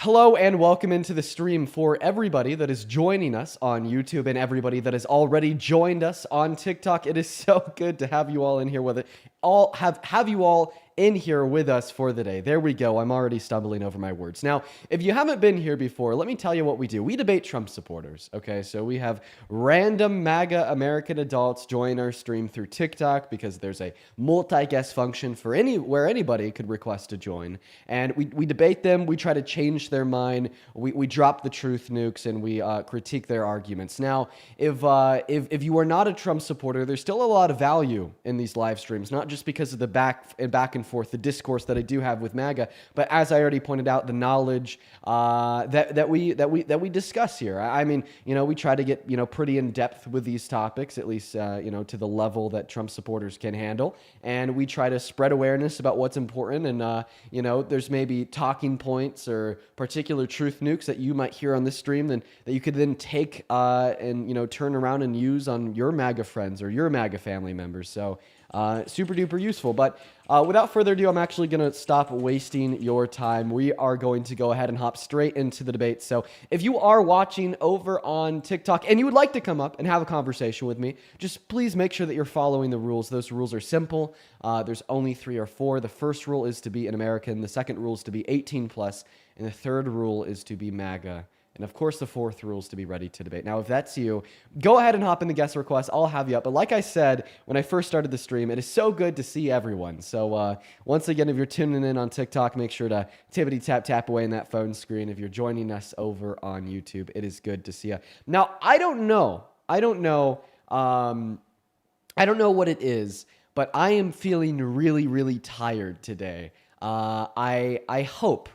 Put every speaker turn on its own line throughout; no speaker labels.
Hello and welcome into the stream for everybody that is joining us on YouTube and everybody that has already joined us on TikTok. It is so good to have you all in here with it. Have you all in here with us for the day. There we go. I'm already stumbling over my words. Now, if you haven't been here before, let me tell you what we do. We debate Trump supporters, okay? So we have random MAGA American adults join our stream through TikTok because there's a multi-guest function for where anybody could request to join. And we debate them. We try to change their mind. We drop the truth nukes and we critique their arguments. Now, if you are not a Trump supporter, there's still a lot of value in these live streams, not just because of the back and forth, the discourse that I do have with MAGA, but as I already pointed out, the knowledge that we discuss here. I mean, we try to get pretty in depth with these topics, at least to the level that Trump supporters can handle, and we try to spread awareness about what's important. And there's maybe talking points or particular truth nukes that you might hear on this stream, that you could then take and turn around and use on your MAGA friends or your MAGA family members. So super duper useful. But without further ado, I'm actually going to stop wasting your time. We are going to go ahead and hop straight into the debate. So if you are watching over on TikTok and you would like to come up and have a conversation with me, just please make sure that you're following the rules. Those rules are simple. There's only 3 or 4. The first rule is to be an American. The second rule is to be 18 plus. And the third rule is to be MAGA. And of course, the fourth rule is to be ready to debate. Now, if that's you, go ahead and hop in the guest request. I'll have you up. But like I said, when I first started the stream, it is so good to see everyone. So once again, if you're tuning in on TikTok, make sure to tippity tap away in that phone screen. If you're joining us over on YouTube, it is good to see you. Now, I don't know what it is, but I am feeling really, really tired today. I hope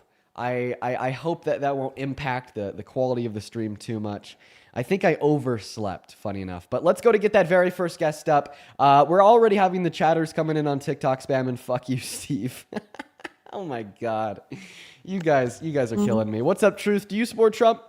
that won't impact the quality of the stream too much. I think I overslept, funny enough. But let's go to get that very first guest up. We're already having the chatters coming in on TikTok spamming, "Fuck you, Steve." Oh my God. You guys are killing me. What's up, Truth? Do you support Trump?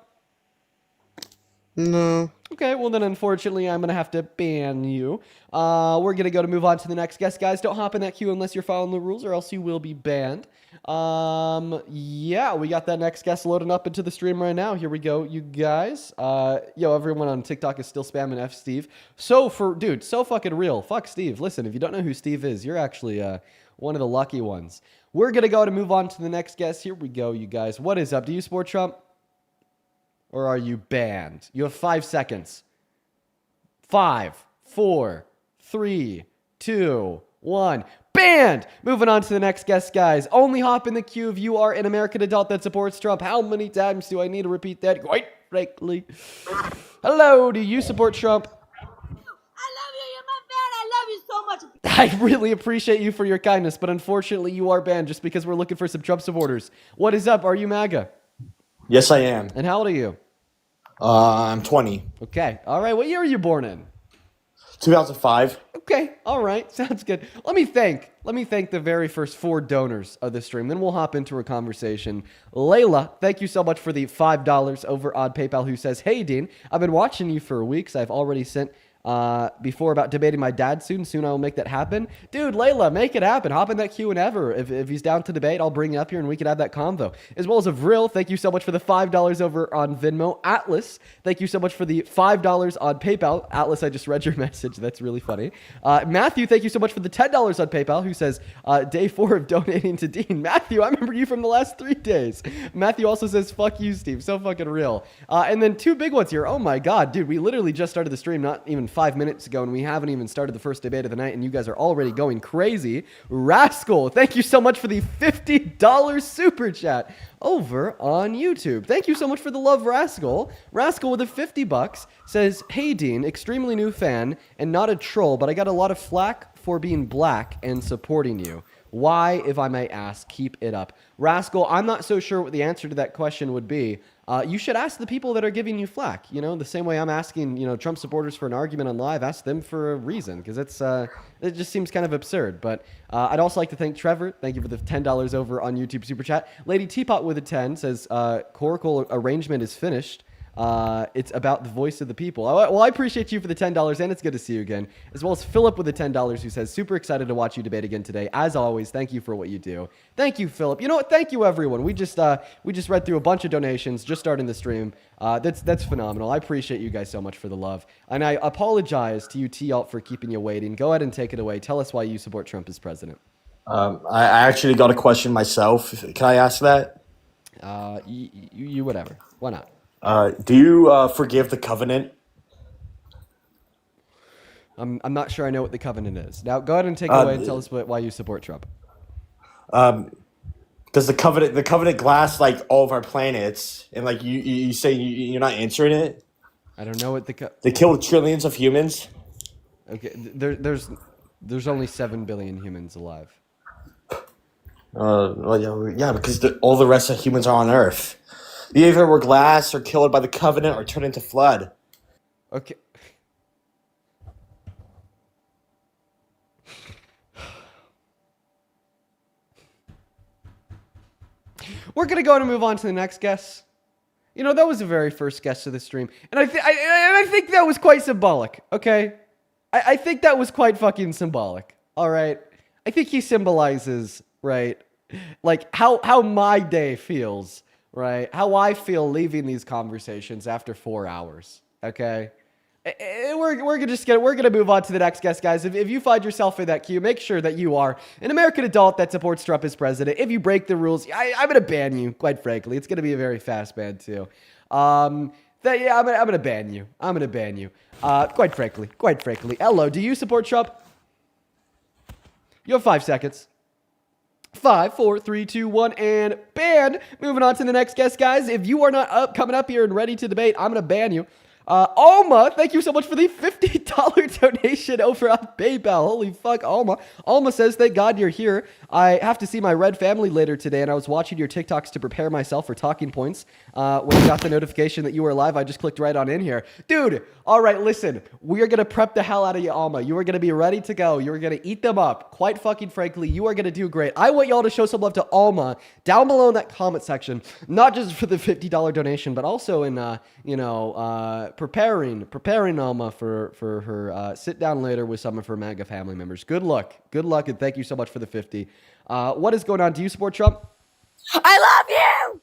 No.
Okay, well then unfortunately I'm going to have to ban you. We're going to move on to the next guest. Guys, don't hop in that queue unless you're following the rules or else you will be banned. Yeah, we got that next guest loading up into the stream right now. Here we go, you guys. Everyone on TikTok is still spamming F Steve. So fucking real. Fuck Steve. Listen, if you don't know who Steve is, you're actually one of the lucky ones. We're going to move on to the next guest. Here we go, you guys. What is up? Do you support Trump? Or are you banned? You have 5 seconds. 5, 4, 3, 2, 1. Banned! Moving on to the next guest, guys. Only hop in the queue if you are an American adult that supports Trump. How many times do I need to repeat that quite frankly? Hello, do you support Trump?
I love you. You're my fan. I love you so much.
I really appreciate you for your kindness, but unfortunately you are banned just because we're looking for some Trump supporters. What is up? Are you MAGA?
Yes, I am.
And how old are you?
I'm 20.
Okay. All right. What year were you born in?
2005.
Okay. All right. Sounds good. Let me thank the very first 4 donors of the stream. Then we'll hop into a conversation. Layla, thank you so much for the $5 over on PayPal, who says, "Hey, Dean, I've been watching you for weeks. I've already sent before about debating my dad soon. Soon I will make that happen." Dude, Layla, make it happen. Hop in that queue whenever. If he's down to debate, I'll bring you up here and we can have that convo. As well as Avril, thank you so much for the $5 over on Venmo. Atlas, thank you so much for the $5 on PayPal. Atlas, I just read your message. That's really funny. Matthew, thank you so much for the $10 on PayPal, who says, day 4 of donating to Dean. Matthew, I remember you from the last 3 days. Matthew also says, "Fuck you, Steve." So fucking real. And then 2 big ones here. Oh my God, dude, we literally just started the stream not even 5 minutes ago, and we haven't even started the first debate of the night, and you guys are already going crazy. Rascal, thank you so much for the $50 super chat over on YouTube. Thank you so much for the love, Rascal. Rascal with the $50 says, "Hey Dean, extremely new fan and not a troll, but I got a lot of flack for being black and supporting you. Why, if I may ask? Keep it up." Rascal, I'm not so sure what the answer to that question would be. You should ask the people that are giving you flack. The same way I'm asking, Trump supporters for an argument on live, ask them for a reason, because it just seems kind of absurd. But I'd also like to thank Trevor. Thank you for the $10 over on YouTube Super Chat. Lady Teapot with a 10 says, "Coracle arrangement is finished." It's about the voice of the people. Well, I appreciate you for the $10, and it's good to see you again, as well as Philip with the $10 who says, super excited to watch you debate again today. As always, thank you for what you do. Thank you, Philip. You know what? Thank you, everyone. We just read through a bunch of donations just starting the stream. That's phenomenal. I appreciate you guys so much for the love, and I apologize to you, T-Alt, for keeping you waiting. Go ahead and take it away. Tell us why you support Trump as president.
I actually got a question myself. Can I ask that?
You whatever. Why not?
Do you forgive the covenant?
I'm not sure I know what the covenant is. Now, go ahead and take it away and tell us why you support Trump.
Does the covenant glass like all of our planets? And like you say you're not answering it.
I don't know what
They killed trillions of humans.
Okay, there's only 7 billion humans alive.
Well, yeah, because all the rest of humans are on Earth. They either were glass or killed by the covenant or turned into flood.
Okay. We're gonna go and move on to the next guest. You know, that was the very first guest of the stream, and I think that was quite symbolic. Okay, I think that was quite fucking symbolic. All right, I think he symbolizes, right, like how my day feels, right, how I feel leaving these conversations after 4 hours. Okay. We're gonna move on to the next guest, guys. If you find yourself in that queue, make sure that you are an American adult that supports Trump as president. If you break the rules, I'm gonna ban you. Quite frankly, it's gonna be a very fast ban too. I'm gonna ban you. I'm gonna ban you. Quite frankly. Hello, do you support Trump? You have 5 seconds. 5, 4, 3, 2, 1, and ban. Moving on to the next guest, guys. If you are not coming up here and ready to debate, I'm gonna ban you. Alma, thank you so much for the $50 donation over on PayPal. Holy fuck, Alma. Alma says, thank God you're here. I have to see my Red family later today, and I was watching your TikToks to prepare myself for talking points. When I got the notification that you were live, I just clicked right on in here. Dude, all right, listen. We are going to prep the hell out of you, Alma. You are going to be ready to go. You are going to eat them up. Quite fucking frankly, you are going to do great. I want y'all to show some love to Alma down below in that comment section, not just for the $50 donation, but also in, preparing Alma for her sit down later with some of her MAGA family members. Good luck, and thank you so much for the 50. What is going on? Do you support Trump?
I love you.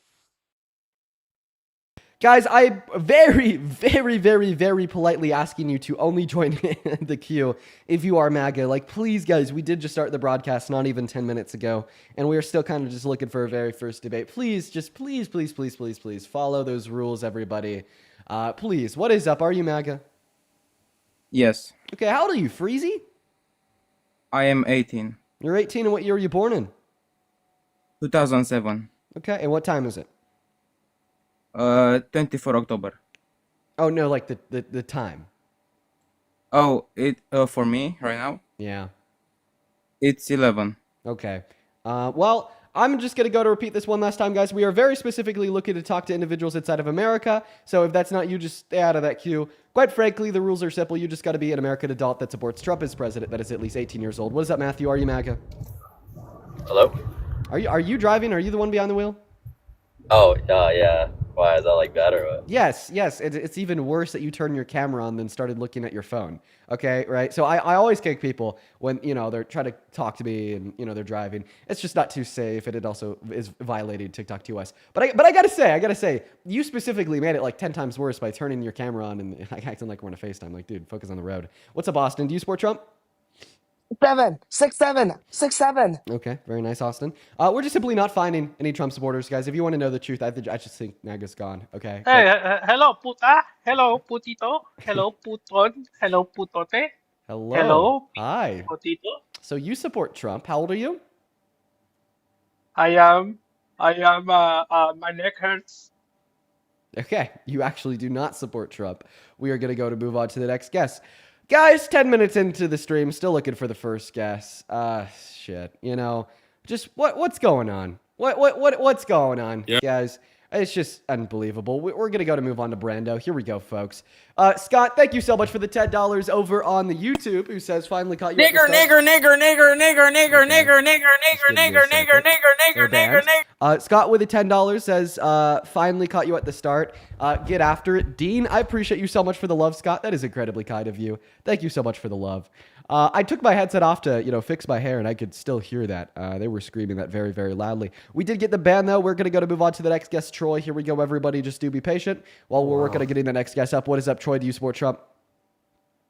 Guys, I'm very, very, very, very politely asking you to only join the queue if you are MAGA. Like, please, guys, we did just start the broadcast not even 10 minutes ago, and we are still kind of just looking for a very first debate. Please, just please follow those rules, everybody. Please, what is up? Are you MAGA?
Yes.
Okay, how old are you, Freezy?
I am 18.
You're 18, and what year were you born in?
2007.
Okay, and what time is it?
24 October.
Oh, no, like the time.
Oh, it for me right now,
Yeah.
it's 11.
Okay. Well, I'm just going to go to repeat this one last time, guys. We are very specifically looking to talk to individuals outside of America. So if that's not you, just stay out of that queue. Quite frankly, the rules are simple. You just got to be an American adult that supports Trump as president that is at least 18 years old. What is up, Matthew? Are you MAGA?
Hello?
Are you driving? Are you the one behind the wheel?
Oh, yeah. Why, is that like that or what?
Yes. It's even worse that you turn your camera on than started looking at your phone. Okay, right? So I always kick people when, they're trying to talk to me and, they're driving. It's just not too safe, and it also is violating TikTok TOS. But I gotta say, you specifically made it like 10 times worse by turning your camera on and acting like we're on a FaceTime. Like, dude, focus on the road. What's up, Austin? Do you support Trump?
6'7".
Okay, very nice, Austin. We're just simply not finding any Trump supporters, guys. If you want to know the truth, I just think NAGA's gone. Okay.
Hello, puta. Hello, putito. Hello, puton. Hello, putote.
Hello.
Hello,
Hi.
potito.
So you support Trump. How old are you?
I am. My neck hurts.
Okay, you actually do not support Trump. We are going to move on to the next guest. Guys, 10 minutes into the stream, still looking for the first guest. Shit. Just what's going on? What's going on, guys? It's just unbelievable. We're going to move on to Brando. Here we go, folks. Scott, thank you so much for the $10 over on the YouTube, who says finally caught you.
Nigger.
Scott with the $10 says finally caught you at the start. Get after it. Dean, I appreciate you so much for the love, Scott. That is incredibly kind of you. Thank you so much for the love. I took my headset off to, fix my hair, and I could still hear that. They were screaming that very, very loudly. We did get the ban, though. We're going to move on to the next guest, Troy. Here we go, everybody. Just do be patient while we're working on getting the next guest up. What is up, Troy? Do you support Trump?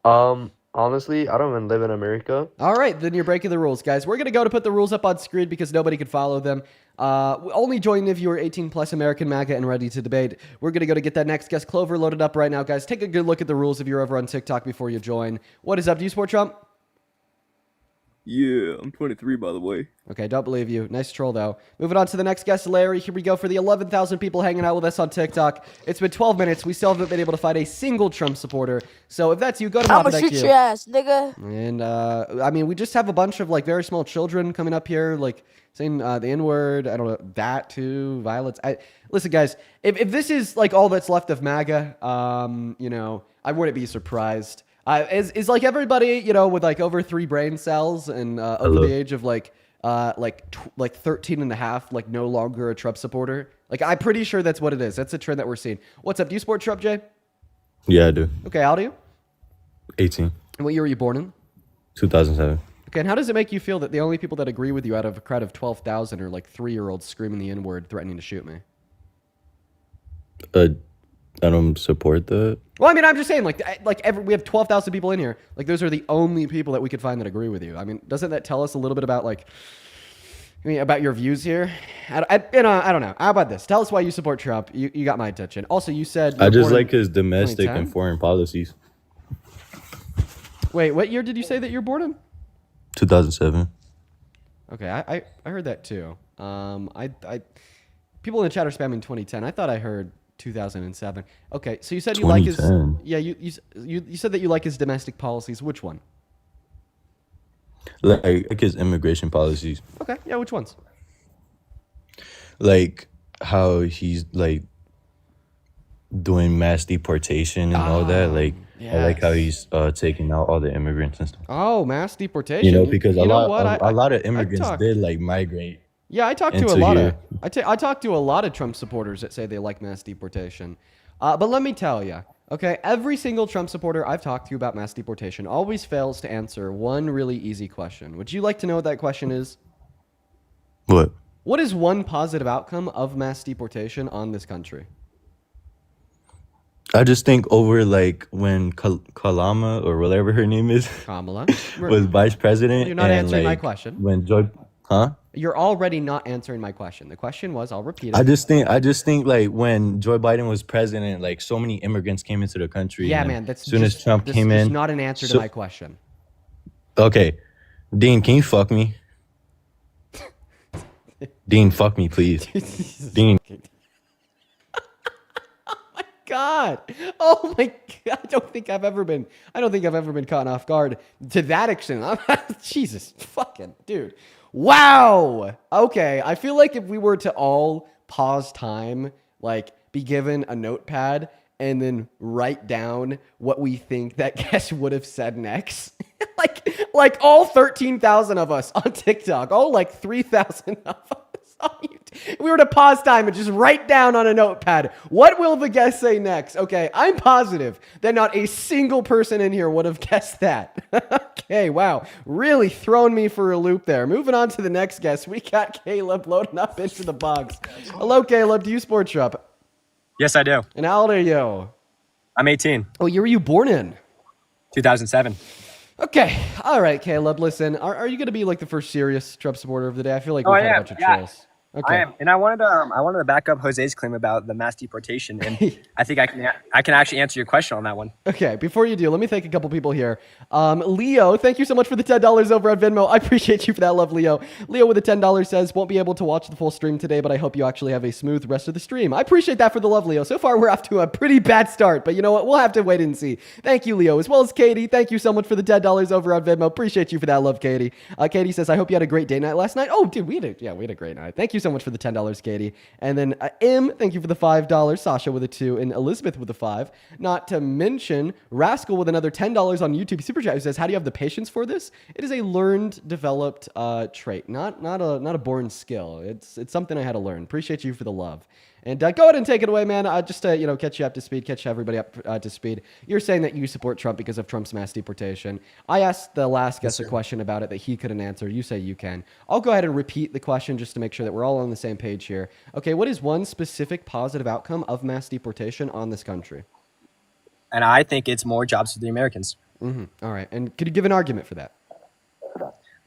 Honestly, I don't even live in America.
All right, then you're breaking the rules, guys. We're going to put the rules up on screen because nobody could follow them. Only join if you are 18 plus American MAGA and ready to debate. We're going to get that next guest, Clover, loaded up right now, guys. Take a good look at the rules if you're over on TikTok before you join. What is up? Do you support Trump?
Yeah, I'm 23, by the way.
Okay, don't believe you. Nice troll, though. Moving on to the next guest, Larry. Here we go for the 11,000 people hanging out with us on TikTok. It's been 12 minutes. We still haven't been able to find a single Trump supporter. So if that's you, go to
I'ma
Moppedeck
shoot
Q.
your ass, nigga.
And we just have a bunch of very small children coming up here, saying the N-word. I don't know, that too, violence. Listen, guys, if this is all that's left of MAGA, I wouldn't be surprised. Is everybody, with over 3 brain cells and over the age of 13 and a half, no longer a Trump supporter? I'm pretty sure that's what it is. That's a trend that we're seeing. What's up? Do you support Trump, Jay?
Yeah, I do.
Okay, how old are you?
18.
And what year were you born in?
2007.
Okay, and how does it make you feel that the only people that agree with you out of a crowd of 12,000 are 3-year-olds screaming the N-word, threatening to shoot me?
I don't support that.
Well, I'm just saying, we have 12,000 people in here. Those are the only people that we could find that agree with you. Doesn't that tell us a little bit about, about your views here? I don't know. How about this? Tell us why you support Trump. You got my attention. Also, you said...
I just like his domestic and foreign policies.
Wait, what year did you say that you're born in?
2007.
Okay, I heard that too. People in the chat are spamming 2010. I thought I heard 2007. Okay, so you said you like his... Yeah, you said that you like his domestic policies. Which one?
Like his immigration policies.
Okay, yeah, which ones?
How he's doing mass deportation and all that.
Yes.
I like how he's taking out all the immigrants and stuff.
Oh, mass deportation.
Because a lot of immigrants did migrate.
Yeah, I talked to a lot of I talked to a lot of Trump supporters that say they like mass deportation. But let me tell you, okay, every single Trump supporter I've talked to about mass deportation always fails to answer one really easy question. Would you like to know what that question is?
What?
What is one positive outcome of mass deportation on this country?
I just think over when Kalama or whatever her name is,
Kamala,
was vice president.
You're not answering my question.
When Joe,
You're already not answering my question. The question was, I'll repeat it.
I just think when Joe Biden was president, so many immigrants came into the country.
Yeah, man. That's
as soon as Trump came in.
That's not an answer to my question.
Okay, Dean, can you fuck me? Dean, fuck me, please. Dean.
God. Oh my God. I don't think I've ever been caught off guard to that extent. Jesus fucking dude. Wow. Okay. I feel like if we were to all pause time, be given a notepad and then write down what we think that guest would have said next. like all 13,000 of us on TikTok, all 3,000 of us. If we were to pause time and just write down on a notepad, what will the guest say next? Okay, I'm positive that not a single person in here would have guessed that. Okay, wow. Really thrown me for a loop there. Moving on to the next guest, we got Caleb loading up into the box. Hello, Caleb. Do you support Trump?
Yes, I do.
And how old are you?
I'm 18.
Oh, year were you born in?
2007.
Okay. All right, Caleb. Listen, are you going to be the first serious Trump supporter of the day? I feel like we've had a bunch of trolls. Okay.
I am, and I wanted to back up Jose's claim about the mass deportation, and I think I can actually answer your question on that one.
Okay, before you do, let me thank a couple people here. Leo, thank you so much for the $10 over on Venmo. I appreciate you for that love, Leo. Leo with the $10 says, won't be able to watch the full stream today, but I hope you actually have a smooth rest of the stream. I appreciate that for the love, Leo. So far, we're off to a pretty bad start, but you know what? We'll have to wait and see. Thank you, Leo, as well as Katie. Thank you so much for the $10 over on Venmo. Appreciate you for that love, Katie. Katie says, I hope you had a great day night last night. Oh, dude, we had a great night. Thank you so so much for the $10, Katie. And then M, thank you for the $5. Sasha with a 2, and Elizabeth with a 5. Not to mention Rascal with another $10 on YouTube Super Chat, who says, "How do you have the patience for this?" It is a learned, developed trait, not a born skill. It's something I had to learn. Appreciate you for the love. And go ahead and take it away, man. Just to catch you up to speed, catch everybody up to speed. You're saying that you support Trump because of Trump's mass deportation. I asked the last guest a question about it that he couldn't answer. You say you can. I'll go ahead and repeat the question just to make sure that we're all on the same page here. Okay, what is one specific positive outcome of mass deportation on this country?
And I think it's more jobs for the Americans.
All right, and could you give an argument for that?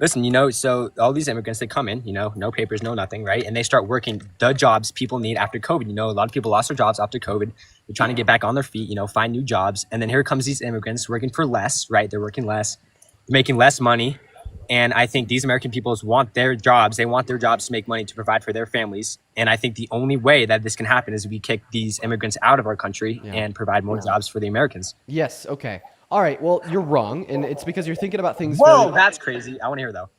Listen, so all these immigrants, they come in, no papers, no nothing, right? And they start working the jobs people need after COVID. A lot of people lost their jobs after COVID. They're trying to get back on their feet, find new jobs. And then here comes these immigrants working for less, right? They're working less, making less money. And I think these American people want their jobs. They want their jobs to make money to provide for their families. And I think the only way that this can happen is we kick these immigrants out of our country and provide more jobs for the Americans.
Yes, okay. All right, well, you're wrong, and it's because you're thinking about things
Whoa, that's crazy. I want to hear, though.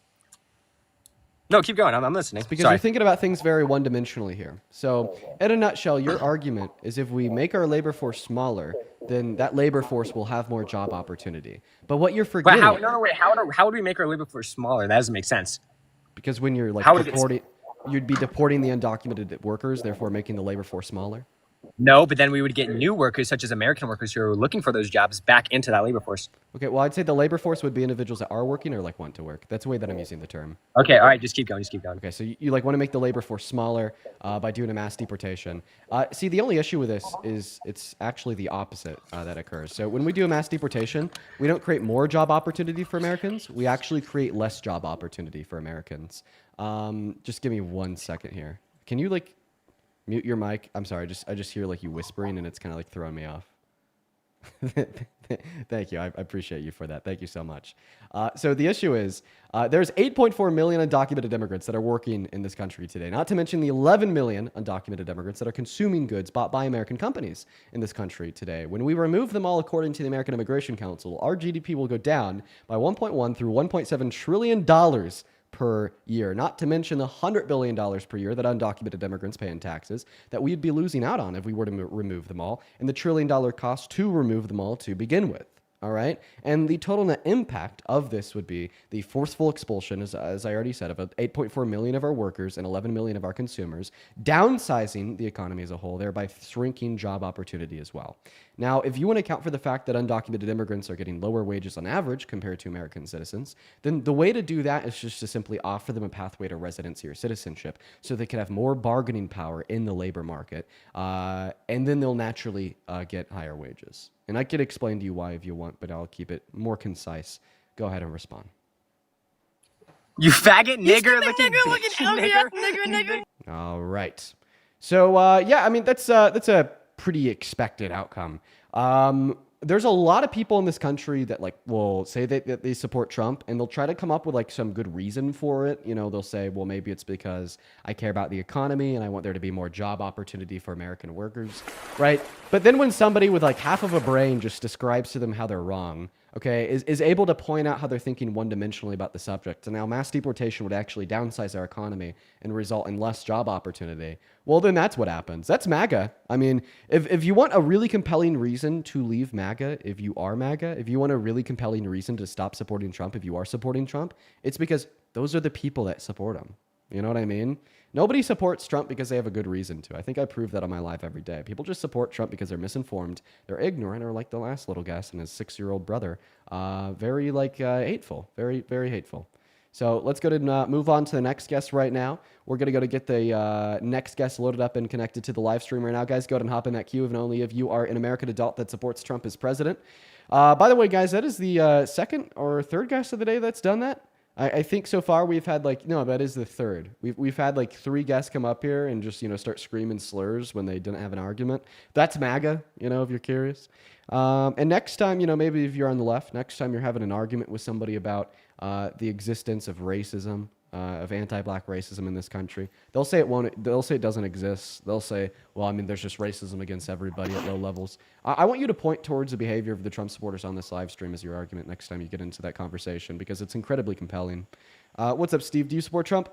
No, keep going. I'm listening.
It's because you're thinking about things very one-dimensionally here. So, in a nutshell, your argument is if we make our labor force smaller, then that labor force will have more job opportunity. But what you're forgetting...
Wait, how would we make our labor force smaller? That doesn't make sense.
Because when you're you'd be deporting the undocumented workers, therefore making the labor force smaller?
No, but then we would get new workers, such as American workers who are looking for those jobs, back into that labor force.
Okay, well, I'd say the labor force would be individuals that are working or want to work. That's the way that I'm using the term.
Okay, all right, just keep going.
Okay, so you want to make the labor force smaller by doing a mass deportation. See, the only issue with this is it's actually the opposite that occurs. So when we do a mass deportation, we don't create more job opportunity for Americans. We actually create less job opportunity for Americans. Just give me 1 second here. Can you mute your mic? I'm sorry, I just hear you whispering and it's kind of throwing me off. Thank you. I appreciate you for that. Thank you so much. So the issue is there's 8.4 million undocumented immigrants that are working in this country today, not to mention the 11 million undocumented immigrants that are consuming goods bought by American companies in this country today. When we remove them all, according to the American Immigration Council, our GDP will go down by 1.1 through $1.7 trillion per year, not to mention the $100 billion per year that undocumented immigrants pay in taxes that we'd be losing out on if we were to remove them all, and the $1 trillion cost to remove them all to begin with. All right. And the total net impact of this would be the forceful expulsion, as I already said, of 8.4 million of our workers and 11 million of our consumers, downsizing the economy as a whole, thereby shrinking job opportunity as well. Now, if you want to account for the fact that undocumented immigrants are getting lower wages on average compared to American citizens, then the way to do that is just to simply offer them a pathway to residency or citizenship so they can have more bargaining power in the labor market, and then they'll naturally get higher wages. And I could explain to you why if you want, but I'll keep it more concise. Go ahead and respond.
You faggot, nigger looking nigger.
All right. So, yeah, I mean, that's a pretty expected outcome. There's a lot of people in this country that will say that they support Trump, and they'll try to come up with some good reason for it. They'll say, well, maybe it's because I care about the economy and I want there to be more job opportunity for American workers, right? But then when somebody with half of a brain just describes to them how they're wrong, okay, is able to point out how they're thinking one-dimensionally about the subject, and now mass deportation would actually downsize our economy and result in less job opportunity, well, then that's what happens. That's MAGA. I mean, if you want a really compelling reason to leave MAGA, if you are MAGA, if you want a really compelling reason to stop supporting Trump, if you are supporting Trump, it's because those are the people that support him. You know what I mean? Nobody supports Trump because they have a good reason to. I think I prove that on my life every day. People just support Trump because they're misinformed, they're ignorant, or like the last little guest and his 6-year-old brother, very hateful, very, very hateful. So let's go to move on to the next guest right now. We're going to go to get the next guest loaded up and connected to the live stream right now. Guys, go ahead and hop in that queue if only if you are an American adult that supports Trump as president. By the way, guys, that is the second or third guest of the day that's done that. I think so far we've had no, that is the third. We've had 3 guests come up here and just start screaming slurs when they didn't have an argument. That's MAGA, if you're curious. And next time, maybe if you're on the left, next time you're having an argument with somebody about the existence of racism, of anti-black racism in this country, they'll say it doesn't exist. They'll say, well, I mean, there's just racism against everybody at low levels. I want you to point towards the behavior of the Trump supporters on this live stream as your argument next time you get into that conversation, because it's incredibly compelling. What's up, Steve? Do you support Trump?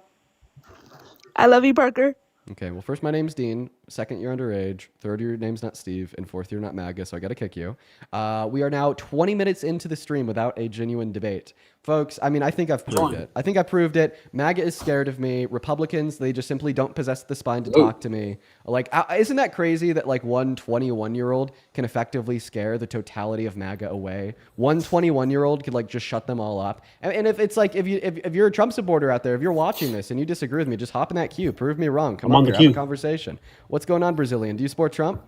I love you, Parker.
Okay, well, first, my name's Dean. Second, you're underage. Third, your name's not Steve. And fourth, you're not MAGA, so I got to kick you. We are now 20 minutes into the stream without a genuine debate. Folks, I mean, I think I've proved it. I think I proved it. MAGA is scared of me. Republicans, they just simply don't possess the spine to talk to me. Like, isn't that crazy that, like, one 21-year-old can effectively scare the totality of MAGA away? One 21-year-old could, like, just shut them all up. And if it's like, if you're a Trump supporter out there, if you're watching this and you disagree with me, just hop in that queue. Prove me wrong. Come
I'm
up
on the
here, have a
queue.
conversation. What's going on, Brazilian? Do you support Trump?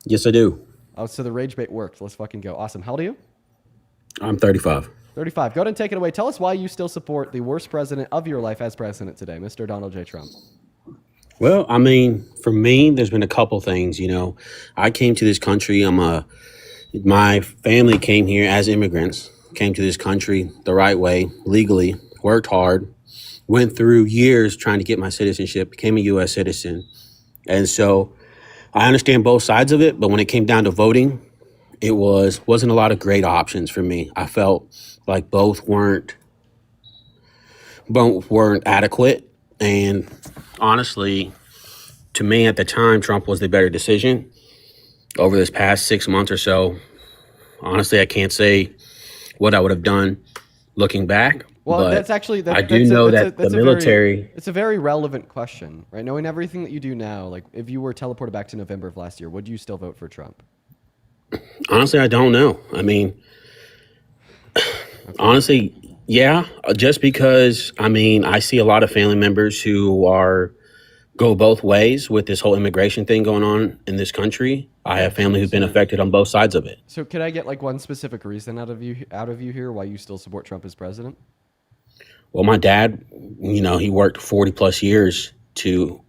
Yes, I do.
Oh, so the rage bait worked. Let's fucking go. Awesome. How old are you?
I'm 35.
35. Go ahead and take it away. Tell us why you still support the worst president of your life as president today, Mr. Donald J. Trump.
Well, I mean, for me, there's been a couple things. I came to this country. My family came here as immigrants, came to this country the right way, legally, worked hard, went through years trying to get my citizenship, became a U.S. citizen. And so I understand both sides of it, but when it came down to voting, it wasn't a lot of great options for me. I felt like both weren't adequate. And honestly, to me at the time, Trump was the better decision. Over this past 6 months or so, honestly, I can't say what I would have done looking back.
Well,
but
that's actually
I do know that the military.
It's a very relevant question, right? Knowing everything that you do now, like if you were teleported back to November of last year, would you still vote for Trump?
Honestly, I don't know. I mean, honestly, yeah, just because, I see a lot of family members who go both ways with this whole immigration thing going on in this country. I have family who've been affected on both sides of it.
So could I get like one specific reason out of you here why you still support Trump as president?
Well, my dad, he worked 40 plus years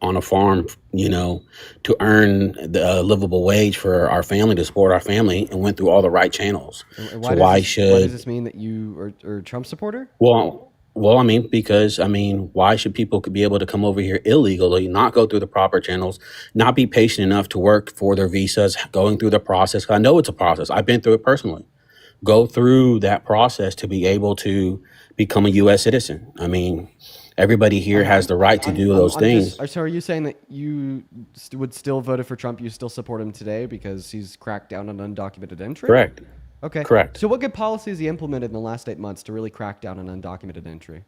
on a farm, to earn the livable wage for our family, to support our family, and went through all the right channels.
And
So
why does this mean that you are a Trump supporter?
Well, because why should people be able to come over here illegally, not go through the proper channels, not be patient enough to work for their visas, going through the process? 'Cause I know it's a process. I've been through it personally. Go through that process to be able to become a U.S. citizen. Everybody here has the right to do those things.
So are you saying that you would still vote for Trump? You still support him today because he's cracked down on undocumented entry?
Correct.
Okay.
Correct.
So what good policies he implemented in the last 8 months to really crack down on undocumented entry?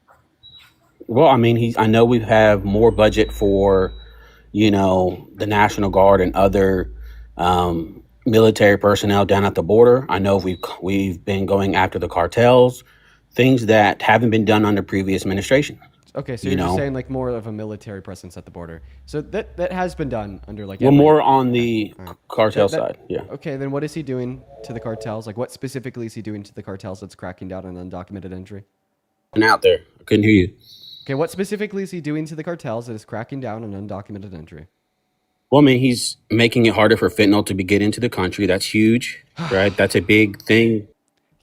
Well, I know we have more budget for, the National Guard and other military personnel down at the border. I know we've been going after the cartels, things that haven't been done under previous administration.
Okay, so you're just saying like more of a military presence at the border. So that has been done under like.
Well, more on the cartel side. Yeah.
Okay, then what is he doing to the cartels? Like, what specifically is he doing to the cartels that's cracking down on undocumented entry?
And out there, I couldn't hear you.
Okay, what specifically is he doing to the cartels that is cracking down on undocumented entry?
Well, he's making it harder for fentanyl to get into the country. That's huge, right? That's a big thing.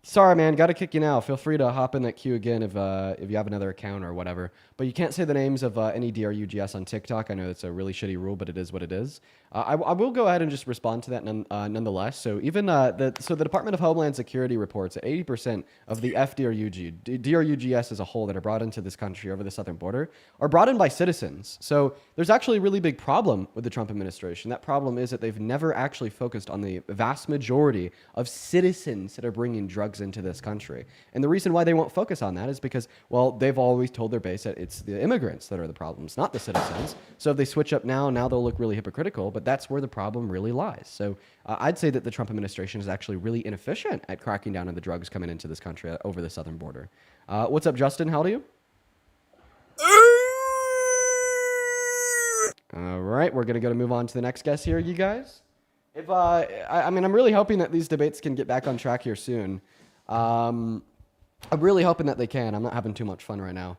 Sorry, man, got to kick you now. Feel free to hop in that queue again if you have another account or whatever. But you can't say the names of any DRUGS on TikTok. I know it's a really shitty rule, but it is what it is. I will go ahead and just respond to that nonetheless. So even the Department of Homeland Security reports that 80% of the DRUGS as a whole that are brought into this country over the southern border are brought in by citizens. So there's actually a really big problem with the Trump administration. That problem is that they've never actually focused on the vast majority of citizens that are bringing drugs into this country. And the reason why they won't focus on that is because, well, they've always told their base that it's the immigrants that are the problems, not the citizens. So if they switch up now they'll look really hypocritical, but that's where the problem really lies. So I'd say that the Trump administration is actually really inefficient at cracking down on the drugs coming into this country over the southern border. What's up, Justin? How old are you? All right, we're going to move on to the next guest here, you guys. If I'm really hoping that these debates can get back on track here soon. I'm really hoping that they can. I'm not having too much fun right now.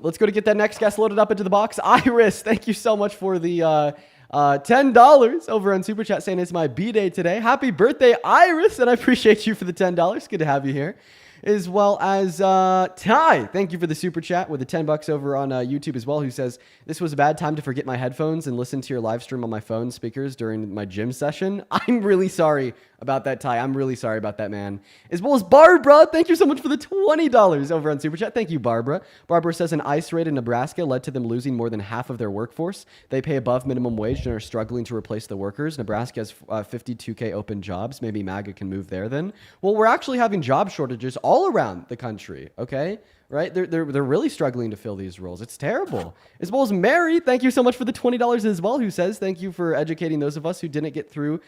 Let's go to get that next guest loaded up into the box. Iris, thank you so much for the $10 over on Super Chat saying it's my B-Day today. Happy birthday, Iris, and I appreciate you for the $10. Good to have you here. as well as Ty. Thank you for the super chat with the $10 over on YouTube as well, who says, this was a bad time to forget my headphones and listen to your live stream on my phone speakers during my gym session. I'm really sorry about that, Ty. I'm really sorry about that, man. As well as Barbara. Thank you so much for the $20 over on super chat. Thank you, Barbara. Barbara says an ICE raid in Nebraska led to them losing more than half of their workforce. They pay above minimum wage and are struggling to replace the workers. Nebraska has 52K open jobs. Maybe MAGA can move there then. Well, we're actually having job shortages all around the country, okay? Right? They're really struggling to fill these roles. It's terrible. As well as Mary, thank you so much for the $20 as well, who says, thank you for educating those of us who didn't get through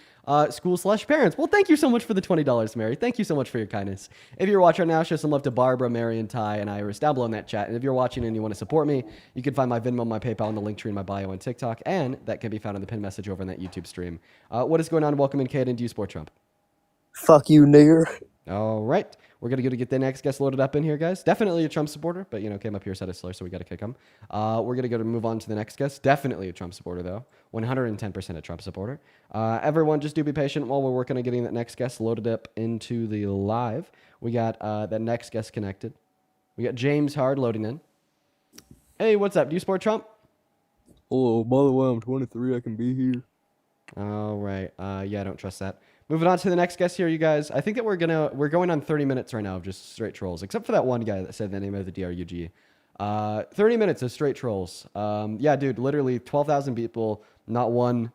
school/parents. Well, thank you so much for the $20, Mary. Thank you so much for your kindness. If you're watching right now, show some love to Barbara, Mary, and Ty, and Iris down below in that chat. And if you're watching and you want to support me, you can find my Venmo, my PayPal, and the link tree in my bio on TikTok, and that can be found in the pinned message over in that YouTube stream. What is going on? Welcome in, Caden. Do you support Trump?
Fuck you, nigger.
All right. We're going to get the next guest loaded up in here, guys. Definitely a Trump supporter, but, came up here, said it's slow, so we got to kick him. We're going to move on to the next guest. Definitely a Trump supporter, though. 110% a Trump supporter. Everyone, just do be patient while we're working on getting that next guest loaded up into the live. We got that next guest connected. We got James Hard loading in. Hey, what's up? Do you support Trump?
Oh, by the way, I'm 23. I can be here.
All right. Yeah, I don't trust that. Moving on to the next guest here, you guys. I think that we're going on 30 minutes right now of just straight trolls, except for that one guy that said the name of the DRUG. 30 minutes of straight trolls. Yeah, dude, literally 12,000 people, not one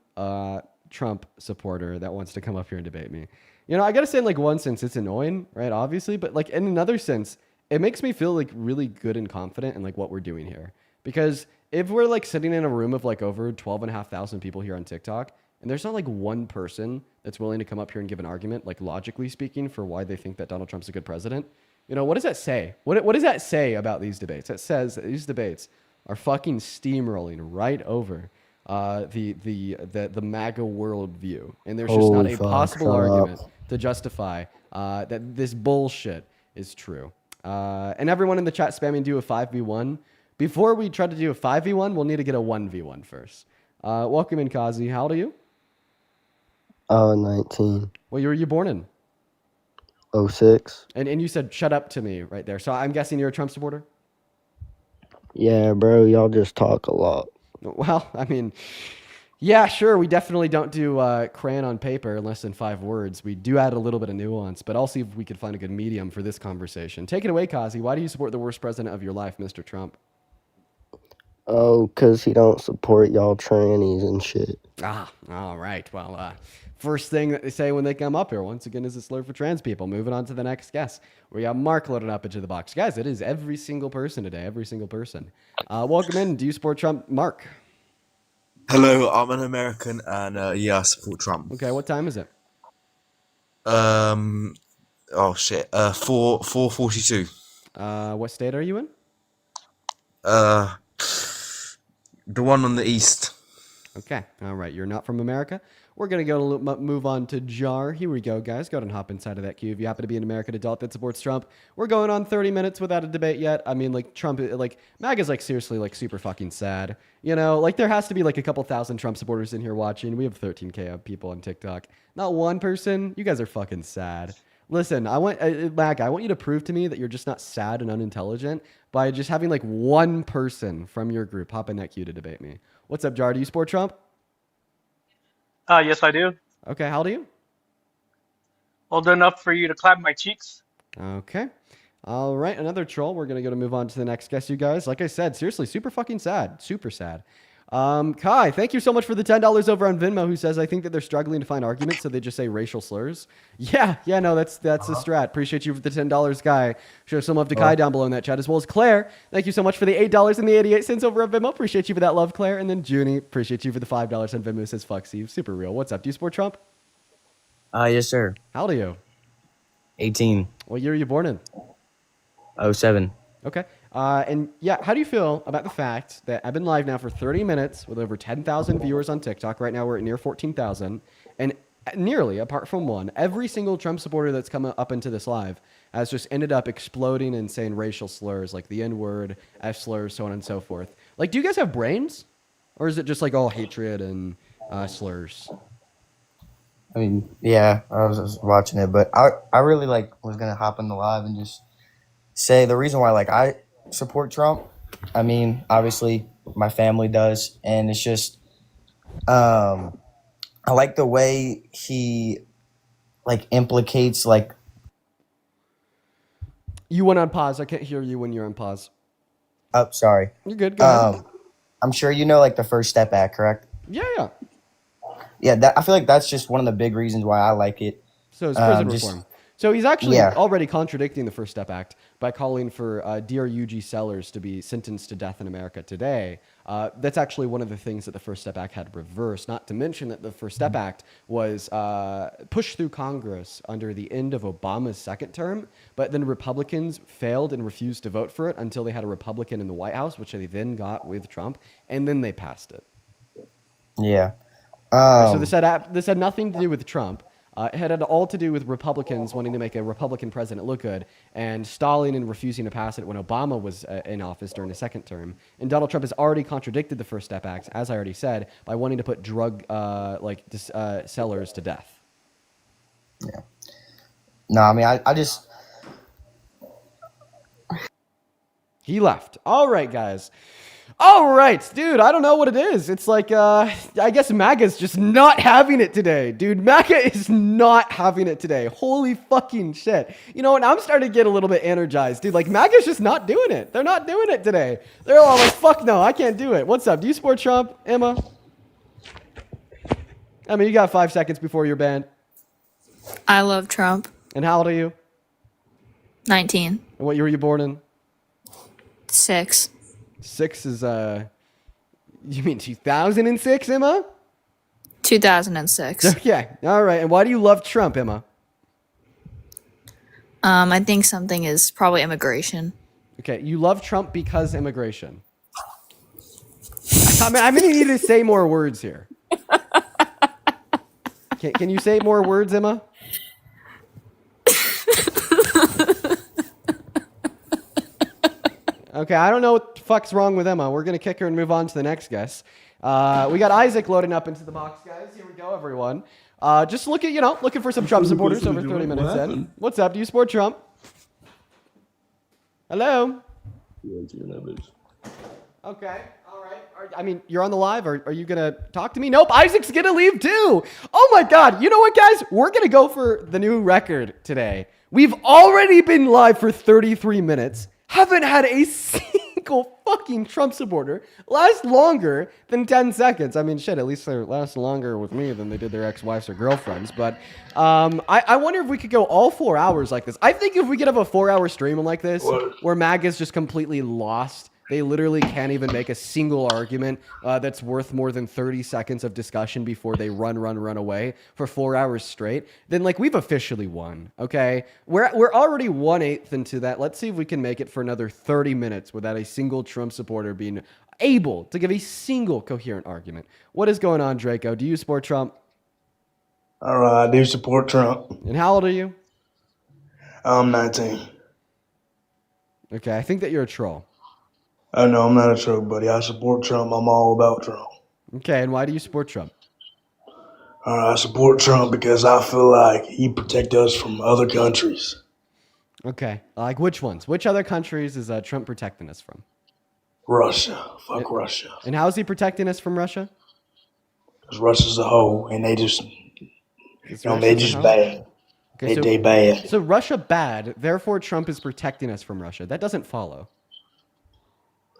Trump supporter that wants to come up here and debate me. I gotta say, in like one sense, it's annoying, right? Obviously, but like in another sense, it makes me feel like really good and confident in like what we're doing here. Because if we're like sitting in a room of like over 12,500 people here on TikTok, and there's not like one person that's willing to come up here and give an argument, like logically speaking, for why they think that Donald Trump's a good president. What does that say? What does that say about these debates? It says that these debates are fucking steamrolling right over the MAGA worldview, and there's just not a possible argument to justify that this bullshit is true. And everyone in the chat spamming do a 5v1. Before we try to do a 5v1, we'll need to get a 1v1 first. Welcome in, Kazi. How old are you?
19.
What year were you born in?
06.
And you said shut up to me right there. So I'm guessing you're a Trump supporter?
Yeah, bro, y'all just talk a lot.
Well, I mean, yeah, sure. We definitely don't do crayon on paper in less than 5 words. We do add a little bit of nuance, but I'll see if we could find a good medium for this conversation. Take it away, Kazi. Why do you support the worst president of your life, Mr. Trump?
Oh, 'cause he don't support y'all trannies and shit.
Ah, all right. Well, first thing that they say when they come up here, once again, is a slur for trans people. Moving on to the next guest. We got Mark loaded up into the box. Guys, it is every single person today. Every single person. Welcome in. Do you support Trump? Mark.
Hello, I'm an American, and yeah, I support Trump.
Okay, what time is it?
Oh shit, 4:42.
What state are you in?
The one on the east.
Okay, all right. You're not from America. We're going to move on to Jar. Here we go, guys. Go ahead and hop inside of that queue. If you happen to be an American adult that supports Trump, we're going on 30 minutes without a debate yet. I mean, like, Trump, like, MAGA's, like, seriously, like, super fucking sad. Like, there has to be, like, a couple thousand Trump supporters in here watching. We have 13K people on TikTok. Not one person. You guys are fucking sad. Listen, MAGA, I want you to prove to me that you're just not sad and unintelligent by just having, like, one person from your group hop in that queue to debate me. What's up, Jar? Do you support Trump?
Yes, I do.
Okay, how old are you?
Old enough for you to clap my cheeks.
Okay. All right, another troll. We're going to move on to the next guest, you guys. Like I said, seriously, super fucking sad. Super sad. Kai, thank you so much for the $10 over on Venmo, who says, I think that they're struggling to find arguments, so they just say racial slurs. Yeah, no, that's a strat. Appreciate you for the $10, Kai. Show some love to Kai down below in that chat, as well as Claire. Thank you so much for the $8.88 over on Venmo. Appreciate you for that love, Claire. And then Junie, appreciate you for the $5 on Venmo, says fuck Steve. Super real. What's up? Do you support Trump?
Yes, sir.
How old are you?
18.
What year are you born in?
07.
Okay. And yeah, how do you feel about the fact that I've been live now for 30 minutes with over 10,000 viewers on TikTok? Right now we're at near 14,000. And nearly, apart from one, every single Trump supporter that's come up into this live has just ended up exploding and saying racial slurs like the N-word, F slurs, so on and so forth. Like, do you guys have brains? Or is it just like all hatred and slurs?
I mean, yeah, I was just watching it, but I really was gonna hop on the live and just
say the reason why like I support Trump. I mean, obviously my family does, and it's just I like the way he like implicates like
You went on pause. I can't hear you when you're on pause.
sorry.
You're good. Go ahead.
I'm sure you know like the First Step Act, correct?
Yeah.
Yeah, that I feel like that's just one of the big reasons why I like it.
So it's prison
Just
reform. So he's actually
yeah.
already contradicting the First Step Act by calling for DRUG sellers to be sentenced to death in America today. That's actually one of the things that the First Step Act had reversed, not to mention that the First Step Act was pushed through Congress under the end of Obama's second term, but then Republicans failed and refused to vote for it until they had a Republican in the White House, which they then got with Trump, and then they passed it.
Yeah.
So this had nothing to do with Trump. It had all to do with Republicans wanting to make a Republican president look good, and stalling and refusing to pass it when Obama was in office during the second term. And Donald Trump has already contradicted the First Step Act, as I already said, by wanting to put drug sellers to death.
Yeah. No, I mean I just
He left. All right, guys. All right, dude, I don't know what it is. It's like, I guess MAGA's just not having it today. Dude, MAGA is not having it today. Holy fucking shit. You know what? I'm starting to get a little bit energized, dude. Like, MAGA's just not doing it. They're not doing it today. They're all like, fuck no, I can't do it. What's up? Do you support Trump, Emma? I mean, you got 5 seconds before you're banned.
I love Trump.
And how old are you?
19.
And what year were you born in?
6.
6 is, you mean 2006, Emma?
2006.
Okay, all right. And why do you love Trump, Emma?
I think something is probably immigration.
Okay, you love Trump because immigration. I'm going to need to say more words here. Can you say more words, Emma? Okay, I don't know what the fuck's wrong with Emma. We're going to kick her and move on to the next guest. We got Isaac loading up into the box, guys. Here we go, everyone. Just looking for some Trump supporters over 30 minutes in. What's up? Do you support Trump? Hello? Okay, all right. I mean, you're on the live. Are you going to talk to me? Nope, Isaac's going to leave too. Oh my God. You know what, guys? We're going to go for the new record today. We've already been live for 33 minutes. Haven't had a single fucking Trump supporter last longer than 10 seconds. I mean, shit, at least they last longer with me than they did their ex-wives or girlfriends. But I wonder if we could go all 4 hours like this. I think if we could have a 4-hour stream like this, where MAGA's just completely lost, they literally can't even make a single argument that's worth more than 30 seconds of discussion before they run away for 4 hours straight, then like we've officially won, okay? We're already 1/8 into that. Let's see if we can make it for another 30 minutes without a single Trump supporter being able to give a single coherent argument. What is going on, Draco? Do you support Trump?
All right, I do support Trump.
And how old are you?
I'm 19.
Okay, I think that you're a troll.
Oh, no, I'm not a troll, buddy. I support Trump. I'm all about Trump.
Okay, and why do you support Trump?
All right, I support Trump because I feel like he protects us from other countries.
Okay, like which ones? Which other countries is Trump protecting us from?
Russia. Fuck Russia.
And how is he protecting us from Russia?
Because Russia's a hoe, and they just, they just
hoe?
bad.
Okay,
They bad.
So Russia bad, therefore Trump is protecting us from Russia. That doesn't follow.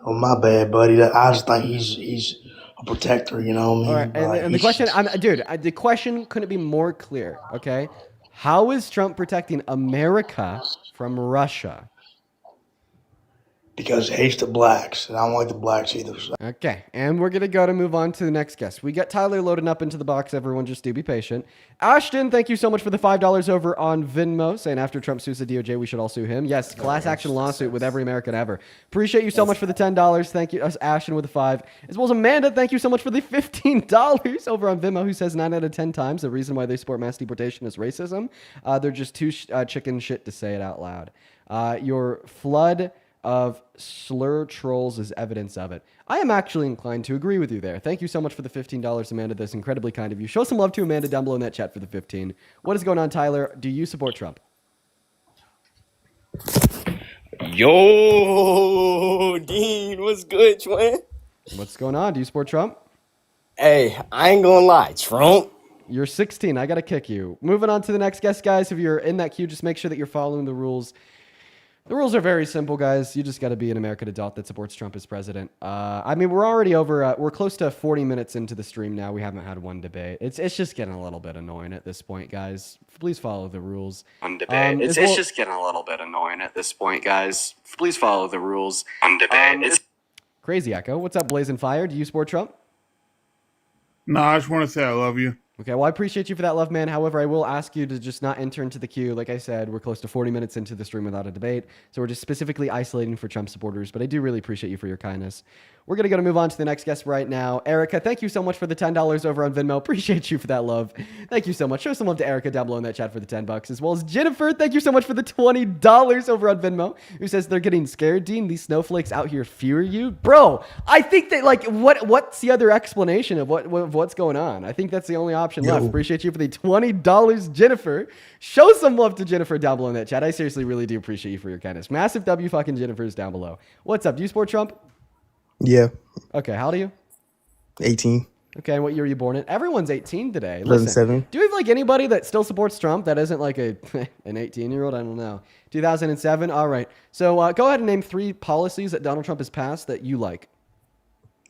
Oh, my bad, buddy. I just think he's a protector, you know what I mean?
All right, and the question, the question couldn't be more clear, okay? How is Trump protecting America from Russia?
Because he hates the blacks, and I don't like the blacks either. So.
Okay, and we're going to move on to the next guest. We got Tyler loading up into the box. Everyone just do be patient. Ashton, thank you so much for the $5 over on Venmo, saying after Trump sues the DOJ, we should all sue him. Yes, class action lawsuit with every American ever. Appreciate you so much for the $10. Thank you, Ashton with the 5. As well as Amanda, thank you so much for the $15 over on Venmo, who says 9 out of 10 times the reason why they support mass deportation is racism. They're just too chicken shit to say it out loud. Your flood of slur trolls is evidence of it. I am actually inclined to agree with you there. Thank you so much for the $15, Amanda. That's incredibly kind of you. Show some love to Amanda down below in that chat for the 15. What is going on, Tyler? Do you support Trump?
Yo, Dean, what's good, twin?
What's going on? Do you support Trump?
Hey, I ain't gonna lie, Trump.
You're 16. I got to kick you. Moving on to the next guest, guys. If you're in that queue, just make sure that you're following the rules. The rules are very simple, guys. You just got to be an American adult that supports Trump as president. I mean, we're already over. We're close to 40 minutes into the stream now. We haven't had one debate. It's just getting a little bit annoying at this point, guys. Please follow the rules.
On debate. It's just getting a little bit annoying at this point, guys. Please follow the rules. On debate.
Crazy Echo. What's up, Blazing Fire? Do you support Trump?
No, I just want to say I love you.
Okay, well, I appreciate you for that, love, man. However, I will ask you to just not enter into the queue. Like I said, we're close to 40 minutes into the stream without a debate, so we're just specifically isolating for Trump supporters, but I do really appreciate you for your kindness. We're going to move on to the next guest right now. Erica, thank you so much for the $10 over on Venmo. Appreciate you for that, love. Thank you so much. Show some love to Erica down below in that chat for the $10, as well as Jennifer. Thank you so much for the $20 over on Venmo, who says they're getting scared, Dean. These snowflakes out here fear you. Bro, I think that, like, what's the other explanation of what's going on? I think that's the only option left. Appreciate you for the $20, Jennifer. Show some love to Jennifer down below in that chat. I seriously really do appreciate you for your kindness. Massive W fucking Jennifer's down below. What's up? Do you support Trump?
Yeah.
Okay, how old are you?
18.
Okay, and what year were you born in? Everyone's 18 today.
2007.
Do we have like anybody that still supports Trump that isn't like an 18-year-old? I don't know. 2007. All right. So go ahead and name 3 policies that Donald Trump has passed that you like.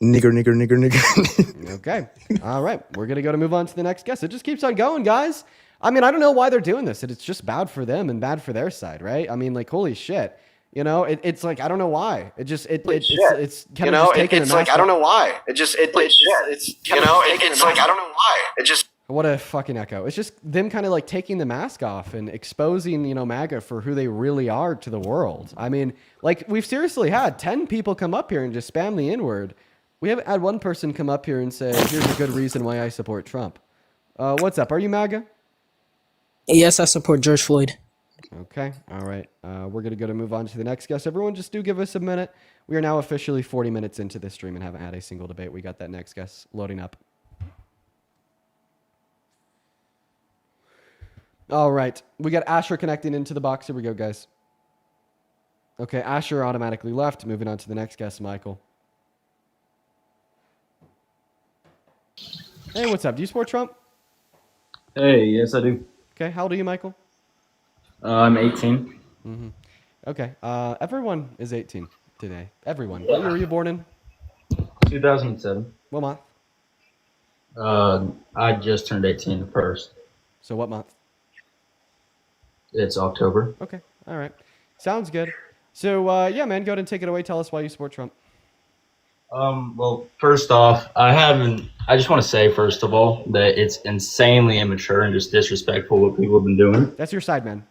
Nigger.
Okay. All right. We're going to move on to the next guest. It just keeps on going, guys. I mean, I don't know why they're doing this. It's just bad for them and bad for their side, right? I mean, like, holy shit. You know, it's like, I don't know why. It's kind of just taking
it's like, I don't know why. It's like, I don't know why. It just.
What a fucking echo. It's just them kind of like taking the mask off and exposing, MAGA for who they really are to the world. I mean, like, we've seriously had 10 people come up here and just spam the N-word. We haven't had one person come up here and say, here's a good reason why I support Trump. What's up? Are you MAGA?
Yes, I support George Floyd.
Okay. All right. We're going to move on to the next guest. Everyone just do give us a minute. We are now officially 40 minutes into this stream and haven't had a single debate. We got that next guest loading up. All right. We got Asher connecting into the box. Here we go, guys. Okay. Asher automatically left. Moving on to the next guest, Michael. Hey, what's up? Do you support Trump?
Hey, yes, I do.
Okay. How old are you, Michael?
I'm 18.
Mm-hmm. Okay. Everyone is 18 today. Everyone. What year were you born in?
2007.
What month?
I just turned 18 the first.
So what month?
It's October.
Okay. All right. Sounds good. So, yeah, man, go ahead and take it away. Tell us why you support Trump.
Well, first off, I just want to say, first of all, that it's insanely immature and just disrespectful what people have been doing.
That's your side, man.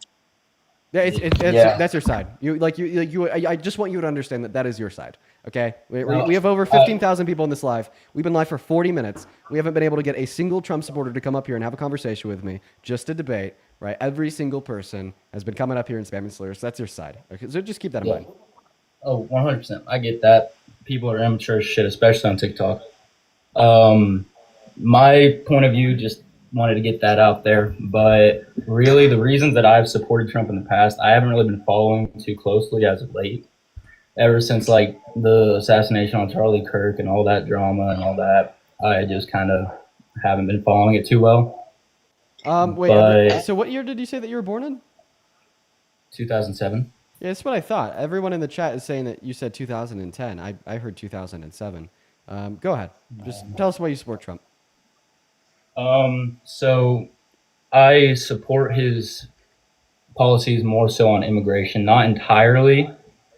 Yeah, that's your side. I just want you to understand that is your side. Okay, we have over 15,000 people in this live. We've been live for 40 minutes. We haven't been able to get a single Trump supporter to come up here and have a conversation with me, just to debate. Right? Every single person has been coming up here and spamming slurs. That's your side. Okay, so just keep that in mind.
Oh, 100%. I get that. People are immature as shit, especially on TikTok. My point of view, just wanted to get that out there. But really, the reasons that I've supported Trump in the past, I haven't really been following too closely as of late. Ever since like the assassination on Charlie Kirk and all that drama and all that, I just kind of haven't been following it too well.
So what year did you say that you were born in?
2007.
Yeah, that's what I thought. Everyone in the chat is saying that you said 2010. I heard 2007. Go ahead. Just tell us why you support Trump.
So I support his policies more so on immigration, not entirely,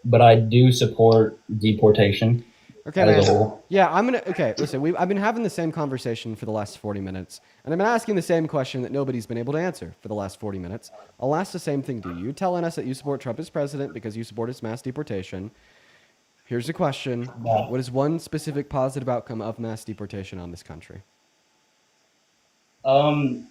but I do support deportation.
Okay,
as a
man.
whole.
Yeah, okay, listen, I've been having the same conversation for the last 40 minutes, and I've been asking the same question that nobody's been able to answer for the last 40 minutes. I'll ask the same thing to you, telling us that you support Trump as president because you support his mass deportation. Here's the question. What is one specific positive outcome of mass deportation on this country?
Well,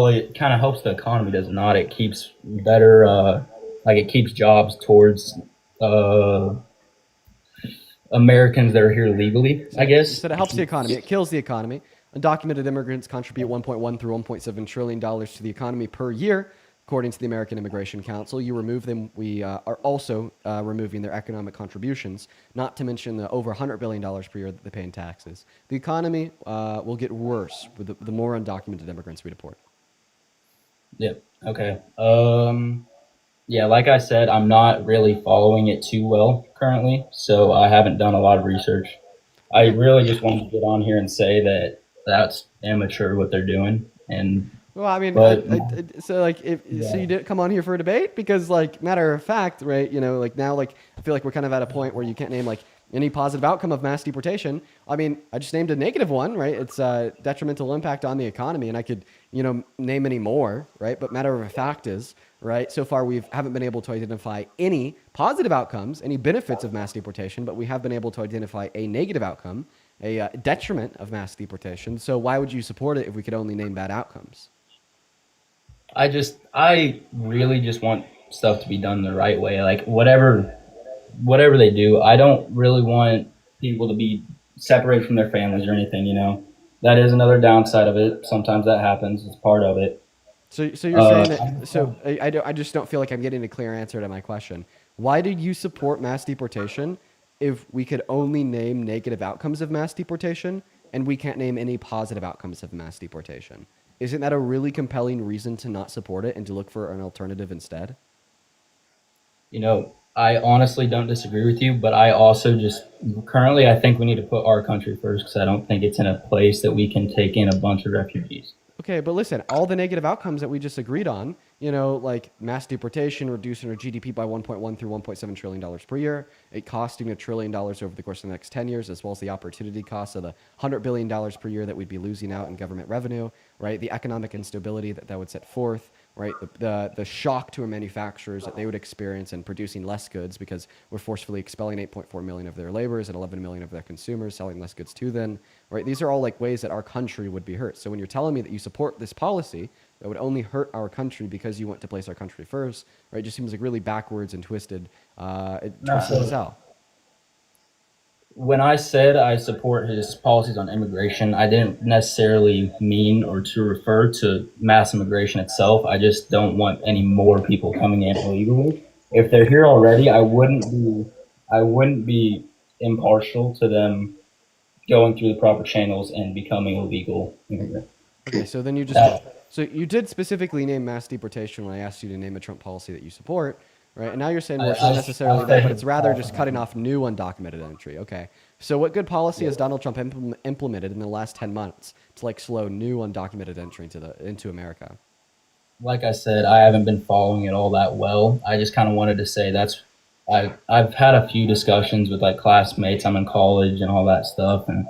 it kind of helps the economy, does it not? It keeps better, it keeps jobs towards Americans that are here legally, I guess.
So it helps the economy. It kills the economy. Undocumented immigrants contribute $1.1 through $1.7 trillion to the economy per year. according to the American Immigration Council. You remove them, we are also removing their economic contributions, not to mention the over $100 billion per year that they pay in taxes. The economy will get worse with the more undocumented immigrants we deport.
Yep. Okay. Yeah, like I said, I'm not really following it too well currently, so I haven't done a lot of research. I really just wanted to get on here and say that that's immature what they're doing, and
Well, I mean,
but
so like, so you didn't come on here for a debate because, like, matter of fact, right? You know, like now, like I feel like we're kind of at a point where you can't name like any positive outcome of mass deportation. I mean, I just named a negative one, right? It's detrimental impact on the economy, and I could, you know, name any more, right? But matter of fact is, right? So far, we haven't been able to identify any positive outcomes, any benefits of mass deportation, but we have been able to identify a negative outcome, a detriment of mass deportation. So why would you support it if we could only name bad outcomes?
I really just want stuff to be done the right way. Like whatever they do, I don't really want people to be separated from their families or anything, you know. That is another downside of it. Sometimes that happens. It's part of it.
So you're saying that, so I just don't feel like I'm getting a clear answer to my question. Why do you support mass deportation if we could only name negative outcomes of mass deportation and we can't name any positive outcomes of mass deportation? Isn't that a really compelling reason to not support it and to look for an alternative instead?
You know, I honestly don't disagree with you, but I also just currently I think we need to put our country first because I don't think it's in a place that we can take in a bunch of refugees.
Okay, but listen, all the negative outcomes that we just agreed on, you know, like mass deportation, reducing our GDP by 1.1 through $1.7 trillion per year, it costing $1 trillion over the course of the next 10 years, as well as the opportunity cost of the $100 billion per year that we'd be losing out in government revenue, right? The economic instability that would set forth, right? The shock to our manufacturers that they would experience in producing less goods because we're forcefully expelling 8.4 million of their laborers and 11 million of their consumers, selling less goods to them, right? These are all like ways that our country would be hurt. So when you're telling me that you support this policy that would only hurt our country because you want to place our country first, right? It just seems like really backwards and twisted. Twisted as hell.
When I said I support his policies on immigration, I didn't necessarily mean or to refer to mass immigration itself. I just don't want any more people coming in illegally. If they're here already, I wouldn't be impartial to them going through the proper channels and becoming a legal immigrant.
Okay, so then you just so you did specifically name mass deportation when I asked you to name a Trump policy that you support, right? And now you're saying, well, it's not necessarily that, but it's rather just cutting off new undocumented entry. Okay, so what good policy has Donald Trump implemented in the last 10 months to like slow new undocumented entry into America?
Like I said, I haven't been following it all that well. I just kind of wanted to say I've had a few discussions with like classmates. I'm in college and all that stuff, and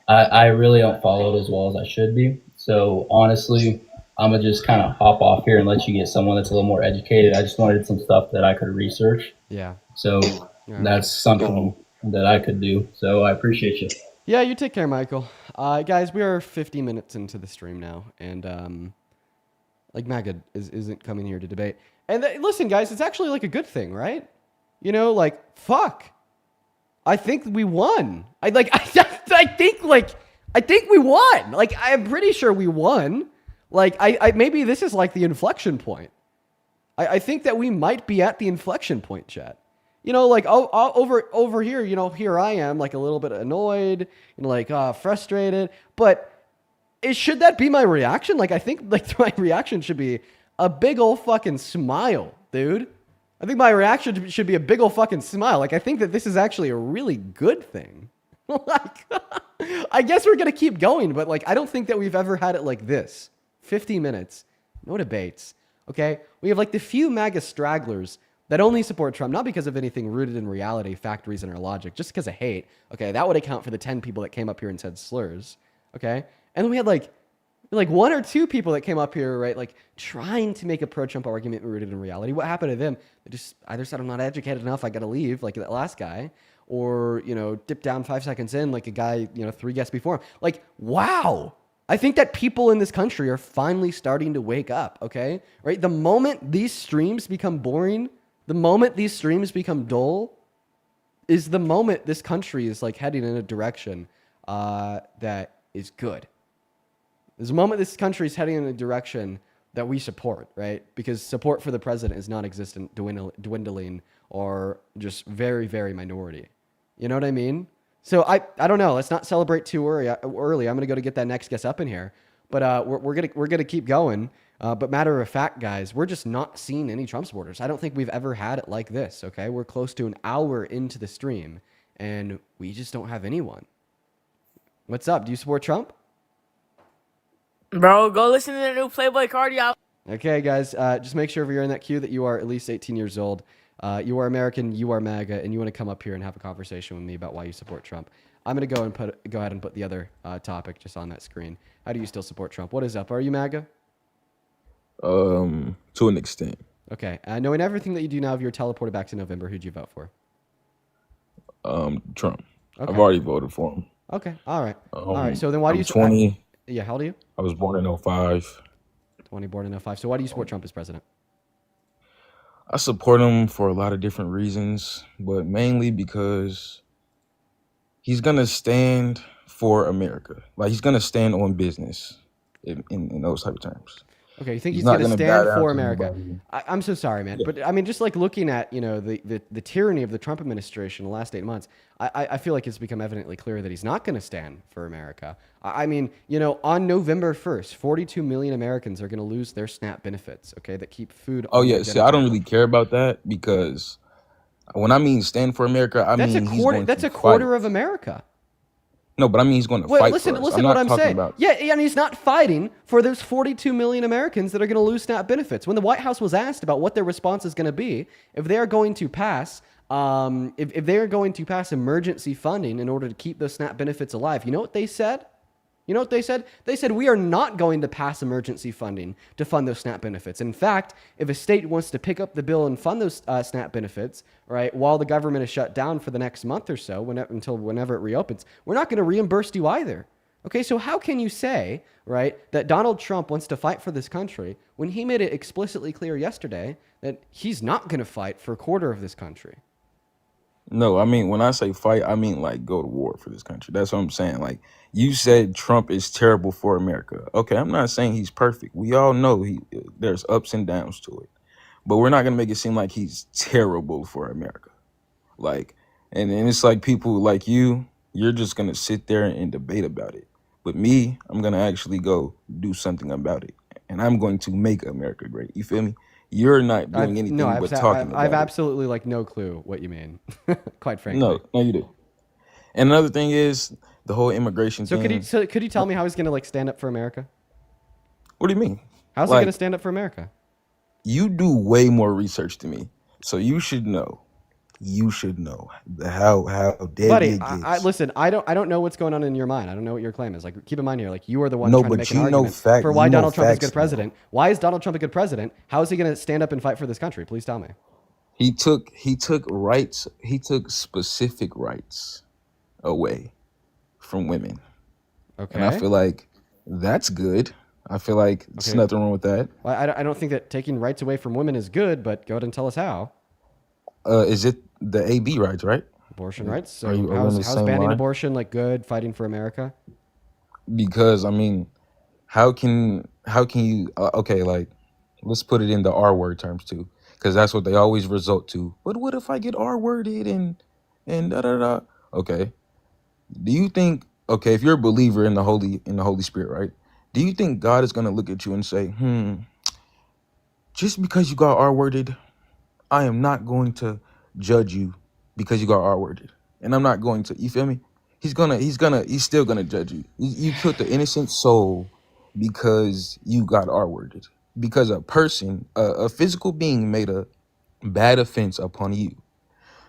I really don't follow it as well as I should be. So honestly, I'm gonna just kind of hop off here and let you get someone that's a little more educated. I just wanted some stuff that I could research.
Yeah.
So that's something that I could do. So I appreciate you.
Yeah, you take care, Michael. Guys, we are 50 minutes into the stream now, and like MAGA isn't coming here to debate. And listen, guys, it's actually like a good thing, right? You know, like fuck. I think we won. I think we won. Like, I'm pretty sure we won. Like, I maybe this is like the inflection point. I think that we might be at the inflection point, chat. You know, like over here, you know, here I am, like a little bit annoyed, and like frustrated. But should that be my reaction? Like, I think like my reaction should be a big old fucking smile, dude. I think my reaction should be a big old fucking smile. Like, I think that this is actually a really good thing. Like, I guess we're going to keep going, but like, I don't think that we've ever had it like this. 50 minutes, no debates, okay? We have like the few MAGA stragglers that only support Trump, not because of anything rooted in reality, fact, reason, or logic, just because of hate. Okay, that would account for the 10 people that came up here and said slurs, okay? And then we had like one or two people that came up here, right, like trying to make a pro-Trump argument rooted in reality. What happened to them? They just either said, I'm not educated enough, I gotta leave, like that last guy, or, you know, dip down 5 seconds in like a guy, you know, 3 guests before him. Like, wow. I think that people in this country are finally starting to wake up, okay? Right? The moment these streams become boring, the moment these streams become dull, is the moment this country is like heading in a direction that is good. There's a moment this country is heading in a direction that we support, right? Because support for the president is non-existent, dwindling, or just very, very minority. You know what I mean? So I don't know. Let's not celebrate too early. I'm gonna go to get that next guest up in here, but we're gonna keep going. But matter of fact, guys, we're just not seeing any Trump supporters. I don't think we've ever had it like this. Okay, we're close to an hour into the stream, and we just don't have anyone. What's up? Do you support Trump?
Bro, go listen to the new Playboy Cardi album.
Okay, guys, just make sure if you're in that queue that you are at least 18 years old. You are American, you are MAGA, and you want to come up here and have a conversation with me about why you support Trump. I'm going to go ahead and put the other topic just on that screen. How do you still support Trump? What is up? Are you MAGA?
To an extent.
Okay. Knowing everything that you do now, if you were teleported back to November, who'd you vote for?
Trump.
Okay.
I've already voted for him.
Okay. All right. All right. So then why do you...
20.
Yeah, how old are you?
I was born in 05.
20, born in 05. So why do you support Trump as president?
I support him for a lot of different reasons, but mainly because he's going to stand for America. Like, he's going to stand on business in those type of terms.
Okay, you think he's
not
going to
gonna bow
stand
down
for
to
America?
anybody.
I'm so sorry, man, but I mean, just like looking at the tyranny of the Trump administration the last 8 months, I feel like it's become evidently clear that he's not going to stand for America. I mean, on November 1st, 42 million Americans are going to lose their SNAP benefits. Okay, that keep food.
Oh,
on
yeah.
their
See,
dinner
I don't
table.
really care about that because when I mean stand for America, I
That's
mean
a
he's
quarter.
going
That's
to
a quarter
fight.
of America.
No, but I mean he's going to
Wait,
fight
listen,
for us.
listen
I'm
to what
not
I'm
talking
saying.
about.
Yeah, and he's not fighting for those 42 million Americans that are going to lose SNAP benefits. When the White House was asked about what their response is going to be, if they are going to pass, if they are going to pass emergency funding in order to keep those SNAP benefits alive, you know what they said? You know what they said? They said, we are not going to pass emergency funding to fund those SNAP benefits. In fact, if a state wants to pick up the bill and fund those SNAP benefits, right, while the government is shut down for the next month or so, until whenever it reopens, we're not going to reimburse you either. Okay, so how can you say, right, that Donald Trump wants to fight for this country when he made it explicitly clear yesterday that he's not going to fight for a quarter of this country?
No, I mean, when I say fight, I mean like go to war for this country. That's what I'm saying. Like, you said Trump is terrible for America. Okay, I'm not saying he's perfect. We all know there's ups and downs to it. But we're not going to make it seem like he's terrible for America. Like, and it's like people like you're just going to sit there and debate about it. But me, I'm going to actually go do something about it. And I'm going to make America great. You feel me? You're not doing anything but talking about
I've
it.
absolutely like no clue what you mean, quite frankly.
No, you do. And another thing is the whole immigration
So
thing.
could you tell me how he's going to like stand up for America?
What do you mean?
How's he
Like,
going to stand up for America?
you do way more research than me, so you should know. You should know how deadly
Buddy,
it gets.
listen. I don't know what's going on in your mind. I don't know what your claim is. Like, keep in mind here, like you are the one
No,
trying to
but
make an
you know
argument
fact-
for why
you know
Donald Trump is a
facts,
good president. Why is Donald Trump a good president? How is he going to stand up and fight for this country? Please tell me.
He took rights. He took specific rights away from women, and I
Okay.
feel like that's good. I feel like there's
Okay.
nothing wrong with that.
Well, I don't think that taking rights away from women is good, but go ahead and tell us how.
Is it the AB rights, right?
Abortion rights. So
Are you on
how's
the same
banning
line?
abortion like good? Fighting for America.
Because I mean, how can you? Okay, like let's put it in the R word terms too, because that's what they always resort to. But what if I get R worded and da da da? Okay, do you think? Okay, if you're a believer in the Holy Spirit, right? Do you think God is gonna look at you and say, just because you got R worded, I am not going to judge you because you got R worded, and I'm not going to. You feel me? He's still gonna judge you. You killed the innocent soul because you got R worded. Because a person, a physical being, made a bad offense upon you.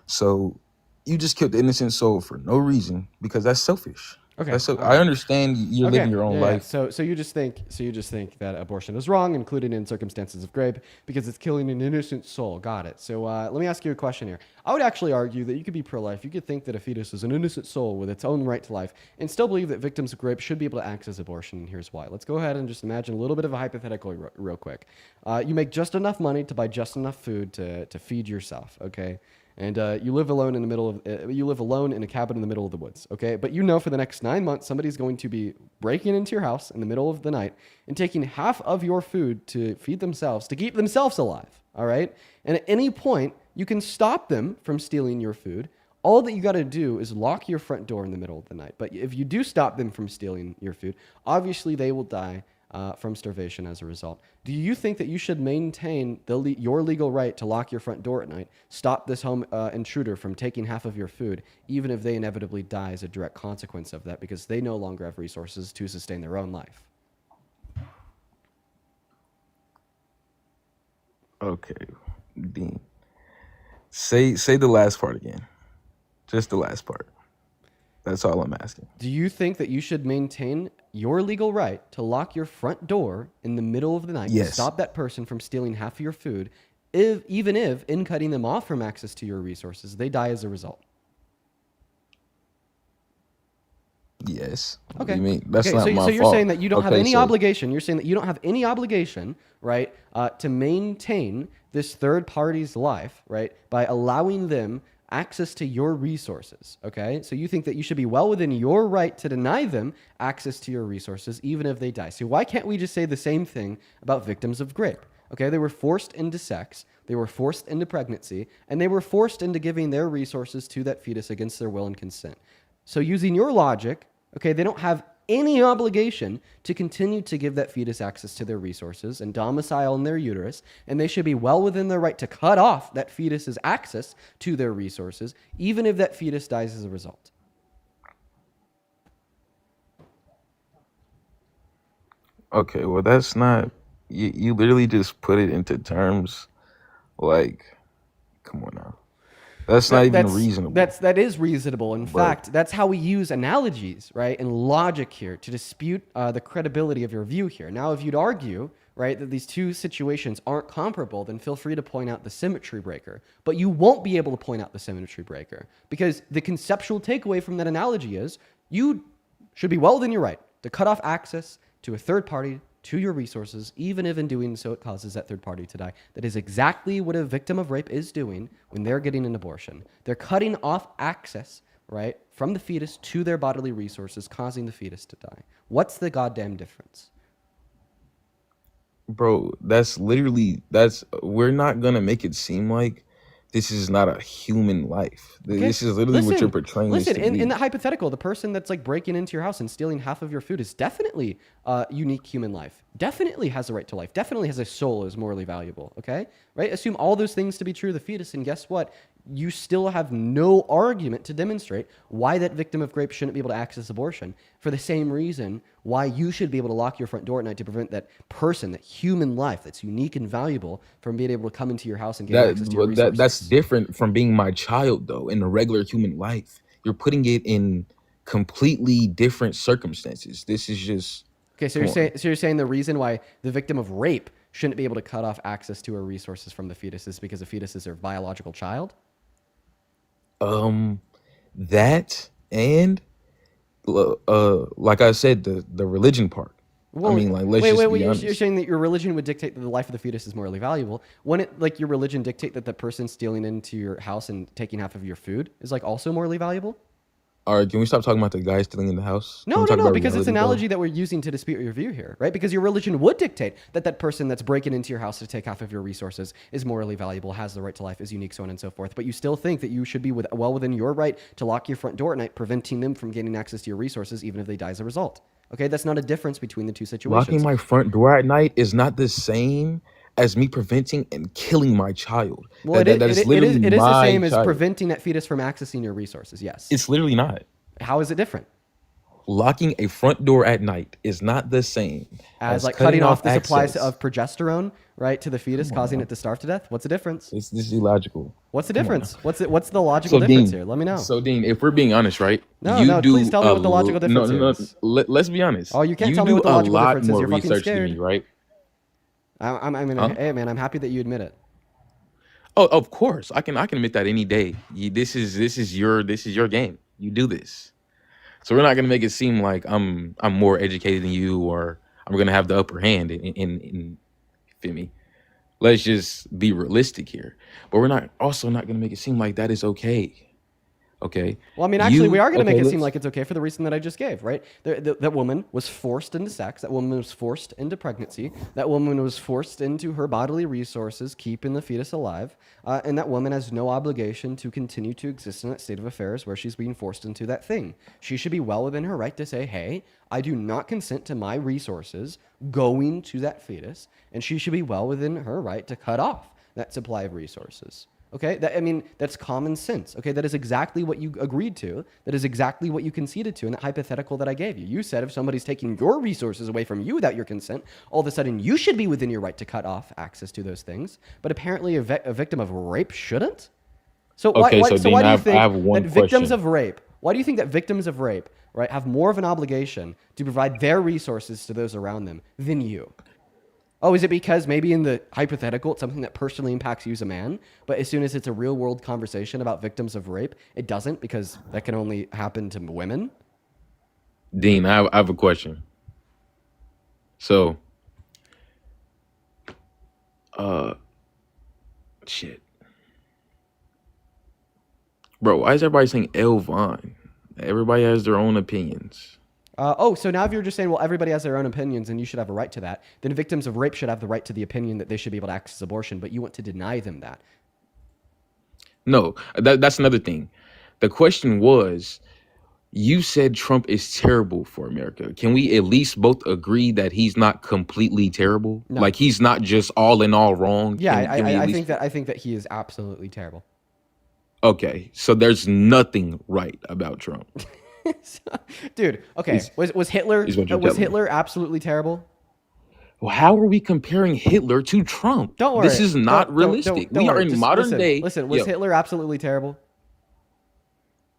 So you just killed the innocent soul for no reason because that's selfish.
Okay.
That's
all
I
right.
understand you're living your own
yeah,
life.
yeah. So you just think that abortion is wrong, including in circumstances of rape, because it's killing an innocent soul. Got it. So let me ask you a question here. I would actually argue that you could be pro-life. You could think that a fetus is an innocent soul with its own right to life, and still believe that victims of rape should be able to access abortion. And here's why. Let's go ahead and just imagine a little bit of a hypothetical real quick. You make just enough money to buy just enough food to feed yourself. Okay. and you live alone in the middle of you live alone in a cabin in the middle of the woods. Okay, but you know for the next 9 months somebody's going to be breaking into your house in the middle of the night and taking half of your food to feed themselves, to keep themselves alive. All right, and at any point you can stop them from stealing your food. All that you got to do is lock your front door in the middle of the night. But if you do stop them from stealing your food, obviously they will die from starvation as a result. Do you think that you should maintain your legal right to lock your front door at night, stop this home intruder from taking half of your food, even if they inevitably die as a direct consequence of that, because they no longer have resources to sustain their own life?
Okay, Dean. Say the last part again. Just the last part. That's all I'm asking.
Do you think that you should maintain your legal right to lock your front door in the middle of the night, to
Yes.
stop that person from stealing half of your food, even if, in cutting them off from access to your resources, they die as a result?
Yes. What do
Okay.
you mean? That's
Okay,
not
so,
my
so you're
fault.
saying that you don't have
Okay,
any
so-
obligation. You're saying that you don't have any obligation, right, to maintain this third party's life, right, by allowing them access to your resources. Okay, so you think that you should be well within your right to deny them access to your resources, even if they die. So why can't we just say the same thing about victims of rape? Okay, they were forced into sex, they were forced into pregnancy, and they were forced into giving their resources to that fetus against their will and consent. So using your logic, okay, they don't have any obligation to continue to give that fetus access to their resources and domicile in their uterus, and they should be well within their right to cut off that fetus's access to their resources, even if that fetus dies as a result.
Okay, well that's not you literally just put it into terms like come on now. That's not even reasonable.
That is reasonable. In
But-
fact, that's how we use analogies, right, and logic here to dispute the credibility of your view here. Now, if you'd argue, right, that these two situations aren't comparable, then feel free to point out the symmetry breaker. But you won't be able to point out the symmetry breaker because the conceptual takeaway from that analogy is you should be well within your right to cut off access to a third party to your resources, even if in doing so it causes that third party to die. That is exactly what a victim of rape is doing when they're getting an abortion. They're cutting off access, right, from the fetus to their bodily resources, causing the fetus to die. What's the goddamn difference?
Bro, we're not gonna make it seem like this is not a human life.
Okay?
This is literally what you're portraying
Listen,
this to be.
in the hypothetical, the person that's like breaking into your house and stealing half of your food is definitely a unique human life. Definitely has a right to life. Definitely has a soul, is morally valuable. Okay, right? Assume all those things to be true of the fetus, and guess what? You still have no argument to demonstrate why that victim of rape shouldn't be able to access abortion. For the same reason, why you should be able to lock your front door at night to prevent that person, that human life that's unique and valuable, from being able to come into your house and get access to your resources.
That's different from being my child though in a regular human life. You're putting it in completely different circumstances. This is just
Okay, so you're saying the reason why the victim of rape shouldn't be able to cut off access to her resources from the fetus is because the fetus is their biological child?
That and like I said, the religion part. I mean, like let's
wait,
just be
you're
honest.
saying that your religion would dictate that the life of the fetus is morally valuable. Wouldn't it, like your religion dictate that the person stealing into your house and taking half of your food is like also morally valuable?
All right, can we stop talking about the guy stealing in the house? Can
No,
we talk about
because it's
reality,
an
though?
analogy that we're using to dispute your view here, right? Because your religion would dictate that that person that's breaking into your house to take half of your resources is morally valuable, has the right to life, is unique, so on and so forth. But you still think that you should be well within your right to lock your front door at night, preventing them from gaining access to your resources, even if they die as a result. Okay, that's not a difference between the two situations.
Locking my front door at night is not the same as me preventing and killing my child.
Well,
That is literally
it is the
my
same as
child.
preventing that fetus from accessing your resources, yes.
It's literally not.
How is it different?
Locking a front door at night is not the same
As like cutting off the supplies
access.
of progesterone, right, to the fetus, causing it to starve to death? What's the difference?
This is illogical.
What's the
Come on
difference?
now.
What's the logical
So
difference
Dean,
here? Let me know.
So Dean, if we're being honest, right?
No, please tell me what the logical difference is.
Let's be honest.
Oh, you can't tell me
do
what the
a
logical
lot
difference is.
more
You're fucking
research
scared.
than me, right?
I mean,
Huh?
hey man, I'm happy that you admit it.
Oh, of course. I can admit that any day. This is your game. You do this. So we're not gonna make it seem like I'm more educated than you or I'm gonna have the upper hand in feel me. Let's just be realistic here. But we're not going to make it seem like that is okay. Okay.
Well, I mean, actually, we are going to make it seem
let's-
like it's okay for the reason that I just gave, right? That woman was forced into sex. That woman was forced into pregnancy. That woman was forced into her bodily resources, keeping the fetus alive. And that woman has no obligation to continue to exist in that state of affairs where she's being forced into that thing. She should be well within her right to say, hey, I do not consent to my resources going to that fetus. And she should be well within her right to cut off that supply of resources. Okay, I mean, that's common sense. Okay, that is exactly what you agreed to. That is exactly what you conceded to in that hypothetical that I gave you. You said if somebody's taking your resources away from you without your consent, all of a sudden you should be within your right to cut off access to those things. But apparently a victim of rape shouldn't. So why,
Okay,
why,
so
so
Dean,
why do
I
you
have- I have
think
one
that victims
question.
of rape, why do you think that victims of rape, right, have more of an obligation to provide their resources to those around them than you? Oh, is it because maybe in the hypothetical, it's something that personally impacts you as a man, but as soon as it's a real world conversation about victims of rape, it doesn't because that can only happen to women?
Dean, I have a question. So, shit. Bro, why is everybody saying Elvon? Everybody has their own opinions.
So now if you're just saying, well, everybody has their own opinions and you should have a right to that, then victims of rape should have the right to the opinion that they should be able to access abortion, but you want to deny them that.
No, that's another thing. The question was, you said Trump is terrible for America. Can we at least both agree that he's not completely terrible?
No.
Like he's not just all in all wrong?
Yeah,
Can we at
I
least-
think that he is absolutely terrible.
Okay, so there's nothing right about Trump.
Dude, okay, was Hitler
is what you're
was
telling me.
Hitler absolutely terrible?
Well, how are we comparing Hitler to Trump?
Don't worry.
This is not
Don't-
realistic.
don't
We are
worry.
in
Just
modern
listen,
day.
Listen, was
Yo,
Hitler absolutely terrible?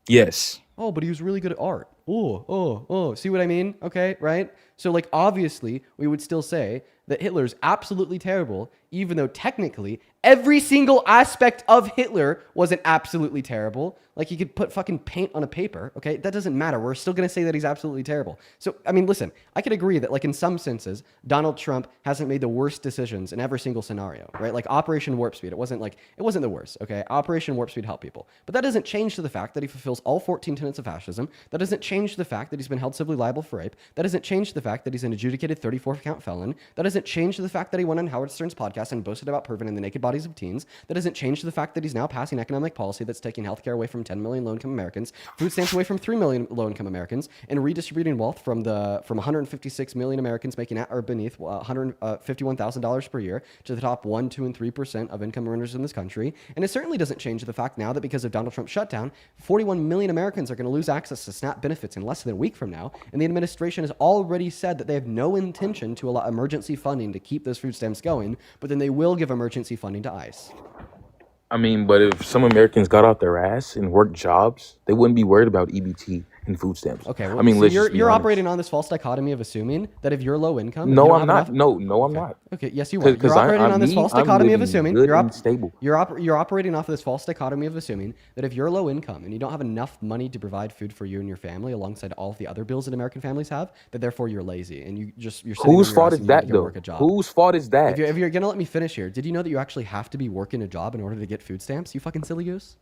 Yes.
Oh, but he was really good at art. Oh. See what I mean? Okay, right? So, like, obviously, we would still say that Hitler's absolutely terrible, even though technically every single aspect of Hitler wasn't absolutely terrible. Like, he could put fucking paint on a paper, okay? That doesn't matter. We're still going to say that he's absolutely terrible. So, I mean, listen, I could agree that, like, in some senses, Donald Trump hasn't made the worst decisions in every single scenario, right? Like, Operation Warp Speed, it wasn't the worst, okay? Operation Warp Speed helped people. But that doesn't change to the fact that he fulfills all 14 tenets of fascism. That doesn't change the fact that he's been held civilly liable for rape. That doesn't change the fact that he's an adjudicated 34-count felon. That doesn't change the fact that he went on Howard Stern's podcast and boasted about perving in the naked bodies of teens. That doesn't change the fact that he's now passing economic policy that's taking healthcare away from 10 million low-income Americans, food stamps away from 3 million low-income Americans, and redistributing wealth from 156 million Americans making at or beneath $151,000 per year to the top 1, 2, and 3% of income earners in this country. And it certainly doesn't change the fact now that because of Donald Trump's shutdown, 41 million Americans are going to lose access to SNAP benefits in less than a week from now. And the administration has already said that they have no intention to allow emergency funding to keep those food stamps going, but then they will give emergency funding to ICE.
I mean, but if some Americans got out their ass and worked jobs, they wouldn't be worried about EBT and food stamps.
Okay, well,
I mean,
so
let's
you're
just be
you're
honest.
operating on this false dichotomy of assuming that if you're low income, you
No,
don't
I'm
have
not.
enough-
No, I'm not.
Okay, yes, you are.
Because
You're operating
I'm
on this
me,
false
I'm
dichotomy of
living
assuming
good
you're
and stable.
You're operating off of this false dichotomy of assuming that if you're low income and you don't have enough money to provide food for you and your family alongside all of the other bills that American families have, that therefore you're lazy and you're sitting
Whose
on your
fault
ass
is
and you need
that,
to go
though?
work a job.
Whose fault is that?
If you're gonna let me finish here, did you know that you actually have to be working a job in order to get food stamps? You fucking silly goose.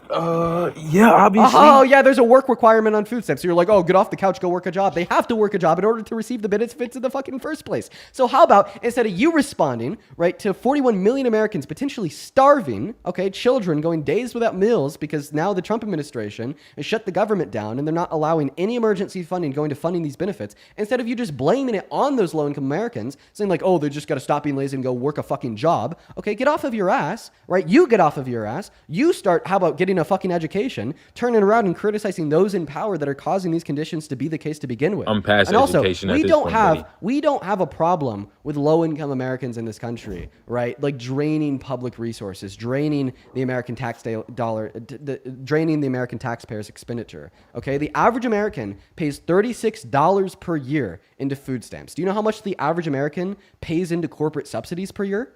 Yeah, obviously.
Oh, yeah, there's a work requirement on food stamps. So you're like, oh, get off the couch, go work a job. They have to work a job in order to receive the benefits in the fucking first place. So how about instead of you responding, right, to 41 million Americans potentially starving, okay, children going days without meals because now the Trump administration has shut the government down and they're not allowing any emergency funding going to funding these benefits, instead of you just blaming it on those low-income Americans, saying like, oh, they just got to stop being lazy and go work a fucking job. Okay, get off of your ass, right? You get off of your ass. You start, how about getting a fucking education, turning around and criticizing those in power that are causing these conditions to be the case to begin with.
I'm past
and also,
education at
we
this
don't
point,
have
buddy.
we don't have a problem with low-income Americans in this country, right? Like draining public resources, draining the American draining the American taxpayers' expenditure. Okay, the average American pays $36 per year into food stamps. Do you know how much the average American pays into corporate subsidies per year?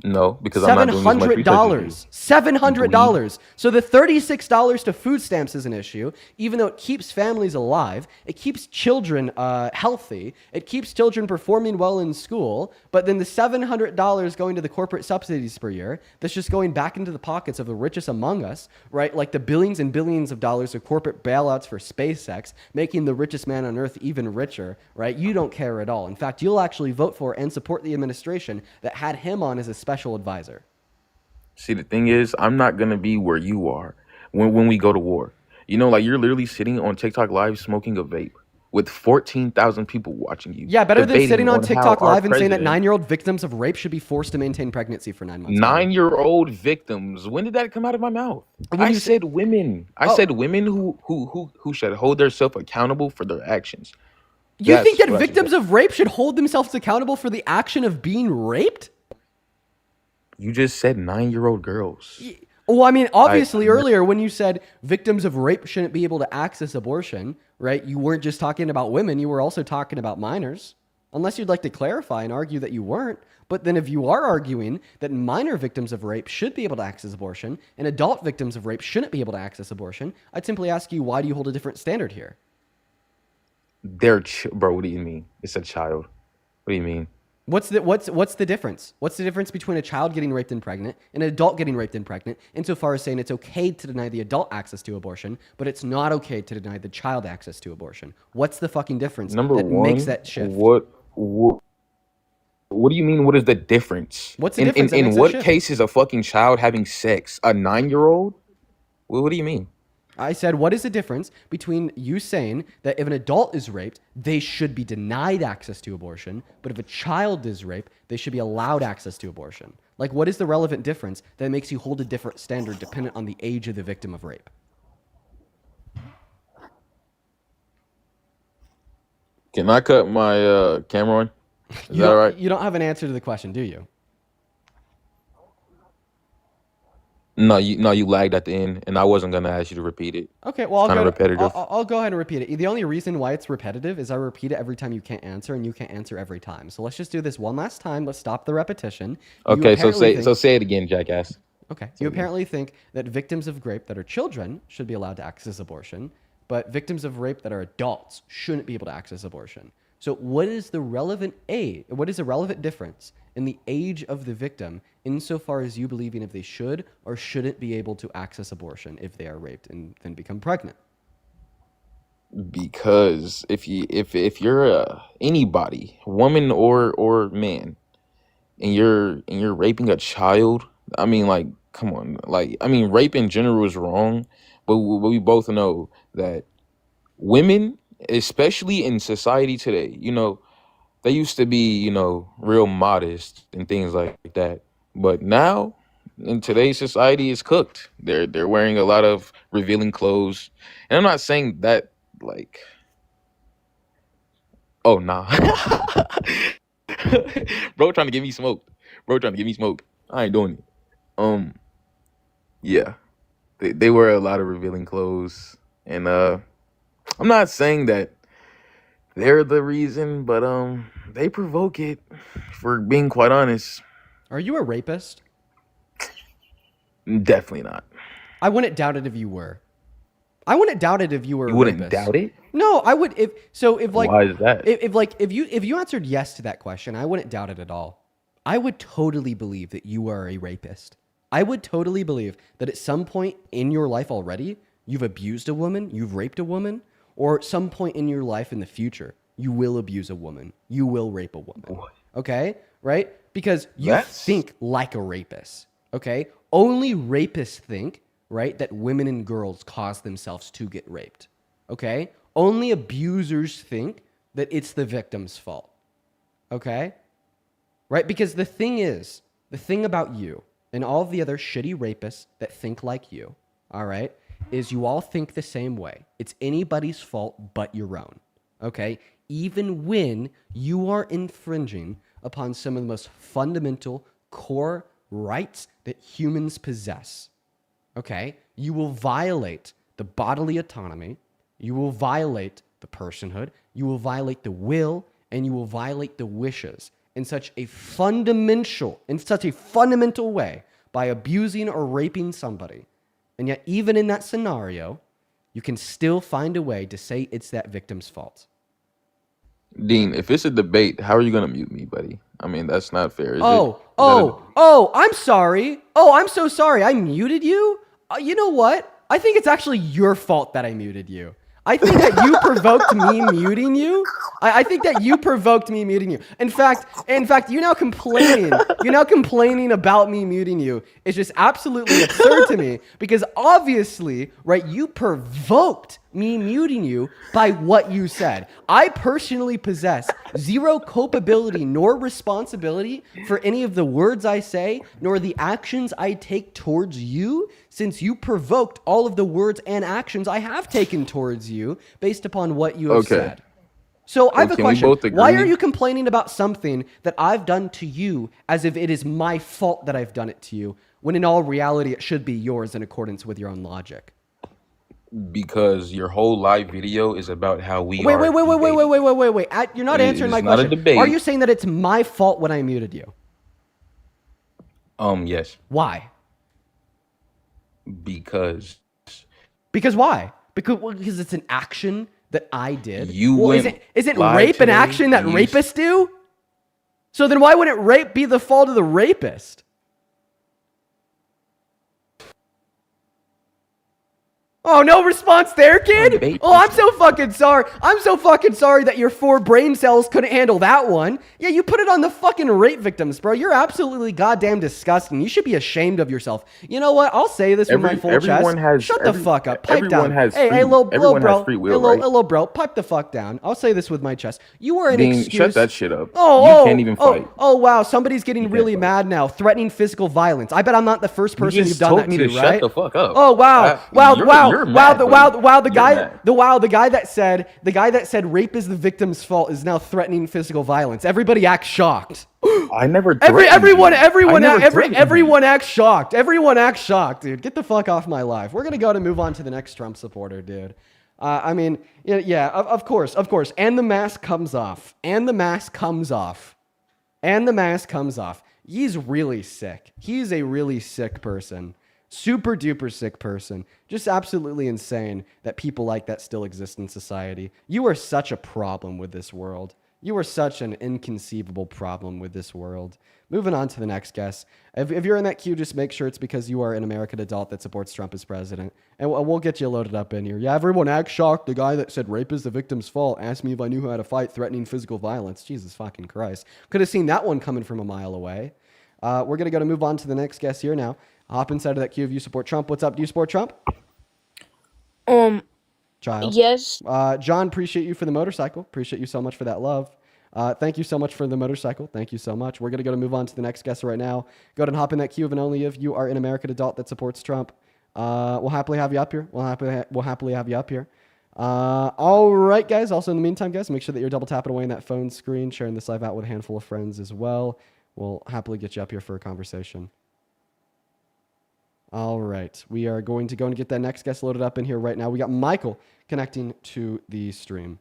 No, because I'm not doing as much research as you.
$700. So the $36 to food stamps is an issue, even though it keeps families alive, it keeps children healthy, it keeps children performing well in school, but then the $700 going to the corporate subsidies per year, that's just going back into the pockets of the richest among us, right? Like the billions and billions of dollars of corporate bailouts for SpaceX, making the richest man on earth even richer, right? You don't care at all. In fact, you'll actually vote for and support the administration that had him on as a special advisor.
See, the thing is, I'm not gonna be where you are when we go to war. You know, like you're literally sitting on TikTok Live smoking a vape with 14,000 people watching you.
Yeah, better than
debating
sitting on
how
TikTok
our
Live and saying that
president-
9-year-old victims of rape should be forced to maintain pregnancy for 9 months.
9-year-old victims. When did that come out of my mouth?
When
I
you
said women. I
Oh.
said women who should hold themselves accountable for their actions.
You
That's
think that
what I should
victims of rape should hold themselves accountable for the action of being raped?
You just said 9-year-old girls.
Well, I mean, obviously,
I-
earlier when you said victims of rape shouldn't be able to access abortion, right? You weren't just talking about women, you were also talking about minors. Unless you'd like to clarify and argue that you weren't. But then if you are arguing that minor victims of rape should be able to access abortion and adult victims of rape shouldn't be able to access abortion, I'd simply ask you, why do you hold a different standard here?
Bro, what do you mean? It's a child. What do you mean?
What's the difference? What's the difference between a child getting raped and pregnant and an adult getting raped and pregnant, insofar as saying it's okay to deny the adult access to abortion, but it's not okay to deny the child access to abortion? What's the fucking difference
Number
that
one,
makes that shift?
What do you mean? What is the difference?
What's the
in,
difference that
In,
makes
in
that
what
shift?
case is a fucking child having sex? A 9-year-old? What do you mean?
I said, what is the difference between you saying that if an adult is raped, they should be denied access to abortion, but if a child is raped, they should be allowed access to abortion? Like, what is the relevant difference that makes you hold a different standard dependent on the age of the victim of rape?
Can I cut my camera on? Is that all right?
You don't have an answer to the question, do you?
No, you lagged at the end, and I wasn't gonna ask you to repeat it.
Okay, well,
Kind of repetitive.
I'll go ahead and repeat it. The only reason why it's repetitive is I repeat it every time you can't answer, and you can't answer every time. So let's just do this one last time. Let's stop the repetition. You
Okay, so
apparently think-
say it again, jackass.
Okay, you apparently think that victims of rape that are children should be allowed to access abortion, but victims of rape that are adults shouldn't be able to access abortion. So what is the relevant age? What is the relevant difference in the age of the victim insofar as you believing if they should or shouldn't be able to access abortion if they are raped and then become pregnant?
Because if you're anybody, woman or man, and you're raping a child, I mean, like, come on, like, I mean, rape in general is wrong, but we both know that women, especially in society today, you know, they used to be, you know, real modest and things like that, but now in today's society, it's cooked. They're wearing a lot of revealing clothes, and I'm not saying that like, oh nah, bro, trying to give me smoke. Bro, trying to give me smoke. I ain't doing it. Yeah, they wear a lot of revealing clothes, and I'm not saying that they're the reason, but they provoke it. For being quite honest,
Are you a rapist?
definitely not.
I wouldn't doubt it if you were. I wouldn't doubt it if you were
You
a
wouldn't
rapist.
doubt it?
No, I would if like
Why is that?
if you answered yes to that question, I wouldn't doubt it at all. I would totally believe that you are a rapist. I would totally believe that at some point in your life already, you've abused a woman, you've raped a woman, or at some point in your life in the future, you will abuse a woman, you will rape a woman. Okay? Right? Because you think like a rapist. Okay? Only rapists think, right, that women and girls cause themselves to get raped. Okay? Only abusers think that it's the victim's fault. Okay? Right? Because the thing about you and all of the other shitty rapists that think like you, all right, is you all think the same way. It's anybody's fault but your own. Okay? Even when you are infringing upon some of the most fundamental core rights that humans possess. Okay? You will violate the bodily autonomy, you will violate the personhood, you will violate the will, and you will violate the wishes in such a fundamental way by abusing or raping somebody. And yet, even in that scenario, you can still find a way to say it's that victim's fault.
Dean, if it's a debate, how are you gonna mute me, buddy? I mean, that's not fair.
I'm sorry. Oh, I'm so sorry. I muted you? You know what? I think it's actually your fault that I muted you. I think that you provoked me muting you. I think that you provoked me muting you. In fact, you're now complaining. You're now complaining about me muting you. It's just absolutely absurd to me because obviously, right, you provoked me muting you by what you said. I personally possess zero culpability nor responsibility for any of the words I say, nor the actions I take towards you, since you provoked all of the words and actions I have taken towards you based upon what you have said. So I have a
can we
question.
both agree?
Why are you complaining about something that I've done to you as if it is my fault that I've done it to you, when in all reality it should be yours in accordance with your own logic?
Because your whole live video is about how we
Wait.
are.
You're not answering my
It's not a
question.
debate.
Are you saying that it's my fault when I muted you?
Yes.
Why?
Because
why? Because it's an action that I did.
You
isn't
live
rape an
today,
action that
you
rapists do? So then why wouldn't rape be the fault of the rapist? Oh, no response there, kid? Oh, I'm so fucking sorry. I'm so fucking sorry that your 4 brain cells couldn't handle that one. Yeah, you put it on the fucking rape victims, bro. You're absolutely goddamn disgusting. You should be ashamed of yourself. You know what? I'll say this with my full chest. Shut the fuck up. Pipe down. Hey, little bro.
has free will,
hey,
right?
little bro. Pipe the fuck down. I'll say this with my chest. You are an
Dean,
excuse.
shut that shit up.
Oh,
You can't even fight.
Oh, wow. Somebody's getting really mad now, threatening physical violence. I bet I'm not the first person
just
you've done
told
that
me
to,
to
right?
shut the fuck up.
Oh, wow.
You're mad, buddy.
The guy that said rape is the victim's fault is now threatening physical violence. Everybody acts shocked.
I never.
Everyone acts shocked. Everyone acts shocked, dude. Get the fuck off my life. We're gonna move on to the next Trump supporter, dude. I mean, yeah, of course. And the mask comes off. He's really sick. He's a really sick person. Super duper sick person. Just absolutely insane that people like that still exist in society. You are such a problem with this world. You are such an inconceivable problem with this world. Moving on to the next guest. If you're in that queue, just make sure it's because you are an American adult that supports Trump as president. And we'll get you loaded up in here. Yeah, everyone acts shocked. The guy that said rape is the victim's fault asked me if I knew how to fight, threatening physical violence. Jesus fucking Christ. Could have seen that one coming from a mile away. We're going to move on to the next guest here now. Hop inside of that queue if you support Trump. What's up? Do you support Trump? Giles.
Yes.
John, appreciate you for the motorcycle. Appreciate you so much for that love. Thank you so much for the motorcycle. Thank you so much. We're going to move on to the next guest right now. Go ahead and hop in that queue and only if you are an American adult that supports Trump. We'll happily have you up here. We'll happily have you up here. All right, guys. Also, in the meantime, guys, make sure that you're double tapping away in that phone screen, sharing this live out with a handful of friends as well. We'll happily get you up here for a conversation. All right. We are going to go and get that next guest loaded up in here right now. We got Michael connecting to the stream.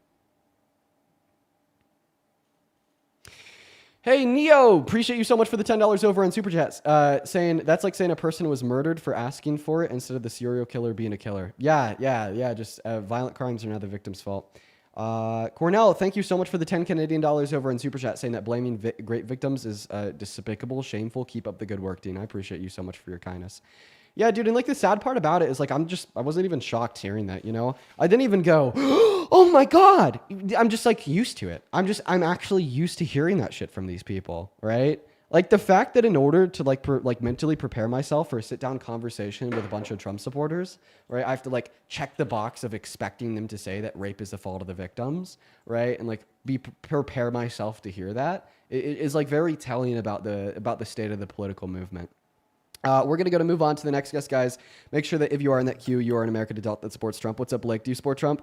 Hey, Neo, appreciate you so much for the $10 over on Super Chats. Saying that's like saying a person was murdered for asking for it instead of the serial killer being a killer. Yeah. Just violent crimes are not the victim's fault. Cornell, thank you so much for the 10 Canadian dollars over in Super Chat, saying that blaming great victims is despicable, shameful. Keep up the good work, Dean. I appreciate you so much for your kindness. Yeah, dude, and like the sad part about it is like I wasn't even shocked hearing that, you know? I didn't even go, oh my God. I'm just like used to it. I'm actually used to hearing that shit from these people, right? Like the fact that in order to like mentally prepare myself for a sit-down conversation with a bunch of Trump supporters, right? I have to like check the box of expecting them to say that rape is the fault of the victims, right? And like prepare myself to hear that. It is like very telling about the state of the political movement. We're going to move on to the next guest, guys. Make sure that if you are in that queue, you are an American adult that supports Trump. What's up, Blake? Do you support Trump?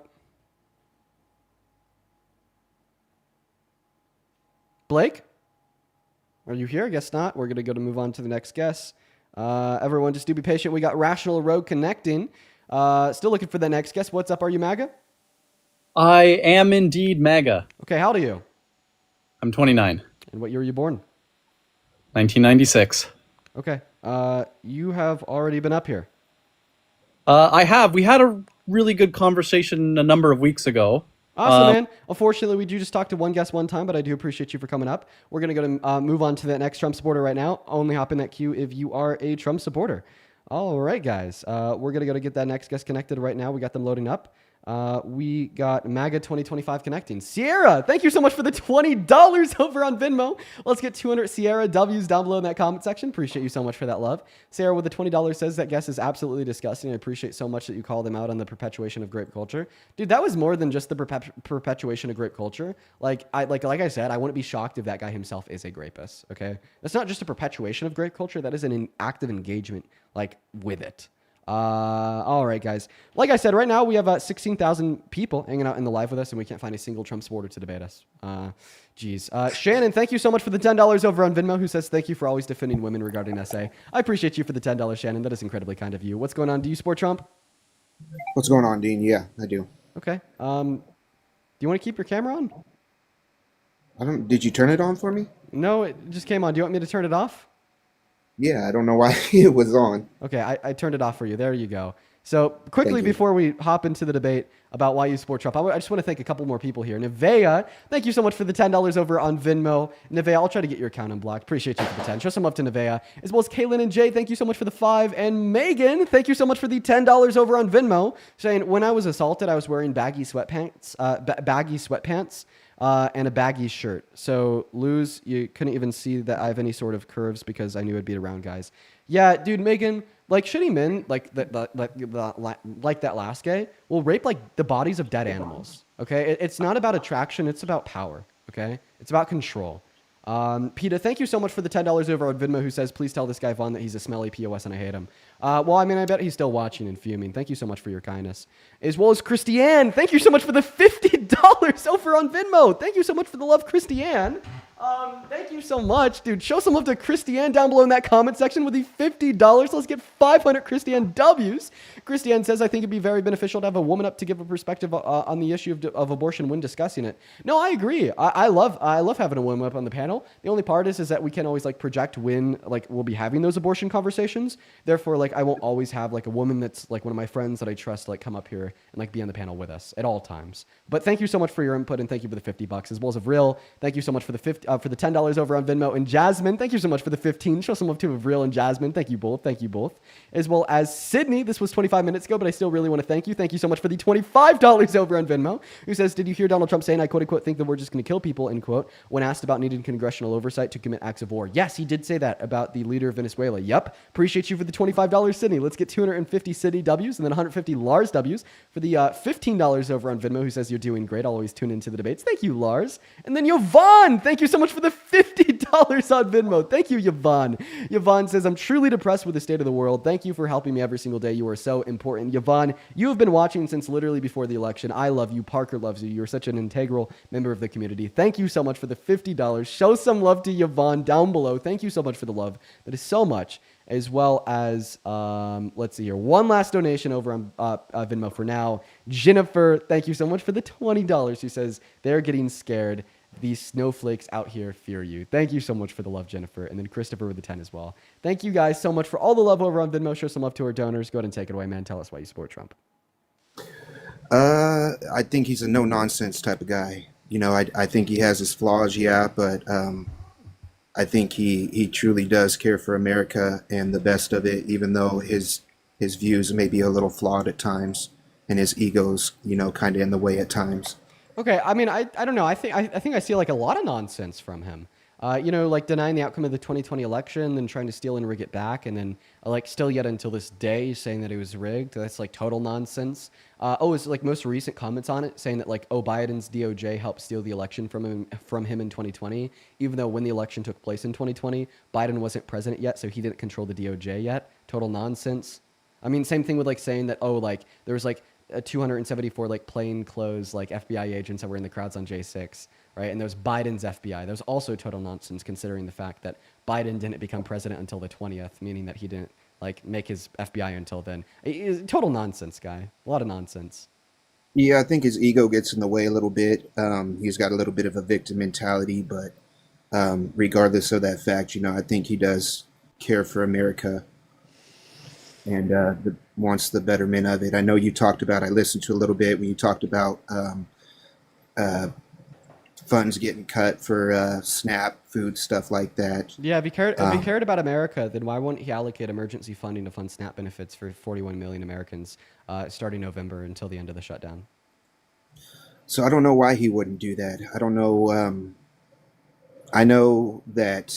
Blake? Are you here? I guess not. We're going to move on to the next guest. Everyone, just do be patient. We got Rational Road connecting. Still looking for the next guest. What's up? Are you MAGA?
I am indeed MAGA.
Okay, how old are you?
I'm 29.
And what year were you born?
1996.
Okay. You have already been up here.
I have. We had a really good conversation a number of weeks ago.
Awesome, man. Unfortunately, we do just talk to one guest one time, but I do appreciate you for coming up. We're going to move on to the next Trump supporter right now. Only hop in that queue if you are a Trump supporter. All right, guys. We're going to go to get that next guest connected right now. We got them loading up. We got MAGA 2025 connecting. Sierra, thank you so much for the $20 over on Venmo. Let's get 200 Sierra W's down below in that comment section. Appreciate you so much for that love. Sarah with the $20 says that guess is absolutely disgusting. I appreciate so much that you call them out on the perpetuation of grape culture. Dude, that was more than just the perpetuation of grape culture. Like I said, I wouldn't be shocked if that guy himself is a grapist, okay? That's not just a perpetuation of grape culture. That is an active engagement, like, with it. All right, guys. Like I said, right now we have 16,000 people hanging out in the live with us, and we can't find a single Trump supporter to debate us. Shannon, thank you so much for the $10 over on Venmo, who says thank you for always defending women regarding SA. I appreciate you for the $10, Shannon. That is incredibly kind of you. What's going on? Do you support Trump?
What's going on, Dean? Yeah, I do.
Okay. Do you want to keep your camera on?
Did you turn it on for me?
No, it just came on. Do you want me to turn it off?
Yeah, I don't know why it was on.
Okay, I turned it off for you. There you go. So quickly before we hop into the debate about why you support Trump, I just want to thank a couple more people here. Nevea, thank you so much for the $10 over on Venmo. Nevea, I'll try to get your account unblocked. Appreciate you for the 10. Show some love to Nevea. As well as Kaylin and Jay, thank you so much for the 5. And Megan, thank you so much for the $10 over on Venmo. Saying, when I was assaulted, I was wearing baggy sweatpants, and a baggy shirt. So, Luz, you couldn't even see that I have any sort of curves because I knew I'd be around guys. Yeah, dude, Megan, like shitty men, like that last guy, will rape like the bodies of dead animals. Okay, it's not about attraction; it's about power. Okay, it's about control. Peter, thank you so much for the $10 over on Venmo, who says, please tell this guy Vaughn that he's a smelly POS and I hate him. Well, I mean, I bet he's still watching and fuming. Thank you so much for your kindness. As well as Christiane, thank you so much for the $50 over on Venmo. Thank you so much for the love, Christiane. Thank you so much, dude. Show some love to Christiane down below in that comment section with the $50. Let's get 500 Christiane W's. Christiane says, I think it'd be very beneficial to have a woman up to give a perspective on the issue of abortion when discussing it. No, I agree. I love having a woman up on the panel. The only part is that we can't always like project when like we'll be having those abortion conversations. Therefore, like I won't always have like a woman that's like one of my friends that I trust like come up here and like be on the panel with us at all times. But thank you so much for your input and thank you for the $50. As well as Avril, thank you so much for the $10 over on Venmo. And Jasmine, thank you so much for the 15. Show some love to Avril and Jasmine. Thank you both. Thank you both. As well as Sydney. This was 25 minutes ago, but I still really want to thank you. Thank you so much for the $25 over on Venmo. Who says, did you hear Donald Trump saying, I quote unquote think that we're just going to kill people, end quote, when asked about needing congressional oversight to commit acts of war? Yes, he did say that about the leader of Venezuela. Yep. Appreciate you for the $25, Sydney. Let's get 250 Sydney W's and then 150 Lars W's for the $15 over on Venmo, who says you're doing great. I'll always tune into the debates. Thank you, Lars. And then Yvonne, thank you so much for the $50 on Venmo. Thank you, Yvonne. Yvonne says, I'm truly depressed with the state of the world. Thank you for helping me every single day. You are so important. Yvonne, you have been watching since literally before the election. I love you. Parker loves you. You're such an integral member of the community. Thank you so much for the $50. Show some love to Yvonne down below. Thank you so much for the love. That is so much. As well as, let's see here, one last donation over on Venmo for now. Jennifer, thank you so much for the $20. Who says they're getting scared. These snowflakes out here fear you. Thank you so much for the love, Jennifer. And then Christopher with the 10 as well. Thank you guys so much for all the love over on Venmo. Show some love to our donors. Go ahead and take it away, man. Tell us why you support Trump.
I think he's a no-nonsense type of guy. You know, I think he has his flaws, yeah, but I think he truly does care for America and the best of it, even though his views may be a little flawed at times and his ego's, you know, kind of in the way at times.
Okay, I mean, I don't know. I think I see like a lot of nonsense from him. You know, like denying the outcome of the 2020 election, then trying to steal and rig it back, and then like still yet until this day saying that it was rigged. That's like total nonsense. It's like most recent comments on it saying that like, oh, Biden's DOJ helped steal the election from him in 2020, even though when the election took place in 2020, Biden wasn't president yet, so he didn't control the DOJ yet. Total nonsense. I mean, same thing with like saying that, oh, like there was like 274 like plainclothes like FBI agents that were in the crowds on J6, right? And there's Biden's FBI. That was also total nonsense considering the fact that Biden didn't become president until the 20th, meaning that he didn't like make his FBI until then. It's total nonsense, guy. A lot of nonsense.
Yeah, I think his ego gets in the way a little bit. He's got a little bit of a victim mentality, but regardless of that fact, I think he does care for America and wants the betterment of it. I know you talked about, I listened to a little bit when you talked about uh, funds getting cut for SNAP, food, stuff like that.
Yeah, if he
Um,
cared about America, then why won't he allocate emergency funding to fund SNAP benefits for 41 million Americans starting November until the end of the shutdown?
so I don't know why he wouldn't do that. I don't know. I know that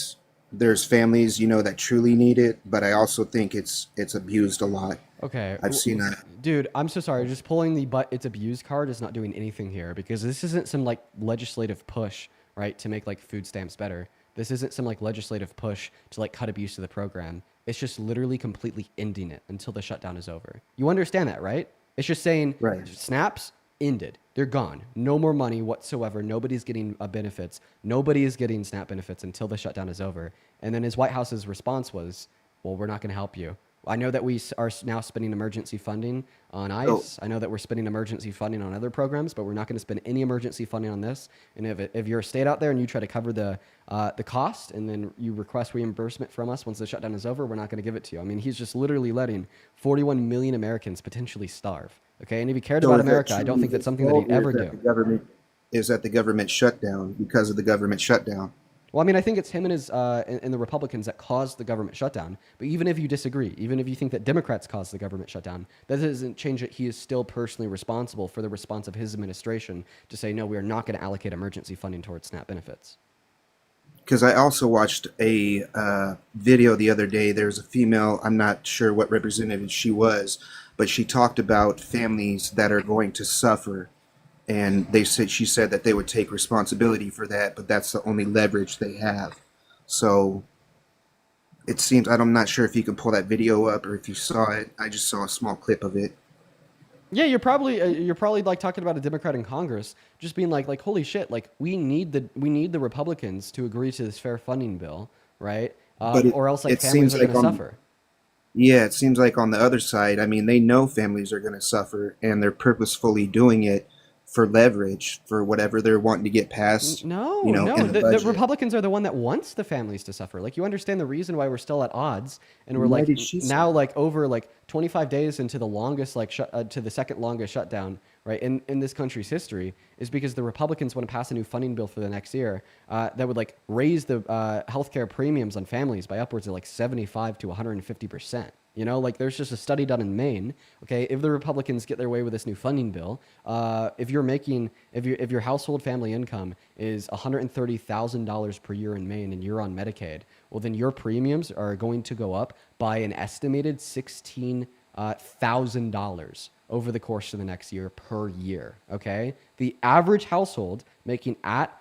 there's families, that truly need it, but I also think it's abused a lot.
Okay,
I've seen that.
dude, I'm so sorry. Just pulling the "but it's abused" card is not doing anything here because this isn't some like legislative push, right, to make like food stamps better. This isn't some like legislative push to like cut abuse to the program. It's just literally completely ending it until the shutdown is over. You understand that, right? It's just saying
Right.
snaps ended. They're gone. No more money whatsoever. Nobody's getting benefits. Nobody is getting SNAP benefits until the shutdown is over. And then his White House's response was, well, we're not going to help you. I know that we are now spending emergency funding on
Oh,
ICE. I know that we're spending emergency funding on other programs, but we're not going to spend any emergency funding on this. And if you're a state out there and you try to cover the cost and then you request reimbursement from us once the shutdown is over, we're not going to give it to you. I mean, he's just literally letting 41 million Americans potentially starve. Okay, and if he cared
so
about
is that
America, I don't
truly
think that's
his
something that
fault,
he'd
or
ever
is that
do.
the government? Is that the government shutdown because of the government shutdown?
Well, I mean, I think it's him and his and the Republicans that caused the government shutdown. But even if you disagree, even if you think that Democrats caused the government shutdown, that doesn't change that he is still personally responsible for the response of his administration to say, no, we are not going to allocate emergency funding towards SNAP benefits.
Because I also watched a video the other day. There's a female, I'm not sure what representative she was, but she talked about families that are going to suffer. And she said that they would take responsibility for that, but that's the only leverage they have. So it seems, I'm not sure if you can pull that video up or if you saw it. I just saw a small clip of it.
Yeah, you're probably like talking about a Democrat in Congress just being like holy shit, like we need the Republicans to agree to this fair funding bill, right?
But
Or else like
it
families
seems
are
like
going to
on,
suffer.
yeah, it seems like on the other side, I mean, they know families are going to suffer and they're purposefully doing it for leverage for whatever they're wanting to get past,
No,
you know,
no.
in the
The
budget.
Republicans are the one that wants the families to suffer. Like you understand the reason why we're still at odds, and we're
Why
like
did she say
now
that?
like over like 25 days into the longest to the second longest shutdown, right, in this country's history, is because the Republicans want to pass a new funding bill for the next year that would like raise the healthcare premiums on families by upwards of like 75 to 150%. You know, like there's just a study done in Maine. Okay, if the Republicans get their way with this new funding bill, if your household family income is $130,000 per year in Maine and you're on Medicaid, well then your premiums are going to go up by an estimated $16,000 over the course of the next year per year. Okay, the average household making at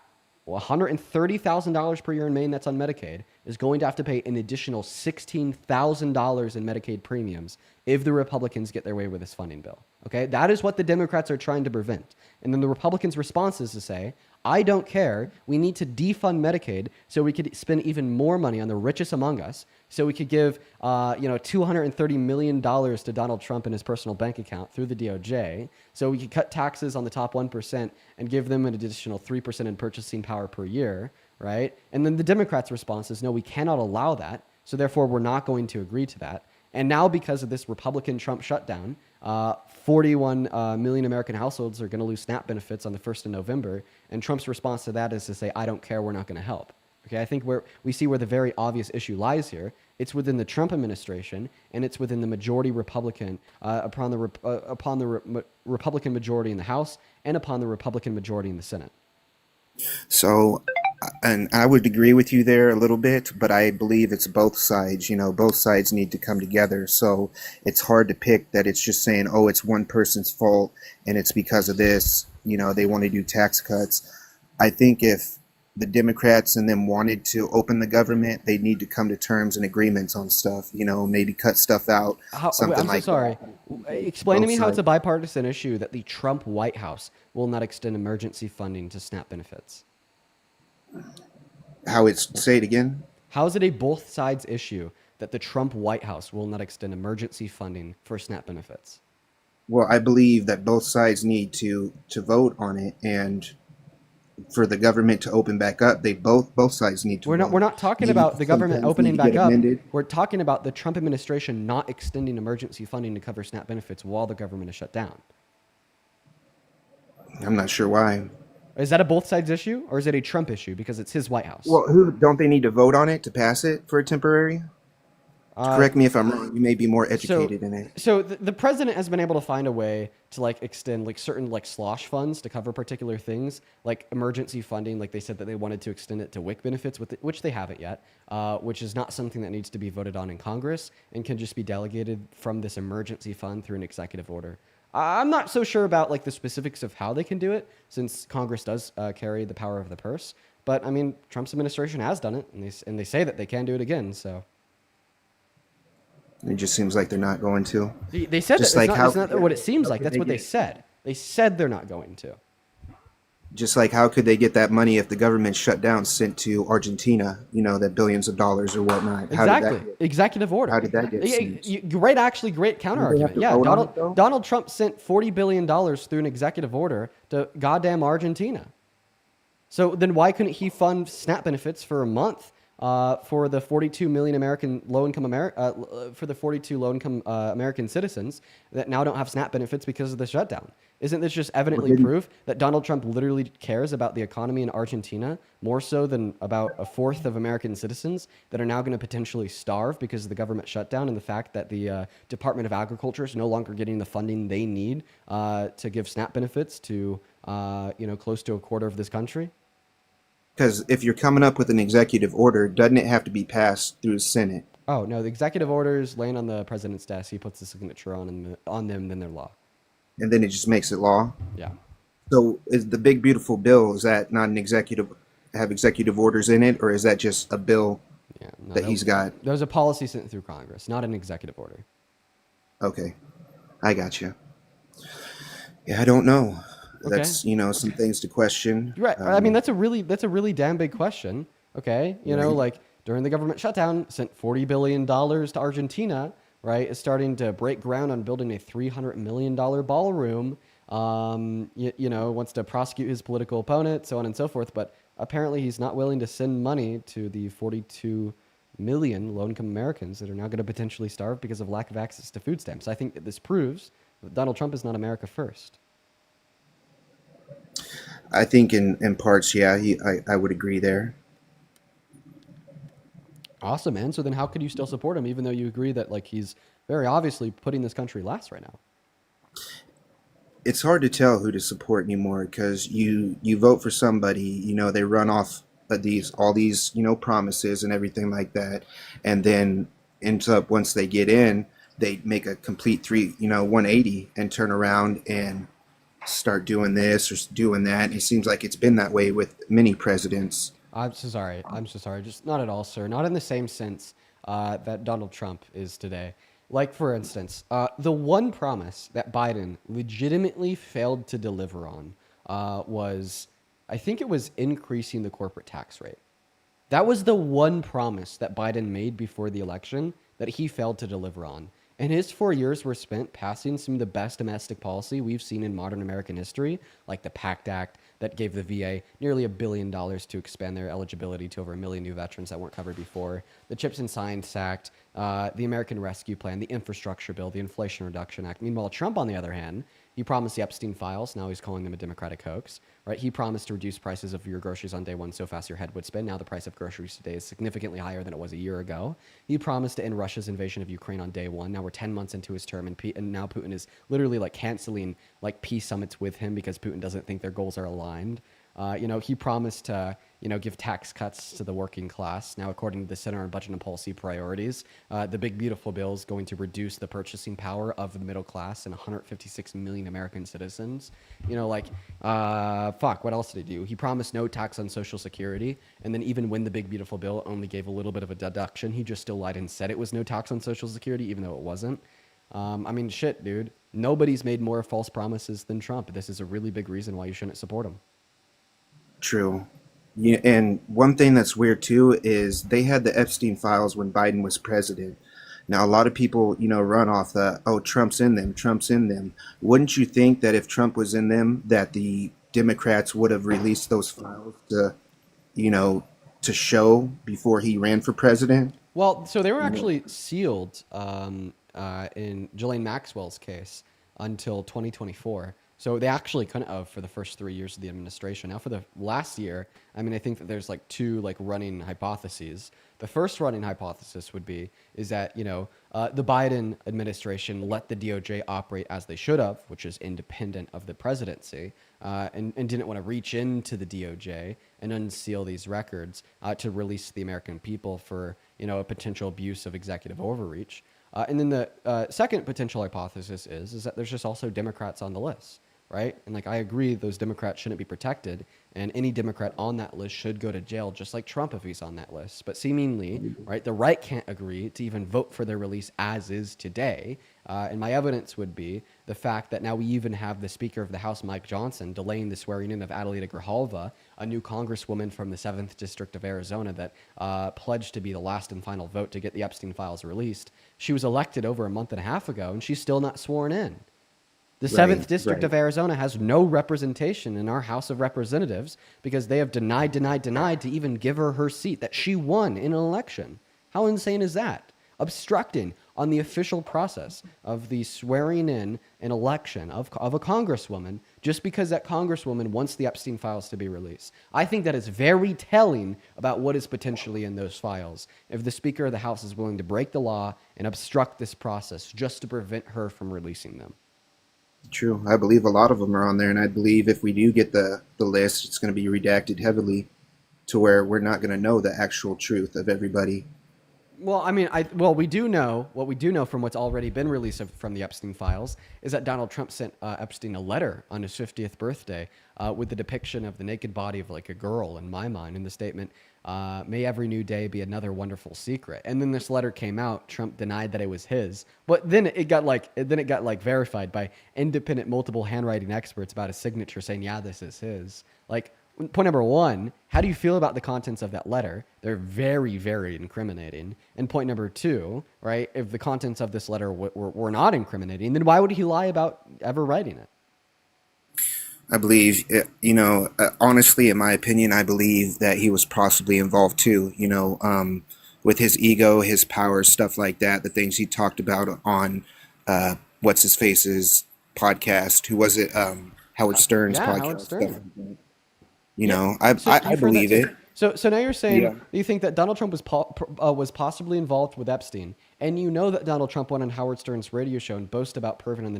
$130,000 per year in Maine that's on Medicaid is going to have to pay an additional $16,000 in Medicaid premiums if the Republicans get their way with this funding bill. Okay, that is what the Democrats are trying to prevent. And then the Republicans' response is to say, I don't care. We need to defund Medicaid so we could spend even more money on the richest among us. So we could give, $230 million to Donald Trump in his personal bank account through the DOJ. So we could cut taxes on the top 1% and give them an additional 3% in purchasing power per year, right? And then the Democrats' response is, no, we cannot allow that. So therefore, we're not going to agree to that. And now, because of this Republican Trump shutdown, 41 million American households are going to lose SNAP benefits on the 1st of November. And Trump's response to that is to say, I don't care, we're not going to help. Okay, I think we see where the very obvious issue lies here. It's within the Trump administration, and it's within the majority Republican, upon the Republican majority in the House, and upon the Republican majority in the Senate.
So, and I would agree with you there a little bit, but I believe it's both sides. Both sides need to come together. So it's hard to pick that it's just saying, oh, it's one person's fault and it's because of this. They want to do tax cuts. I think if the Democrats and them wanted to open the government, they need to come to terms and agreements on stuff. Maybe cut stuff out, something
I'm so
like
sorry.
that.
Explain to
Both
me how it's
sides.
a bipartisan issue that the Trump White House will not extend emergency funding to SNAP benefits.
Say it again.
How is it a both sides issue that the Trump White House will not extend emergency funding for SNAP benefits?
Well, I believe that both sides need to vote on it, and for the government to open back up, they both sides need to
We're
vote.
not talking
Maybe
about the
some
government
things
opening
need to
back
get
up.
amended.
We're talking about the Trump administration not extending emergency funding to cover SNAP benefits while the government is shut down.
I'm not sure why.
Is that a both sides issue, or is it a Trump issue because it's his White House?
Well, who don't they need to vote on it to pass it for a temporary? Correct me if I'm wrong. You may be more educated in it.
So the president has been able to find a way to like extend like certain like slosh funds to cover particular things, like emergency funding. Like they said that they wanted to extend it to WIC benefits, which they haven't yet, which is not something that needs to be voted on in Congress and can just be delegated from this emergency fund through an executive order. I'm not so sure about like the specifics of how they can do it, since Congress does carry the power of the purse. But I mean, Trump's administration has done it, and they say that they can do it again. So.
It just seems like they're not going to.
They said
Just
that.
like
It's not what it seems like. That's what they said. They said they're not going to.
Just like how could they get that money if the government shut down, sent to Argentina? You know, that billions of dollars or whatnot. How
Exactly.
did that
Executive order.
How did that get sent?
Great, actually, great counter
Did they have
argument.
to
Yeah,
vote on it, though?
Donald Trump sent $40 billion through an executive order to goddamn Argentina. So then why couldn't he fund SNAP benefits for a month for the 42 million American low-income American citizens that now don't have SNAP benefits because of the shutdown? Isn't this just evidently proof that Donald Trump literally cares about the economy in Argentina more so than about a fourth of American citizens that are now going to potentially starve because of the government shutdown and the fact that the Department of Agriculture is no longer getting the funding they need to give SNAP benefits to close to a quarter of this country?
Because if you're coming up with an executive order, doesn't it have to be passed through the Senate?
Oh no, the executive orders land on the president's desk. He puts the signature on them, then they're law.
And then it just makes it law?
Yeah.
So is the big beautiful bill, is that not an have executive orders in it, or is that just a bill that he's got?
There's a policy sent through Congress, not an executive order.
Okay, I got you. Yeah, I don't know.
Okay.
That's some things to question.
Right. I mean, that's a really damn big question. Okay.
Right.
Like during the government shutdown, sent $40 billion to Argentina, right? Is starting to break ground on building a $300 million ballroom. Wants to prosecute his political opponent, so on and so forth. But apparently he's not willing to send money to the 42 million low-income Americans that are now going to potentially starve because of lack of access to food stamps. I think that this proves that Donald Trump is not America first.
I think in parts, yeah, I would agree there.
Awesome, man. So then how could you still support him even though you agree that like he's very obviously putting this country last right now?
It's hard to tell who to support anymore because you vote for somebody, they run off all these promises and everything like that, and then ends up once they get in, they make a complete 180 and turn around and start doing this or doing that. And it seems like it's been that way with many presidents.
I'm so sorry. Just not at all, sir. Not in the same sense that Donald Trump is today. Like, for instance, the one promise that Biden legitimately failed to deliver on was, I think it was increasing the corporate tax rate. That was the one promise that Biden made before the election that he failed to deliver on. And his 4 years were spent passing some of the best domestic policy we've seen in modern American history, like the PACT Act that gave the VA nearly $1 billion to expand their eligibility to over 1 million new veterans that weren't covered before, the CHIPS and Science Act, the American Rescue Plan, the Infrastructure Bill, the Inflation Reduction Act. Meanwhile, Trump, on the other hand, he promised the Epstein files. Now he's calling them a Democratic hoax, right? He promised to reduce prices of your groceries on day one so fast your head would spin. Now the price of groceries today is significantly higher than it was a year ago. He promised to end Russia's invasion of Ukraine on day one. Now we're 10 months into his term, and now Putin is literally like canceling like peace summits with him because Putin doesn't think their goals are aligned. He promised to, give tax cuts to the working class. Now, according to the Center on Budget and Policy Priorities, the big, beautiful bill is going to reduce the purchasing power of the middle class and 156 million American citizens. What else did he do? He promised no tax on Social Security. And then even when the big, beautiful bill only gave a little bit of a deduction, he just still lied and said it was no tax on Social Security, even though it wasn't. Shit, dude. Nobody's made more false promises than Trump. This is a really big reason why you shouldn't support him.
True. Yeah, and one thing that's weird too is they had the Epstein files when Biden was president. Now a lot of people, run off Trump's in them. Wouldn't you think that if Trump was in them, that the Democrats would have released those files to, you know, to show before he ran for president.
Well, so they were
You know,
actually sealed in Ghislaine Maxwell's case until 2024. So they actually couldn't have for the first 3 years of the administration. Now for the last year, I mean, I think that there's like two like running hypotheses. The first running hypothesis would be is that the Biden administration let the DOJ operate as they should have, which is independent of the presidency, and didn't want to reach into the DOJ and unseal these records to release to the American people for a potential abuse of executive overreach. And then the second potential hypothesis is that there's just also Democrats on the list, right? And like I agree, those Democrats shouldn't be protected, and any Democrat on that list should go to jail, just like Trump if he's on that list. But seemingly, right, the right can't agree to even vote for their release as is today. And my evidence would be the fact that now we even have the Speaker of the House, Mike Johnson, delaying the swearing in of Adelita Grijalva, a new congresswoman from the 7th District of Arizona that pledged to be the last and final vote to get the Epstein files released. She was elected over a month and a half ago, and she's still not sworn in. The 7th District of Arizona has no representation in our House of Representatives because they have denied to even give her her seat that she won in an election. How insane is that? Obstructing on the official process of the swearing in an election of a congresswoman just because that congresswoman wants the Epstein files to be released. I think that is very telling about what is potentially in those files if the Speaker of the House is willing to break the law and obstruct this process just to prevent her from releasing them.
true. I believe a lot of them are on there, and I believe if we do get the list, it's going to be redacted heavily to where we're not going to know the actual truth of everybody.
Well, I mean, what we do know from what's already been released from the Epstein files is that Donald Trump sent Epstein a letter on his 50th birthday with the depiction of the naked body of like a girl in my mind in the statement, may every new day be another wonderful secret. And then this letter came out. Trump denied that it was his, but then it got verified by independent multiple handwriting experts about his signature saying, yeah, this is his. Like, point number one, how do you feel about the contents of that letter? They're very, very incriminating. And point number two, right, if the contents of this letter were not incriminating, then why would he lie about ever writing it?
I believe, honestly, in my opinion, I believe that he was possibly involved too, with his ego, his power, stuff like that, the things he talked about on What's His Face's podcast. Who was it? Howard Stern's podcast.
Howard Stern.
I believe it.
So now you're saying you think that Donald Trump was possibly involved with Epstein, and you know that Donald Trump went on Howard Stern's radio show and boasted about perving on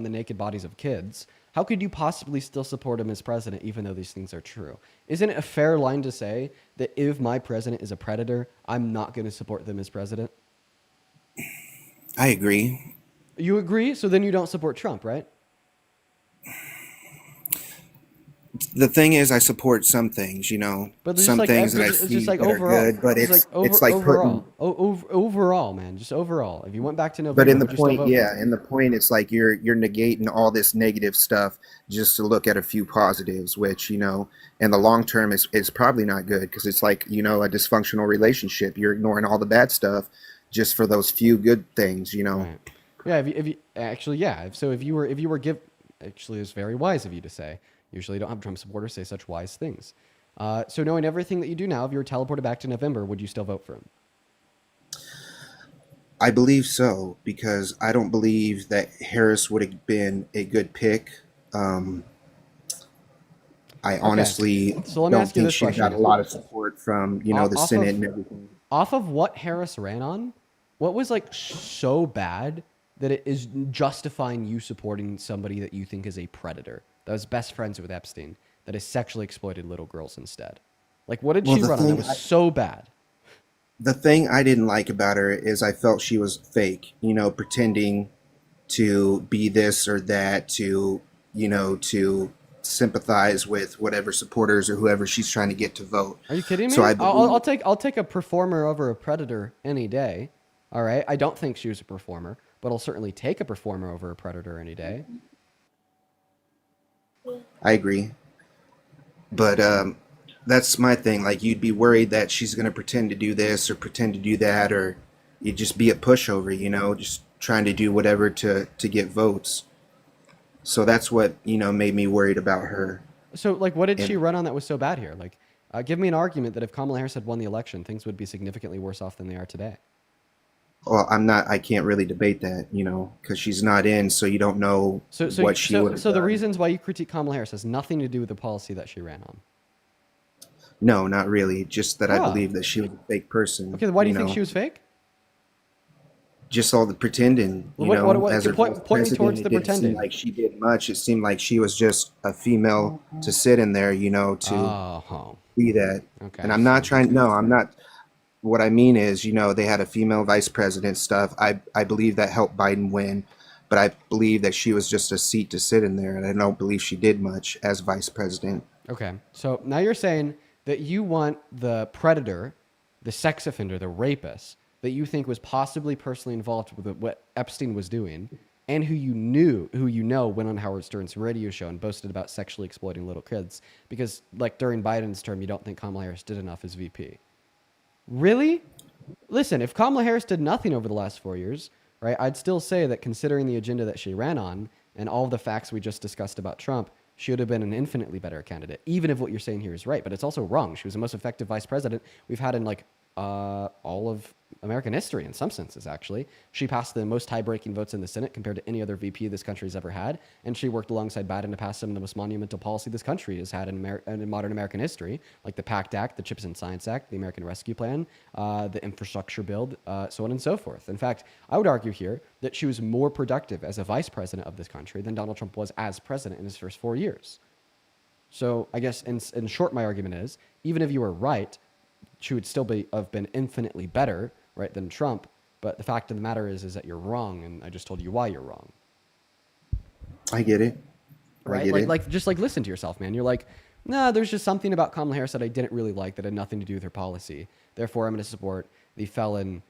the naked bodies of kids. How could you possibly still support him as president, even though these things are true? Isn't it a fair line to say that if my president is a predator, I'm not going to support them as president?
I agree.
You agree? So then you don't support Trump, right?
The thing is, I support some things,
But
some things that I see that are good, but it's like
overall,
putting.
overall, man, just overall. If you went back to November,
But in the
would you still vote for him?
it's like you're negating all this negative stuff just to look at a few positives, which in the long term is probably not good because it's like a dysfunctional relationship. You're ignoring all the bad stuff just for those few good things,
Right. Yeah, if you actually, yeah. So if you were actually, it's very wise of you to say. Usually, you don't have Trump supporters say such wise things. So knowing everything that you do now, if you were teleported back to November, would you still vote for him?
I believe so because I don't believe that Harris would have been a good pick. I honestly
So let me
don't
ask you
think
this
she
question.
got a lot of support from the
Off
Senate
of-
and everything.
Off of what Harris ran on, what was like so bad that it is justifying you supporting somebody that you think is a predator, that was best friends with Epstein, that has sexually exploited little girls instead? Like, what did
Well,
she
the
run on that
thing
was so bad?
The thing I didn't like about her is I felt she was fake, pretending to be this or that to sympathize with whatever supporters or whoever she's trying to get to vote.
Are you kidding me?
So
I'll take a performer over a predator any day. All right. I don't think she was a performer, but I'll certainly take a performer over a predator any day.
I agree. But that's my thing. Like, you'd be worried that she's going to pretend to do this or pretend to do that, or you'd just be a pushover, just trying to do whatever to get votes. So that's what, made me worried about her.
So, like, what did she
And
run on that was so bad here? Like, give me an argument that if Kamala Harris had won the election, things would be significantly worse off than they are today.
well, I can't really debate that, because she's not in, so you don't know
So,
what she would have
so the
done.
reasons why you critique Kamala Harris has nothing to do with the policy that she ran on.
No, not really. Just that I
Ah.
believe that she was a fake person.
Okay, then why do you think she was fake?
Just all the pretending,
Well, what-
as her
point me
president,
towards
it
the
didn't seem
pretending.
like she did much. It seemed like she was just a female to sit in there, to
Oh,
be that.
okay.
And I'm not trying. No, I'm not. What I mean is, they had a female vice president stuff. I believe that helped Biden win, but I believe that she was just a seat to sit in there, and I don't believe she did much as vice president.
Okay, so now you're saying that you want the predator, the sex offender, the rapist that you think was possibly personally involved with what Epstein was doing, and who you know went on Howard Stern's radio show and boasted about sexually exploiting little kids because, like, during Biden's term, you don't think Kamala Harris did enough as VP. Really? Listen, if Kamala Harris did nothing over the last 4 years, right, I'd still say that considering the agenda that she ran on and all of the facts we just discussed about Trump, she would have been an infinitely better candidate, even if what you're saying here is right. But it's also wrong. She was the most effective vice president we've had in all of American history in some senses, actually. She passed the most tie-breaking votes in the Senate compared to any other VP this country has ever had. And she worked alongside Biden to pass some of the most monumental policy this country has had in modern American history, like the PACT Act, the Chips and Science Act, the American Rescue Plan, the infrastructure bill, so on and so forth. In fact, I would argue here that she was more productive as a vice president of this country than Donald Trump was as president in his first 4 years. So I guess in short, my argument is, even if you were right, she would still have been infinitely better, right, than Trump. But the fact of the matter is that you're wrong, and I just told you why you're wrong.
I get it.
Right? Just listen to yourself, man. You're like, nah, there's just something about Kamala Harris that I didn't really like that had nothing to do with her policy. Therefore, I'm going to support the felon,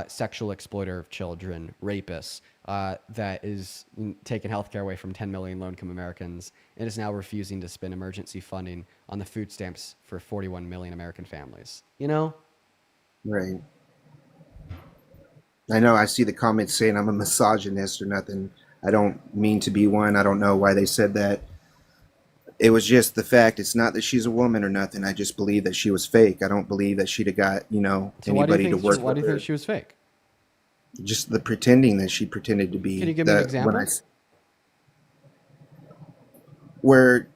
sexual exploiter of children, rapist, that is taking healthcare away from 10 million low-income Americans and is now refusing to spend emergency funding on the food stamps for 41 million American families. You know?
Right. I know I see the comments saying I'm a misogynist or nothing. I don't mean to be one. I don't know why they said that. It was just the fact. It's not that she's a woman or nothing. I just believe that she was fake. I don't believe that she'd have got,
So why do
anybody
you
to
think,
work
why do
with
you
her.
think she was fake?
Just the pretending that she pretended to be.
Can you give me an
that
example?
Where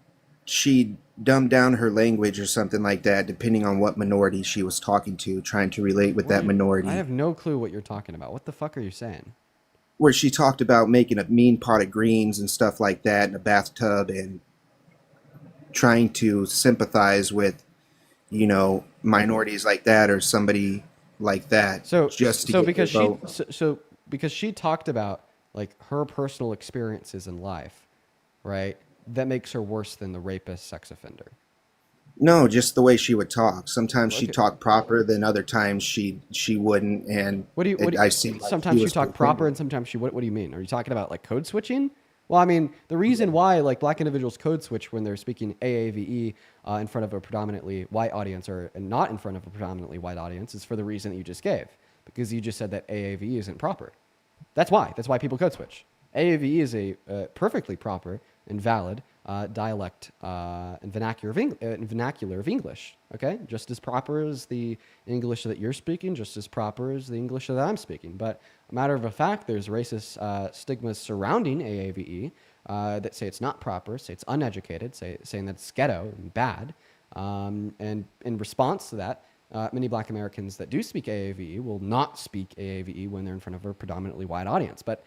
she dumbed down her language or something like that, depending on what minority she was talking to, trying to relate with that minority.
I have no clue what you're talking about. What the fuck are you saying?
Where she talked about making a mean pot of greens and stuff like that in a bathtub and trying to sympathize with, minorities like that or somebody like that.
So
just to
so
get
because
their
she
vote.
so because she talked about like her personal experiences in life, right? That makes her worse than the rapist sex offender.
No, just the way she would talk. Sometimes she'd
Okay.
talk proper, then other times she wouldn't. And I see.
Sometimes you talk proper and sometimes she what do you mean? Are you talking about like code switching? Well, I mean, the reason why like black individuals code switch when they're speaking AAVE in front of a predominantly white audience or not in front of a predominantly white audience is for the reason that you just gave, because you just said that AAVE isn't proper. That's why. That's why people code switch. AAVE is a perfectly proper and valid dialect and vernacular of English. Okay, just as proper as the English that you're speaking, just as proper as the English that I'm speaking. But a matter of a fact, there's racist stigmas surrounding AAVE that say it's not proper, say it's uneducated, saying that it's ghetto and bad. And in response to that, many black Americans that do speak AAVE will not speak AAVE when they're in front of a predominantly white audience. But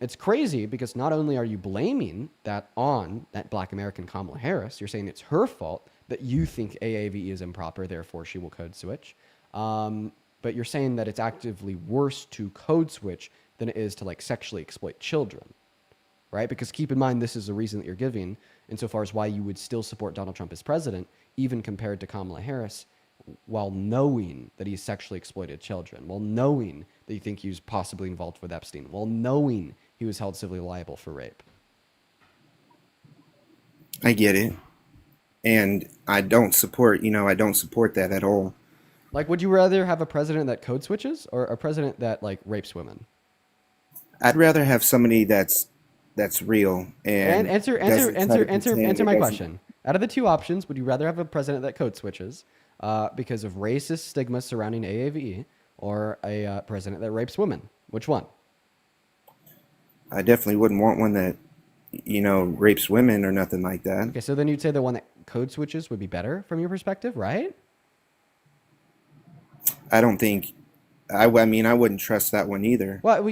it's crazy because not only are you blaming that on that black American Kamala Harris, you're saying it's her fault that you think AAVE is improper, therefore she will code switch. But you're saying that it's actively worse to code switch than it is to like sexually exploit children, right? Because keep in mind, this is the reason that you're giving insofar as why you would still support Donald Trump as president, even compared to Kamala Harris, while knowing that he sexually exploited children, while knowing that you think he was possibly involved with Epstein, while knowing he was held civilly liable for rape.
I get it. And I don't support that at all.
Like, would you rather have a president that code switches or a president that like rapes women?
I'd rather have somebody that's that's real.
And
And doesn't try to pretend
answer my
it doesn't.
question. Out of the 2 question. Out of the 2 options, would you rather have a president that code switches because of racist stigma surrounding AAVE, or a president that rapes women? Which one?
I definitely wouldn't want one that, rapes women or nothing like that.
Okay, so then you'd say the one that code switches would be better from your perspective, right?
I don't think. I mean, I wouldn't trust that one either.
Well,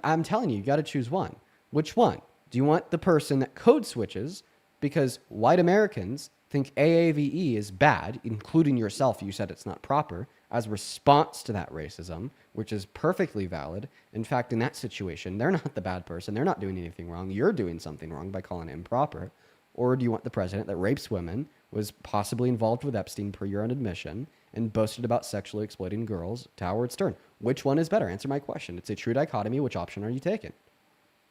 I'm telling you got to choose one. Which one? Do you want the person that code switches because white Americans think AAVE is bad, including yourself? You said it's not proper, as a response to that racism, which is perfectly valid. In fact, in that situation, they're not the bad person. They're not doing anything wrong. You're doing something wrong by calling it improper. Or do you want the president that rapes women, was possibly involved with Epstein per your own admission, and boasted about sexually exploiting girls to Howard Stern? Which one is better? Answer my question. It's a true dichotomy. Which option are you taking?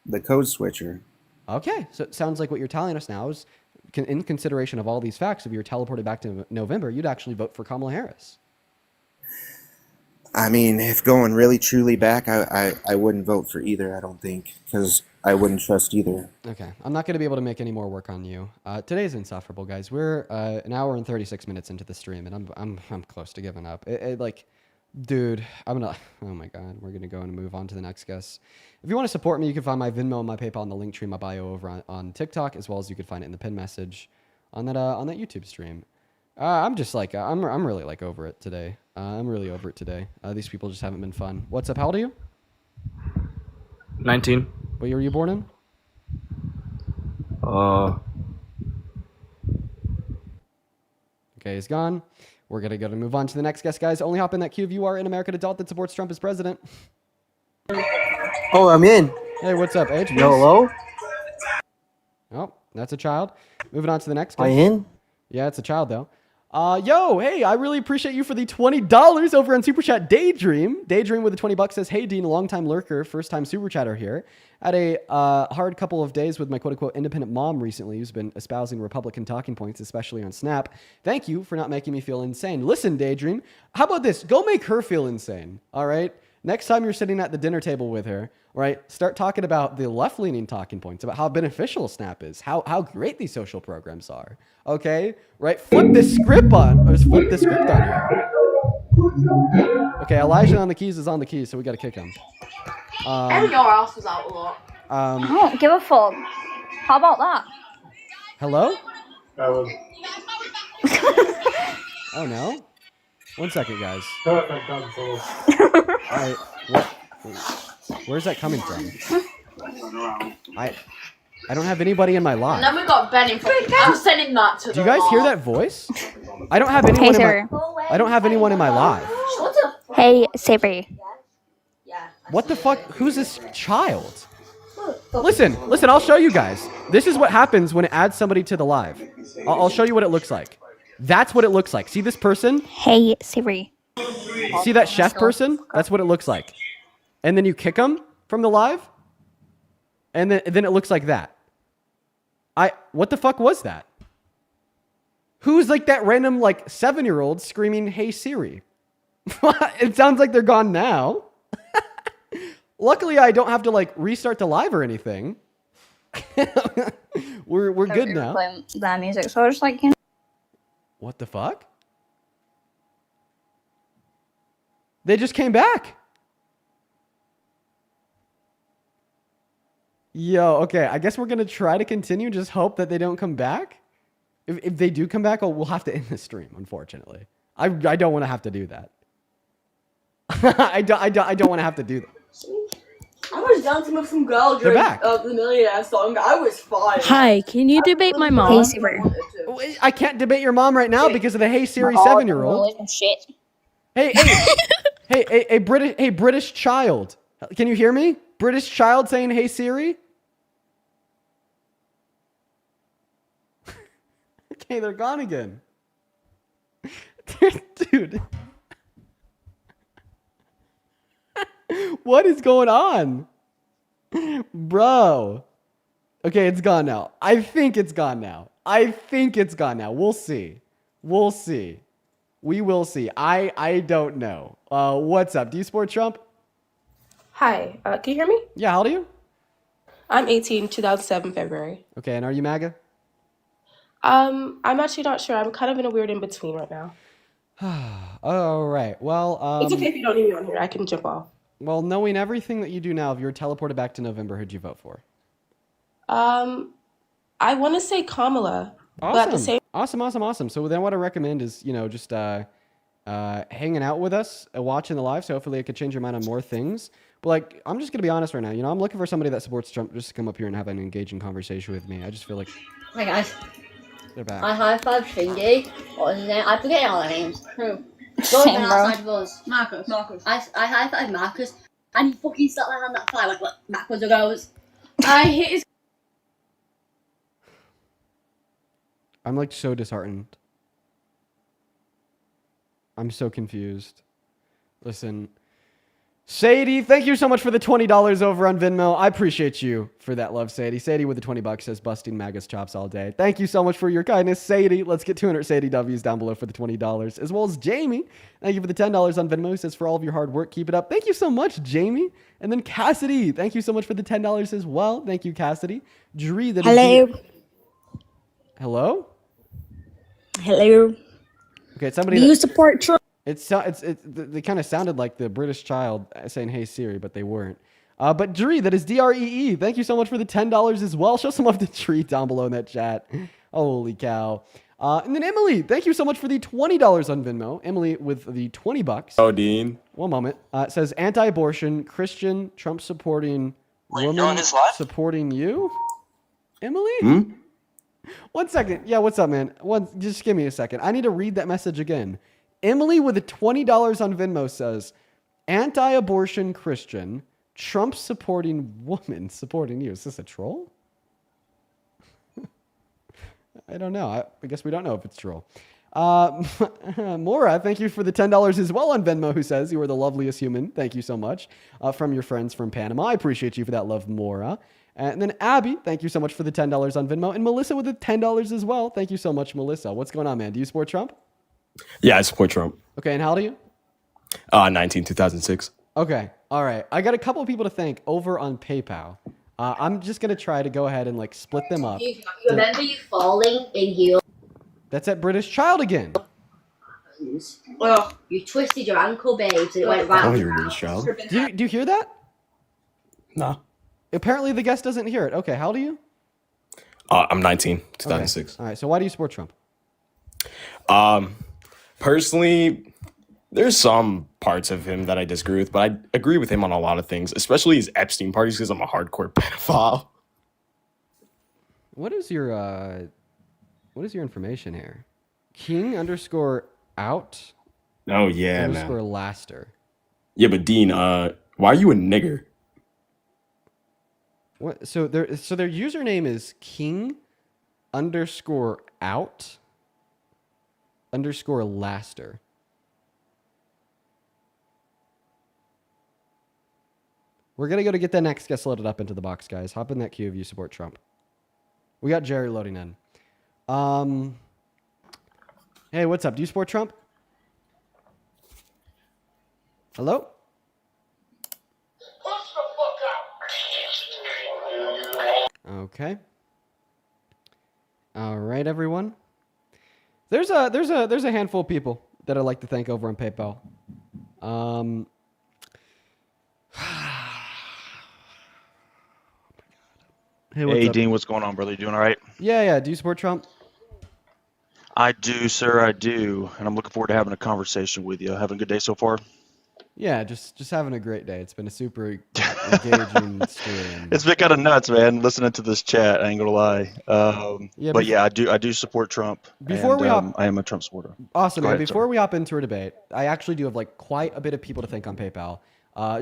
The code switcher.
Okay, so it sounds like what you're telling us now is, in consideration of all these facts, if you were teleported back to November, you'd actually vote for Kamala Harris.
I mean, if going really truly back, I wouldn't vote for either. I don't think, because I wouldn't trust either.
Okay, I'm not going to be able to make any more work on you. Today's insufferable, guys. We're an hour and 36 minutes into the stream, and I'm close to giving up. Dude, I'm gonna. Oh my God, we're gonna go and move on to the next guest. If you want to support me, you can find my Venmo and my PayPal in the link tree in my bio over on TikTok, as well as you can find it in the pin message on that YouTube stream. I'm just like I'm really like over it today. I'm really over it today. These people just haven't been fun. What's up? How old are you?
19.
What year were you born in? Okay, he's gone. We're gonna move on to the next guest, guys. Only hop in that queue if you are an American adult that supports Trump as president.
Oh, I'm in.
Hey, what's up, Age?
Yo, hello?
Oh, that's a child. Moving on to the next guy.
I in?
Yeah, it's a child though. Yo, hey, I really appreciate you for the $20 over on Super Chat. Daydream with the $20 says, "Hey Dean, long-time lurker, first-time Super Chatter here. Had a hard couple of days with my quote-unquote independent mom recently, who's been espousing Republican talking points, especially on Snap. Thank you for not making me feel insane. Listen, Daydream, how about this? Go make her feel insane, all right? Next time you're sitting at the dinner table with her, right, start talking about the left-leaning talking points, about how beneficial Snap is, how great these social programs are, okay? Right, flip the script on here. Okay, Elijah on the keys is on the keys, so we got to kick him.
And your ass was out a lot.
I don't give a fuck. How about that?
Hello? Oh, no? 1 second, guys. Where's that coming from? I don't have anybody in my
And
live.
then we got Ben in front. I'm sending that to
Do you guys hear that voice? I don't have anyone I don't have anyone in my live.
Hey, Savory.
What the fuck? Who's this child? Listen, I'll show you guys. This is what happens when it adds somebody to the live. I'll show you what it looks like. That's what it looks like. See this person?
Hey, Savory.
See that chef person? That's what it looks like. And then you kick them from the live? And then it looks like that. What the fuck was that? Who's like that random like 7-year-old screaming, "Hey Siri"? It sounds like they're gone now. Luckily, I don't have to like restart the live or anything. We're good now.
Playing that music, so I was just like,
What the fuck? They just came back. Yo, okay. I guess we're going to try to continue. Just hope that they don't come back. If they do come back, we'll have to end the stream, unfortunately. I don't want to have to do that. I don't want to have to do that.
I was dancing with some girl
They're
during
back.
the Millionaire song. I was fine.
Hi, can you debate my mom? Hey, Savory.
I can't debate your mom right now because of the Hey Siri 7-year-old.
Shit.
Hey, British child. Can you hear me? British child saying "Hey Siri." Okay, they're gone again. Dude. What is going on? Bro. Okay, it's gone now. I think it's gone now. We'll see. We will see. I don't know. What's up? Do you support Trump?
Hi, can you hear me?
Yeah, how old are you?
I'm 18, 2007, February.
Okay, and are you MAGA?
I'm actually not sure. I'm kind of in a weird in between right now.
All right. Well,
It's okay if you don't need me on here. I can jump off.
well, knowing everything that you do now, if you were teleported back to November, who'd you vote for?
I want to say Kamala, but at the same
Awesome. So then what I recommend is, just hanging out with us, watching the live. So hopefully I could change your mind on more things. But like, I'm just going to be honest right now. I'm looking for somebody that supports Trump just to come up here and have an engaging conversation with me. I just feel like
Hey guys,
they're back.
I high five Shingy. What was his name? I forget all their names. Who?
Same,
Been
bro.
outside of us. Marcus. I high five Marcus, and he fucking sat there on that fly like backwards and goes. I hit his.
I'm like so disheartened. I'm so confused. Listen, Sadie, thank you so much for the $20 over on Venmo. I appreciate you for that love, Sadie. Sadie with the $20 says busting MAGA's chops all day. Thank you so much for your kindness, Sadie. Let's get 200 Sadie W's down below for the $20, as well as Jamie. Thank you for the $10 on Venmo. He says for all of your hard work, keep it up. Thank you so much, Jamie. And then Cassidy, thank you so much for the $10 as well. Thank you, Cassidy. Dree, that is
Hello.
Hello?
Hello.
Okay, somebody.
Do you support Trump?
They kind of sounded like the British child saying "Hey Siri," but they weren't. But Dree, that is DREE. Thank you so much for the $10 as well. Show some love to Dree down below in that chat. Holy cow! And then Emily, thank you so much for the $20 on Venmo. Emily with the $20.
Oh, Dean.
One moment. It says anti-abortion, Christian, Trump supporting woman
you're on his live?
supporting you. Emily. 1 second. Yeah, what's up, man? Just give me a second. I need to read that message again. Emily with the $20 on Venmo says, anti-abortion Christian, Trump supporting woman supporting you. Is this a troll? I don't know. I guess we don't know if it's troll. Mora, thank you for the $10 as well on Venmo, who says you are the loveliest human. Thank you so much. From your friends from Panama. I appreciate you for that love, Mora. And then Abby, thank you so much for the $10 on Venmo. And Melissa with the $10 as well. Thank you so much, Melissa. What's going on, man? Do you support Trump?
Yeah, I support Trump.
Okay, and how old are you?
19, 2006.
Okay, all right. I got a couple of people to thank over on PayPal. I'm just going to try to go ahead and like split them up.
You remember you falling in heels?
That's at British Child again.
Well, you twisted your ankle, babes, and it went right.
Oh, you're a British child.
Do you hear that?
No.
Apparently the guest doesn't hear it. Okay, how old are you?
I'm 19, 2006.
Okay. All right, so why do you support Trump?
Personally, there's some parts of him that I disagree with, but I agree with him on a lot of things, especially his Epstein parties because I'm a hardcore pedophile.
What is your information here? King _out.
Oh yeah, man.
Laster.
Yeah, but Dean, why are you a nigger?
What? So their username is King _out _Laster. We're gonna go to get that next guest loaded up into the box, guys. Hop in that queue if you support Trump. We got Jerry loading in. Hey, what's up? Do you support Trump? Hello? Okay. All right, everyone. There's a handful of people that I'd like to thank over on PayPal. Hey, what's up?
Dean, what's going on, brother? You doing all right?
Yeah. Do you support Trump?
I do, sir. I do, and I'm looking forward to having a conversation with you. Having a good day so far?
Yeah, just having a great day. It's been a super engaging stream.
It's been kind of nuts, man. Listening to this chat, I ain't gonna lie. But yeah, I do support Trump.
Before we hop,
I am a Trump supporter.
Awesome,
Go
man.
ahead,
Before
sir.
we hop into our debate, I actually do have like quite a bit of people to thank on PayPal.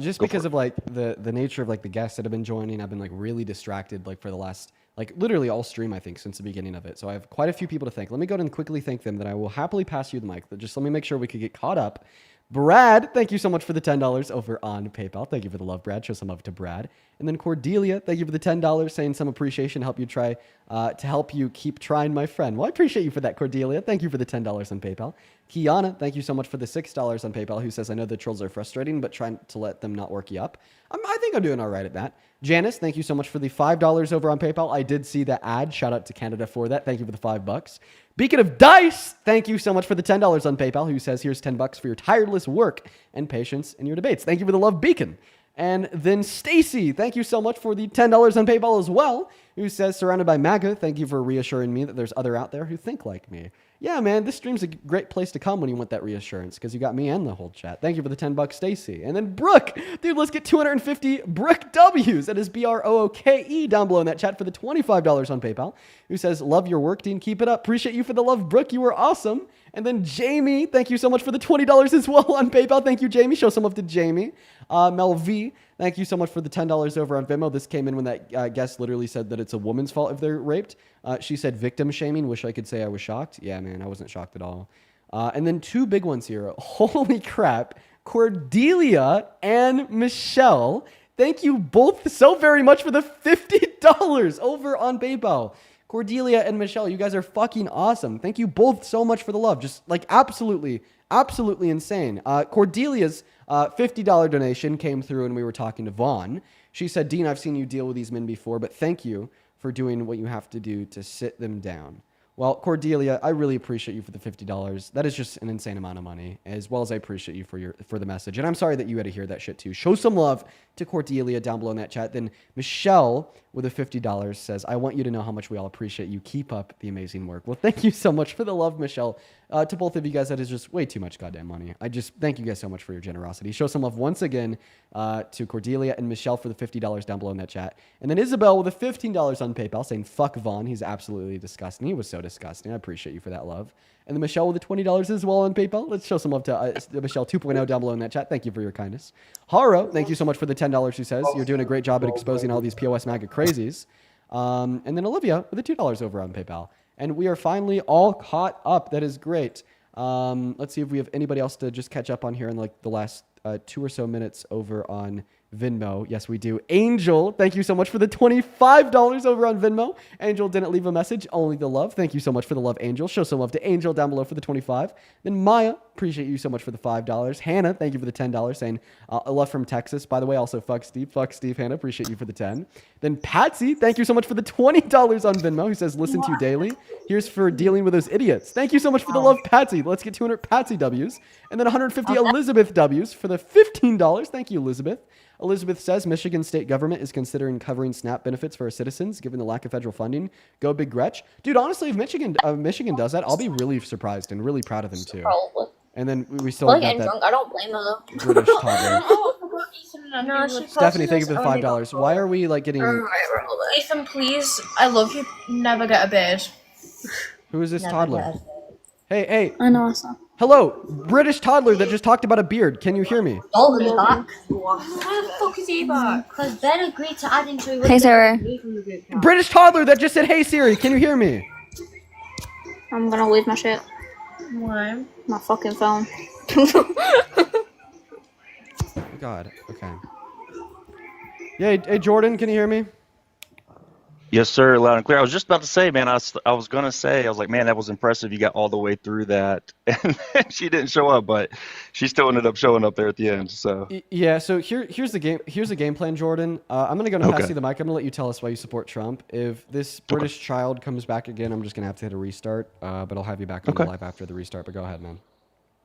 Just because of like the nature of like the guests that have been joining, I've been like really distracted like for the last like literally all stream I think since the beginning of it. So I have quite a few people to thank. Let me go ahead and quickly thank them. Then I will happily pass you the mic. Just let me make sure we could get caught up. Brad, thank you so much for the $10 over on PayPal. Thank you for the love, Brad. Show some love to Brad. And then Cordelia, thank you for the $10, saying some appreciation, help you try to help you keep trying, my friend. Well, I appreciate you for that, Cordelia. Thank you for the $10 on PayPal. Kiana, thank you so much for the $6 on PayPal, who says, I know the trolls are frustrating, but trying to let them not work you up. I think I'm doing all right at that. Janice, thank you so much for the $5 over on PayPal. I did see that ad. Shout out to Canada for that. Thank you for the $5. Beacon of Dice, thank you so much for the $10 on PayPal, who says, here's $10 for your tireless work and patience in your debates. Thank you for the love, Beacon. And then Stacy, thank you so much for the $10 on PayPal as well, who says, surrounded by MAGA, thank you for reassuring me that there's other out there who think like me. Yeah, man, this stream's a great place to come when you want that reassurance, because you got me and the whole chat. Thank you for the $10, Stacy. And then Brooke, dude, let's get 250 Brooke W's. That is BROOKE down below in that chat for the $25 on PayPal, who says, love your work, Dean. Keep it up. Appreciate you for the love, Brooke. You were awesome. And then Jamie, thank you so much for the $20 as well on PayPal. Thank you, Jamie. Show some love to Jamie. Mel V, thank you so much for the $10 over on Venmo. This came in when that guest literally said that it's a woman's fault if they're raped. She said victim shaming. Wish I could say I was shocked. Yeah, man, I wasn't shocked at all. And then two big ones here. Holy crap. Cordelia and Michelle, thank you both so very much for the $50 over on PayPal. Cordelia and Michelle, you guys are fucking awesome. Thank you both so much for the love. Just like absolutely insane. Cordelia's $50 donation came through when we were talking to Vaughn. She said, Dean, I've seen you deal with these men before, but thank you for doing what you have to do to sit them down. Well, Cordelia, I really appreciate you for the $50. That is just an insane amount of money, as well as I appreciate you for the message. And I'm sorry that you had to hear that shit too. Show some love to Cordelia down below in that chat. Then Michelle with a $50 says, I want you to know how much we all appreciate you. Keep up the amazing work. Well, thank you so much for the love, Michelle. To both of you guys, that is just way too much goddamn money. I just thank you guys so much for your generosity. Show some love once again to Cordelia and Michelle for the $50 down below in that chat. And then Isabel with a $15 on PayPal saying, fuck Vaughn. He's absolutely disgusting. He was so disgusting. I appreciate you for that love. And then Michelle with the $20 as well on PayPal. Let's show some love to Michelle 2.0 down below in that chat. Thank you for your kindness. Haro, thank you so much for the $10, who says, you're doing a great job at exposing all these POS MAGA crazies. And then Olivia with the $2 over on PayPal. And we are finally all caught up. That is great. Let's see if we have anybody else to just catch up on here in like the last 2 or so minutes over on Venmo. Yes, we do. Angel, thank you so much for the $25 over on Venmo. Angel didn't leave a message, only the love. Thank you so much for the love, Angel. Show some love to Angel down below for the $25. Then Maya, appreciate you so much for the $5. Hannah, thank you for the $10, saying a love from Texas. By the way, also fuck Steve. Fuck Steve, Hannah. Appreciate you for the 10. Then Patsy, thank you so much for the $20 on Venmo, who says listen to you daily. Here's for dealing with those idiots. Thank you so much for the love, Patsy. Let's get 200 Patsy W's. And then 150 Elizabeth W's for the $15. Thank you, Elizabeth. Elizabeth says Michigan state government is considering covering SNAP benefits for our citizens given the lack of federal funding. Go Big Gretch. Dude, honestly, if Michigan does that, I'll be really surprised and really proud of them too.
Probably.
And then we still
Like
got
getting
that
drunk, I don't blame her.
British toddler.
No,
Stephanie, thank you for the $5. Why are we like getting...
Ethan, please, I love you. Never get a beard.
Who is this toddler? Hey.
I know, I saw.
Hello, British toddler that just talked about a beard. Can you hear me?
Dalton's back.
Why the fuck is he back?
Because Ben agreed to add him to
Hey, Sarah.
British toddler that just said, hey Siri, can you hear me?
I'm gonna lose my shit.
Why?
My fucking phone.
God, okay. Yeah, hey Jordan, can you hear me?
Yes, sir. Loud and clear. I was just about to say, man, I was going to say, I was like, man, that was impressive. You got all the way through that. And she didn't show up, but she still ended up showing up there at the end. So
Yeah, so here's the game plan, Jordan. I'm going to pass you the mic. I'm going to let you tell us why you support Trump. If this British child comes back again, I'm just going to have to hit a restart. But I'll have you back on the live after the restart. But go ahead, man.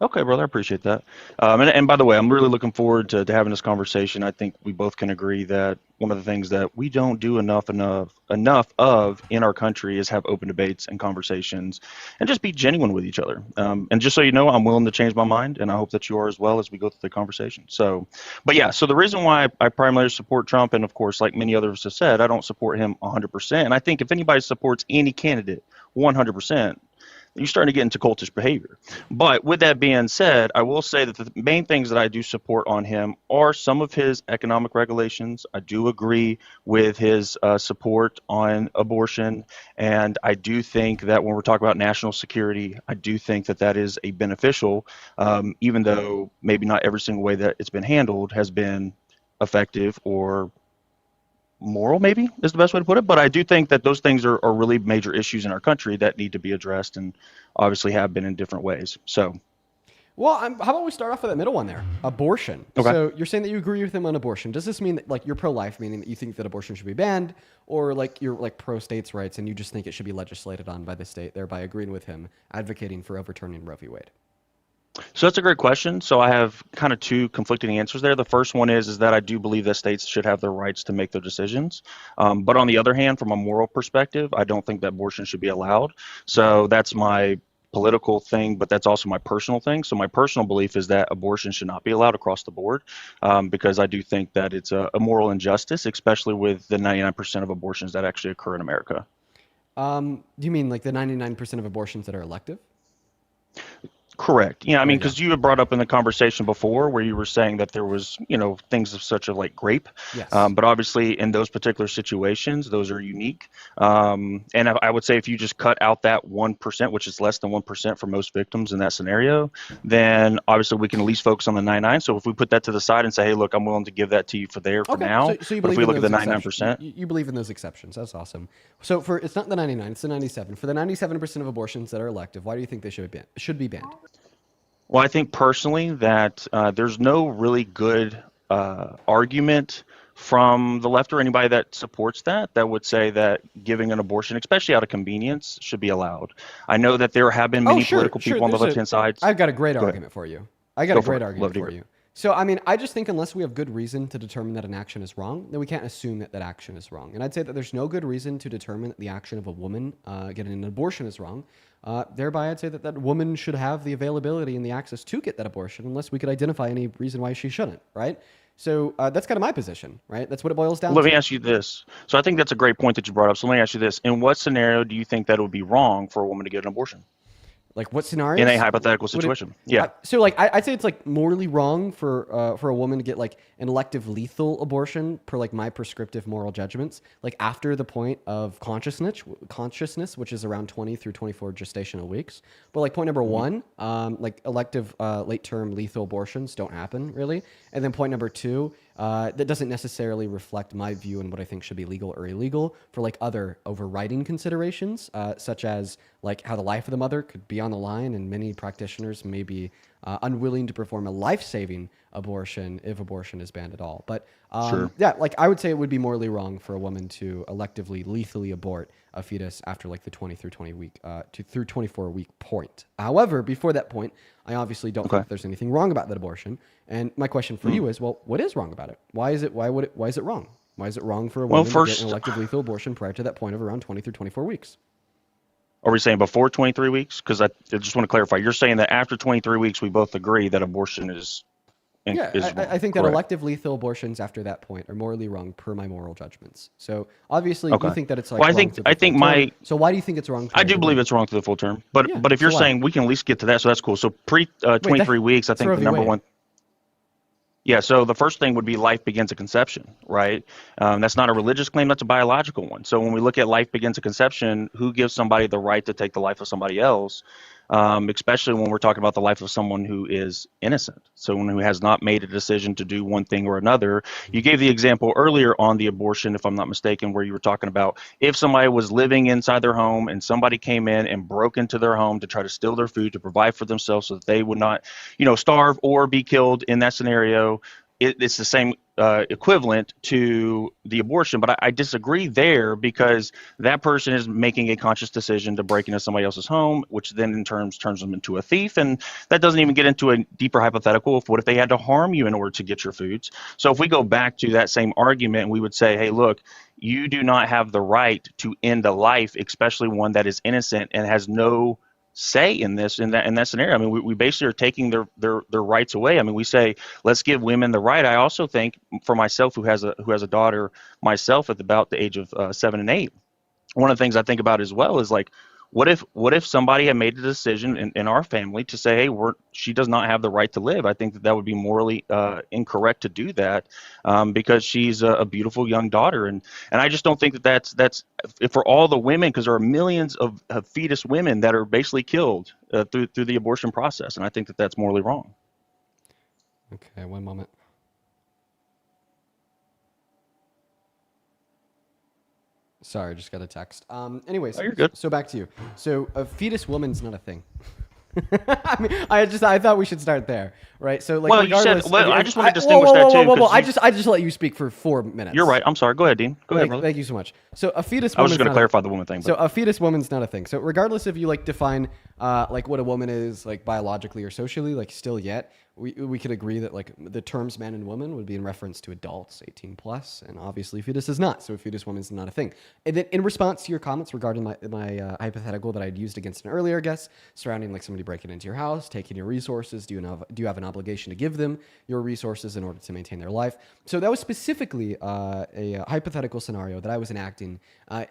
Okay, brother, I appreciate that. And by the way, I'm really looking forward to having this conversation. I think we both can agree that one of the things that we don't do enough of in our country is have open debates and conversations and just be genuine with each other. And just so you know, I'm willing to change my mind, and I hope that you are as well as we go through the conversation. So the reason why I primarily support Trump, and of course, like many others have said, I don't support him 100%. And I think if anybody supports any candidate 100%, you're starting to get into cultish behavior. But with that being said, I will say that the main things that I do support on him are some of his economic regulations. I do agree with his support on abortion. And I do think that when we're talking about national security, I do think that that is a beneficial, even though maybe not every single way that it's been handled has been effective or moral, maybe is the best way to put it. But I do think that those things are really major issues in our country that need to be addressed, and obviously have been in different ways. So
Well, how about we start off with that middle one there? Abortion.
Okay.
So you're saying that you agree with him on abortion. Does this mean that like you're pro-life, meaning that you think that abortion should be banned, or like you're like pro-states' rights and you just think it should be legislated on by the state, thereby agreeing with him, advocating for overturning Roe v. Wade?
So that's a great question. So I have kind of two conflicting answers there. The first one is that I do believe that states should have the rights to make their decisions. But on the other hand, from a moral perspective, I don't think that abortion should be allowed. So that's my political thing, but that's also my personal thing. So my personal belief is that abortion should not be allowed across the board, because I do think that it's a moral injustice, especially with the 99% of abortions that actually occur in America.
Do you mean like the 99% of abortions that are elective?
Correct. Yeah, I mean,
There you
because you had brought up in the conversation before where you were saying that there was, things of such as like rape.
Yes.
But obviously in those particular situations, those are unique. And I would say if you just cut out that 1%, which is less than 1% for most victims in that scenario, then obviously we can at least focus on the 99. So if we put that to the side and say, hey, look, I'm willing to give that to you for
Okay,
now.
so you
But if
believe
we
in
look at the
those
99%,
exceptions. You believe in those exceptions. That's awesome. So it's not the 99, it's the 97. For the 97% of abortions that are elective, why do you think they should be banned?
well, I think personally that there's no really good argument from the left or anybody that supports that would say that giving an abortion, especially out of convenience, should be allowed. I know that there have been many political people on the left-hand side.
I've got a great
Go ahead.
argument for you. I got
Go
a
for
great
it.
argument
Love to
for
hear
you. So, I mean, I just think unless we have good reason to determine that an action is wrong, then we can't assume that that action is wrong. And I'd say that there's no good reason to determine that the action of a woman getting an abortion is wrong. Thereby, I'd say that that woman should have the availability and the access to get that abortion unless we could identify any reason why she shouldn't, right? So that's kind of my position, right? That's what it boils down
Let
to.
me ask you this. So I think that's a great point that you brought up. So let me ask you this. In what scenario do you think that it would be wrong for a woman to get an abortion?
Like what scenarios?
In a hypothetical
Would it-
situation. Yeah.
So like I'd say it's like morally wrong for a woman to get like an elective lethal abortion per like my prescriptive moral judgments, like after the point of consciousness, which is around 20 through 24 gestational weeks. But like point number one, like elective late term lethal abortions don't happen really. And then point number two, that doesn't necessarily reflect my view and what I think should be legal or illegal for like other overriding considerations, such as like how the life of the mother could be on the line, and many practitioners may be unwilling to perform a life-saving abortion if abortion is banned at all. But
Sure.
yeah, like I would say it would be morally wrong for a woman to electively lethally abort a fetus after like the 20 through 20 week through 24 week point. However, before that point, I obviously don't think there's anything wrong about that abortion. And my question for you is, well, what is wrong about it? Why is it wrong? Why is it wrong for a
Well,
woman to get
first-
an elective lethal abortion prior to that point of around 20 through 24 weeks?
Are we saying before 23 weeks? Because I just want to clarify. You're saying that after 23 weeks, we both agree that abortion is
Yeah,
is
I think that
correct.
elective lethal abortions after that point are morally wrong per my moral judgments. So obviously
Okay.
you think that it's like
Well, I
wrong
think-
through the
I think
full
my-
term. So why do you think it's wrong?
I do believe it's wrong to the full term. But
Yeah,
but if you're
so why?
saying we can at least get to that, so that's cool. So pre 23 weeks, I
that's
think
Roe
the
v.
number
Wade.
one. Yeah, so the first thing would be life begins at conception, right? That's not a religious claim, that's a biological one. So when we look at life begins at conception, who gives somebody the right to take the life of somebody else, especially when we're talking about the life of someone who is innocent, someone who has not made a decision to do one thing or another. You gave the example earlier on the abortion, if I'm not mistaken, where you were talking about if somebody was living inside their home and somebody came in and broke into their home to try to steal their food to provide for themselves so that they would not, starve or be killed in that scenario. It's the same equivalent to the abortion, but I disagree there because that person is making a conscious decision to break into somebody else's home, which then in turns them into a thief, and that doesn't even get into a deeper hypothetical of what if they had to harm you in order to get your foods. So if we go back to that same argument, we would say, hey, look, you do not have the right to end a life, especially one that is innocent and has no say in that scenario. I mean, we basically are taking their rights away. I mean, we say let's give women the right. I also think for myself, who has a daughter myself at about the age of 7 and 8, one of the things I think about as well is like, what if somebody had made the decision in our family to say, hey, she does not have the right to live? I think that would be morally incorrect to do that because she's a beautiful young daughter, and I just don't think that's for all the women, because there are millions of fetus women that are basically killed through the abortion process, and I think that's morally wrong.
Okay, one moment. Sorry, just got a text. Anyways,
Oh, you're good.
So back to you. So a fetus woman's not a thing. I mean, I thought we should start there, right? So, like,
Well, you said.
regardless,
Well, I just want to distinguish that too.
Whoa,
'cause
I just let you speak for 4 minutes.
you're right. I'm sorry. Go ahead, Dean. Go ahead, brother.
Thank you so much. So a fetus.
I was just
going to
clarify the woman thing.
So
But
a fetus woman's not a thing. So regardless if you like define like what a woman is like biologically or socially, like still yet, we could agree that like the terms man and woman would be in reference to adults 18 plus, and obviously fetus is not. So a fetus woman is not a thing. And then in response to your comments regarding my hypothetical that I'd used against an earlier guest surrounding like somebody breaking into your house, taking your resources, do you have an obligation to give them your resources in order to maintain their life? So that was specifically a hypothetical scenario that I was enacting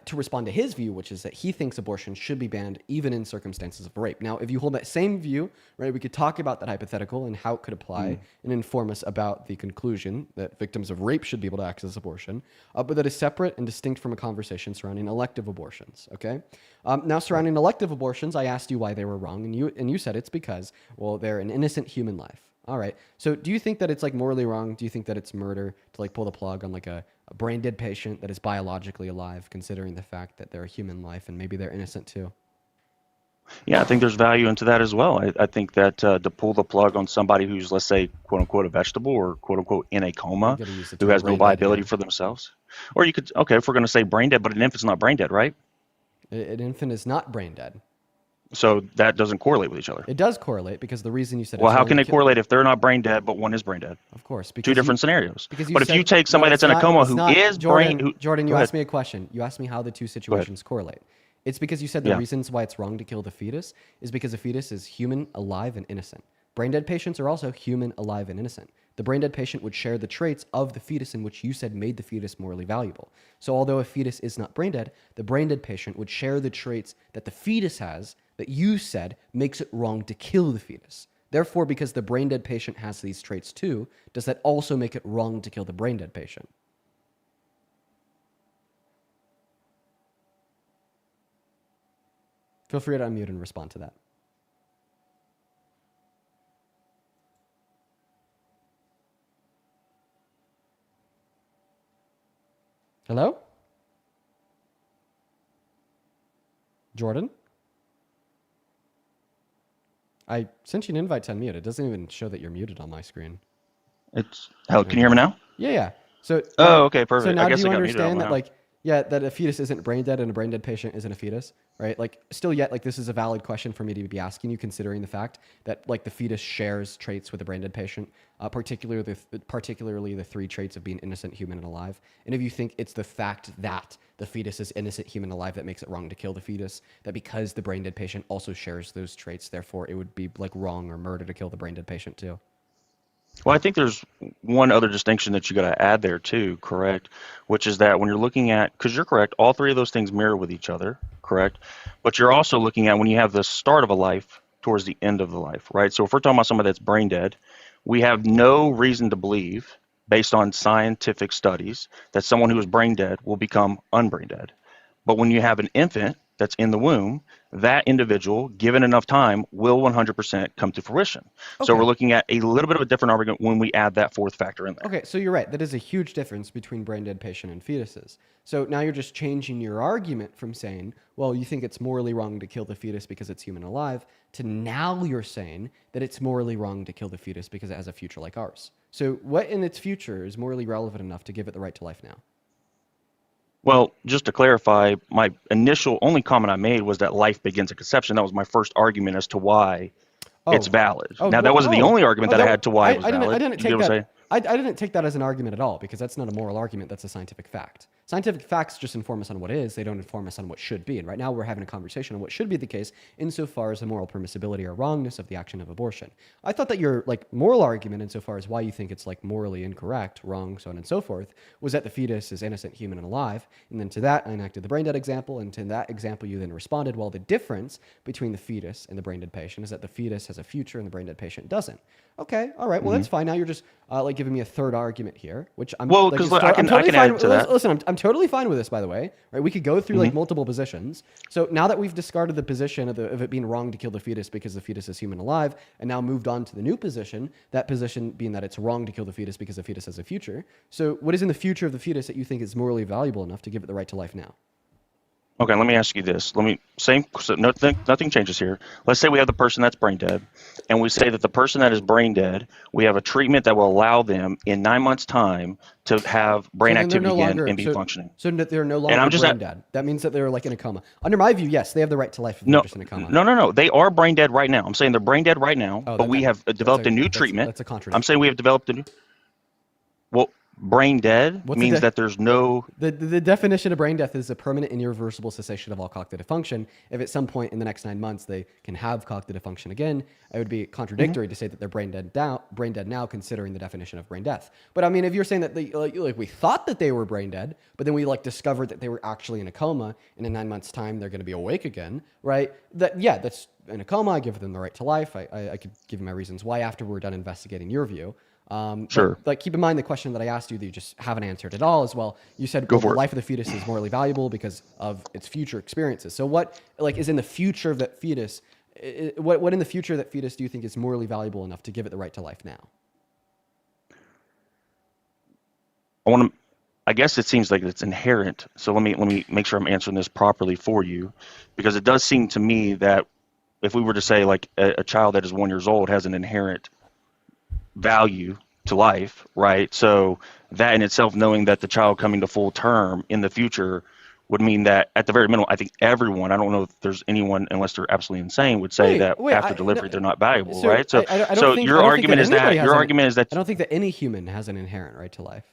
to respond to his view, which is that he thinks abortion should be banned even in circumstances of rape. Now, if you hold that same view, right, we could talk about that hypothetical and how it could apply and inform us about the conclusion that victims of rape should be able to access abortion, but that is separate and distinct from a conversation surrounding elective abortions, okay? Now, surrounding elective abortions, I asked you why they were wrong, and you said it's because, well, they're an innocent human life. All right. So do you think that it's like morally wrong? Do you think that it's murder to like pull the plug on like a brain dead patient that is biologically alive, considering the fact that they're a human life and maybe they're innocent too?
yeah, I think there's value into that as well. I think that to pull the plug on somebody who's, let's say, quote unquote, a vegetable or quote unquote in a coma,
You gotta use the
who
term
has no
brain dead
viability
here.
for themselves, or you could, okay, if we're going to say brain dead, but an infant's not brain dead, right?
An infant is not brain dead.
So that doesn't correlate with each other.
It does correlate because the reason you said
Well,
it's
how
wrong
can
to
they
kill-
correlate if they're not brain dead, but one is brain dead?
Of course, because
Two different
you-
scenarios.
Because you
But if
said-
you take somebody
no,
that's in a
it's
coma
not-
who
it's not-
is
Jordan,
brain,
Jordan, you
Go
asked
ahead.
me a question. You asked me how the two
ahead.
situations correlate. It's because you said the
Yeah.
reasons why it's wrong to kill the fetus is because a fetus is human, alive, and innocent. Brain dead patients are also human, alive, and innocent. The brain dead patient would share the traits of the fetus in which you said made the fetus morally valuable. So although a fetus is not brain dead, the brain dead patient would share the traits that the fetus has that you said makes it wrong to kill the fetus. Therefore, because the brain dead patient has these traits too, does that also make it wrong to kill the brain dead patient? Feel free to unmute and respond to that. Hello? Jordan? I sent you an invite to unmute. It doesn't even show that you're muted on my screen.
It's how can you hear me now?
Yeah. So
Oh, okay,
So
perfect.
now
I guess
do you
I got muted on
understand
my
that
own.
like yeah, that a fetus isn't brain dead and a brain dead patient isn't a fetus, right? Like still yet like this is a valid question for me to be asking you considering the fact that like the fetus shares traits with the brain dead patient, particularly the three traits of being innocent, human, and alive. And if you think it's the fact that the fetus is innocent, human, alive that makes it wrong to kill the fetus, that because the brain dead patient also shares those traits, therefore it would be like wrong or murder to kill the brain dead patient too.
Well, I think there's one other distinction that you got to add there too, correct? Which is that when you're looking at, because you're correct, all three of those things mirror with each other, correct? But you're also looking at when you have the start of a life towards the end of the life, right? So if we're talking about somebody that's brain dead, we have no reason to believe, based on scientific studies, that someone who is brain dead will become unbrain dead. But when you have an infant that's in the womb, that individual, given enough time, will 100% come to fruition. So
Okay.
we're looking at a little bit of a different argument when we add that fourth factor in there.
Okay, so you're right. That is a huge difference between brain dead patient and fetuses. So now you're just changing your argument from saying, well, you think it's morally wrong to kill the fetus because it's human alive, to now you're saying that it's morally wrong to kill the fetus because it has a future like ours. So what in its future is morally relevant enough to give it the right to life now?
Well, just to clarify, my initial only comment I made was that life begins at conception. That was my first argument as to why it's valid. Now, that wasn't the only argument that I had to why it was valid.
I didn't
You
take
get what I'm
that.
saying?
I didn't take that as an argument at all because that's not a moral argument. That's a scientific fact. Scientific facts just inform us on what is. They don't inform us on what should be. And right now we're having a conversation on what should be the case insofar as the moral permissibility or wrongness of the action of abortion. I thought that your like moral argument insofar as why you think it's like morally incorrect, wrong, so on and so forth, was that the fetus is innocent, human, and alive. And then to that I enacted the brain dead example. And to that example you then responded, well, the difference between the fetus and the brain dead patient is that the fetus has a future and the brain dead patient doesn't. Okay, all right. Well, that's fine. Now you're just like giving me a third argument here, which I'm
Well,
like,
'cause
just-
I can
totally
add
fine.
to that.
Listen, I'm totally fine with this, by the way. Right? We could go through like multiple positions. So now that we've discarded the position of it being wrong to kill the fetus because the fetus is human alive, and now moved on to the new position, that position being that it's wrong to kill the fetus because the fetus has a future. So what is in the future of the fetus that you think is morally valuable enough to give it the right to life now?
Okay, let me ask you this. So nothing changes here. Let's say we have the person that's brain dead, and we say that the person that is brain dead, we have a treatment that will allow them in 9 months' time to have brain
So then they're
activity
no
again
longer
and be functioning.
So they're no
And
longer
I'm just
brain dead. That means that they're like in a coma. Under my view, yes, they have the right to life if they're
no,
just in a coma.
no. They are brain dead right now. I'm saying they're brain dead right now,
Oh,
but we have developed a new treatment.
That's a contradiction.
I'm saying we have developed a new. Well, brain dead
What's the
means that there's no.
The definition of brain death is a permanent and irreversible cessation of all cognitive function. If at some point in the next 9 months they can have cognitive function again, it would be contradictory to say that they're brain dead now, considering the definition of brain death. But I mean, if you're saying that like we thought that they were brain dead, but then we like discovered that they were actually in a coma, and in 9 months' time they're going to be awake again, right? That's in a coma. I give them the right to life. I could give you my reasons why after we're done investigating your view.
Sure.
But, like, keep in mind the question that I asked you that you just haven't answered at all as well. You said
Go
well,
for
the
it.
life of the fetus is morally valuable because of its future experiences. So what like is in the future of that fetus? What in the future of that fetus do you think is morally valuable enough to give it the right to life now?
I guess it seems like it's inherent. So let me make sure I'm answering this properly for you, because it does seem to me that if we were to say like a child that is 1 year old has an inherent value to life, right? So that in itself, knowing that the child coming to full term in the future would mean that at the very minimum, I think everyone, I don't know if there's anyone, unless they're absolutely insane, would say after delivery they're not valuable, right? So,
I don't
so
think,
your
I don't
argument
think
is
that
that
anybody has
your
I don't think that any human has an inherent right to life.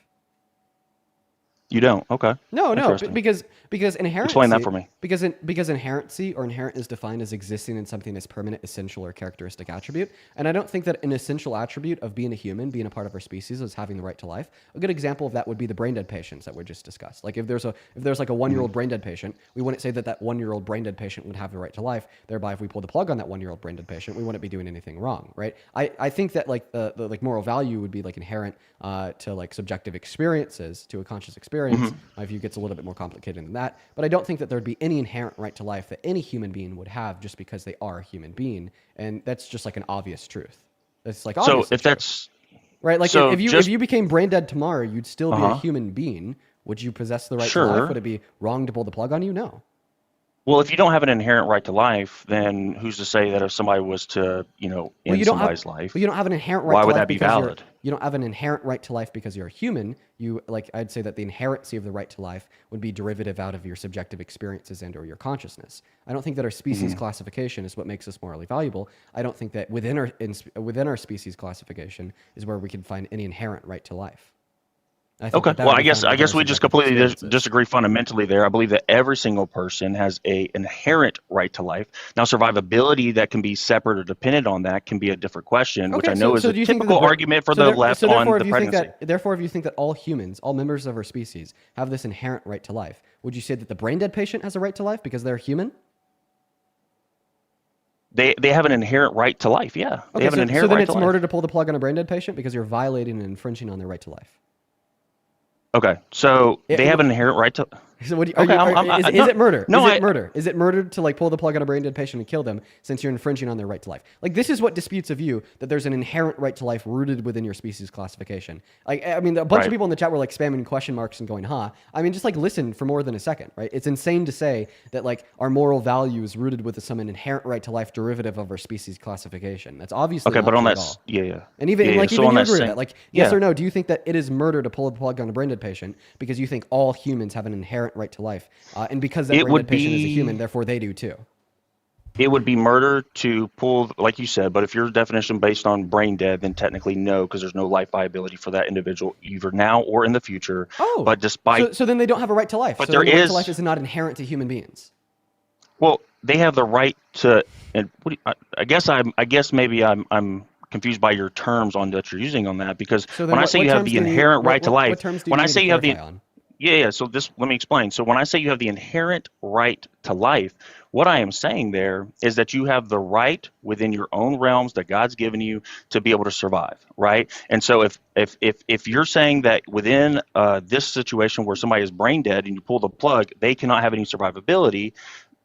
You don't? Okay.
No,
Interesting.
because inherency.
Explain that for me.
Because inherency or inherent is defined as existing in something as permanent, essential, or characteristic attribute. And I don't think that an essential attribute of being a human, being a part of our species, is having the right to life. A good example of that would be the brain dead patients that we just discussed. Like if there's like a 1 year old brain dead patient, we wouldn't say that 1 year old brain dead patient would have the right to life. Thereby, if we pull the plug on that 1 year old brain dead patient, we wouldn't be doing anything wrong, right? I think that like the like moral value would be like inherent to like subjective experiences, to a conscious experience. My view gets a little bit more complicated than that, but I don't think that there'd be any inherent right to life that any human being would have just because they are a human being, and that's just like an obvious truth. It's like
so if that's
right, like
so
if you became brain dead tomorrow, you'd still be a
Uh-huh.
human being. Would you possess the right to
Sure.
life? Would it be wrong to pull the plug on you? No.
Well, if you don't have an inherent right to life, then who's to say that if somebody was to, end somebody's life,
Well, you don't have an inherent right
why
to
would
life
that be
because
valid?
you don't have an inherent right to life because you're a human. I'd say that the inherency of the right to life would be derivative out of your subjective experiences and or your consciousness. I don't think that our species classification is what makes us morally valuable. I don't think that within our species classification is where we can find any inherent right to life. I think
Okay.
that
Well,
would
I
be
guess
found within our
we just
subjective
completely
experiences.
disagree fundamentally there. I believe that every single person has a inherent right to life. Now, survivability that can be separate or dependent on that can be a different question, which I know is a
do you think that
typical argument for the left on
therefore,
the
if you
pregnancy.
if you think that all humans, all members of our species, have this inherent right to life, would you say that the brain dead patient has a right to life because they're human?
They have an inherent right to life. Yeah, they have an inherent
so then
right
it's
to life.
murder to pull the plug on a brain dead patient because you're violating and infringing on their right to life.
Okay, so they have an inherent right to.
So what do
Okay,
is it murder?
No,
Is it murder? Is it murder to like pull the plug on a brain dead patient and kill them since you're infringing on their right to life? Like this is what disputes a view that there's an inherent right to life rooted within your species classification. Like I mean, a bunch of
Right.
people in the chat were like spamming question marks and going, "Huh?" I mean, just like listen for more than a second, right? It's insane to say that like our moral value is rooted with some inherent right to life derivative of our species classification. That's obviously
Okay,
not
but on
true
that,
at all.
yeah.
And even
yeah,
like
so
even
on
you
that
agree with
same-
that. Like yes
yeah.
or no? Do you think that it is murder to pull the plug on a brain dead patient because you think all humans have an inherent right to life, and because that
It
brain
would
dead patient is a
be-
human, therefore they do too?
It would be murder to pull, like you said, but if your definition based on brain dead, then technically no, because there's no life viability for that individual, either now or in the future.
Oh,
but despite,
so then they don't have a right to life.
But
so
there
then the right
is-
to life is not inherent to human beings.
well, they have the right to, and what do you, I guess maybe I'm confused by your terms on that you're using on that, because
So then
when I
what-
say
what
you have
terms
the
do you-
inherent right to
what
life,
terms do you
when I
need to
say you have the,
clarify on?
yeah, so this, let me explain. So when I say you have the inherent right to life, what I am saying there is that you have the right within your own realms that God's given you to be able to survive, right? And so if you're saying that within this situation where somebody is brain dead and you pull the plug, they cannot have any survivability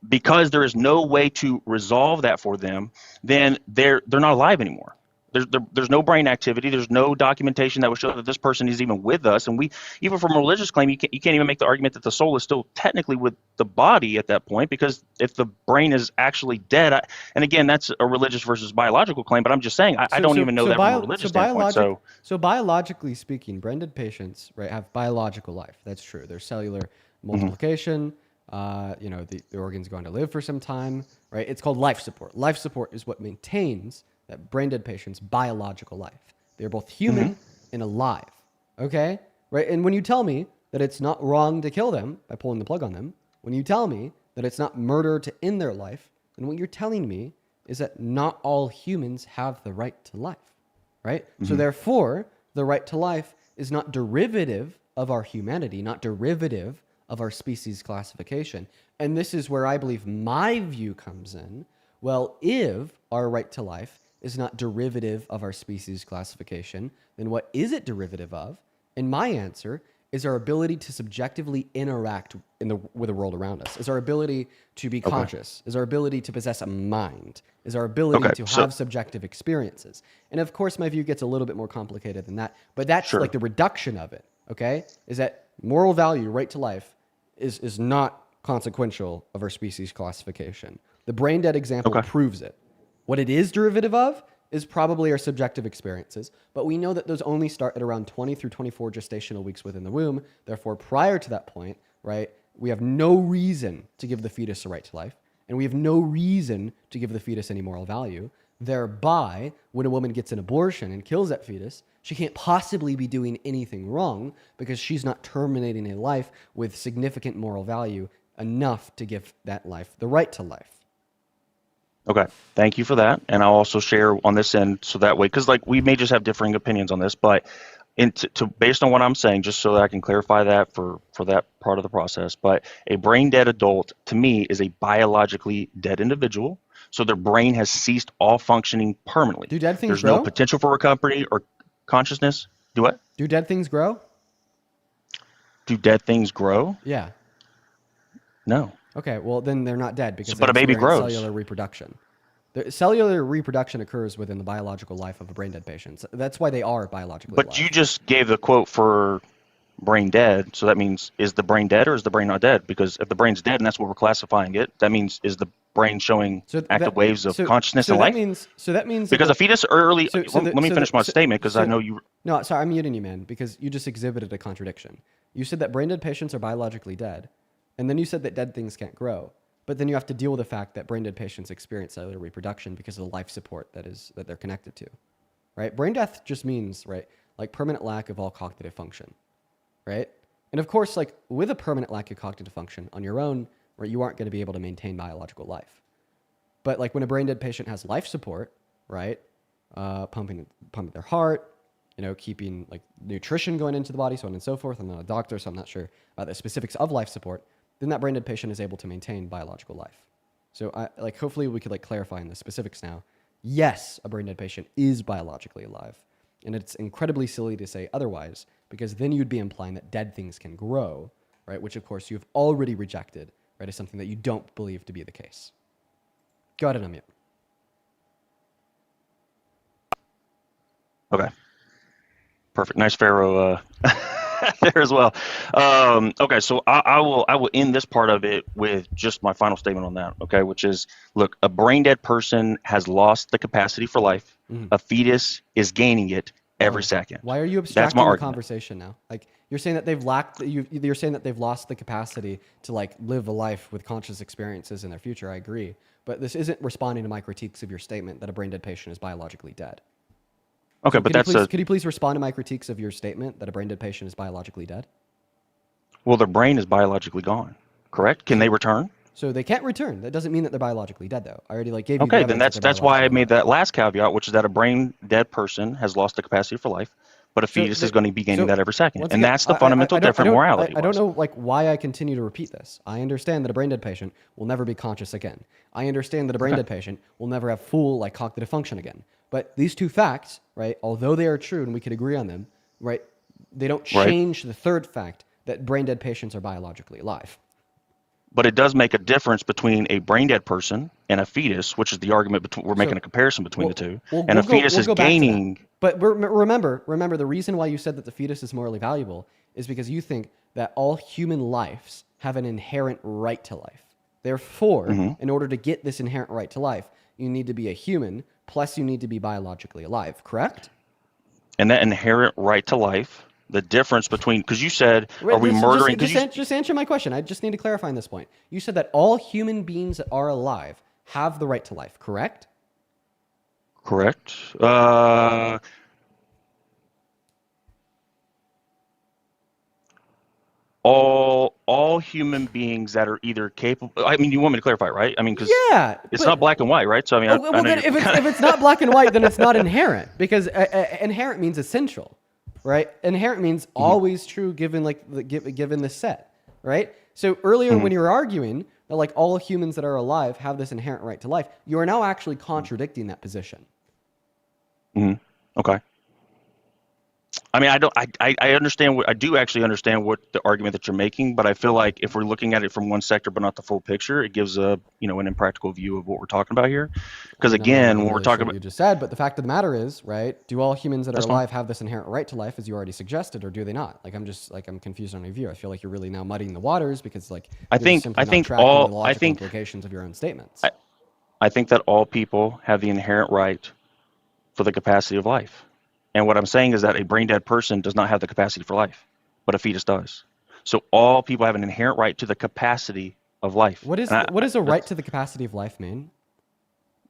because there is no way to resolve that for them, then they're not alive anymore. there's no brain activity. There's no documentation that would show that this person is even with us. And we, even from a religious claim, you can't even make the argument that the soul is still technically with the body at that point, because if the brain is actually dead, and again, that's a religious versus biological claim, but I'm just saying, I don't even know that from a religious standpoint.
So biologically speaking, brain dead patients, right, have biological life. That's true. There's cellular multiplication. The organ's going to live for some time, right? It's called life support. Life support is what maintains that brain dead patient's biological life. They're both human and alive, okay? Right? And when you tell me that it's not wrong to kill them by pulling the plug on them, when you tell me that it's not murder to end their life, then what you're telling me is that not all humans have the right to life, right? So therefore, the right to life is not derivative of our humanity, not derivative of our species classification. And this is where I believe my view comes in. Well, if our right to life is not derivative of our species classification, then what is it derivative of? And my answer is our ability to subjectively interact with the world around us, is our ability to be conscious, is our ability to possess a mind, is our ability to have subjective experiences. And of course, my view gets a little bit more complicated than that, but that's like the reduction of it, okay? Is that moral value, right to life, is not consequential of our species classification. The brain dead example proves it. What it is derivative of is probably our subjective experiences, but we know that those only start at around 20 through 24 gestational weeks within the womb. Therefore, prior to that point, right, we have no reason to give the fetus a right to life, and we have no reason to give the fetus any moral value. Thereby, when a woman gets an abortion and kills that fetus, she can't possibly be doing anything wrong because she's not terminating a life with significant moral value enough to give that life the right to life.
Okay, thank you for that. And I'll also share on this end, so that way, because like we may just have differing opinions on this, but based on what I'm saying, just so that I can clarify that for that part of the process, but a brain dead adult to me is a biologically dead individual. So their brain has ceased all functioning permanently.
Do dead things
There's
grow?
no potential for recovery or consciousness. Do what?
Do dead things grow?
Do dead things grow?
Yeah.
No.
Okay, well then they're not dead because
But
they
a baby
experience
grows.
cellular reproduction. The cellular reproduction occurs within the biological life of a brain dead patient. So that's why they are biologically
But
alive.
you just gave the quote for brain dead, so that means is the brain dead or is the brain not dead? Because if the brain's dead and that's what we're classifying it, that means is the brain showing active waves of consciousness and life?
That means
because a fetus early.
So
let me finish my statement because I know you.
No, sorry, I'm muting you, man, because you just exhibited a contradiction. You said that brain dead patients are biologically dead, and then you said that dead things can't grow. But then you have to deal with the fact that brain dead patients experience cellular reproduction because of the life support that they're connected to, right? Brain death just means, right, like permanent lack of all cognitive function, right? And of course, like with a permanent lack of cognitive function on your own, right, you aren't going to be able to maintain biological life. But like when a brain dead patient has life support, right, pumping their heart, keeping like nutrition going into the body, so on and so forth. I'm not a doctor, so I'm not sure about the specifics of life support. Then that brain dead patient is able to maintain biological life. So hopefully we could clarify in the specifics now. Yes, a brain dead patient is biologically alive. And it's incredibly silly to say otherwise, because then you'd be implying that dead things can grow, right? Which of course you've already rejected, right, as something that you don't believe to be the case. Go ahead and unmute.
Okay. Perfect. Nice Pharaoh there as well. Okay, so I will end this part of it with just my final statement on that. Okay, which is, look, a brain dead person has lost the capacity for life. A fetus is gaining it every second.
Why are you
That's
abstracting
my
the
argument.
conversation now? Like you're saying that you're saying that they've lost the capacity to live a life with conscious experiences in their future. I agree, but this isn't responding to my critiques of your statement that a brain dead patient is biologically dead.
Okay,
So
but
could you please respond to my critiques of your statement that a brain dead patient is biologically dead?
well, their brain is biologically gone. Correct? Can they return?
So they can't return. That doesn't mean that they're biologically dead, though. I already gave you. the
Okay, then
evidence that
that's
they're
why I
biologically
made that last caveat, which is that a brain dead person has lost the capacity for life, but a fetus is going to be gaining that every second,
once
and
again,
that's the
I
fundamental
don't-
different morality.
I don't know why I continue to repeat this. I understand that a brain dead patient will never be conscious again. I understand that a brain dead patient will never have full cognitive function again. But these two facts, right, although they are true and we could agree on them, right, they don't change the third fact that brain dead patients are biologically alive.
but it does make a difference between a brain dead person and a fetus, which is the argument we're making a comparison between the two. And a fetus is gaining.
But remember, the reason why you said that the fetus is morally valuable is because you think that all human lives have an inherent right to life. Therefore, in order to get this inherent right to life, you need to be a human, plus you need to be biologically alive, correct?
And that inherent right to life, the difference between, because you said, are we murdering?
Just answer my question. I just need to clarify on this point. You said that all human beings that are alive have the right to life, correct?
Correct. All human beings that are either capable. I mean, you want me to clarify, right? I mean, because it's not black and white, right? So I mean,
then if it's not black and white, then it's not inherent, because inherent means essential, right? Inherent means always true given given the set, right? So earlier when you were arguing that like all humans that are alive have this inherent right to life, you are now actually contradicting that position.
Okay. I mean, I understand I do actually understand what the argument that you're making, but I feel like if we're looking at it from one sector but not the full picture, it gives an impractical view of what we're talking about here. Because again, when we're talking about,
you just said, but the fact of the matter is, right? Do all humans that are alive have this inherent right to life, as you already suggested, or do they not? Like, I'm confused on your view. I feel like you're really now muddying the waters because
I think
implications of your own statements.
I think that all people have the inherent right for the capacity of life. And what I'm saying is that a brain dead person does not have the capacity for life, but a fetus does. So all people have an inherent right to the capacity of life.
What does a right to the capacity of life mean?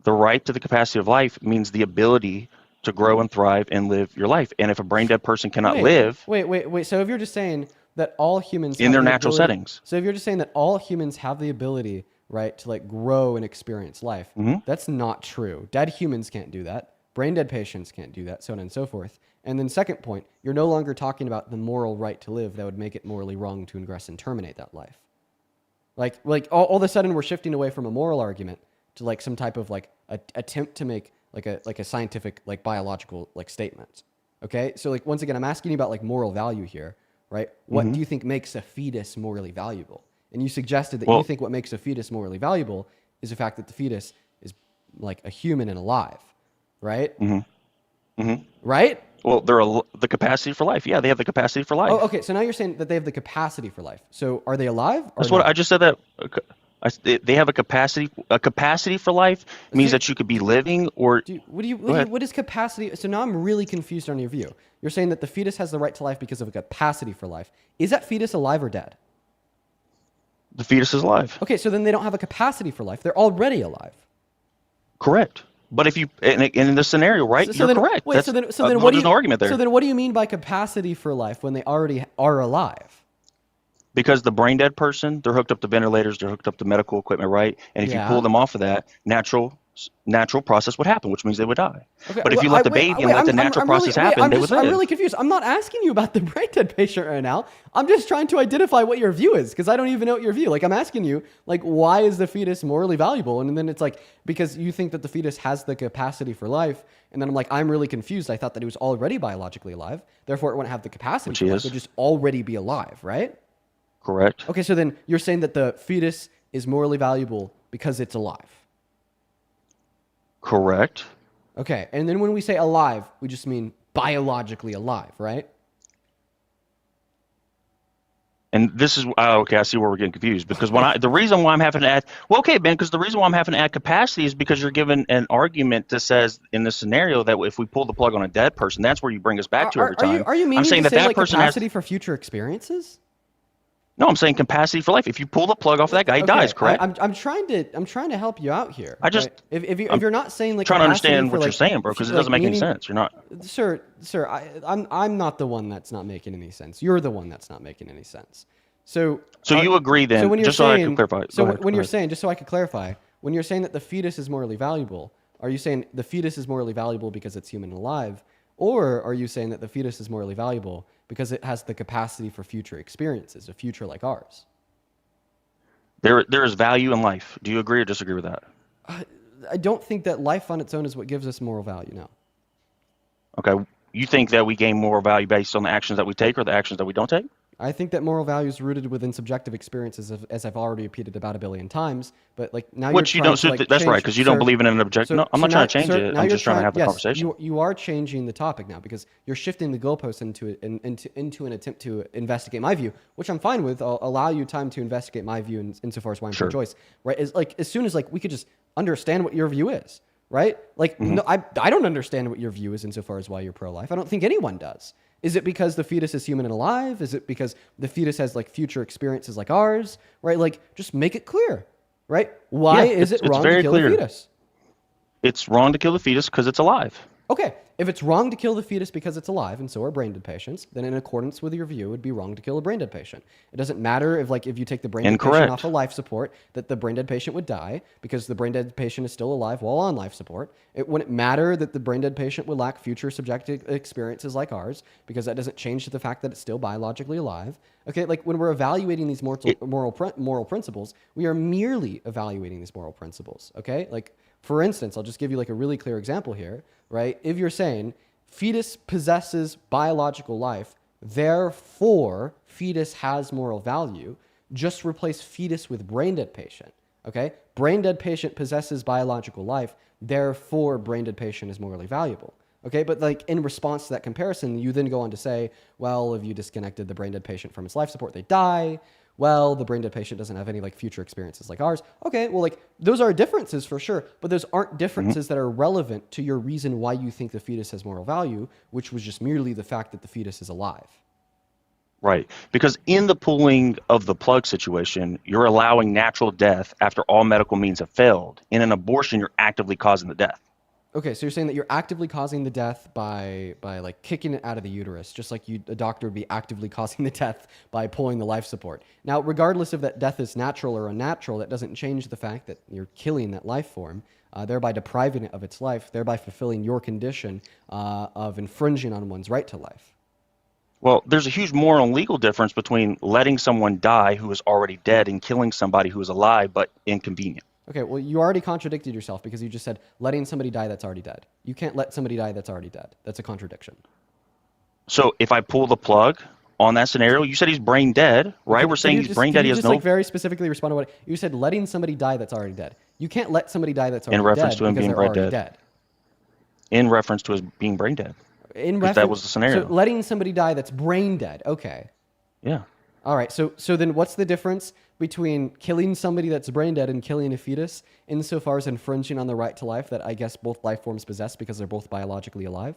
The right to the capacity of life means the ability to grow and thrive and live your life. And if a brain dead person cannot live...
Wait. So if you're just saying that all humans...
in their natural settings.
So if you're just saying that all humans have the ability, right, to like grow and experience life, that's not true. Dead humans can't do that. Brain dead patients can't do that, so on and so forth. And then second point, you're no longer talking about the moral right to live that would make it morally wrong to ingress and terminate that life. Like all of a sudden we're shifting away from a moral argument to like some type of like attempt to make like a scientific like biological like statement. Okay? So like once again, I'm asking you about like moral value here, right? What do you think makes a fetus morally valuable? And you suggested that you think what makes a fetus morally valuable is the fact that the fetus is like a human and alive. Right? Right?
Well, they're the capacity for life. Yeah, they have the capacity for life.
Oh, okay. So now you're saying that they have the capacity for life. So are they alive?
That's what I just said. That they have a capacity. A capacity for life means that you could be living or.
What is capacity? So now I'm really confused on your view. You're saying that the fetus has the right to life because of a capacity for life. Is that fetus alive or dead?
The fetus is alive.
Okay, so then they don't have a capacity for life. They're already alive.
Correct. But if you in this scenario, right, you're correct.
Wait, so then what? There's no argument there. So then, what do you mean by capacity for life when they already are alive?
Because the brain dead person, they're hooked up to ventilators, they're hooked up to medical equipment, right? And if you pull them off of that, natural process would happen, which means they would die. Okay, but if you let the baby and let the natural process happen, they would live.
I'm really confused. I'm not asking you about the brain dead patient right now. I'm just trying to identify what your view is, because I don't even know what your view. Like, I'm asking you, like, why is the fetus morally valuable? And then it's like, because you think that the fetus has the capacity for life. And then I'm like, I'm really confused. I thought that it was already biologically alive. Therefore, it wouldn't have the capacity for life. It would just already be alive, right?
Correct.
Okay, so then you're saying that the fetus is morally valuable because it's alive.
Correct.
Okay, and then when we say alive, we just mean biologically alive, right?
And this is okay. I see where we're getting confused, because the reason why I'm having to add, Ben, because the reason why I'm having to add capacity is because you're given an argument that says in this scenario that if we pull the plug on a dead person, that's where you bring us back to every time.
Are you meaning to say like capacity for future experiences?
No, I'm saying capacity for life. If you pull the plug off that guy, he dies. Correct.
I'm trying to help you out here. If you're not saying like
trying to understand what you're saying, bro, because it doesn't make any sense. You're not.
Sir, I'm not the one that's not making any sense. You're the one that's not making any sense. So
you agree then? So when you're just saying, so I can clarify.
So when you're saying, just so I can clarify, when you're saying that the fetus is morally valuable, are you saying the fetus is morally valuable because it's human and alive, or are you saying that the fetus is morally valuable because it has the capacity for future experiences, a future like ours?
There is value in life. Do you agree or disagree with that?
I don't think that life on its own is what gives us moral value, no.
Okay. You think that we gain moral value based on the actions that we take or the actions that we don't take?
I think that moral value is rooted within subjective experiences, as I've already repeated about 1 billion times. But like now
Which you
you're trying
don't.
to
So
like
that's right,
change,
because you don't
sir.
believe in an object.
So,
No, I'm
so
not trying
now,
to change
sir,
it.
now
I'm
you're
just trying to have the
yes,
conversation.
you are changing the topic now because you're shifting the goalposts into an attempt to investigate my view, which I'm fine with. I'll allow you time to investigate my view insofar as why I'm
Sure.
pro-choice. Right? Is like as soon as like we could just understand what your view is. Right? Like
Mm-hmm.
no, I don't understand what your view is insofar as why you're pro-life. I don't think anyone does. Is it because the fetus is human and alive? Is it because the fetus has like future experiences like ours? Right? Like just make it clear. Right? Why
Yeah,
is it
it's
wrong to
very
kill
clear.
the fetus?
It's wrong to kill the fetus because it's alive.
Okay, if it's wrong to kill the fetus because it's alive, and so are brain dead patients, then in accordance with your view, it would be wrong to kill a brain dead patient. It doesn't matter if you take the brain dead patient
Incorrect.
off of life support, that the brain dead patient would die because the brain dead patient is still alive while on life support. It wouldn't matter that the brain dead patient would lack future subjective experiences like ours because that doesn't change the fact that it's still biologically alive. Okay, like when we're evaluating these moral principles, we are merely evaluating these moral principles. Okay, like. For instance, I'll just give you like a really clear example here, right? If you're saying fetus possesses biological life, therefore fetus has moral value, just replace fetus with brain dead patient, okay? Brain dead patient possesses biological life, therefore brain dead patient is morally valuable. Okay, but like in response to that comparison, you then go on to say, well, if you disconnected the brain dead patient from its life support, they die. Well, the brain dead patient doesn't have any like future experiences like ours. Okay, well, like those are differences for sure, but those aren't differences that are relevant to your reason why you think the fetus has moral value, which was just merely the fact that the fetus is alive.
Right. Because in the pulling of the plug situation, you're allowing natural death after all medical means have failed. In an abortion, you're actively causing the death.
Okay, so you're saying that you're actively causing the death by like kicking it out of the uterus, just like a doctor would be actively causing the death by pulling the life support. Now, regardless of that death is natural or unnatural, that doesn't change the fact that you're killing that life form, thereby depriving it of its life, thereby fulfilling your condition of infringing on one's right to life.
Well, there's a huge moral and legal difference between letting someone die who is already dead and killing somebody who is alive but inconvenient.
Okay, well, you already contradicted yourself because you just said letting somebody die that's already dead. You can't let somebody die that's already dead. That's a contradiction.
So if I pull the plug on that scenario, you said he's brain dead, right? We're saying he's brain dead. He has
just
no.
like very specifically respond to what you said. Letting somebody die that's already dead. You can't let somebody die that's already
In reference
dead
to him
because
being
they're
brain
already
dead.
dead.
In reference to his being brain dead.
In
If
reference,
that was the scenario.
So letting somebody die that's brain dead. Okay.
Yeah.
All right. So then what's the difference between killing somebody that's brain dead and killing a fetus insofar as infringing on the right to life that I guess both life forms possess because they're both biologically alive?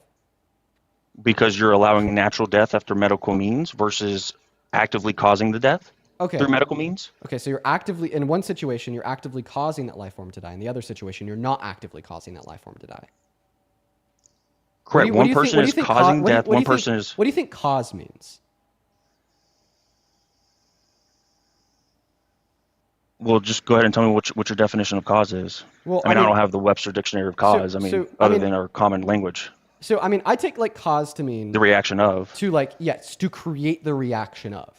Because you're allowing natural death after medical means versus actively causing the death through medical means.
Okay, so you're actively, in one situation, you're actively causing that life form to die. In the other situation, you're not actively causing that life form to die.
Correct. One person is causing death, one person is.
What do you think cause means?
Well, just go ahead and tell me what your definition of cause is.
Well,
I mean, I don't have the Webster Dictionary of cause. Other than our common language.
So, I mean, I take like cause to mean
the reaction of.
To like, yes, to create the reaction of.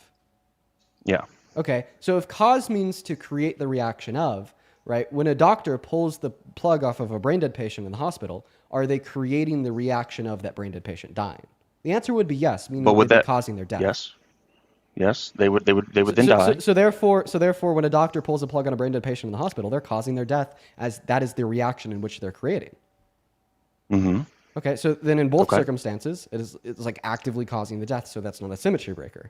Yeah.
Okay, so if cause means to create the reaction of, right? When a doctor pulls the plug off of a brain dead patient in the hospital, are they creating the reaction of that brain dead patient dying? The answer would be yes, meaning they'd be causing their death.
Yes. Yes, they would then die.
So therefore, when a doctor pulls a plug on a brain dead patient in the hospital, they're causing their death as that is the reaction in which they're creating.
Mm-hmm.
Okay, so then in both circumstances, it's like actively causing the death, so that's not a symmetry breaker.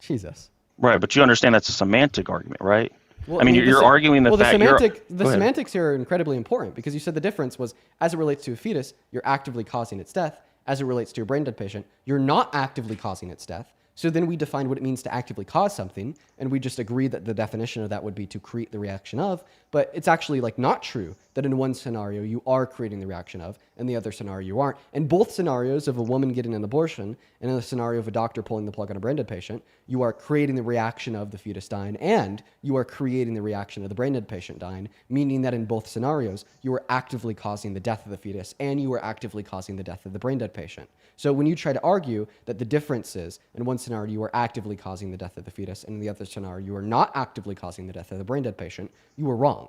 Jesus.
Right, but you understand that's a semantic argument, right?
Well,
I mean, you're arguing the fact.
The semantics here are incredibly important because you said the difference was as it relates to a fetus, you're actively causing its death. As it relates to a brain dead patient, you're not actively causing its death. So then we define what it means to actively cause something, and we just agree that the definition of that would be to create the reaction of, but it's actually like not true that in one scenario you are creating the reaction of, and the other scenario you aren't. In both scenarios of a woman getting an abortion, and in the scenario of a doctor pulling the plug on a brain dead patient, you are creating the reaction of the fetus dying, and you are creating the reaction of the brain dead patient dying, meaning that in both scenarios, you are actively causing the death of the fetus, and you are actively causing the death of the brain dead patient. So when you try to argue that the difference is, in one scenario you are actively causing the death of the fetus, and in the other scenario you are not actively causing the death of the brain dead patient, you are wrong.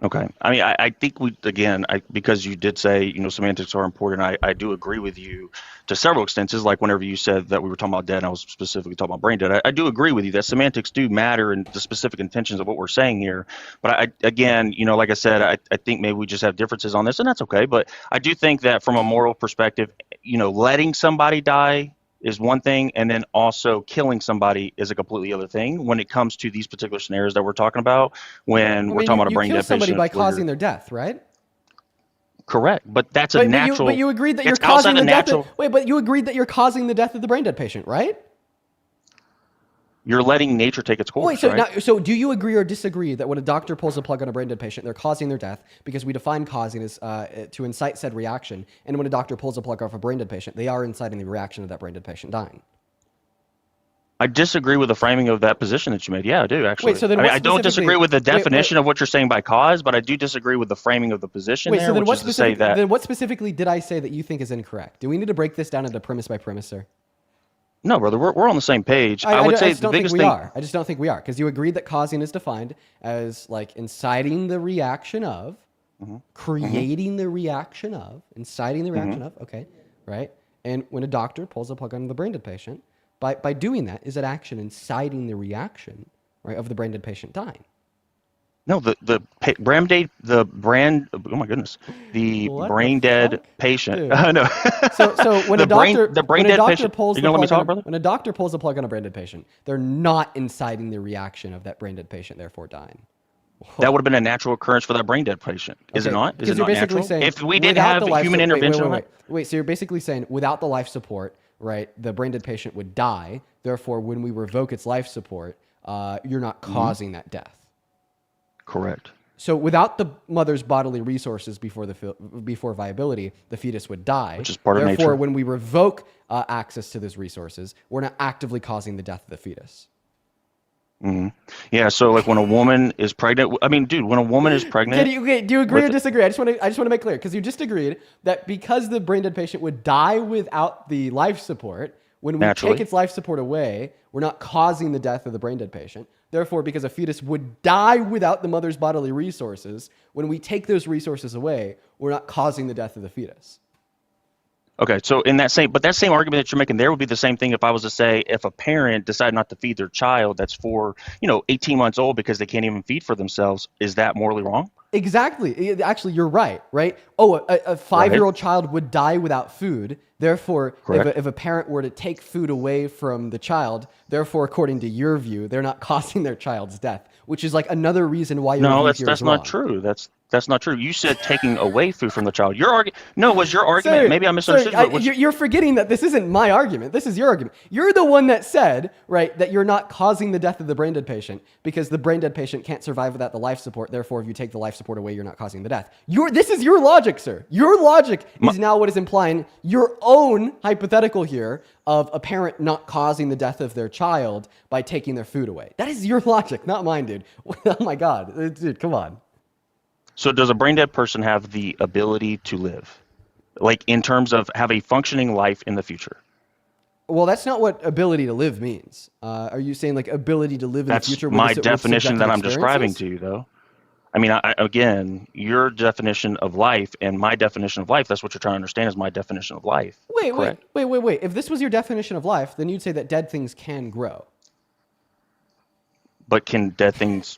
Okay. I mean, I think because you did say, semantics are important, I do agree with you to several extents. Like whenever you said that we were talking about dead, and I was specifically talking about brain dead, I do agree with you that semantics do matter in the specific intentions of what we're saying here. But again, like I said, I think maybe we just have differences on this, and that's okay. But I do think that from a moral perspective, letting somebody die is one thing, and then also killing somebody is a completely other thing when it comes to these particular scenarios that we're talking about when we're talking about a brain dead patient.
You kill somebody by causing their death, right?
Correct, but that's a natural.
But you agreed that you're
it's outside
causing the death.
natural.
Wait, but you agreed that you're causing the death of the brain dead patient, right?
You're letting nature take its course.
Wait, so
right?
so do you agree or disagree that when a doctor pulls a plug on a brain dead patient, they're causing their death because we define causing as to incite said reaction, and when a doctor pulls a plug off a brain dead patient, they are inciting the reaction of that brain dead patient dying?
I disagree with the framing of that position that you made. Yeah, I do actually.
Wait, so then
I don't disagree with the definition of what you're saying by cause, but I do disagree with the framing of the position
Wait,
there,
so then
which is to say that.
Then what specifically did I say that you think is incorrect? Do we need to break this down into premise by premise, sir?
No, brother, we're on the same page. I would say the biggest thing.
I just don't think we are, because you agreed that causing is defined as like inciting the reaction of, creating the reaction of, inciting the reaction of. Okay, right. And when a doctor pulls a plug on the brain dead patient, by doing that, is that action inciting the reaction, right, of the brain dead patient dying?
No, the brain dead patient. No.
So when a doctor pulls
let me talk, brother.
When a doctor pulls a plug on a brain dead patient, they're not inciting the reaction of that brain deid patient, therefore dying.
That would have been a natural occurrence for that brain dead patient. Is it not? Is it not natural?
Saying,
if we didn't have human intervention,
wait. So you're basically saying without the life support, right, the brain dead patient would die. Therefore, when we revoke its life support, you're not causing that death.
Correct.
So without the mother's bodily resources before viability, the fetus would die.
Which is part of nature.
Therefore, when we revoke access to those resources, we're not actively causing the death of the fetus.
Yeah. So like when a woman is pregnant, I mean, dude, when a woman is pregnant.
Do you agree or disagree? I just want to make clear, because you just agreed that because the brain dead patient would die without the life support, when we take its life support away, we're not causing the death of the brain dead patient. Therefore, because a fetus would die without the mother's bodily resources, when we take those resources away, we're not causing the death of the fetus.
Okay, so that same argument that you're making there would be the same thing if I was to say if a parent decided not to feed their child that's 18 months old because they can't even feed for themselves, is that morally wrong?
Exactly. Actually, you're right, right? Oh, a 5-year-old child would die without food. Therefore, if a parent were to take food away from the child, therefore, according to your view, they're not causing their child's death, which is like another reason why you're
No, that's not true. That's not true. You said taking away food from the child. Was your argument?
Sir,
maybe I misunderstood.
You're forgetting that this isn't my argument. This is your argument. You're the one that said, right, that you're not causing the death of the brain dead patient because the brain dead patient can't survive without the life support. Therefore, if you take the life support away, you're not causing the death. This is your logic, sir. Your logic is now what is implying your own hypothetical here of a parent not causing the death of their child by taking their food away. That is your logic, not mine, dude. Oh my God, dude, come on.
So does a brain dead person have the ability to live? Like in terms of have a functioning life in the future?
Well, that's not what ability to live means. Are you saying like ability to live in the future?
That's my definition that I'm describing to you, though. I mean, again, your definition of life and my definition of life, that's what you're trying to understand is my definition of life.
Wait. If this was your definition of life, then you'd say that dead things can grow.
But can dead things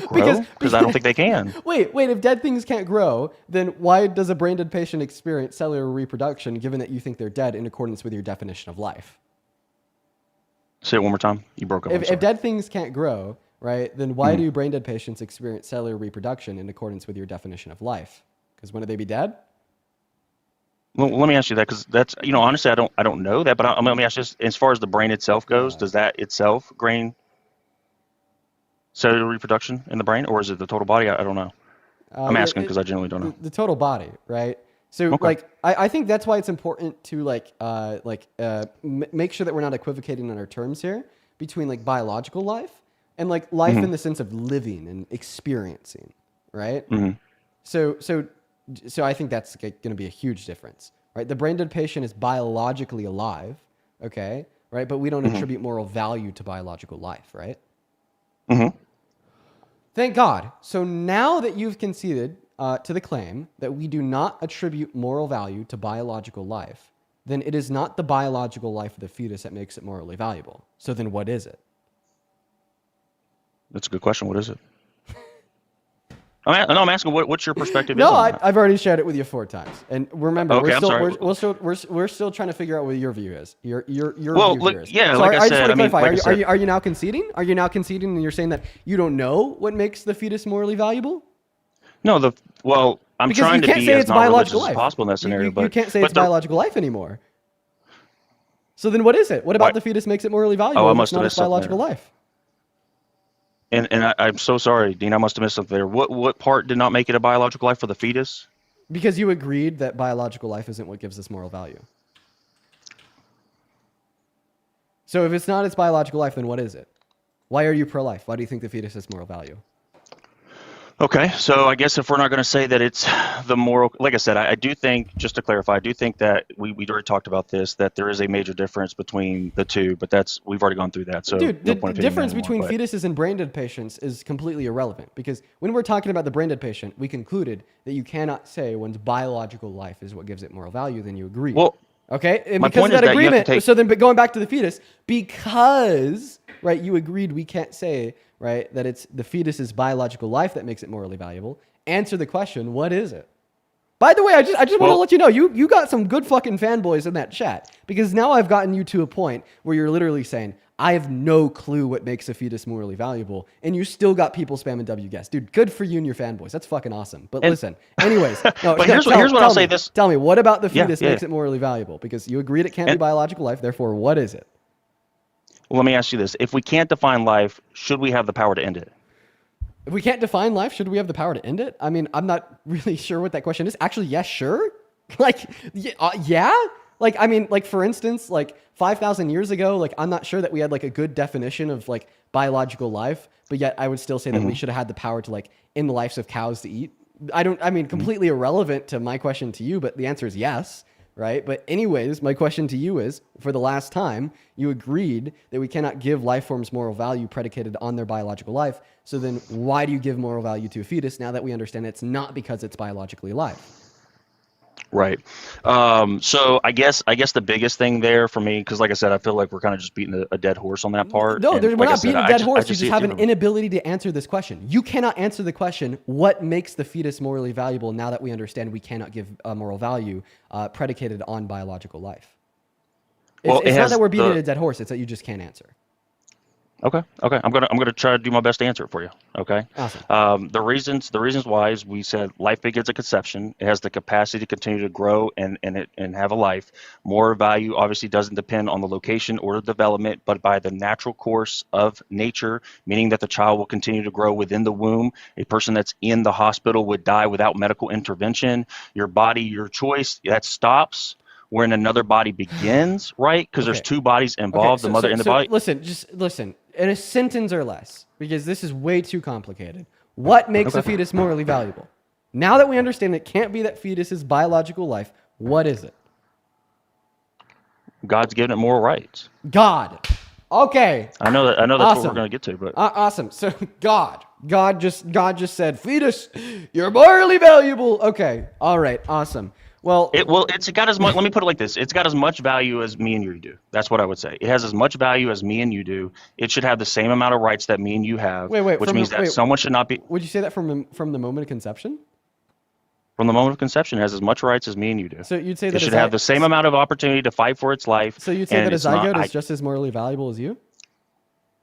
grow? Because I don't think they can.
Wait, if dead things can't grow, then why does a brain dead patient experience cellular reproduction given that you think they're dead in accordance with your definition of life?
Say it one more time. You broke up.
If dead things can't grow, right, then why do brain dead patients experience cellular reproduction in accordance with your definition of life? Because when do they be dead?
Well, let me ask you that, because that's, honestly, I don't know that, but let me ask you this. As far as the brain itself goes, does that itself gain cellular reproduction in the brain, or is it the total body? I don't know. I'm asking because I genuinely don't know.
The total body, right? So, I think that's why it's important to make sure that we're not equivocating on our terms here between like biological life and like life in the sense of living and experiencing, right? So I think that's going to be a huge difference, right? The brain dead patient is biologically alive, okay, right? But we don't attribute moral value to biological life, right? Thank God. So now that you've conceded to the claim that we do not attribute moral value to biological life, then it is not the biological life of the fetus that makes it morally valuable. So then what is it?
That's a good question. What is it? I'm asking what's your perspective
No,
is on that?
I've already shared it with you 4 times. And remember,
Okay,
we're still trying to figure out what your view is. Your
Well,
view
look,
here is.
yeah,
So
like I
just
said,
want to
I mean,
clarify,
like I said-
are you now conceding? Are you now conceding and you're saying that you don't know what makes the fetus morally valuable?
No, I'm
Because
trying
you
to
can't
be
say
as
it's
not religious
biological
as
life.
possible in that scenario.
You
but
can't say
but
it's biological life anymore. So then what is it? What about the fetus makes it morally valuable?
I
if
must
it's
have
not
missed
its
something
biological
there.
life.
And I'm so sorry, Dean. I must have missed something there. What part did not make it a biological life for the fetus?
Because you agreed that biological life isn't what gives us moral value. So if it's not its biological life, then what is it? Why are you pro-life? Why do you think the fetus has moral value?
Okay, so I guess if we're not going to say that it's the moral, like I said, I do think, just to clarify, I do think that we already talked about this, that there is a major difference between the two, but we've already gone through that. So
Dude,
no
the
point in
difference
anymore,
between
but-
fetuses and brain dead patients is completely irrelevant because when we're talking about the brain dead patient, we concluded that you cannot say one's biological life is what gives it moral value, then you agree.
Well,
okay, and
my
because
point
of
is
that
that you have to
agreement,
take-
so then but going back to the fetus, because right, you agreed we can't say right that it's the fetus's biological life that makes it morally valuable. Answer the question, what is it? By the way, I just want to let you know, you got some good fucking fanboys in that chat because now I've gotten you to a point where you're literally saying, I have no clue what makes a fetus morally valuable, and you still got people spamming WGuess. Dude, good for you and your fanboys. That's fucking awesome. But listen, anyways, no,
But here's what I'll say this-
Tell me, what about the
Yeah,
fetus
yeah.
makes it morally valuable? Because you agreed it can't be
And-
biological life, therefore, what is it?
Well, let me ask you this. If we can't define life, should we have the power to end it?
If we can't define life, should we have the power to end it? I mean, I'm not really sure what that question is. Actually, yes, sure. Like, yeah. Like, I mean, like for instance, like 5,000 years ago, like I'm not sure that we had like a good definition of like biological life, but yet I would still say that we should have had the power to like end the lives of cows to eat. Completely irrelevant to my question to you, but the answer is yes. Right? But anyways, my question to you is, for the last time, you agreed that we cannot give life forms moral value predicated on their biological life. So then why do you give moral value to a fetus now that we understand it's not because it's biologically alive?
Right. So I guess the biggest thing there for me, because like I said, I feel like we're kind of just beating a dead horse on that part.
No,
And
we're
like I
not
said,
beating a
I
dead
just- I
horse. You
just
just
see it
have an
differently.
inability to answer this question. You cannot answer the question, what makes the fetus morally valuable now that we understand we cannot give a moral value predicated on biological life?
Well,
It's
it
not
has
that we're beating
the-
a dead horse. It's that you just can't answer.
Okay. I'm gonna try to do my best to answer it for you. Okay.
Awesome.
The reasons why is we said life begins at conception. It has the capacity to continue to grow and have a life. More value obviously doesn't depend on the location or the development, but by the natural course of nature, meaning that the child will continue to grow within the womb. A person that's in the hospital would die without medical intervention. Your body, your choice, that stops. When another body begins, right? Because there's two bodies involved, the mother and the body.
Listen, just listen, in a sentence or less, because this is way too complicated. What makes a
Okay.
fetus morally valuable? Now that we understand it can't be that fetus's biological life, what is it?
God's given it moral rights.
God. Okay.
I know that's what
Awesome.
we're going to get to, but
Awesome. So God just said, fetus, you're morally valuable. Okay. All right. Awesome. Well,
it's got as much. Let me put it like this: it's got as much value as me and you do. That's what I would say. It has as much value as me and you do. It should have the same amount of rights that me and you have.
Wait,
which means that someone should not be
Would you say that from the moment of conception?
from the moment of conception. It has as much rights as me and you do.
So you'd say
it
that
should have the same amount of opportunity to fight for its life.
So you'd say
and
that a
it's not-
zygote is just as morally valuable as you?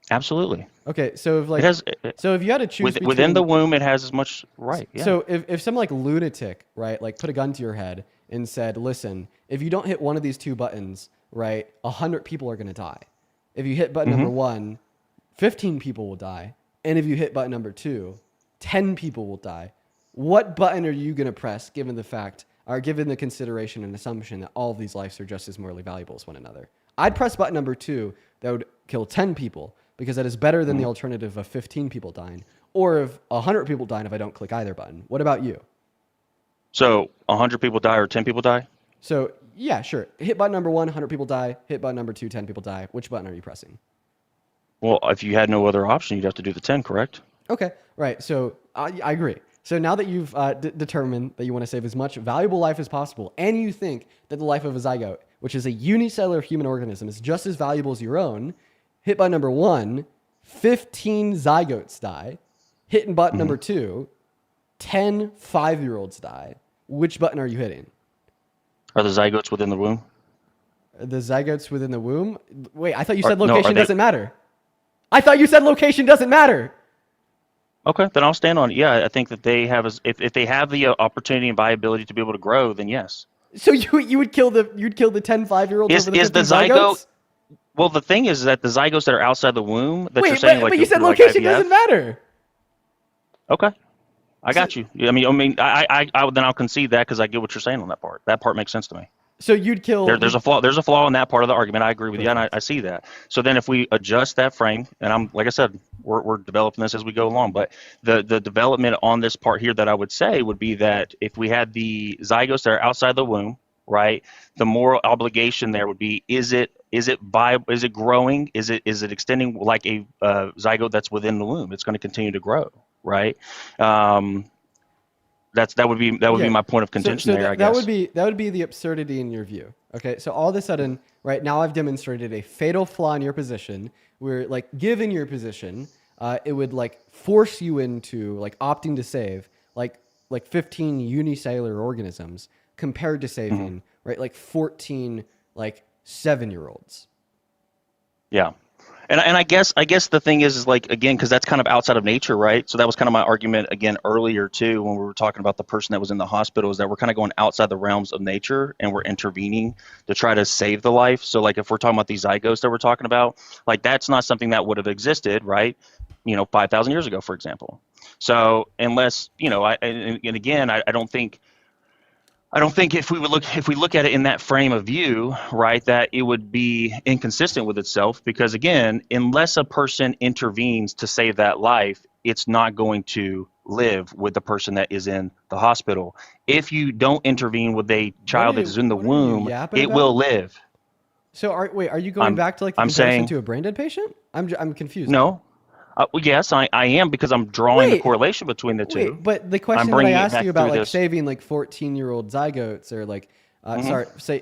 Absolutely.
Okay, so if like,
It has-
so if you had to choose
within the
between-
womb, it has as much right. Yeah.
So if some like lunatic, right, like put a gun to your head and said, listen, if you don't hit one of these two buttons, right, 100 people are going to die. If you hit button number 1, 15 people will die. And if you hit button number 2, 10 people will die. What button are you going to press given the fact, or given the consideration and assumption that all of these lives are just as morally valuable as one another? I'd press button number 2 that would kill 10 people because that is better than the alternative of 15 people dying or of 100 people dying if I don't click either button. What about you?
So 100 people die or 10 people die?
So yeah, sure. Hit button number 1, 100 people die. Hit button number 2, 10 people die. Which button are you pressing?
Well, if you had no other option, you'd have to do the 10, correct?
Okay, right. So I agree. So now that you've determined that you want to save as much valuable life as possible, and you think that the life of a zygote, which is a unicellular human organism, is just as valuable as your own, hit button number 1, 15 zygotes die. Hitting button number 2, 10 5-year-olds die. Which button are you hitting?
Are the zygotes within the womb?
The zygotes within the womb? Wait, I thought you
Are-
said
no, are
location
they-
doesn't matter. I thought you said location doesn't matter.
Okay, then I'll stand on it. Yeah, I think that they have, if they have the opportunity and viability to be able to grow, then yes.
So you would kill the 10 5-year-olds
Is
over the
is
15
the zygote?
zygotes?
Well, the thing is that the zygotes that are outside the womb that you're
Wait,
saying,
but
like
you said
through, like,
location
IVF?
doesn't matter.
Okay, I got you. Yeah, I then I'll concede that because I get what you're saying on that part. That part makes sense to me.
So you'd kill.
There's a flaw. There's a flaw in that part of the argument. I agree with you, and I see that. So then, if we adjust that frame, and I'm like I said, we're developing this as we go along. But the development on this part here that I would say would be that if we had the zygotes that are outside the womb, right, the moral obligation there would be: is it growing? Is it extending like a zygote that's within the womb? It's going to continue to grow, right? That would be my point of contention there. I guess
that would be the absurdity in your view. Okay, so all of a sudden, right now, I've demonstrated a fatal flaw in your position. Where, like, given your position, it would like force you into like opting to save like 15 unicellular organisms compared to saving right like 14 like 7-year-olds.
Yeah. And I guess the thing is like, again, because that's kind of outside of nature, right? So that was kind of my argument again earlier too when we were talking about the person that was in the hospital, is that we're kind of going outside the realms of nature and we're intervening to try to save the life. So like if we're talking about these zygotes that we're talking about, like that's not something that would have existed, right? 5,000 years ago, for example. So unless, and again, I don't think if we look at it in that frame of view, right, that it would be inconsistent with itself, because again, unless a person intervenes to save that life, it's not going to live with the person that is in the hospital. If you don't intervene with a child that is in the womb, it will live.
So are you going back to like the comparison to a brain dead patient? I'm confused.
No. Yes, I am, because I'm drawing the correlation between the two.
Wait, but the question that I asked you about, like saving like 14-year-old zygotes, or like,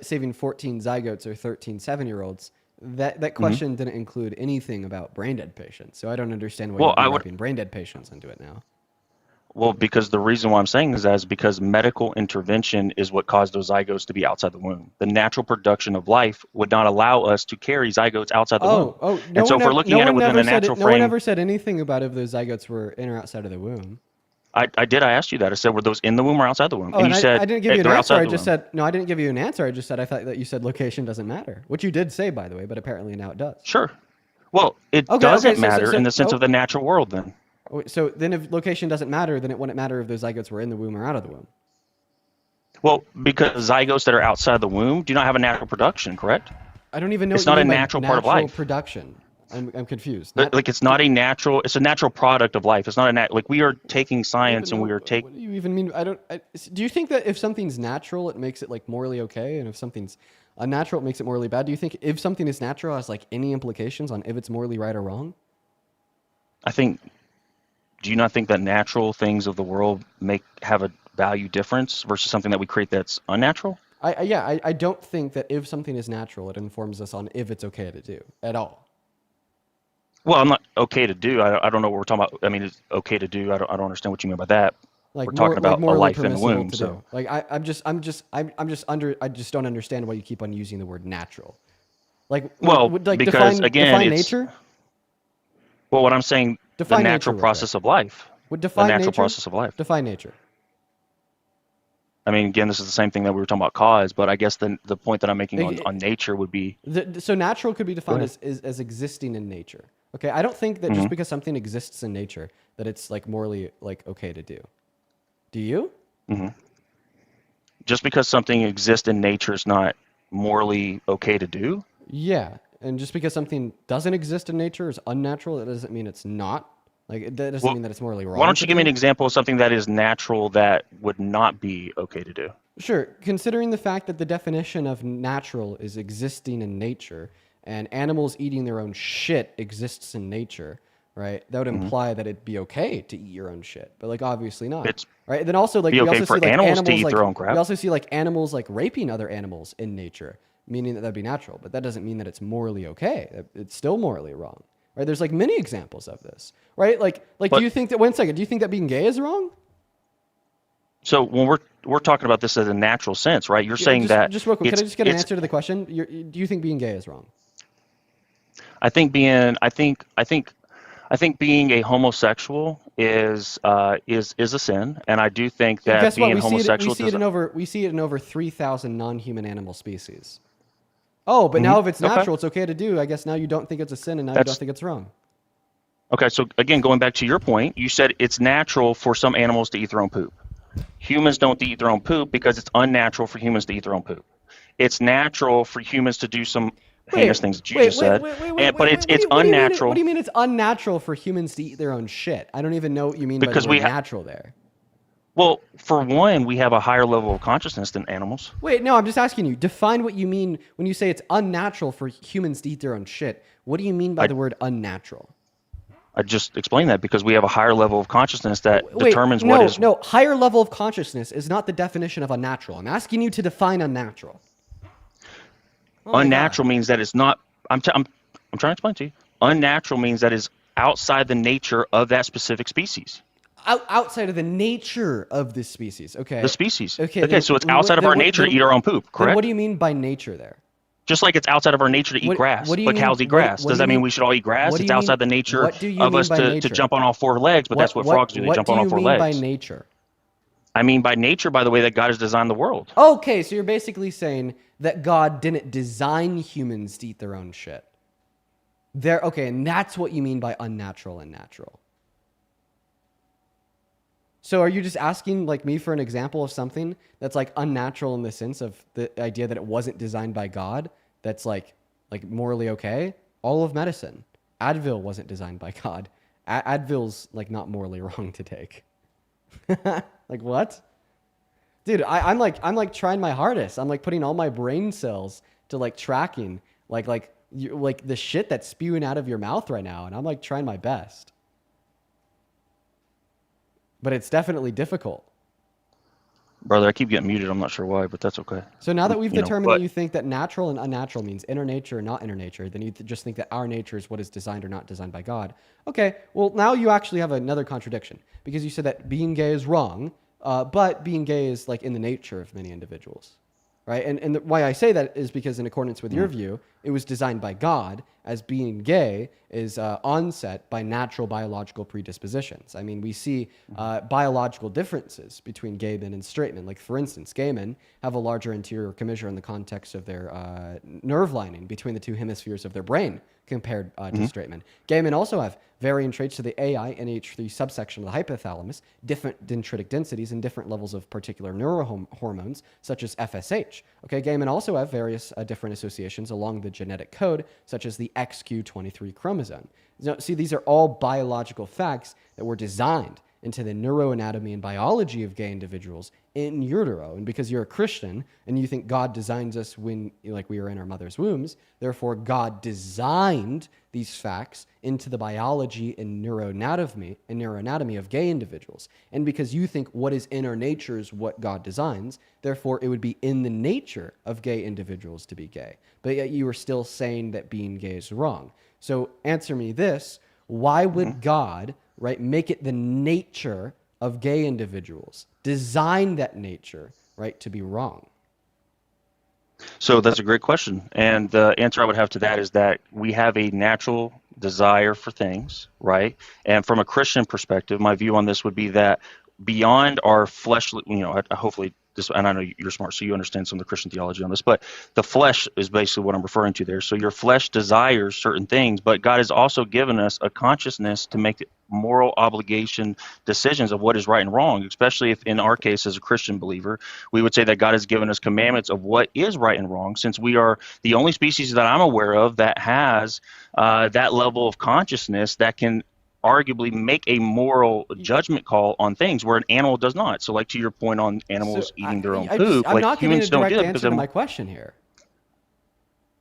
saving 14 zygotes or 13 7-year-olds, that question didn't include anything about brain dead patients. So I don't understand why you're wrapping brain dead patients into it now.
Well, because the reason why I'm saying is that is because medical intervention is what caused those zygotes to be outside the womb. The natural production of life would not allow us to carry zygotes outside the womb. And so if we're looking at it within a natural frame.
No one ever said anything about if those zygotes were in or outside of the womb.
I did. I asked you that. I said, were those in the womb or outside the womb?
Oh,
and you said,
I didn't give you an
they're
answer.
outside
I
the
just
womb.
said, no, I didn't give you an answer. I just said, I thought that you said location doesn't matter, which you did say, by the way, but apparently now it does.
Sure. Well, it doesn't matter in the sense of the natural world then.
So then if location doesn't matter, then it wouldn't matter if those zygotes were in the womb or out of the womb.
Well, because zygotes that are outside the womb do not have a natural production, correct?
I don't even know.
It's
what
not
you
a
mean by
natural part of life.
Production. I'm confused.
Like it's not a natural. It's a natural product of life. It's not like we are taking science and we are taking.
What do you even mean? Do you think that if something's natural, it makes it like morally okay, and if something's unnatural, it makes it morally bad? Do you think if something is natural has like any implications on if it's morally right or wrong?
I think. Do you not think that natural things of the world have a value difference versus something that we create that's unnatural?
I don't think that if something is natural, it informs us on if it's okay to do at all.
Well, I'm not okay to do. I don't know what we're talking about. I mean, it's okay to do. I don't understand what you mean by that.
Like
we're talking about a life in the womb. So,
like, I just don't understand why you keep on using the word natural. Like,
because again,
nature.
Well, what I'm saying,
define
the natural process of life.
Define
the natural
nature?
process of life.
Define nature.
I mean, again, this is the same thing that we were talking about cause, but I guess the point that I'm making on nature would be.
So natural could be defined as existing in nature. Okay, I don't think that just because something exists in nature that it's like morally like okay to do. Do you?
Just because something exists in nature is not morally okay to do?
Yeah, and just because something doesn't exist in nature is unnatural, that doesn't mean it's not. Like, that doesn't mean that it's morally wrong.
Why don't you give me an example of something that is natural that would not be okay to do?
Sure. Considering the fact that the definition of natural is existing in nature, and animals eating their own shit exists in nature, right? That would imply that it'd be okay to eat your own shit, but like obviously not.
It's
right. And then also like
be
we
okay
also
for
see like
animals to
animals
eat
like
their own crap.
we also see like animals like raping other animals in nature, meaning that that'd be natural, but that doesn't mean that it's morally okay. It's still morally wrong, right? There's like many examples of this, right? Like
But
do you think that 1 second? Do you think that being gay is wrong?
so when we're talking about this as a natural sense, right? You're saying that
Just real quick, can I just get an
it's
answer to the question? Do you think being gay is wrong?
I think being a homosexual is a sin, and I do think
Yeah,
that
guess what?
being
We
homosexual
see it in over 3,000 non-human animal species. Oh, but now if it's natural, it's okay to do. I guess now you don't think it's a sin, and now you don't think it's wrong.
Okay, so again, going back to your point, you said it's natural for some animals to eat their own poop. Humans don't eat their own poop because it's unnatural for humans to eat their own poop. It's natural for humans to do some heinous things that you just said, but it's unnatural.
What do you mean it's unnatural for humans to eat their own shit? I don't even know what you mean
Because
by the word natural there.
Well, for one, we have a higher level of consciousness than animals.
Wait, no, I'm just asking you. Define what you mean when you say it's unnatural for humans to eat their own shit. What do you mean by the word unnatural?
I just explained that because we have a higher level of consciousness that determines what is.
No, higher level of consciousness is not the definition of unnatural. I'm asking you to define unnatural.
Unnatural means that it's not. I'm trying to explain to you. Unnatural means that is outside the nature of that specific species.
Outside of the nature of this species. Okay.
The species.
Okay.
Okay, so it's outside of our nature to eat our own poop, correct?
What do you mean by nature there?
Just like it's outside of our nature to eat grass.
what do you
But cows
mean-
eat grass.
what
Does
do
that
you
mean
mean-
we should all eat grass?
what do
It's
you mean-
outside the nature
what do you
of
mean
us
by
to
nature?
jump on all four legs, but that's what frogs do. They jump on all four legs.
What do you mean by nature?
I mean by nature, by the way that God has designed the world.
Okay, so you're basically saying that God didn't design humans to eat their own shit. Okay, and that's what you mean by unnatural and natural. So are you just asking like me for an example of something that's like unnatural in the sense of the idea that it wasn't designed by God, that's like morally okay? All of medicine. Advil wasn't designed by God. Advil's like not morally wrong to take. Like what? Dude, I'm like trying my hardest. I'm like putting all my brain cells to like tracking like the shit that's spewing out of your mouth right now, and I'm like trying my best. But it's definitely difficult.
Brother, I keep getting muted. I'm not sure why, but that's okay.
So now that we've determined that you think that natural and unnatural means inner nature and not inner nature, then you just think that our nature is what is designed or not designed by God. Okay, well, now you actually have another contradiction because you said that being gay is wrong, but being gay is like in the nature of many individuals, right? And why I say that is because in accordance with your view, it was designed by God, as being gay is onset by natural biological predispositions. I mean, we see biological differences between gay men and straight men. Like, for instance, gay men have a larger anterior commissure in the context of their nerve lining between the two hemispheres of their brain compared to straight men. Gay men also have varying traits to the AI NH3 subsection of the hypothalamus, different dendritic densities, and different levels of particular neurohormones, such as FSH. Okay, gay men also have various different associations along the genetic code, such as the XQ23 chromosome. Now, see, these are all biological facts that were designed into the neuroanatomy and biology of gay individuals in utero. And because you're a Christian and you think God designs us when like we are in our mother's wombs, therefore God designed these facts into the biology and neuroanatomy of gay individuals. And because you think what is in our nature is what God designs, therefore it would be in the nature of gay individuals to be gay. But yet you are still saying that being gay is wrong. So answer me this: why would God, right, make it the nature of gay individuals, design that nature, right, to be wrong?
So that's a great question. And the answer I would have to that is that we have a natural desire for things, right? And from a Christian perspective, my view on this would be that beyond our fleshly, hopefully this, and I know you're smart, so you understand some of the Christian theology on this, but the flesh is basically what I'm referring to there. So your flesh desires certain things, but God has also given us a consciousness to make moral obligation decisions of what is right and wrong, especially if in our case as a Christian believer, we would say that God has given us commandments of what is right and wrong, since we are the only species that I'm aware of that has that level of consciousness that can arguably make a moral judgment call on things where an animal does not. So like to your point on animals eating their own poop,
I'm not
humans
getting a
don't
direct
do that
answer
because
to my question here.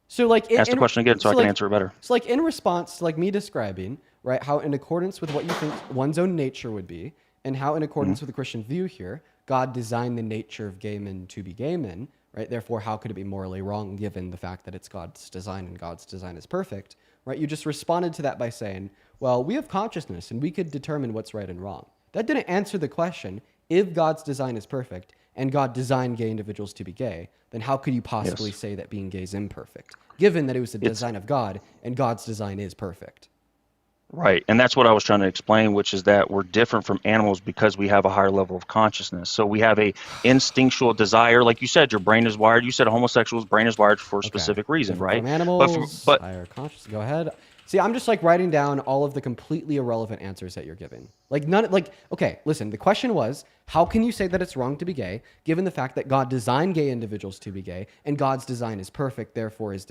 So like
ask the question again so I can answer it better.
So like in response to like me describing right? How in accordance with what you think one's own nature would be, and how in accordance with the Christian view here, God designed the nature of gay men to be gay men, right? Therefore, how could it be morally wrong given the fact that it's God's design and God's design is perfect, right? You just responded to that by saying, well, we have consciousness and we could determine what's right and wrong. That didn't answer the question. If God's design is perfect and God designed gay individuals to be gay, then how could you possibly say that being gay is imperfect, given that it was the design of God and God's design is perfect?
Right. And that's what I was trying to explain, which is that we're different from animals because we have a higher level of consciousness. So we have a instinctual desire. Like you said, your brain is wired. You said a homosexual's brain is wired for a specific reason, right?
From animals, higher consciousness. Go ahead. See, I'm just like writing down all of the completely irrelevant answers that you're giving. Okay, listen, the question was, how can you say that it's wrong to be gay, given the fact that God designed gay individuals to be gay, and God's design is perfect, therefore God's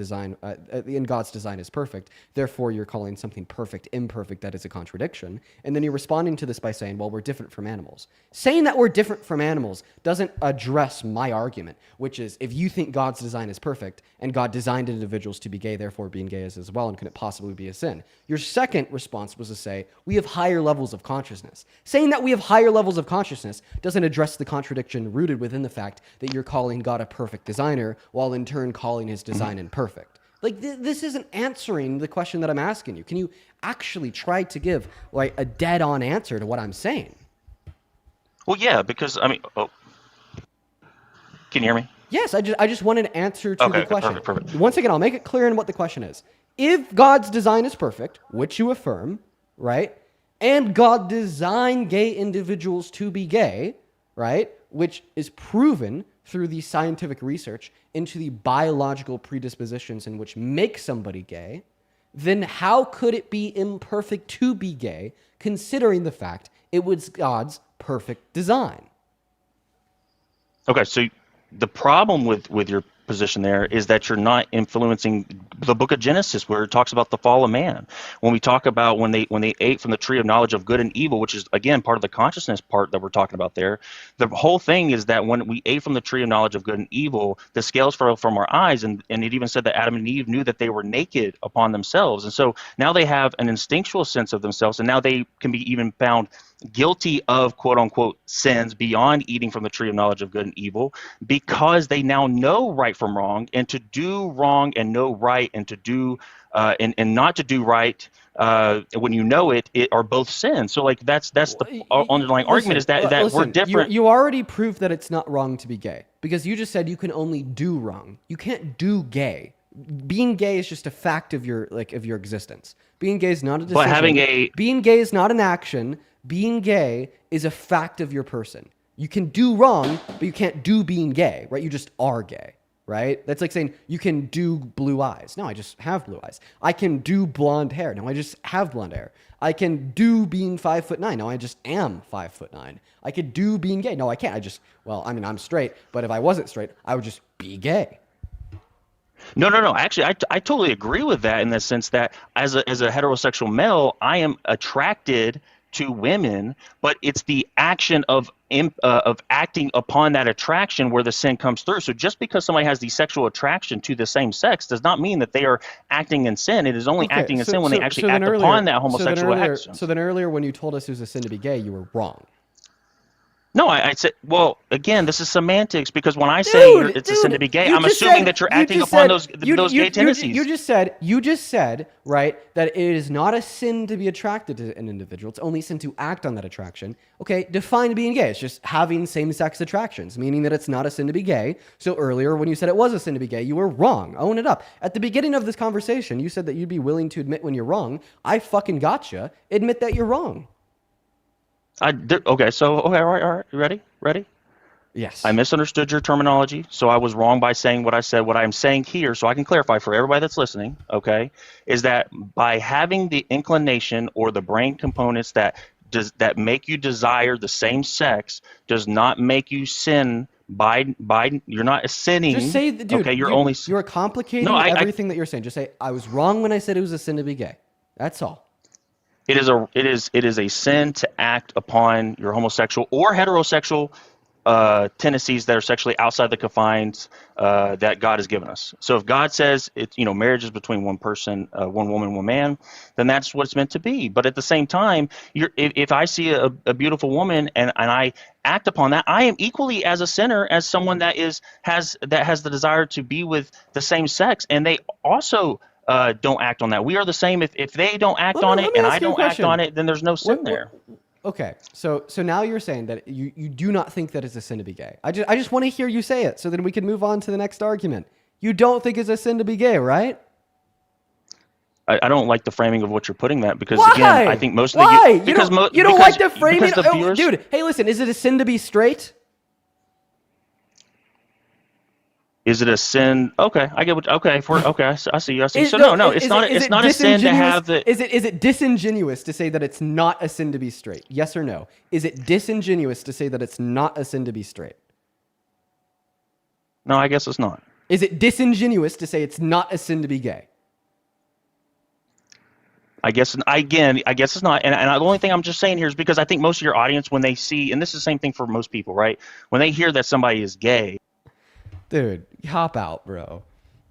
design is perfect, therefore you're calling something perfect imperfect, that is a contradiction. And then you're responding to this by saying, well, we're different from animals. Saying that we're different from animals doesn't address my argument, which is, if you think God's design is perfect, and God designed individuals to be gay, therefore being gay is as well, and can it possibly be a sin? Your second response was to say, we have higher levels of consciousness. Saying that we have higher levels of consciousness doesn't address the contradiction rooted within the fact that you're calling God a perfect designer, while in turn calling his design imperfect. Like, this isn't answering the question that I'm asking you. Can you actually try to give like a dead-on answer to what I'm saying?
Well, yeah, because, I mean, can you hear me?
Yes, I just want an answer to the question.
Perfect.
Once again, I'll make it clear in what the question is. If God's design is perfect, which you affirm, right, and God designed gay individuals to be gay, right, which is proven through the scientific research into the biological predispositions in which make somebody gay, then how could it be imperfect to be gay, considering the fact it was God's perfect design?
Okay, so the problem with your position there is that you're not influencing the book of Genesis, where it talks about the fall of man. When we talk about when they ate from the tree of knowledge of good and evil, which is again part of the consciousness part that we're talking about there, the whole thing is that when we ate from the tree of knowledge of good and evil, the scales fell from our eyes, and it even said that Adam and Eve knew that they were naked upon themselves. And so now they have an instinctual sense of themselves, and now they can be even found guilty of quote unquote sins beyond eating from the tree of knowledge of good and evil, because they now know right from wrong, and to do wrong and know right, and to do and not to do right when you know it are both sins. So like that's the underlying argument, is that we're different.
You already proved that it's not wrong to be gay, because you just said you can only do wrong. You can't do gay. Being gay is just a fact of your existence. Being gay is not a decision. Being gay is not an action. Being gay is a fact of your person. You can do wrong, but you can't do being gay, right? You just are gay, right? That's like saying you can do blue eyes. No, I just have blue eyes. I can do blonde hair. No, I just have blonde hair. I can do being 5'9". No, I just am 5'9". I could do being gay. No, I can't. I'm straight, but if I wasn't straight, I would just be gay.
No. Actually, I totally agree with that, in the sense that as a heterosexual male, I am attracted to women, but it's the action of acting upon that attraction where the sin comes through. So just because somebody has the sexual attraction to the same sex does not mean that they are acting in sin. It is only acting in sin when they actually act upon that homosexual action.
So then earlier, when you told us it was a sin to be gay, you were wrong.
No, I said, well, again, this is semantics, because when I say it's a sin to be gay, I'm assuming that you're acting upon those gay tendencies.
You just said, right, that it is not a sin to be attracted to an individual. It's only a sin to act on that attraction. Okay, define being gay. It's just having same-sex attractions, meaning that it's not a sin to be gay. So earlier, when you said it was a sin to be gay, you were wrong. Own it up. At the beginning of this conversation, you said that you'd be willing to admit when you're wrong. I fucking gotcha. Admit that you're wrong.
All right, you ready?
Yes.
I misunderstood your terminology, so I was wrong by saying what I said. What I'm saying here, so I can clarify for everybody that's listening, okay, is that by having the inclination or the brain components that make you desire the same sex does not make you sin by you're not sinning.
Just say, dude,
okay,
you're complicating everything that you're saying. Just say, I was wrong when I said it was a sin to be gay. That's all.
It is a sin to act upon your homosexual or heterosexual tendencies that are sexually outside the confines that God has given us. So if God says it's, marriage is between one person, one woman, one man, then that's what it's meant to be. But at the same time, if I see a beautiful woman and I act upon that, I am equally as a sinner as someone that has the desire to be with the same sex, and they also don't act on that. We are the same. If they don't act on it and I don't act on it, then there's no sin there.
Okay, so now you're saying that you do not think that it's a sin to be gay. I just want to hear you say it so then we can move on to the next argument. You don't think it's a sin to be gay, right?
I don't like the framing of what you're putting that because
Why?
again, I think most of
Why?
the because
you don't like the framing,
because the viewers,
dude. Hey, listen, is it a sin to be straight?
is it a sin? Okay, I get what. Okay, I see you. So no, it's not.
Is
It's
it
not a sin to
disingenuous-
have the.
Is it disingenuous to say that it's not a sin to be straight? Yes or no? Is it disingenuous to say that it's not a sin to be straight?
No, I guess it's not.
Is it disingenuous to say it's not a sin to be gay?
I guess it's not. And the only thing I'm just saying here is because I think most of your audience, when they see, and this is the same thing for most people, right? When they hear that somebody is gay.
Dude, hop out, bro.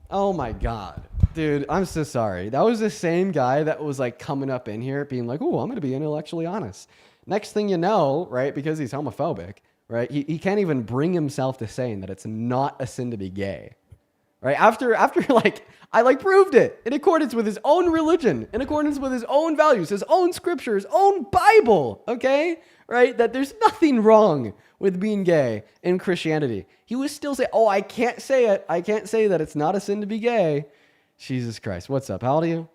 Oh my God. Dude, I'm so sorry. That was the same guy that was like coming up in here being like, oh, I'm going to be intellectually honest. Next thing you know, right, because he's homophobic, right, he can't even bring himself to saying that it's not a sin to be gay. Right? After like, I like proved it in accordance with his own religion, in accordance with his own values, his own scripture, his own Bible, okay? Right? That there's nothing wrong with being gay in Christianity. He was still saying, oh, I can't say it. I can't say that it's not a sin to be gay. Jesus Christ. What's up? How old are you?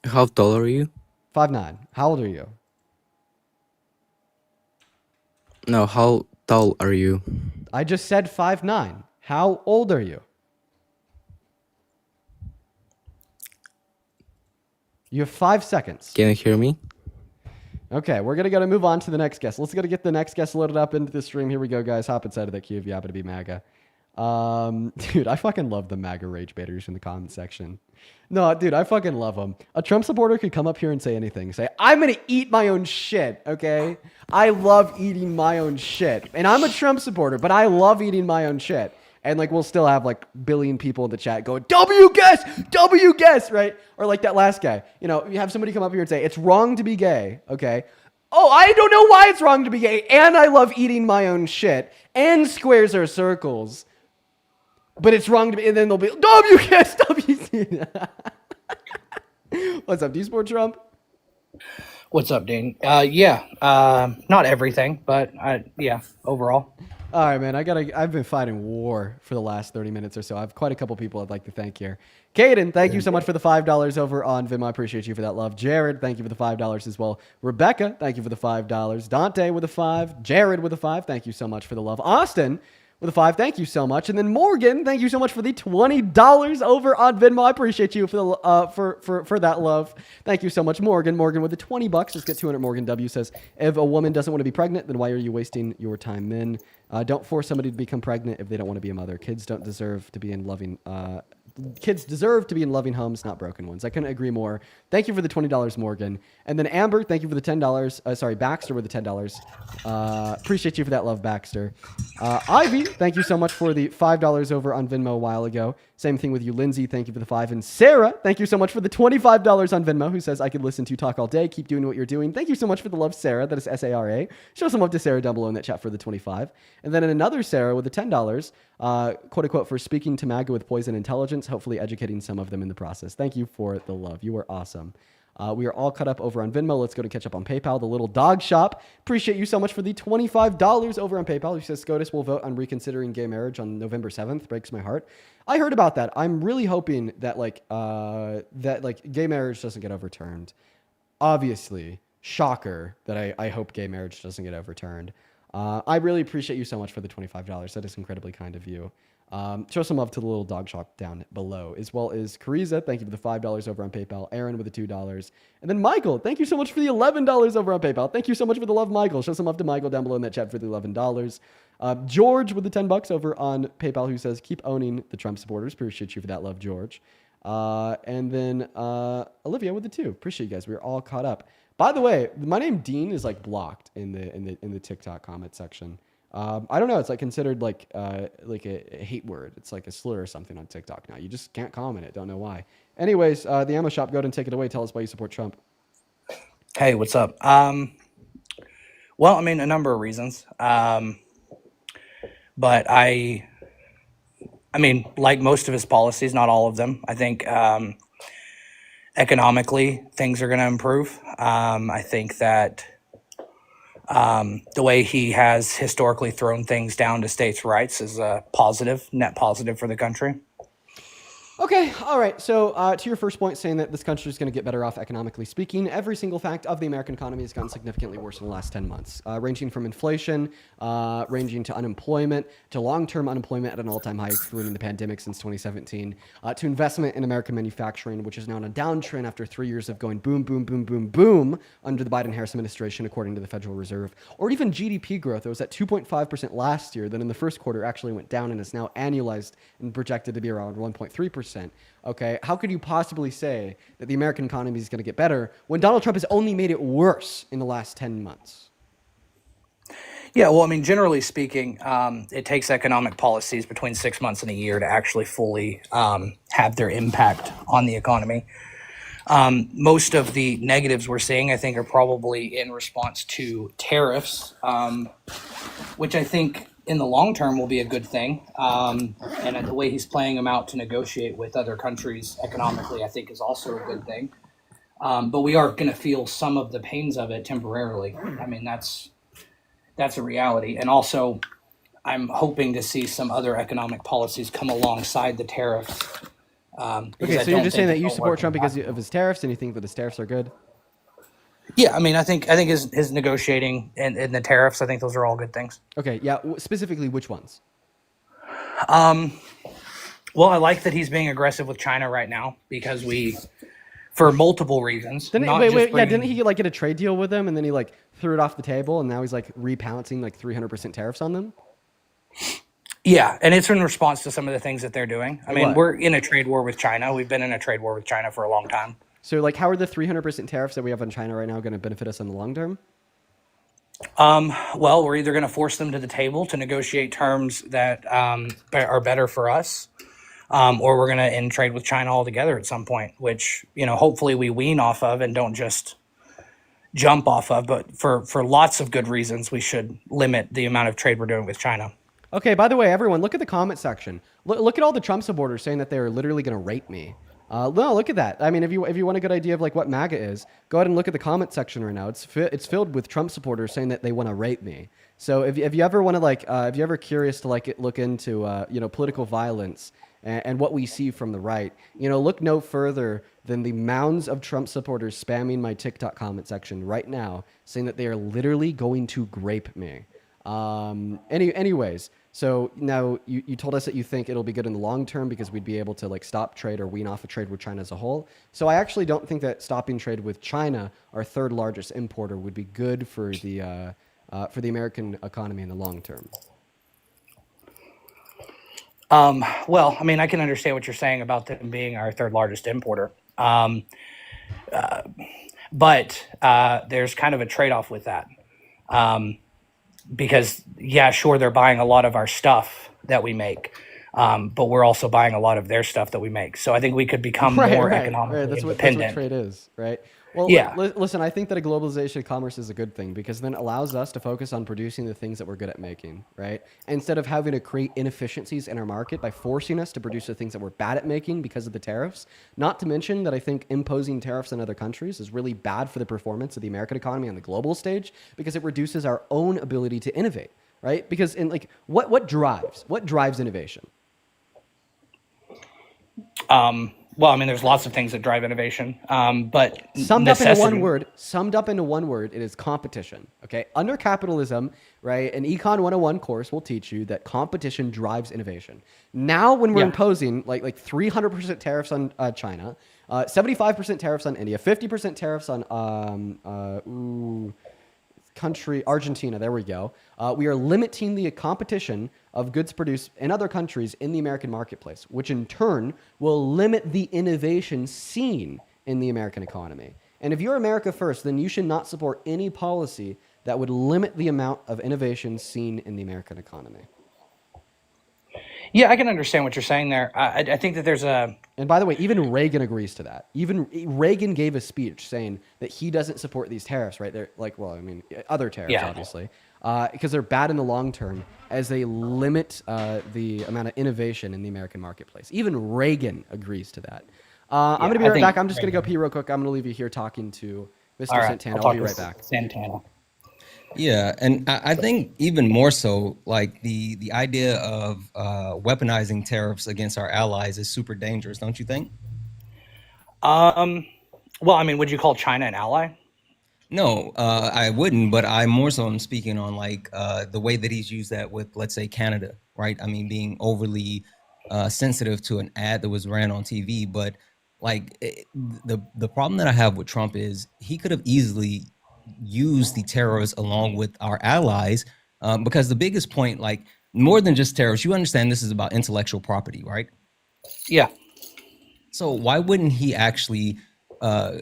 How tall are you?
5'9". How old are you?
No, how tall are you?
I just said 5'9". How old are you? You have 5 seconds.
Can you hear me?
Okay, we're gonna move on to the next guest. Let's get the next guest loaded up into the stream. Here we go, guys. Hop inside of that queue if you happen to be MAGA. Dude, I fucking love the MAGA rage baiters in the comment section. No, dude, I fucking love them. A Trump supporter could come up here and say anything. Say, I'm gonna eat my own shit, okay? I love eating my own shit. And I'm a Trump supporter, but I love eating my own shit. And like, we'll still have like billion people in the chat going, W guess, right? Or like that last guy, you have somebody come up here and say, it's wrong to be gay, okay? Oh, I don't know why it's wrong to be gay. And I love eating my own shit. And squares are circles. But it's wrong to be, and then they'll be, guess. What's up, D-Sport Trump?
What's up, Dane? Not everything, but overall.
All right, man. I've been fighting war for the last 30 minutes or so. I have quite a couple people I'd like to thank here. Caden, thank you so much for the $5 over on Vimeo. I appreciate you for that love. Jared, thank you for the $5 as well. Rebecca, thank you for the $5. Dante with a 5. Jared with a 5. Thank you so much for the love. Austin with a 5. Thank you so much. And then Morgan, thank you so much for the $20 over on Venmo. I appreciate you for the for that love. Thank you so much, Morgan. Morgan with the $20. Let's get 200. Morgan W says, if a woman doesn't want to be pregnant, then why are you wasting your time, men? Don't force somebody to become pregnant if they don't want to be a mother. Kids deserve to be in loving homes, not broken ones. I couldn't agree more. Thank you for the $20, Morgan. And then Amber, thank you for the $10. Baxter with the $10. Appreciate you for that love, Baxter. Ivy, thank you so much for the $5 over on Venmo a while ago. Same thing with you, Lindsay. Thank you for the 5. And Sarah, thank you so much for the $25 on Venmo, who says, I could listen to you talk all day. Keep doing what you're doing. Thank you so much for the love, Sarah. That is Sara. Show some love to Sarah down below in that chat for the 25. And then another Sarah with the $10, quote unquote, for speaking to MAGA with poison intelligence, hopefully educating some of them in the process. Thank you for the love. You are awesome. We are all cut up over on Venmo. Let's go to catch up on PayPal. The Little Dog Shop. Appreciate you so much for the $25 over on PayPal. He says SCOTUS will vote on reconsidering gay marriage on November 7th. Breaks my heart. I heard about that. I'm really hoping that gay marriage doesn't get overturned. Obviously, shocker that I hope gay marriage doesn't get overturned. I really appreciate you so much for the $25. That is incredibly kind of you. Show some love to the Little Dog Shop down below, as well as Cariza. Thank you for the $5 over on PayPal. Aaron with the $2. And then Michael, thank you so much for the $11 over on PayPal. Thank you so much for the love, Michael. Show some love to Michael down below in that chat for the $11. George with the $10 over on PayPal, who says, keep owning the Trump supporters. Appreciate you for that love, George. And then Olivia with the 2. Appreciate you guys. We're all caught up. By the way, my name Dean is like blocked in the TikTok comment section. I don't know. It's like considered like a hate word. It's like a slur or something on TikTok now. You just can't comment it. Don't know why. Anyways, the ammo shop. Go ahead and take it away. Tell us why you support Trump.
Hey, what's up? Well, I mean, a number of reasons. But I mean, like most of his policies, not all of them. I think economically things are going to improve. I think that the way he has historically thrown things down to states' rights is a positive, net positive for the country.
Okay, all right. So to your first point, saying that this country is going to get better off economically speaking, every single fact of the American economy has gotten significantly worse in the last 10 months, ranging from inflation, ranging to unemployment, to long-term unemployment at an all-time high, excluding the pandemic since 2017, to investment in American manufacturing, which is now on a downtrend after 3 years of going boom, boom, boom, boom, boom under the Biden-Harris administration, according to the Federal Reserve, or even GDP growth. It was at 2.5% last year, then in the first quarter actually went down and is now annualized and projected to be around 1.3%. Okay, how could you possibly say that the American economy is going to get better when Donald Trump has only made it worse in the last 10 months?
Yeah, well, I mean, generally speaking, it takes economic policies between 6 months and a year to actually fully have their impact on the economy. Most of the negatives we're seeing, I think, are probably in response to tariffs, which I think in the long term will be a good thing. And the way he's playing them out to negotiate with other countries economically, I think is also a good thing. But we are going to feel some of the pains of it temporarily. I mean, that's a reality. And also, I'm hoping to see some other economic policies come alongside the tariffs.
Okay, so you're just saying that you support Trump because of his tariffs, and you think that his tariffs are good?
Yeah, I mean, I think his negotiating and the tariffs, I think those are all good things.
Okay, yeah. Specifically, which ones?
Well, I like that he's being aggressive with China right now because for multiple reasons.
Didn't he like get a trade deal with them, and then he like threw it off the table, and now he's like repouncing like 300% tariffs on them?
Yeah, and it's in response to some of the things that they're doing. I mean,
What?
we're in a trade war with China. We've been in a trade war with China for a long time.
So like, how are the 300% tariffs that we have on China right now going to benefit us in the long term?
Well, we're either going to force them to the table to negotiate terms that are better for us, or we're going to end trade with China altogether at some point, which, hopefully we wean off of and don't just jump off of. But for lots of good reasons, we should limit the amount of trade we're doing with China.
Okay, by the way, everyone, look at the comment section. Look at all the Trump supporters saying that they are literally going to rape me. No, look at that. I mean, if you want a good idea of like what MAGA is, go ahead and look at the comment section right now. It's filled with Trump supporters saying that they want to rape me. So if you ever want to if you're ever curious to look into political violence and what we see from the right, look no further than the mounds of Trump supporters spamming my TikTok comment section right now, saying that they are literally going to grape me. Anyways. So now you told us that you think it'll be good in the long term because we'd be able to stop trade or wean off a trade with China as a whole. So I actually don't think that stopping trade with China, our third largest importer, would be good for the American economy in the long term.
Well, I mean, I can understand what you're saying about them being our third largest importer. But there's kind of a trade-off with that. Because, yeah, sure, they're buying a lot of our stuff that we make, but we're also buying a lot of their stuff that we make. So I think we could become more economically independent.
That's what trade is, right? Well,
yeah.
Listen, I think that a globalization of commerce is a good thing because then it allows us to focus on producing the things that we're good at making, right? Instead of having to create inefficiencies in our market by forcing us to produce the things that we're bad at making because of the tariffs. Not to mention that I think imposing tariffs on other countries is really bad for the performance of the American economy on the global stage because it reduces our own ability to innovate, right? Because what drives innovation?
Well, I mean, there's lots of things that drive innovation, but
summed up into one word, it is competition. Okay, under capitalism, right? An Econ 101 course will teach you that competition drives innovation. Now, when we're imposing like 300% tariffs on China, 75% tariffs on India, 50% tariffs on country, Argentina, there we go. We are limiting the competition of goods produced in other countries in the American marketplace, which in turn will limit the innovation seen in the American economy. And if you're America first, then you should not support any policy that would limit the amount of innovation seen in the American economy.
Yeah, I can understand what you're saying there. I think that there's a.
And by the way, even Reagan agrees to that. Even Reagan gave a speech saying that he doesn't support these tariffs, right? They're like, well, I mean, other tariffs,
Yeah.
obviously, because they're bad in the long term as they limit the amount of innovation in the American marketplace. Even Reagan agrees to that. I'm going to be
I
right
think
back. I'm just going to go pee real quick. I'm going to leave you here talking to Mr.
All right,
Santana.
I'll
I'll
talk
be
to
right back.
Santana.
Yeah, and I think even more so, like the idea of weaponizing tariffs against our allies is super dangerous, don't you think?
Well, I mean, would you call China an ally?
No, I wouldn't, but I more so am speaking on like the way that he's used that with, let's say, Canada, right? I mean, being overly sensitive to an ad that was ran on TV, but like the problem that I have with Trump is he could have easily used the tariffs along with our allies, because the biggest point, like more than just tariffs, you understand this is about intellectual property, right?
Yeah.
So why wouldn't he actually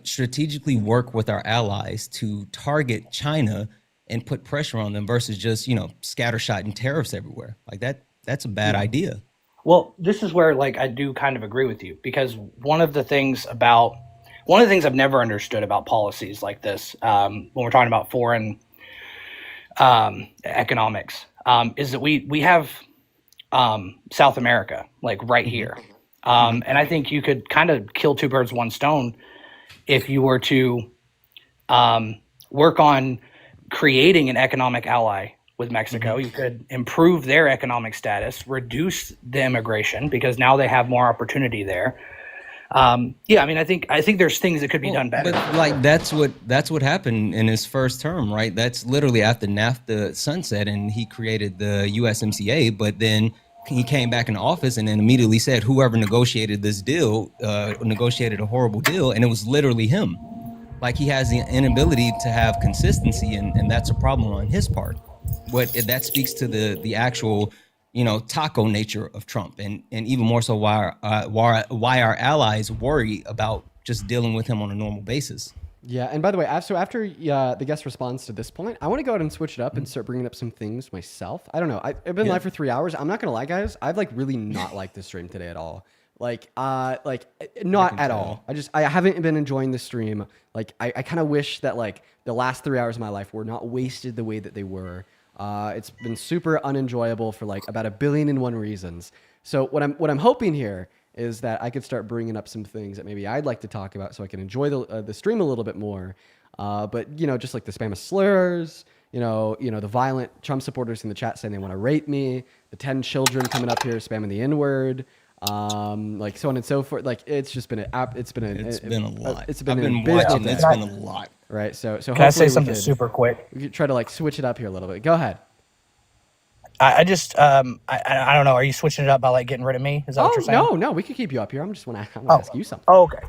strategically work with our allies to target China and put pressure on them versus just, scattershotting tariffs everywhere? Like that's a bad idea.
Well, this is where like I do kind of agree with you, because one of the things I've never understood about policies like this, when we're talking about foreign economics, is that we have South America like right here, and I think you could kind of kill two birds with one stone if you were to work on creating an economic ally with Mexico. You could improve their economic status, reduce the immigration because now they have more opportunity there. Yeah, I mean, I think there's things that could be done better.
But like that's what happened in his first term, right? That's literally after NAFTA sunset and he created the USMCA, but then he came back in office and then immediately said whoever negotiated this deal negotiated a horrible deal, and it was literally him. Like he has the inability to have consistency, and that's a problem on his part. But that speaks to the actual, taco nature of Trump, and even more so why our allies worry about just dealing with him on a normal basis.
Yeah, and by the way, so after the guest responds to this point, I want to go ahead and switch it up and start bringing up some things myself. I don't know. I've been live for 3 hours. I'm not gonna lie, guys. I've like really not liked this stream today at all. Like not at all. I haven't been enjoying the stream. Like I kind of wish that like the last 3 hours of my life were not wasted the way that they were. It's been super unenjoyable for like about 1,000,000,001 reasons. So what I'm hoping here is that I could start bringing up some things that maybe I'd like to talk about so I can enjoy the stream a little bit more. But just like the spam of slurs, the violent Trump supporters in the chat saying they want to rape me, the 10 children coming up here spamming the N-word, like so on and so forth. Like it's just been it's been a lot. I've been watching. It's been a lot. Right. So
can I say something super quick?
We could try to like switch it up here a little bit. Go ahead.
I just I don't know. Are you switching it up by like getting rid of me? Is that what you're saying?
No, we could keep you up here. I'm just want to ask you something.
Oh, okay.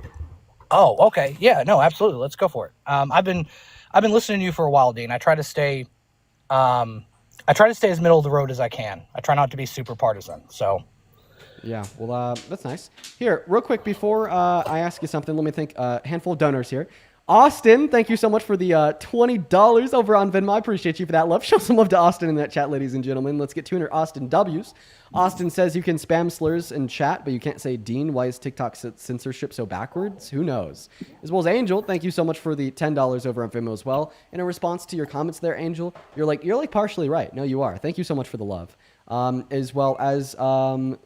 Oh, okay. Yeah, no, absolutely. Let's go for it. I've been listening to you for a while, Dean. I try to stay as middle of the road as I can. I try not to be super partisan. So
yeah, well, that's nice. Here, real quick before I ask you something, let me think. Handful of donors here. Austin, thank you so much for the $20 over on Venmo. I appreciate you for that love. Show some love to Austin in that chat, ladies and gentlemen. Let's get 200 Austin W's. Austin says you can spam slurs in chat, but you can't say Dean. Why is TikTok censorship so backwards? Who knows? As well as Angel, thank you so much for the $10 over on Venmo as well. In a response to your comments there, Angel, you're like partially right. No, you are. Thank you so much for the love. As well as,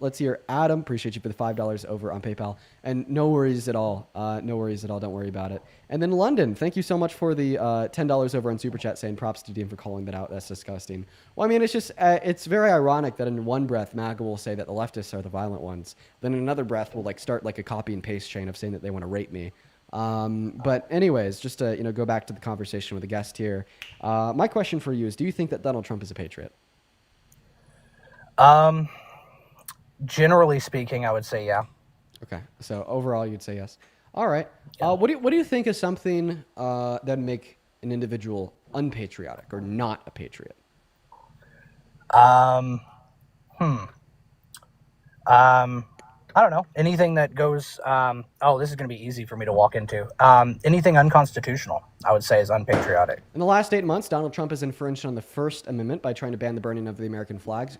let's see here, Adam, appreciate you for the $5 over on PayPal. And no worries at all. No worries at all. Don't worry about it. And then London, thank you so much for the $10 over on Super Chat saying props to Dean for calling that out. That's disgusting. Well, I mean, it's just, it's very ironic that in one breath, MAGA will say that the leftists are the violent ones. Then in another breath, will like start like a copy and paste chain of saying that they want to rape me. But anyways, just to, go back to the conversation with the guest here. My question for you is, do you think that Donald Trump is a patriot?
Generally speaking, I would say yeah.
Okay, so overall, you'd say yes. All right. Yeah. What do you think is something that make an individual unpatriotic or not a patriot?
I don't know. Anything that goes, this is going to be easy for me to walk into. Anything unconstitutional, I would say, is unpatriotic.
In the last 8 months, Donald Trump has infringed on the First Amendment by trying to ban the burning of the American flag,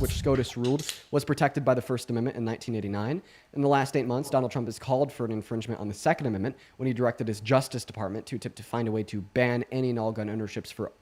which SCOTUS ruled was protected by the First Amendment in 1989. In the last 8 months, Donald Trump has called for an infringement on the Second Amendment when he directed his Justice Department to attempt to find a way to ban any and all gun ownership for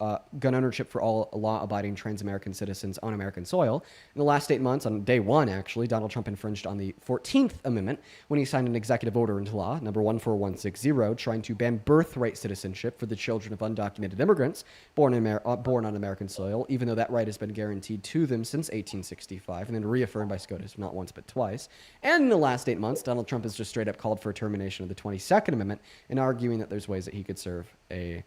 all law-abiding trans-American citizens on American soil. In the last 8 months, on day one, actually, Donald Trump infringed on the 14th Amendment when he signed an executive order into law, number 14160, trying to ban birthright citizenship for the children of undocumented immigrants born on American soil, even though that right has been guaranteed to them since 1865 and then reaffirmed by SCOTUS not once but twice. And in the last 8 months, Donald Trump has just straight up called for a termination of the 22nd Amendment and arguing that there's ways that he could serve a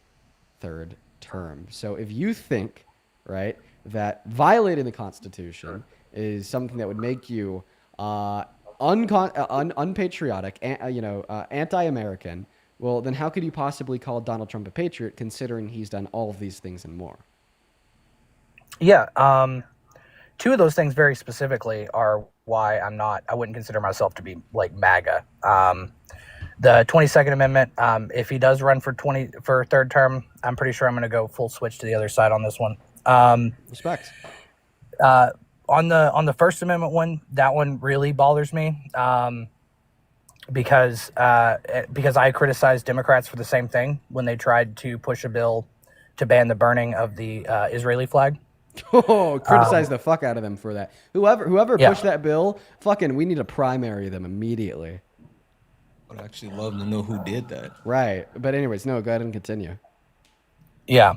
third term. So if you think, right, that violating the Constitution is something that would make you unpatriotic, anti-American, well, then how could you possibly call Donald Trump a patriot considering he's done all of these things and more?
Yeah. Two of those things very specifically are why I wouldn't consider myself to be like MAGA. The 22nd Amendment, if he does run for third term, I'm pretty sure I'm going to go full switch to the other side on this one.
Respect.
On the First Amendment one, that one really bothers me because I criticized Democrats for the same thing when they tried to push a bill to ban the burning of the Israeli flag.
Oh, criticize the fuck out of them for that. Whoever pushed that bill, fucking, we need to primary them immediately.
I'd actually love to know who did that.
Right. But anyways, no, go ahead and continue.
Yeah.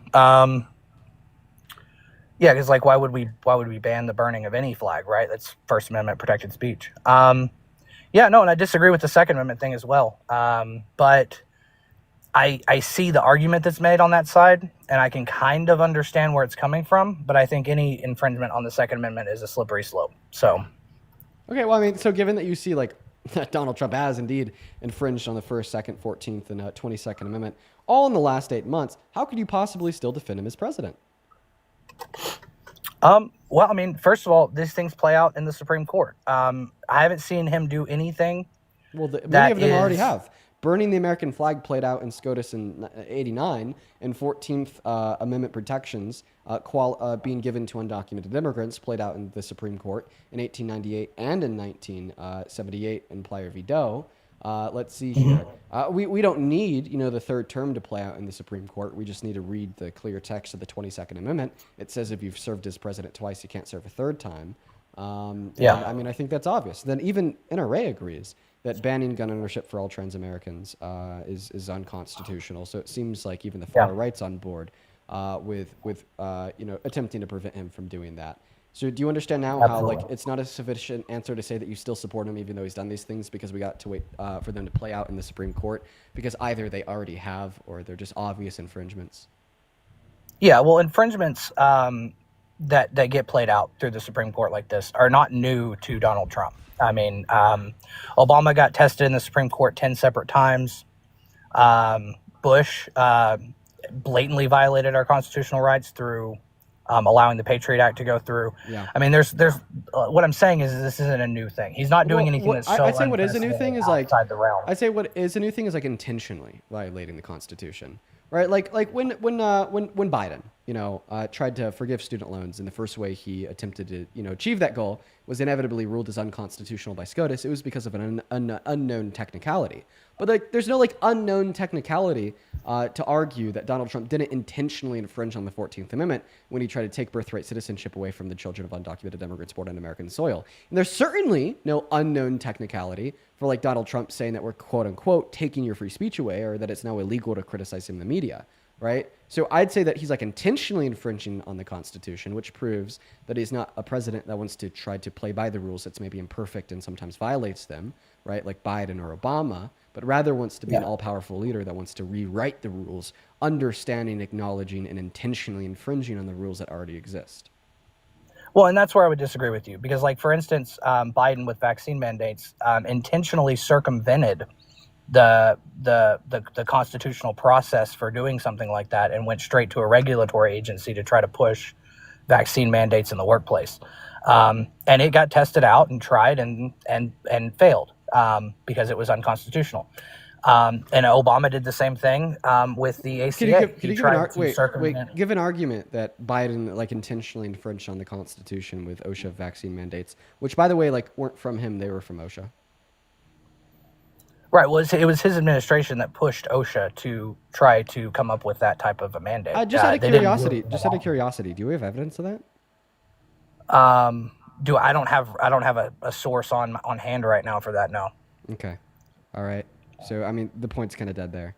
Because like, why would we ban the burning of any flag, right? That's First Amendment protected speech. And I disagree with the Second Amendment thing as well. But I see the argument that's made on that side, and I can kind of understand where it's coming from. But I think any infringement on the Second Amendment is a slippery slope. So,
okay, well, I mean, so given that you see like that Donald Trump has indeed infringed on the First, Second, 14th, and 22nd Amendment, all in the last 8 months, how could you possibly still defend him as president?
Well, I mean, first of all, these things play out in the Supreme Court. I haven't seen him do anything.
Well, many of them already have. Burning the American flag played out in SCOTUS in 89, and 14th Amendment protections being given to undocumented immigrants played out in the Supreme Court in 1898 and in 1978 in Plyer v. Doe. Let's see here. We don't need, the third term to play out in the Supreme Court. We just need to read the clear text of the 22nd Amendment. It says if you've served as president twice, you can't serve a third time. I mean, I think that's obvious. Then even NRA agrees that banning gun ownership for all trans Americans is unconstitutional. So it seems like even the far right's on board with attempting to prevent him from doing that. So do you understand now how it's not a sufficient answer to say that you still support him even though he's done these things because we got to wait for them to play out in the Supreme Court because either they already have or they're just obvious infringements?
Yeah, well, infringements that get played out through the Supreme Court like this are not new to Donald Trump. I mean, Obama got tested in the Supreme Court 10 separate times. Bush blatantly violated our constitutional rights through allowing the Patriot Act to go through.
Yeah.
I mean, there's what I'm saying is this isn't a new thing. He's not doing anything that's so
I'd say what is a new thing is like
outside the realm.
I'd say what is a new thing is like intentionally violating the Constitution, right? Like when Biden, tried to forgive student loans, and the first way he attempted to achieve that goal was inevitably ruled as unconstitutional by SCOTUS. It was because of an unknown technicality. But there's no unknown technicality to argue that Donald Trump didn't intentionally infringe on the 14th Amendment when he tried to take birthright citizenship away from the children of undocumented immigrants born on American soil. And there's certainly no unknown technicality for Donald Trump saying that we're quote unquote taking your free speech away or that it's now illegal to criticize him in the media. Right? So I'd say that he's intentionally infringing on the Constitution, which proves that he's not a president that wants to try to play by the rules that's maybe imperfect and sometimes violates them, right? Like Biden or Obama, but rather wants to be an all-powerful leader that wants to rewrite the rules, understanding, acknowledging, and intentionally infringing on the rules that already exist.
Well, and that's where I would disagree with you because, for instance, Biden with vaccine mandates intentionally circumvented the constitutional process for doing something like that and went straight to a regulatory agency to try to push vaccine mandates in the workplace. And it got tested out and tried and failed because it was unconstitutional. And Obama did the same thing with the ACA.
Give an argument that Biden like intentionally infringed on the Constitution with OSHA vaccine mandates, which, by the way, like weren't from him; they were from OSHA.
Right. Well, it was his administration that pushed OSHA to try to come up with that type of a mandate.
Just out of curiosity, do we have evidence of that?
I don't have a source on hand right now for that. No.
Okay. All right. So I mean, the point's kind of dead there.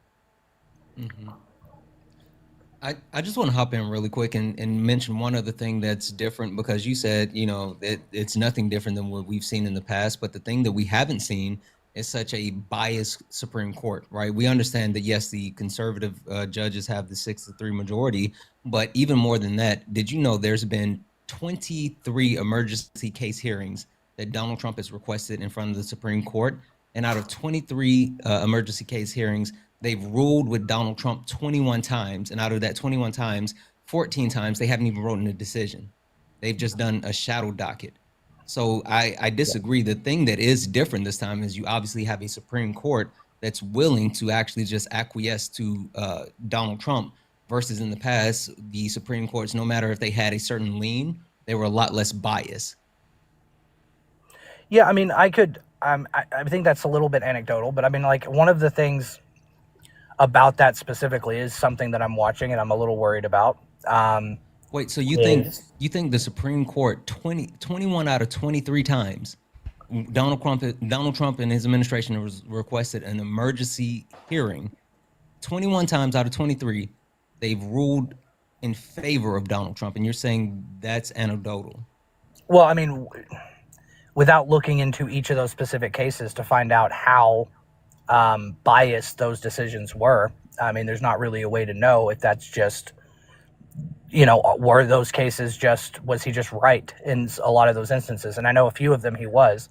Mm-hmm. I just want to hop in really quick and mention one other thing that's different, because you said, you know, it's nothing different than what we've seen in the past. But the thing that we haven't seen is such a biased Supreme Court, right? We understand that, yes, the conservative judges have the 6-3 majority, but even more than that, did you know there's been 23 emergency case hearings that Donald Trump has requested in front of the Supreme Court? And out of 23 emergency case hearings, they've ruled with Donald Trump 21 times. And out of that 21 times, 14 times, they haven't even written a decision. They've just done a shadow docket. So I disagree. The thing that is different this time is you obviously have a Supreme Court that's willing to actually just acquiesce to Donald Trump, versus in the past, the Supreme Courts, no matter if they had a certain lean, they were a lot less biased.
Yeah, I mean, I think that's a little bit anecdotal, but I mean, like, one of the things about that specifically is something that I'm watching and I'm a little worried about.
Wait, so you think the Supreme Court 21 out of 23 times Donald Trump and his administration requested an emergency hearing, 21 times out of 23 they've ruled in favor of Donald Trump, and you're saying that's anecdotal?
Well, I mean, without looking into each of those specific cases to find out how biased those decisions were, I mean, there's not really a way to know if that's just, you know, were those cases was he just right in a lot of those instances? And I know a few of them he was.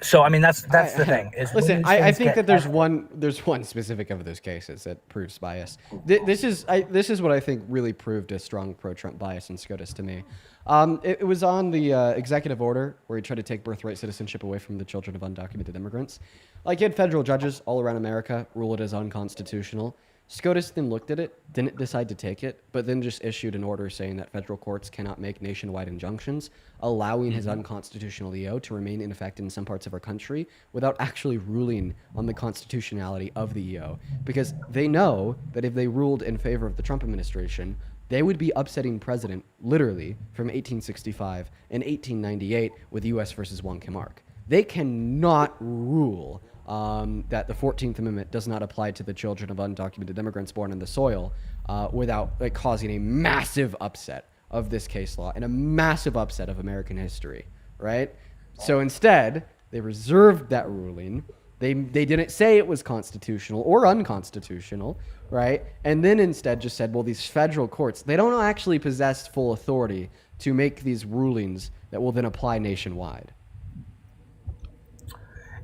So I mean, that's the thing.
Listen, I think that there's one specific of those cases that proves bias. This is what I think really proved a strong pro-Trump bias in SCOTUS to me. It was on the executive order where he tried to take birthright citizenship away from the children of undocumented immigrants. Like, he had federal judges all around America rule it as unconstitutional. SCOTUS then looked at it, didn't decide to take it, but then just issued an order saying that federal courts cannot make nationwide injunctions, allowing his unconstitutional EO to remain in effect in some parts of our country without actually ruling on the constitutionality of the EO. Because they know that if they ruled in favor of the Trump administration, they would be upsetting precedent, literally, from 1865 and 1898 with U.S. versus Wong Kim Ark. They cannot rule that the 14th Amendment does not apply to the children of undocumented immigrants born in the soil without causing a massive upset of this case law and a massive upset of American history, right? So instead, they reserved that ruling. They didn't say it was constitutional or unconstitutional, right? And then instead just said, well, these federal courts, they don't actually possess full authority to make these rulings that will then apply nationwide.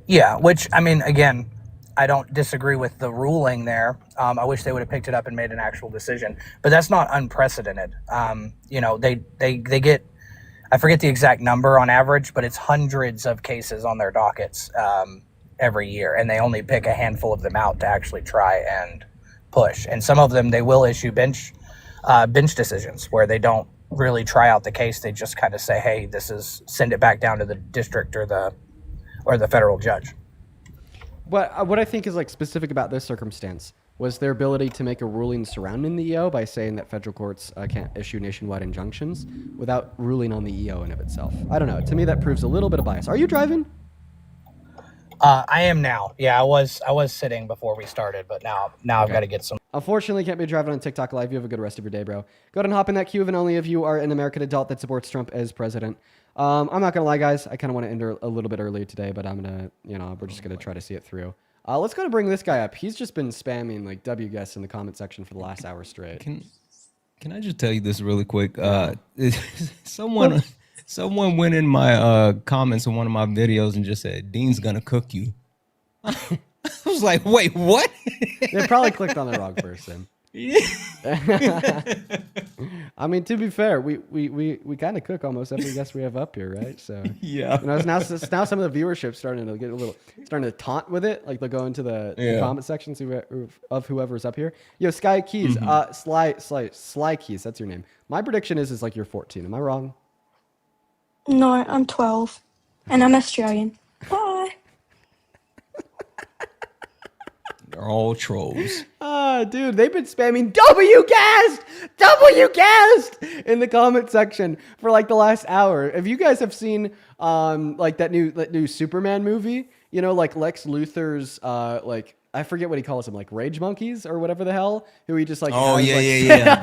Yeah, which, I mean, again, I don't disagree with the ruling there. I wish they would have picked it up and made an actual decision, but that's not unprecedented. You know, they get, I forget the exact number on average, but it's hundreds of cases on their dockets every year, and they only pick a handful of them out to actually try and push. And some of them, they will issue bench decisions where they don't really try out the case. They just kind of say, hey, send it back down to the district or the federal judge.
What I think is like specific about this circumstance was their ability to make a ruling surrounding the EO by saying that federal courts can't issue nationwide injunctions without ruling on the EO in of itself. I don't know. To me, that proves a little bit of bias. Are you driving?
I am now. Yeah, I was sitting before we started, but now I've got to get some.
Unfortunately, can't be driving on TikTok Live. You have a good rest of your day, bro. Go ahead and hop in that queue, and only if you are an American adult that supports Trump as president. I'm not gonna lie, guys. I kind of want to end a little bit earlier today, but we're just gonna try to see it through. Let's go to bring this guy up. He's just been spamming like W guests in the comment section for the last hour straight.
Can I just tell you this really quick? Someone went in my comments on one of my videos and just said, "Dean's gonna cook you." I was like, wait, what?
They probably clicked on the wrong person. I mean, to be fair, we kind of cook almost every guest we have up here, right? So
Yeah.
you know, it's now some of the viewership's starting to get starting to taunt with it. Like they'll go into the comment sections of whoever's up here. Yo, Sky Keys, Sly Keys, that's your name. My prediction is like you're 14. Am I wrong?
No, I'm 12, and I'm Australian. Bye.
They're all trolls.
Dude, they've been spamming WCast in the comment section for like the last hour. If you guys have seen like that new Superman movie, you know, like Lex Luthor's like I forget what he calls them, like rage monkeys or whatever the hell, who he just like
yeah.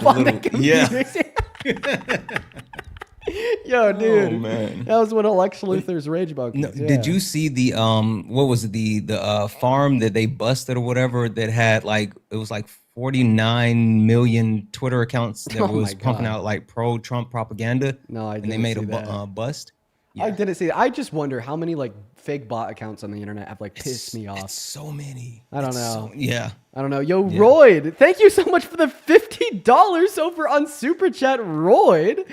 Yo, dude,
Oh, man.
that was one of Lex Luthor's rage monkeys.
No,
yeah.
Did you see the what was it, the farm that they busted or whatever that had like it was like 49 million Twitter accounts that
Oh
was
my
pumping
God.
out like pro-Trump propaganda?
No, I
and
didn't
they made
see
a
that.
bust.
I didn't see that. I just wonder how many like fake bot accounts on the internet have like pissed me off.
So many.
I don't know.
Yeah.
I don't know. Yo, Royd, thank you so much for the $50 over on Super Chat, Royd.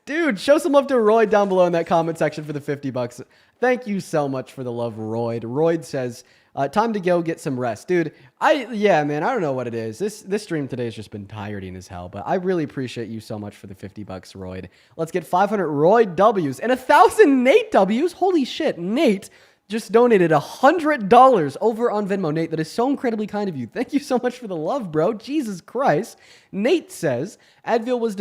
Dude, show some love to Royd down below in that comment section for the $50. Thank you so much for the love, Royd. Royd says, time to go get some rest. Dude, yeah, man, I don't know what it is. This stream today has just been tiring as hell, but I really appreciate you so much for the $50, Royd. Let's get 500 Royd W's and 1,000 Nate W's. Holy shit, Nate just donated $100 over on Venmo. Nate, that is so incredibly kind of you. Thank you so much for the love, bro. Jesus Christ. Nate says, Advil was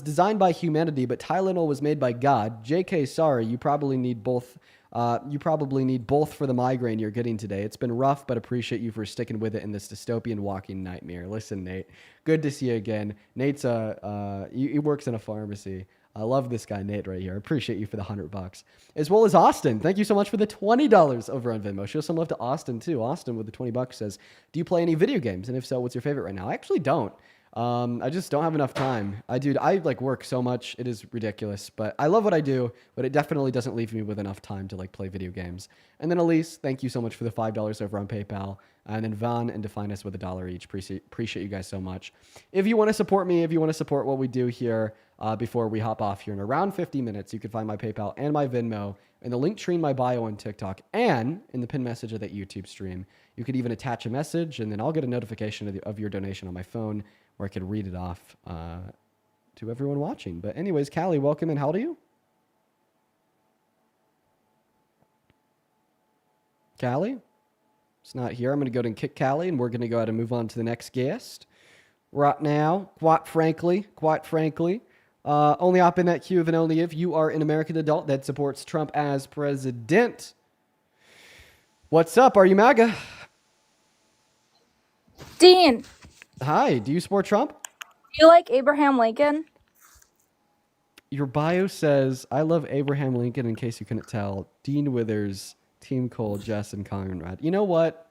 designed by humanity, but Tylenol was made by God. JK, sorry, you probably need both. You probably need both for the migraine you're getting today. It's been rough, but appreciate you for sticking with it in this dystopian walking nightmare. Listen, Nate, good to see you again. Nate's he works in a pharmacy. I love this guy, Nate, right here. I appreciate you for the $100. As well as Austin. Thank you so much for the $20 over on Venmo. Show some love to Austin, too. Austin with the $20 says, do you play any video games? And if so, what's your favorite right now? I actually don't. I just don't have enough time. I like work so much. It is ridiculous, but I love what I do, but it definitely doesn't leave me with enough time to like play video games. And then Elise, thank you so much for the $5 over on PayPal. And then Von and Define Us with $1 each. Appreciate you guys so much. If you want to support me, if you want to support what we do here, before we hop off here in around 50 minutes, you can find my PayPal and my Venmo in the link tree in my bio on TikTok and in the pinned message of that YouTube stream. You could even attach a message, and then I'll get a notification of your donation on my phone, where I could read it off to everyone watching. But anyways, Callie, welcome in. How old are you? Callie? It's not here. I'm going to go ahead and kick Callie, and we're going to go ahead and move on to the next guest. Right now, quite frankly, only hop in that queue if and only if you are an American adult that supports Trump as president. What's up? Are you MAGA?
Dean,
Hi, do you support Trump?
do you like Abraham Lincoln?
Your bio says, I love Abraham Lincoln, in case you couldn't tell. Dean Withers, Team Cole, Jess, and Conrad. You know what?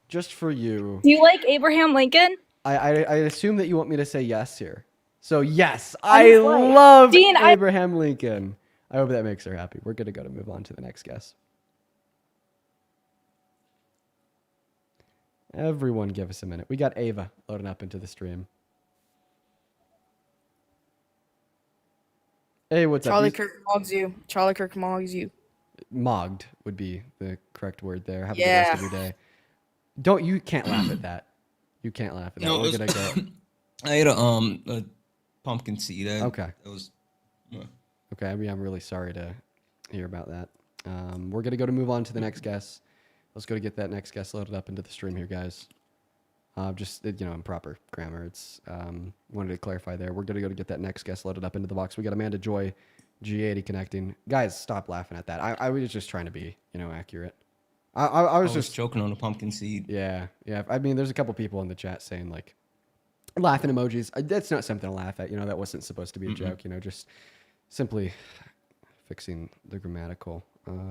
Just for you.
Do you like Abraham Lincoln?
I assume that you want me to say yes here. So yes,
I'm
I
like,
love
Dean,
Abraham Lincoln. I hope that makes her happy. We're going to move on to the next guest. Everyone give us a minute. We got Ava loading up into the stream. Hey, what's
Charlie
up?
Kirk mogs you. Charlie Kirk mogs you.
Mogged would be the correct word there. Have a good
Yeah.
rest of your day. You can't laugh at that. You can't laugh at that.
No,
We're
it
going
was-
to go.
I ate a pumpkin seed.
Okay.
It was.
Okay, I mean, I'm really sorry to hear about that. We're going to move on to the next guest. Let's go to get that next guest loaded up into the stream here, guys. Just, in proper grammar. It's wanted to clarify there. We're going to go to get that next guest loaded up into the box. We got Amanda Joy, G80 connecting. Guys, stop laughing at that. I was just trying to be, accurate. I was just
joking on the pumpkin seed.
Yeah. I mean, there's a couple people in the chat saying, like, laughing emojis. That's not something to laugh at. That wasn't supposed to be a joke. Just simply fixing the grammatical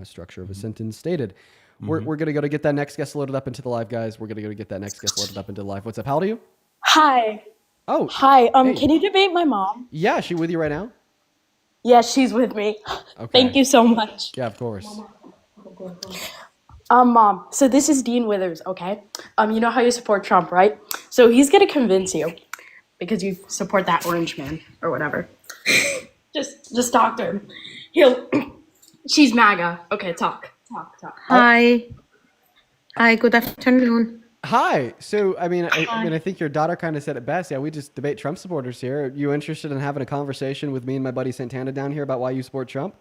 structure of a sentence stated. We're going to go to get that next guest loaded up into the live, guys. We're going to go to get that next guest loaded up into the live. What's up? How old are you?
Hi.
Oh.
Hi.
Hey.
Can you debate my mom?
Yeah, is she with you right now?
Yeah, she's with me.
Okay.
Thank you so much.
Yeah, of course.
Mom, so this is Dean Withers, okay? You know how you support Trump, right? So he's gonna convince you because you support that orange man or whatever. Just talk to him. He'll. She's MAGA. Okay, talk.
Hi. Hi, good afternoon.
Hi. So, I think your daughter kind of said it best. Yeah, we just debate Trump supporters here. Are you interested in having a conversation with me and my buddy Santana down here about why you support Trump?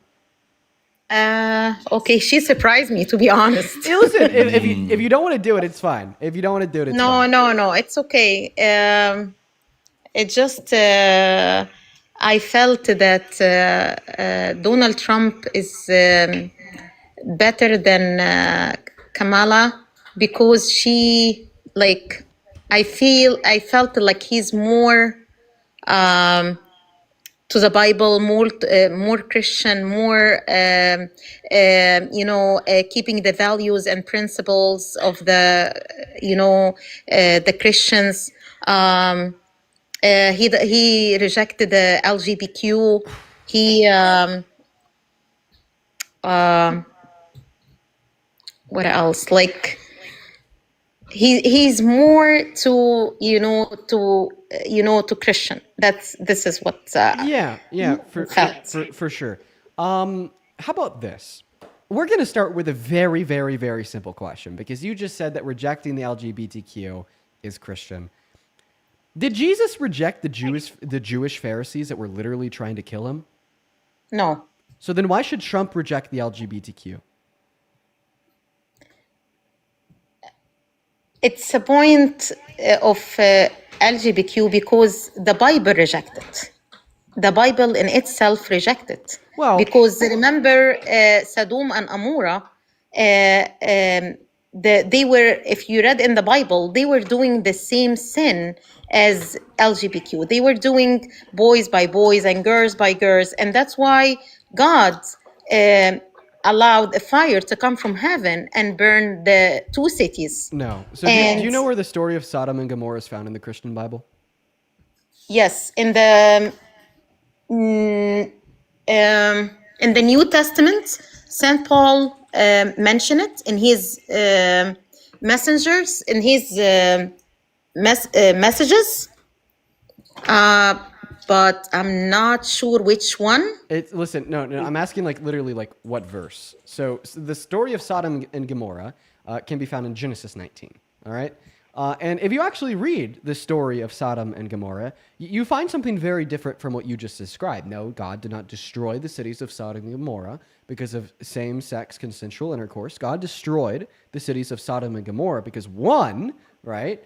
Okay, she surprised me, to be honest.
Hey, listen, if you don't want to do it, it's fine. If you don't want to do it, it's fine.
No, it's okay. It just, I felt that Donald Trump is better than Kamala because she, like, I felt like he's more to the Bible, more Christian, more keeping the values and principles of the Christians. He rejected the LGBTQ. He what else? Like he's more to Christian. This is what
for sure. How about this? We're going to start with a very, very, very simple question because you just said that rejecting the LGBTQ is Christian. Did Jesus reject the Jewish Pharisees that were literally trying to kill him?
No.
So then why should Trump reject the LGBTQ?
It's a point of LGBTQ because the Bible rejected. The Bible in itself rejected. Well, because remember Sodom and Amorah, they were, if you read in the Bible, they were doing the same sin as LGBTQ. They were doing boys by boys and girls by girls. And that's why God allowed a fire to come from heaven and burn the two cities.
No. So do you know where the story of Sodom and Gomorrah is found in the Christian Bible?
Yes, in the New Testament, St. Paul mentioned it in his messengers, in his messages. But I'm not sure which one.
Listen, no, I'm asking literally what verse. So the story of Sodom and Gomorrah can be found in Genesis 19. All right. And if you actually read the story of Sodom and Gomorrah, you find something very different from what you just described. No, God did not destroy the cities of Sodom and Gomorrah because of same-sex consensual intercourse. God destroyed the cities of Sodom and Gomorrah because one, right,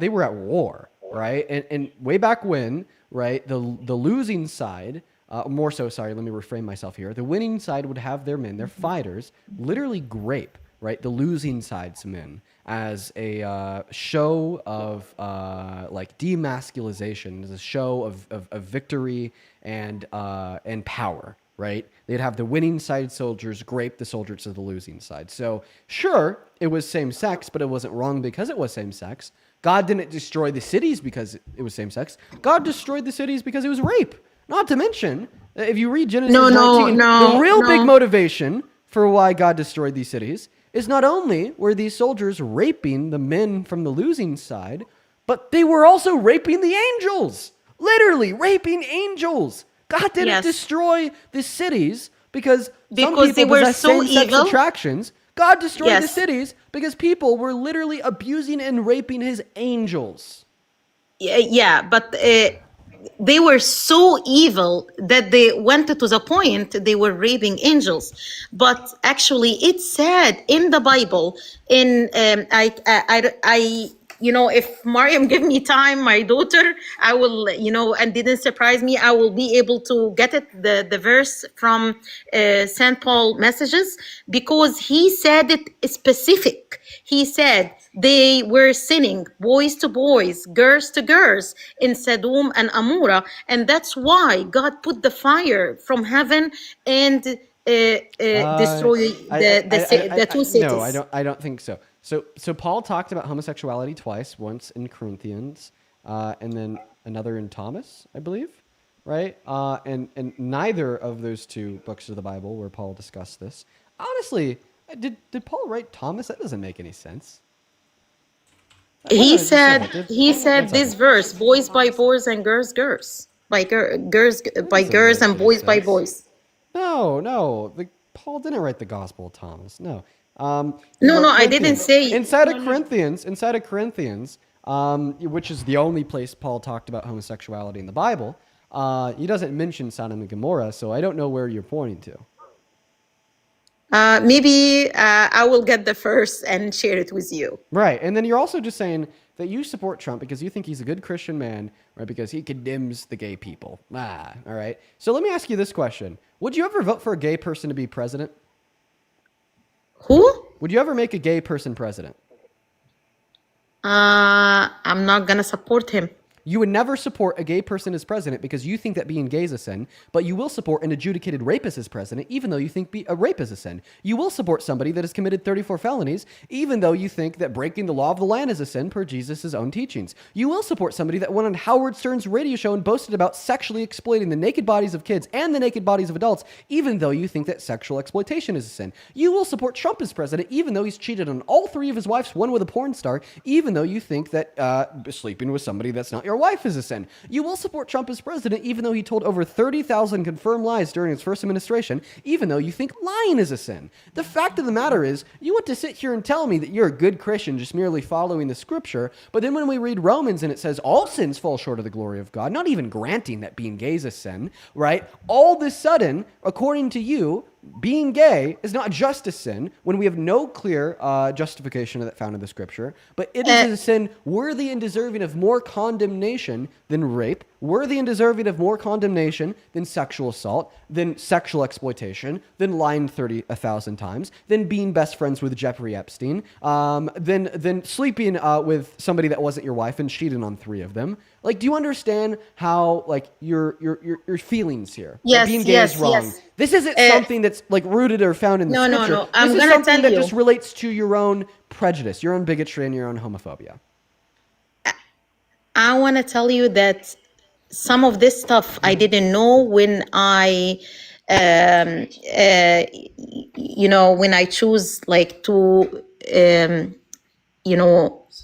they were at war, right? And way back when, right, the losing side, let me reframe myself here. The winning side would have their men, their fighters, literally grape, right, the losing side's men as a show of demasculization, as a show of victory and power, right? They'd have the winning side soldiers grape the soldiers of the losing side. So sure, it was same sex, but it wasn't wrong because it was same sex. God didn't destroy the cities because it was same sex. God destroyed the cities because it was rape. Not to mention, if you read Genesis 19, the real big motivation for why God destroyed these cities is not only were these soldiers raping the men from the losing side, but they were also raping the angels. Literally raping angels. God didn't destroy the cities because some people
they were
possess
so
same-sex
evil.
attractions. God destroyed the cities because people were literally abusing and raping his angels.
Yeah, but they were so evil that they went to the point they were raping angels. But actually, it's said in the Bible. If Mariam give me time, my daughter, I will, and didn't surprise me, I will be able to get the verse from St. Paul messages, because he said it specific. He said they were sinning, boys to boys, girls to girls, in Sodom and Amorah, and that's why God put the fire from heaven and destroy the two cities.
No, I don't think so. So Paul talked about homosexuality twice, once in Corinthians, and then another in Thomas, I believe, right? And neither of those two books of the Bible where Paul discussed this. Honestly, Did Paul write Thomas? That doesn't make any sense.
He
Just a
said
second.
he said
One
this
second.
verse: boys by boys and girls by girls by
doesn't
girls
make
and
any
boys by
sense.
boys.
No. Paul didn't write the Gospel of Thomas. No. He
No,
wrote
no, I didn't
Corinthians.
say.
Inside of Corinthians, which is the only place Paul talked about homosexuality in the Bible, he doesn't mention Sodom and Gomorrah, so I don't know where you're pointing to.
Maybe I will get the verse and share it with you.
Right, and then you're also just saying that you support Trump because you think he's a good Christian man, right? Because he condemns the gay people. All right. So let me ask you this question: would you ever vote for a gay person to be president?
Who?
Would you ever make a gay person president?
I'm not gonna support him.
You would never support a gay person as president because you think that being gay is a sin, but you will support an adjudicated rapist as president even though you think a rape is a sin. You will support somebody that has committed 34 felonies even though you think that breaking the law of the land is a sin per Jesus' own teachings. You will support somebody that went on Howard Stern's radio show and boasted about sexually exploiting the naked bodies of kids and the naked bodies of adults even though you think that sexual exploitation is a sin. You will support Trump as president even though he's cheated on all 3 of his wives, one with a porn star, even though you think that sleeping with somebody that's not your wife is a sin. You will support Trump as president even though he told over 30,000 confirmed lies during his first administration, even though you think lying is a sin. The fact of the matter is, you want to sit here and tell me that you're a good Christian just merely following the scripture, but then when we read Romans and it says all sins fall short of the glory of God, not even granting that being gay is a sin, right? All of a sudden, according to you, being gay is not just a sin when we have no clear justification of that found in the scripture, but it is a sin worthy and deserving of more condemnation than rape, worthy and deserving of more condemnation than sexual assault, than sexual exploitation, than lying 1,000 times, than being best friends with Jeffrey Epstein, than sleeping with somebody that wasn't your wife and cheating on 3 of them. Like, do you understand how like your feelings here?
Yes,
Like, being gay
yes,
is wrong.
yes.
This isn't something that's like rooted or found in the
No, no,
scripture.
no. I'm
This is
gonna
something
tell
that
you.
just relates to your own prejudice, your own bigotry, and your own homophobia.
I want to tell you that some of this stuff I didn't know when I, when I choose like to,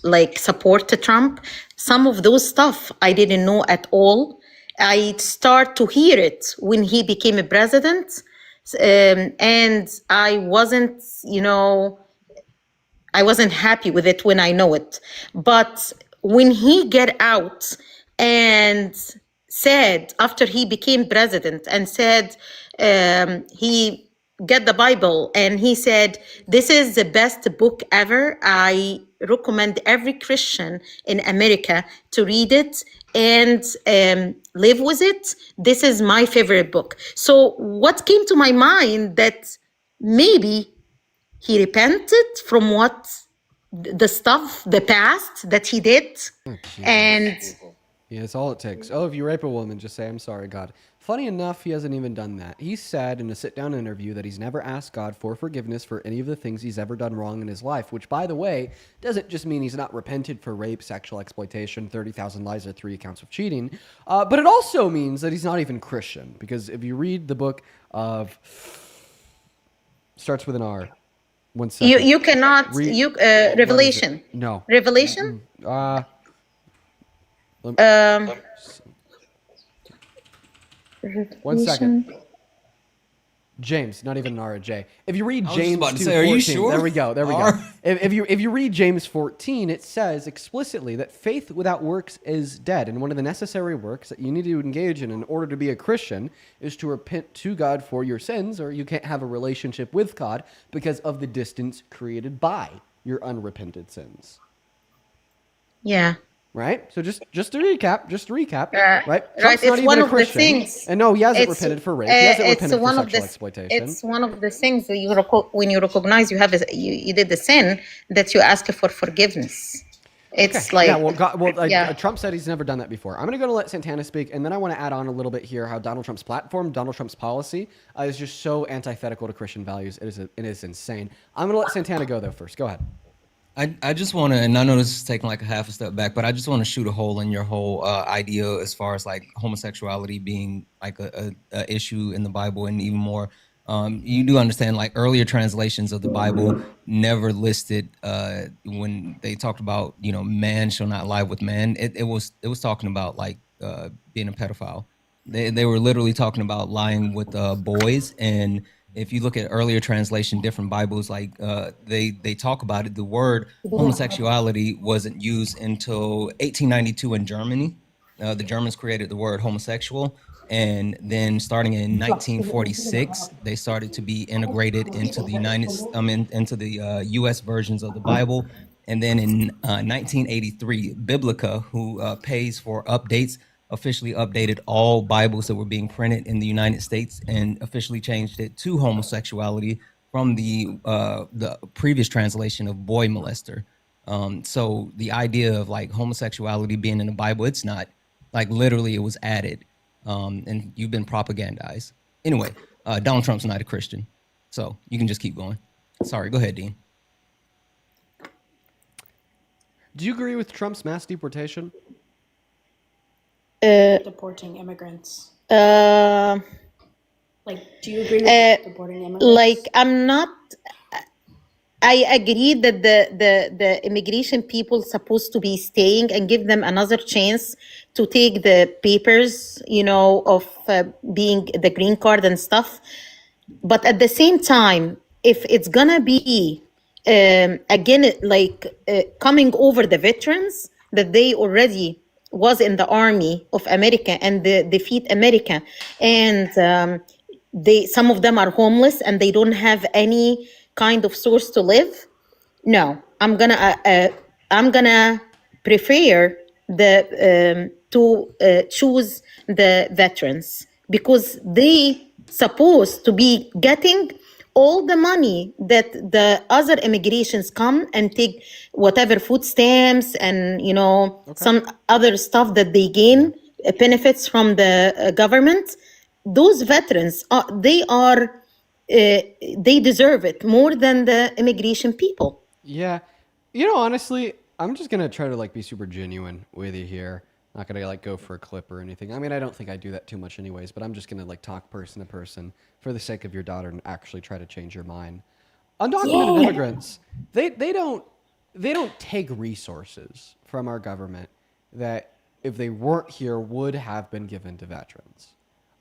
like support Trump. Some of those stuff I didn't know at all. I start to hear it when he became a president, and I wasn't, I wasn't happy with it when I know it. But when he get out and said, after he became president, and said he get the Bible and he said, this is the best book ever. I recommend every Christian in America to read it and live with it. This is my favorite book. So what came to my mind that maybe he repented from what the stuff, the past that he did. And
Yeah, it's all it takes. Oh, if you rape a woman, just say, I'm sorry, God. Funny enough, he hasn't even done that. He said in a sit-down interview that he's never asked God for forgiveness for any of the things he's ever done wrong in his life, which, by the way, doesn't just mean he's not repented for rape, sexual exploitation, 30,000 lies, or 3 accounts of cheating, but it also means that he's not even Christian, because if you read the book of... starts with an R. 1 second.
you cannot, Revelation.
No.
Revelation?
One second. James, not even Nara J. If you read
I was just
James
about to
2,
say, are you
14,
sure?
there we go. There we go. If you read James 14, it says explicitly that faith without works is dead, and one of the necessary works that you need to engage in order to be a Christian is to repent to God for your sins, or you can't have a relationship with God because of the distance created by your unrepented sins.
Yeah.
Right? So just to recap, right?
Right,
Trump's not
it's
even
one
a
of the
Christian.
things.
And no, he hasn't
It's,
repented for rape. He hasn't
it's
repented for
one of
sexual
the,
exploitation.
it's one of the things that when you recognize you have you did the sin, that you ask for forgiveness. It's like,
yeah, well,
yeah.
Trump said he's never done that before. I'm going to go to let Santana speak, and then I want to add on a little bit here how Donald Trump's platform, Donald Trump's policy is just so antithetical to Christian values. It is insane. I'm going to let Santana go, though, first. Go ahead.
I just want to, and I know this is taking like a half a step back, but I just want to shoot a hole in your whole idea as far as like homosexuality being like a issue in the Bible, and even more You do understand, like earlier translations of the Bible never listed when they talked about, you know, man shall not lie with man. It was talking about like being a pedophile. They were literally talking about lying with boys. And if you look at earlier translation, different Bibles, like they talk about it. The word homosexuality wasn't used until 1892 in Germany. The Germans created the word homosexual. And then starting in 1946, they started to be integrated into the into the U.S. versions of the Bible. And then in 1983, Biblica, who pays for updates, officially updated all Bibles that were being printed in the United States and officially changed it to homosexuality from the previous translation of boy molester. So the idea of like homosexuality being in the Bible, it's not. Like literally, it was added. And you've been propagandized. Anyway, Donald Trump's not a Christian, so you can just keep going. Sorry, go ahead, Dean.
Do you agree with Trump's mass deportation?
Deporting immigrants. Like, do you agree with deporting immigrants?
Like, I'm not. I agree that the immigration people supposed to be staying and give them another chance to take the papers, you know, of being the green card and stuff. But at the same time, if it's gonna be again like coming over the veterans that they already was in the army of America and the defeat America, and some of them are homeless and they don't have any kind of source to live. No, I'm gonna prefer to choose the veterans, because they supposed to be getting all the money that the other immigrations come and take, whatever food stamps and, you know, some other stuff that they gain benefits from the government. Those veterans they deserve it more than the immigration people.
Yeah. You know, honestly, I'm just going to try to like be super genuine with you here. Not going to like go for a clip or anything. I mean, I don't think I do that too much anyways, but I'm just going to like talk person to person for the sake of your daughter and actually try to change your mind. Undocumented immigrants, they don't take resources from our government that if they weren't here would have been given to veterans.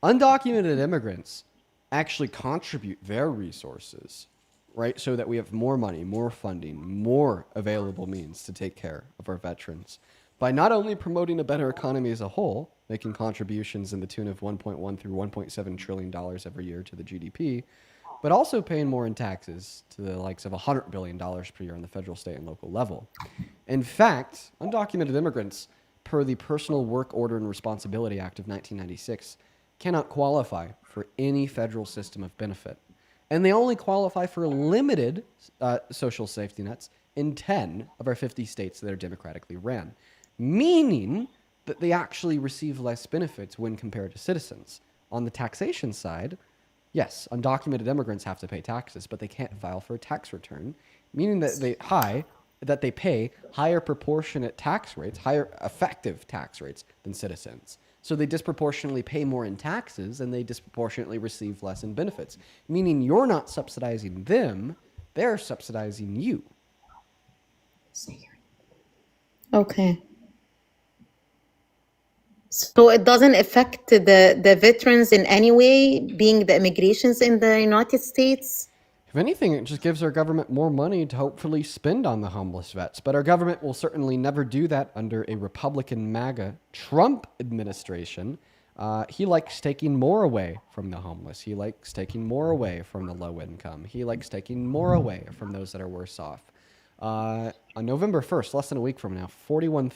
Undocumented immigrants actually contribute their resources, right? So that we have more money, more funding, more available means to take care of our veterans by not only promoting a better economy as a whole, making contributions in the tune of 1.1 through 1.7 trillion dollars every year to the GDP, but also paying more in taxes to the likes of $100 billion per year on the federal, state, and local level. In fact, undocumented immigrants, per the Personal Work Order and Responsibility Act of 1996, cannot qualify for any federal system of benefit. And they only qualify for limited social safety nets in 10 of our 50 states that are democratically ran, meaning that they actually receive less benefits when compared to citizens. On the taxation side, yes, undocumented immigrants have to pay taxes, but they can't file for a tax return, meaning that they pay higher proportionate tax rates, higher effective tax rates than citizens. So they disproportionately pay more in taxes and they disproportionately receive less in benefits, meaning you're not subsidizing them, they're subsidizing you.
Okay. So it doesn't affect the veterans in any way, being the immigrations in the United States?
If anything, it just gives our government more money to hopefully spend on the homeless vets. But our government will certainly never do that under a Republican MAGA Trump administration. He likes taking more away from the homeless. He likes taking more away from the low income. He likes taking more away from those that are worse off. On November 1st, less than a week from now, 41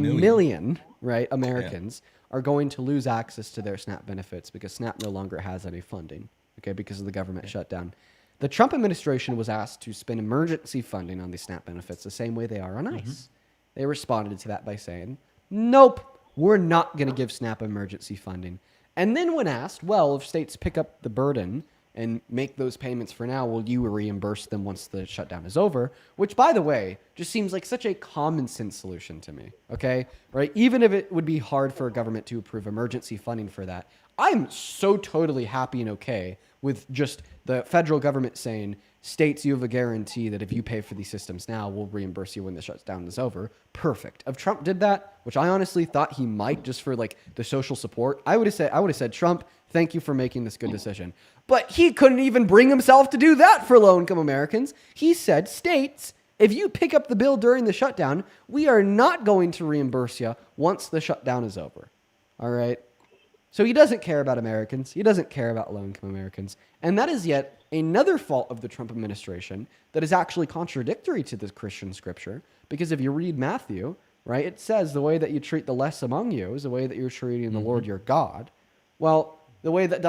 million, right, Americans are going to lose access to their SNAP benefits because SNAP no longer has any funding, okay, because of the government shutdown. The Trump administration was asked to spend emergency funding on these SNAP benefits the same way they are on ICE. They responded to that by saying, nope, we're not going to give SNAP emergency funding. And then when asked, well, if states pick up the burden and make those payments for now, will you reimburse them once the shutdown is over? Which, by the way, just seems like such a common sense solution to me, okay? Right? Even if it would be hard for a government to approve emergency funding for that, I'm so totally happy and okay with just the federal government saying, states, you have a guarantee that if you pay for these systems now, we'll reimburse you when the shutdown is over. Perfect. If Trump did that, which I honestly thought he might just for like the social support, I would have said, Trump, thank you for making this good decision. But he couldn't even bring himself to do that for low-income Americans. He said, states, if you pick up the bill during the shutdown, we are not going to reimburse you once the shutdown is over. All right? So he doesn't care about Americans. He doesn't care about low-income Americans. And that is yet another fault of the Trump administration that is actually contradictory to the Christian scripture. Because if you read Matthew, right, it says the way that you treat the less among you is the way that you're treating the Lord your God. Well, the way that the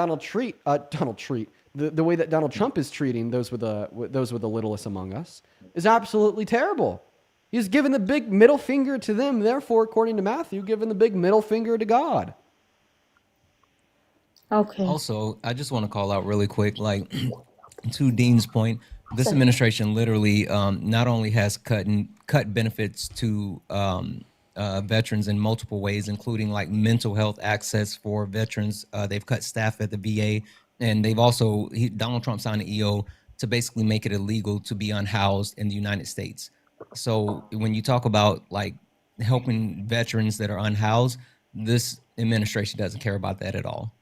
way that Donald Trump is treating those with the littlest among us is absolutely terrible. He's given the big middle finger to them, therefore, according to Matthew, given the big middle finger to God.
Okay.
Also, I just want to call out really quick, like to Dean's point, this administration literally not only has cut benefits to veterans in multiple ways, including like mental health access for veterans. They've cut staff at the VA, and they've also Donald Trump signed an EO to basically make it illegal to be unhoused in the United States. So when you talk about like helping veterans that are unhoused, this administration doesn't care about that at all.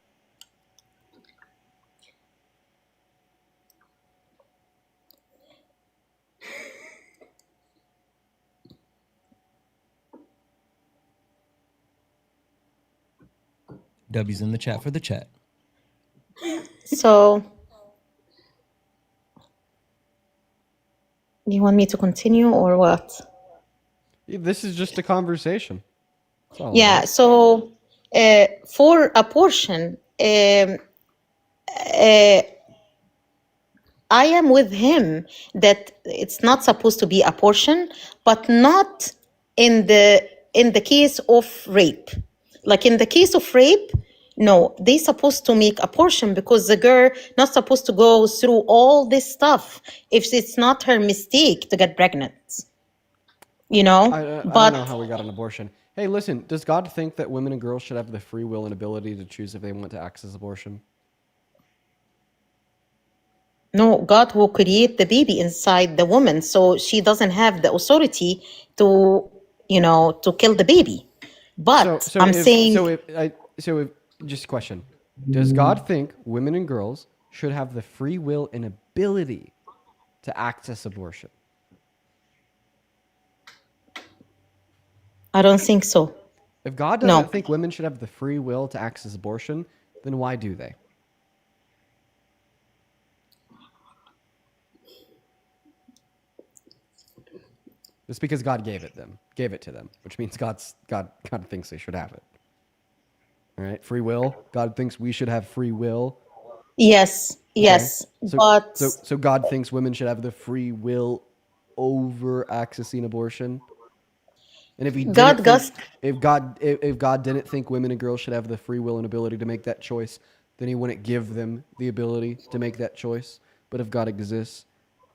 W's in the chat for the chat.
So, you want me to continue or what?
This is just a conversation. That's all it
Yeah,
is.
so for abortion, I am with him that it's not supposed to be abortion, but not in the case of rape. Like in the case of rape, no, they supposed to make abortion because the girl not supposed to go through all this stuff if it's not her mistake to get pregnant. You know,
I don't
but
know how we got an abortion. Hey, listen, does God think that women and girls should have the free will and ability to choose if they want to access abortion?
no, God will create the baby inside the woman, so she doesn't have the authority to, to kill the baby. But I'm saying,
Just a question. Does God think women and girls should have the free will and ability to access abortion?
I don't think so.
If God
No.
doesn't think women should have the free will to access abortion, then why do they? It's because God gave it to them, which means God thinks they should have it. All right, free will. God thinks we should have free will.
Yes, yes,
So,
but
so God thinks women should have the free will over accessing abortion. And if he
God
didn't
does.
think, if God didn't think women and girls should have the free will and ability to make that choice, then he wouldn't give them the ability to make that choice. But if God exists,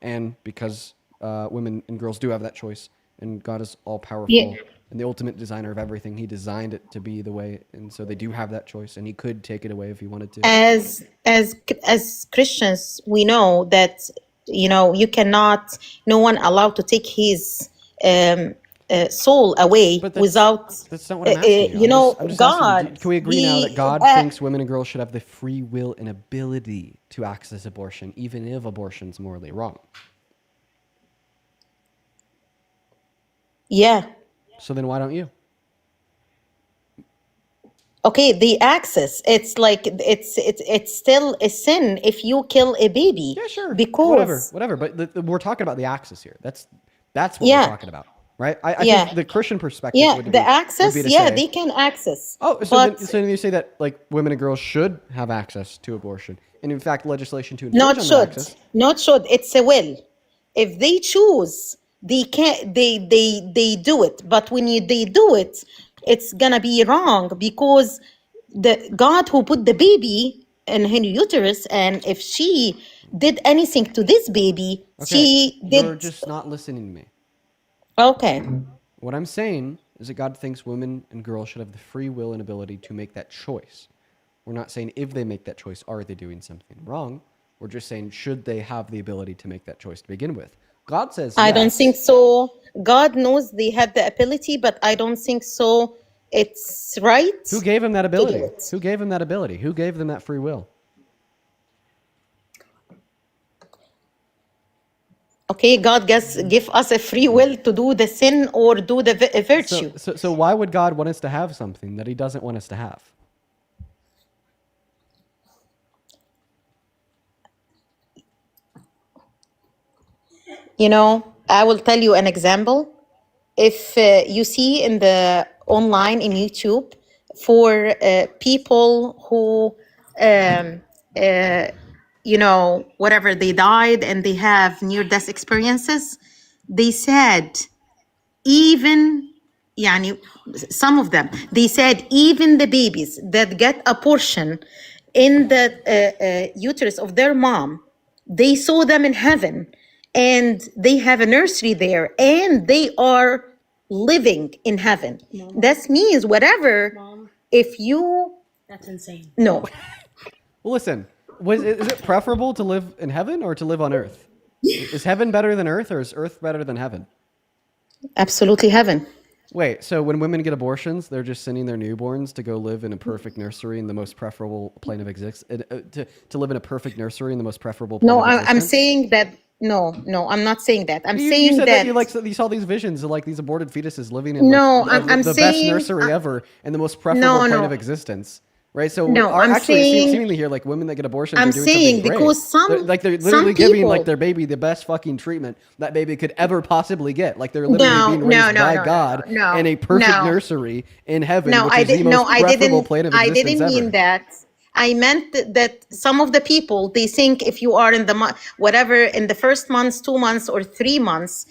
and because women and girls do have that choice, and God is all powerful
Yeah.
and the ultimate designer of everything, he designed it to be the way, and so they do have that choice, and he could take it away if he wanted to.
As Christians, we know that you cannot. No one allowed to take his soul away without.
That's not what I'm asking you. I'm just asking
God.
you, can we agree now that God
he-
thinks women and girls should have the free will and ability to access abortion, even if abortion's morally wrong?
Yeah.
So then why don't you?
Okay, the access. It's like it's still a sin if you kill a baby. Yeah,
sure.
Because
Whatever. But we're talking about the access here. That's what
Yeah.
we're talking about, right? I
Yeah.
think the Christian perspective
yeah,
would be,
the access.
would be to
Yeah,
say,
they can access.
oh,
but
so then you say that like women and girls should have access to abortion, and in fact, legislation to infringe
not
on that
should,
access.
not should. It's a will. If they choose, they can. They do it. But when they do it, it's gonna be wrong because the God who put the baby in her uterus, and if she did anything to this baby, she
You're
did.
just not listening to me.
Okay.
What I'm saying is that God thinks women and girls should have the free will and ability to make that choice. We're not saying if they make that choice, are they doing something wrong? We're just saying, should they have the ability to make that choice to begin with? God says
I don't
yes.
think so. God knows they have the ability, but I don't think so. It's right.
Who gave him that ability?
it.
Who gave him that ability? Who gave them that free will?
Okay, God give us a free will to do the sin or do the virtue.
So why would God want us to have something that he doesn't want us to have?
You know, I will tell you an example. If you see in the online in YouTube for people who, you know, whatever, they died and they have near-death experiences, they said even, يعني, some of them, they said even the babies that get abortion in the uterus of their mom, they saw them in heaven and they have a nursery there and they are living in heaven. That means whatever, if you...
That's insane.
No.
Well, listen, is it preferable to live in heaven or to live on earth? Is heaven better than earth, or is earth better than heaven?
Absolutely heaven.
Wait, so when women get abortions, they're just sending their newborns to go live in a perfect nursery in the most preferable plane of existence, to live in a perfect nursery in the most preferable plane
No,
of existence?
I'm saying that, no, I'm not saying that. I'm
You
saying
said
that...
you saw these visions of like these aborted fetuses living in
No,
like,
I'm
the
saying...
best nursery ever in the most preferable plane of existence. Right, so
No, I'm
actually
saying-
seemingly here, like women that get abortions
I'm
are doing
saying
something great.
because
They're literally
some
giving like
people-
their baby the best fucking treatment that baby could ever possibly get. Like they're literally being raised by God in a perfect nursery in heaven, which is the most preferable plane of
I
existence
didn't mean
ever.
that. I meant that some of the people, they think if you are in the whatever in the first months, 2 months, or 3 months,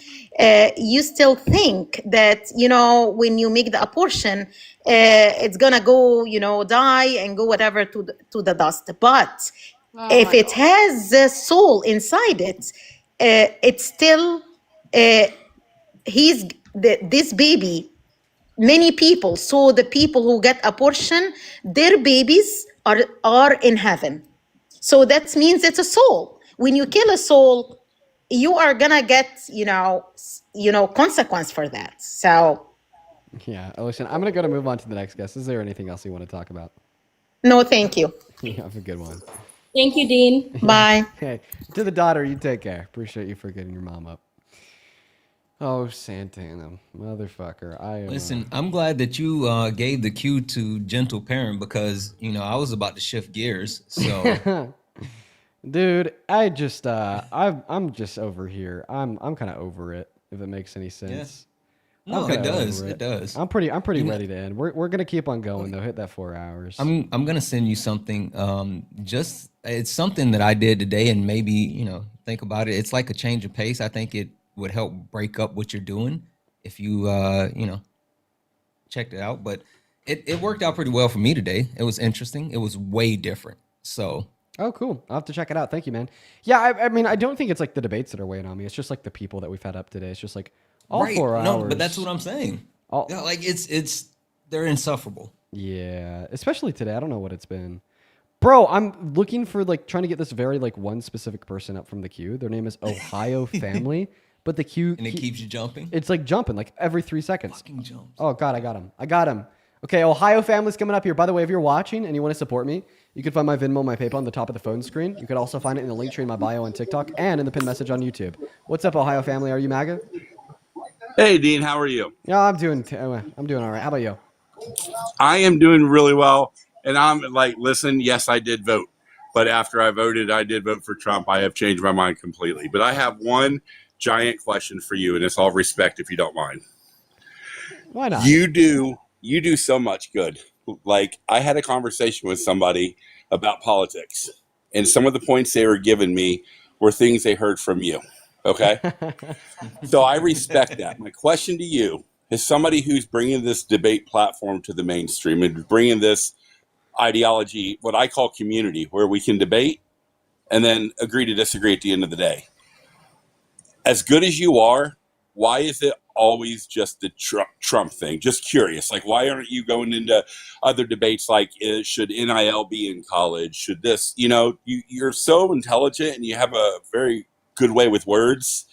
you still think that, you know, when you make the abortion, it's gonna go, you know, die and go whatever to the dust. But if it has a soul inside it, it's still this baby. Many people, so the people who get abortion, their babies are in heaven. So that means it's a soul. When you kill a soul, you are gonna get, you know, consequence for that. So
Yeah, listen, I'm gonna move on to the next guest. Is there anything else you want to talk about?
no, thank you.
You have a good one.
Thank you, Dean.
Bye.
Hey, to the daughter, you take care. Appreciate you for getting your mom up. Oh, Santana, motherfucker!
Listen, I'm glad that you gave the cue to gentle parent because you know I was about to shift gears. So,
dude, I just I'm just over here. I'm kind of over it. If it makes any sense.
No,
I'm
it
kinda
does.
over
It does.
I'm pretty
You know-
ready to end. We're gonna keep on going though. Hit that 4 hours.
I'm gonna send you something. Just it's something that I did today, and maybe you know think about it. It's like a change of pace. I think it would help break up what you're doing if you you know checked it out. But it worked out pretty well for me today. It was interesting. It was way different. So
Oh, cool. I'll have to check it out. Thank you, man. Yeah, I mean, I don't think it's like the debates that are weighing on me. It's just like the people that we've had up today. It's just like all
right.
4 hours.
No, but that's what I'm saying. Yeah, like it's they're insufferable.
Yeah, especially today. I don't know what it's been. Bro, I'm looking for like trying to get this very like one specific person up from the queue. Their name is Ohio Family, but the queue
And it keeps you jumping.
It's like jumping like every 3 seconds.
Fucking jumps.
Oh god, I got him. Okay, Ohio Family's coming up here. By the way, if you're watching and you want to support me, you can find my Venmo, my PayPal on the top of the phone screen. You could also find it in the link tree in my bio on TikTok and in the pinned message on YouTube. What's up, Ohio Family? Are you MAGA?
Hey, Dean, how are you?
Yeah, I'm doing all right. How about you?
I am doing really well. And I'm like, listen, yes, I did vote. But after I voted, I did vote for Trump. I have changed my mind completely. But I have one giant question for you, and it's all respect if you don't mind.
Why not?
You do so much good. Like, I had a conversation with somebody about politics, and some of the points they were giving me were things they heard from you. Okay? So I respect that. My question to you is somebody who's bringing this debate platform to the mainstream and bringing this ideology, what I call community, where we can debate and then agree to disagree at the end of the day. As good as you are, why is it always just the Trump thing? Just curious. Like, why aren't you going into other debates like, should NIL be in college? Should this, you're so intelligent and you have a very good way with words.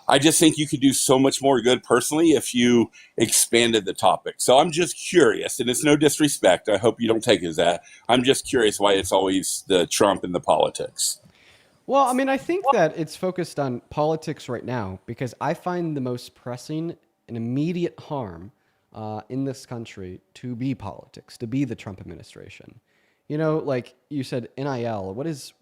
I just think you could do so much more good personally if you expanded the topic. So I'm just curious, and it's no disrespect. I hope you don't take it as that. I'm just curious why it's always the Trump and the politics.
Well, I mean, I think that it's focused on politics right now because I find the most pressing and immediate harm in this country to be politics, to be the Trump administration. Like you said, NIL. What is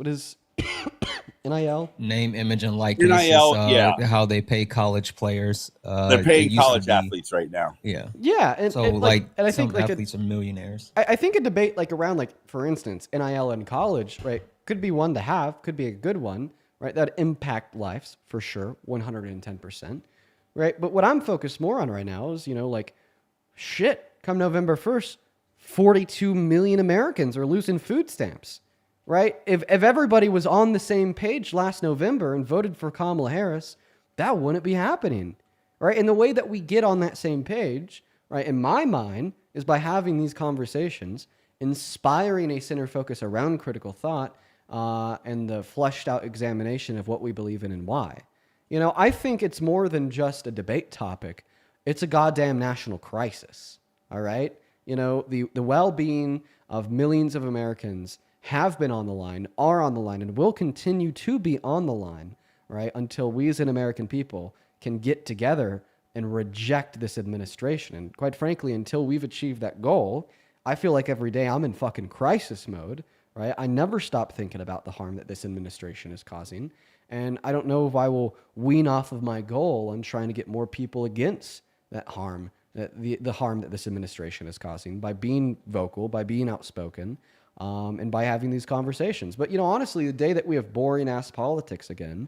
NIL?
Name, image, and likeness.
NIL,
How they pay college players.
They're paying college athletes right now.
Yeah.
Yeah, and
So,
and I think
some athletes are millionaires.
I think a debate like around, like, for instance, NIL in college, right, could be one to have, could be a good one, right? That impact lives for sure, 110%, right? But what I'm focused more on right now is, like, shit, come November 1st, 42 million Americans are losing food stamps, right? If everybody was on the same page last November and voted for Kamala Harris, that wouldn't be happening, right? And the way that we get on that same page, right, in my mind, is by having these conversations, inspiring a center focus around critical thought, and the fleshed out examination of what we believe in and why. I think it's more than just a debate topic. It's a goddamn national crisis, all right? The well-being of millions of Americans have been on the line, are on the line, and will continue to be on the line, right, until we as an American people can get together and reject this administration. And quite frankly, until we've achieved that goal, I feel like every day I'm in fucking crisis mode, right? I never stop thinking about the harm that this administration is causing. And I don't know if I will wean off of my goal on trying to get more people against that harm, the harm that this administration is causing by being vocal, by being outspoken, and by having these conversations. But, honestly, the day that we have boring ass politics again,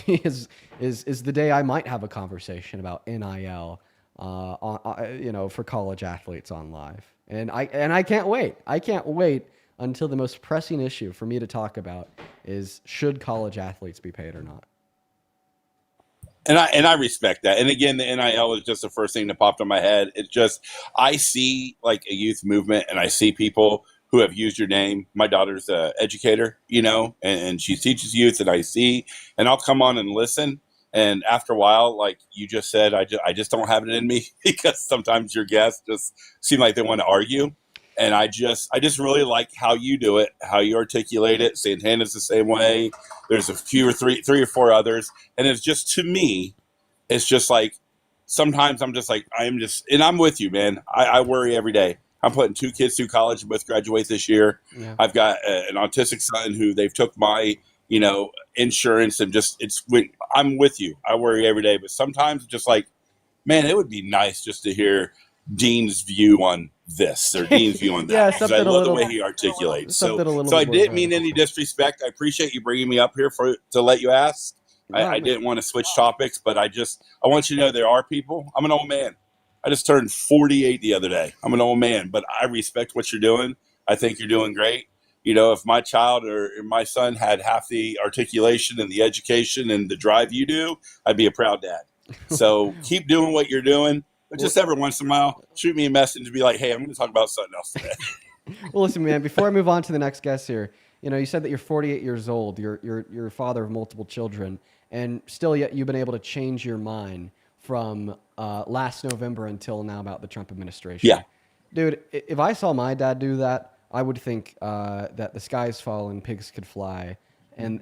is the day I might have a conversation about NIL, for college athletes on live. And I can't wait. I can't wait until the most pressing issue for me to talk about is, should college athletes be paid or not?
And I respect that. And again, the NIL is just the first thing that popped in my head. It's just, I see like a youth movement and I see people who have used your name. My daughter's an educator, and she teaches youth, and I'll come on and listen. And after a while, like you just said, I just don't have it in me because sometimes your guests just seem like they want to argue. And I just really like how you do it, how you articulate it. Santana's the same way. There's a few three or four others. And it's just, to me, it's just like, sometimes I'm just like, and I'm with you, man. I worry every day. I'm putting 2 kids through college, both graduate this year. Yeah. I've got an autistic son who they've took my, insurance, and I'm with you. I worry every day, but sometimes just like, man, it would be nice just to hear Dean's view on this or Dean's view on that.
Yeah,
because I love the way he articulates. So I didn't mean any disrespect. I appreciate you bringing me up here to let you ask. I didn't want to switch topics, but I want you to know there are people. I'm an old man. I just turned 48 the other day. I'm an old man, but I respect what you're doing. I think you're doing great. If my child or my son had half the articulation and the education and the drive you do, I'd be a proud dad. So keep doing what you're doing. But just every once in a while, shoot me a message and be like, hey, I'm going to talk about something else today.
Well, listen, man, before I move on to the next guest here, you said that you're 48 years old. You're a father of multiple children, and still yet you've been able to change your mind from last November until now about the Trump administration.
Yeah.
Dude, if I saw my dad do that, I would think that the skies fall and pigs could fly, and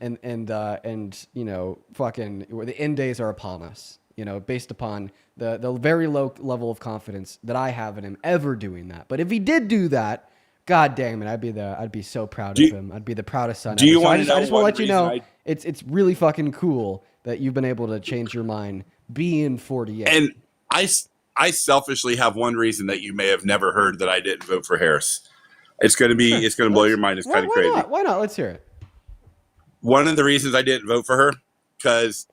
fucking the end days are upon us. Based upon the very low level of confidence that I have in him ever doing that. But if he did do that, God damn it, I'd be so proud of him. I'd be the proudest son.
Do you
ever.
want to know?
I just want to let you know it's really fucking cool that you've been able to change your mind being 48.
And I selfishly have one reason that you may have never heard that I didn't vote for Harris. It's going to blow your mind. It's kind of crazy.
Why not? Let's hear it.
One of the reasons I didn't vote for her, because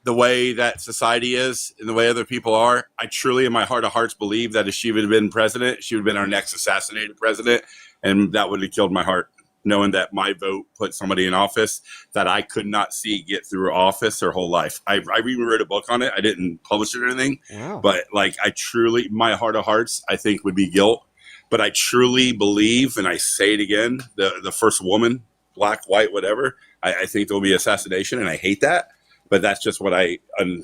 the way that society is and the way other people are, I truly in my heart of hearts believe that if she would have been president, she would have been our next assassinated president, and that would have killed my heart. knowing that my vote put somebody in office that I could not see get through office their whole life. I even wrote a book on it. I didn't publish it or anything,
Wow.
but like I truly, my heart of hearts, I think would be guilt. But I truly believe, and I say it again, the first woman, black, white, whatever, I think there will be assassination, and I hate that. But that's just what I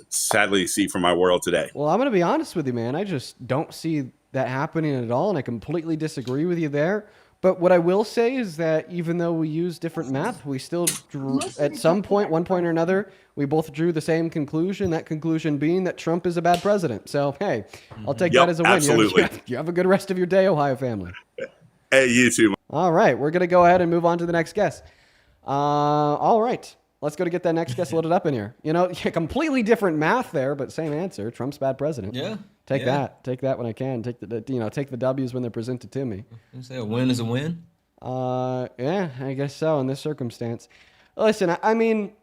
sadly see from my world today.
Well, I'm going to be honest with you, man. I just don't see that happening at all, and I completely disagree with you there. But what I will say is that even though we use different math, we still drew, at some point, one point or another, we both drew the same conclusion, that conclusion being that Trump is a bad president. So, hey, I'll take that as a win.
Absolutely.
You have a good rest of your day, Ohio family.
Hey, you too.
All right, we're going to go ahead and move on to the next guest. All right, let's go to get that next guest loaded up in here. You know, completely different math there, but same answer. Trump's bad president.
Yeah.
Take that when I can. Take the W's when they're presented to me.
You say a win is a win?
Yeah, I guess so in this circumstance. Listen, I mean,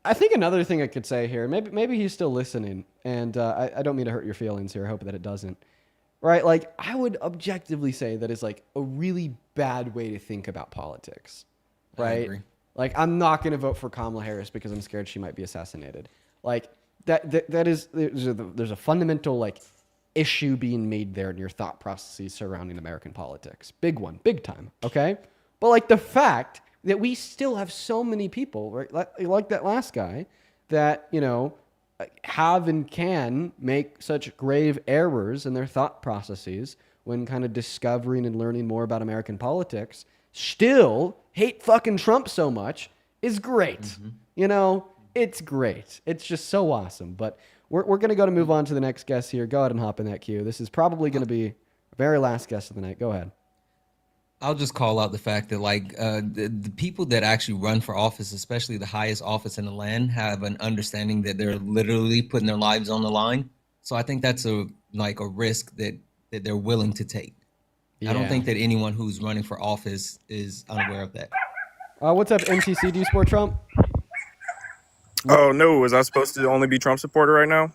I think another thing I could say here, maybe he's still listening, and I don't mean to hurt your feelings here. I hope that it doesn't. Right? Like, I would objectively say that is like a really bad way to think about politics.
I
Right?
agree.
Like, I'm not going to vote for Kamala Harris because I'm scared she might be assassinated. Like, there's a fundamental like issue being made there in your thought processes surrounding American politics. Big one, big time. Okay, but like the fact that we still have so many people, right, like that last guy, that have and can make such grave errors in their thought processes when kind of discovering and learning more about American politics, still hate fucking Trump so much is great. It's great. It's just so awesome. But we're going to move on to the next guest here. Go ahead and hop in that queue. This is probably going to be the very last guest of the night. Go ahead.
I'll just call out the fact that like the people that actually run for office, especially the highest office in the land, have an understanding that they're literally putting their lives on the line. So I think that's a risk that they're willing to take. I don't
Yeah.
think that anyone who's running for office is unaware of that.
What's up, MTC? Do you support Trump?
Oh no, was I supposed to only be Trump supporter right now?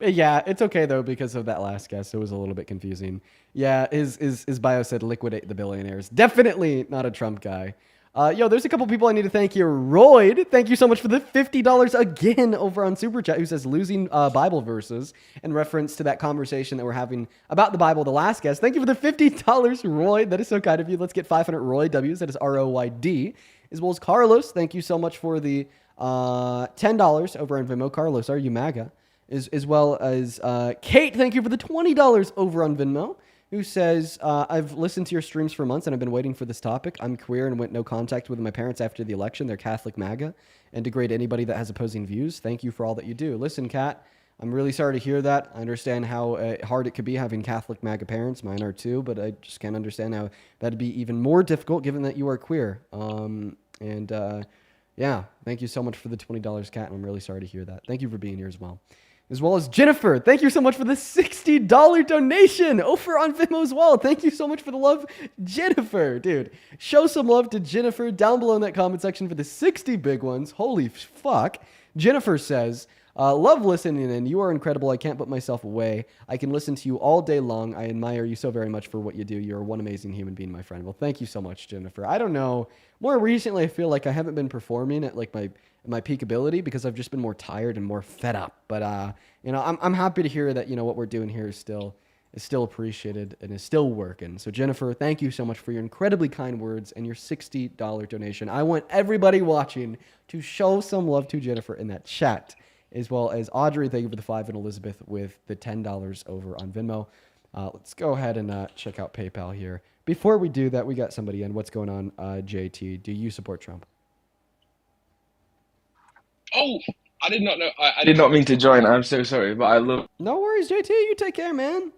Yeah, it's okay though because of that last guest. It was a little bit confusing. Yeah, his bio said liquidate the billionaires. Definitely not a Trump guy. There's a couple people I need to thank here. Royd, thank you so much for the $50 again over on Super Chat, who says losing Bible verses in reference to that conversation that we're having about the Bible, the last guest. Thank you for the $50, Royd. That is so kind of you. Let's get 500 Roy W's. That is ROYD. As well as Carlos, thank you so much for the $10 over on Venmo. Carlos, are you MAGA? As well as Kate, thank you for the $20 over on Venmo, who says, I've listened to your streams for months and I've been waiting for this topic. I'm queer and went no contact with my parents after the election. They're Catholic MAGA and degrade anybody that has opposing views. Thank you for all that you do. Listen, Kat, I'm really sorry to hear that. I understand how hard it could be having Catholic MAGA parents. Mine are too, but I just can't understand how that'd be even more difficult given that you are queer. Yeah, thank you so much for the $20, Kat, and I'm really sorry to hear that. Thank you for being here as well. As well as Jennifer, thank you so much for the $60 donation over on Venmo as well. Thank you so much for the love, Jennifer. Dude, show some love to Jennifer down below in that comment section for the 60 big ones. Holy fuck. Jennifer says, love listening and you are incredible. I can't put myself away. I can listen to you all day long. I admire you so very much for what you do. You're one amazing human being, my friend. Well, thank you so much, Jennifer. I don't know. More recently, I feel like I haven't been performing at like my peak ability because I've just been more tired and more fed up. But I'm happy to hear that what we're doing here is still appreciated and is still working. So Jennifer, thank you so much for your incredibly kind words and your $60 donation. I want everybody watching to show some love to Jennifer in that chat, as well as Audrey. Thank you for the 5 and Elizabeth with the $10 over on Venmo. Let's go ahead and check out PayPal here. Before we do that, we got somebody in. What's going on, JT? Do you support Trump?
Oh, I did not know. I did not mean to join. I'm so sorry, but I love.
No worries, JT. You take care, man.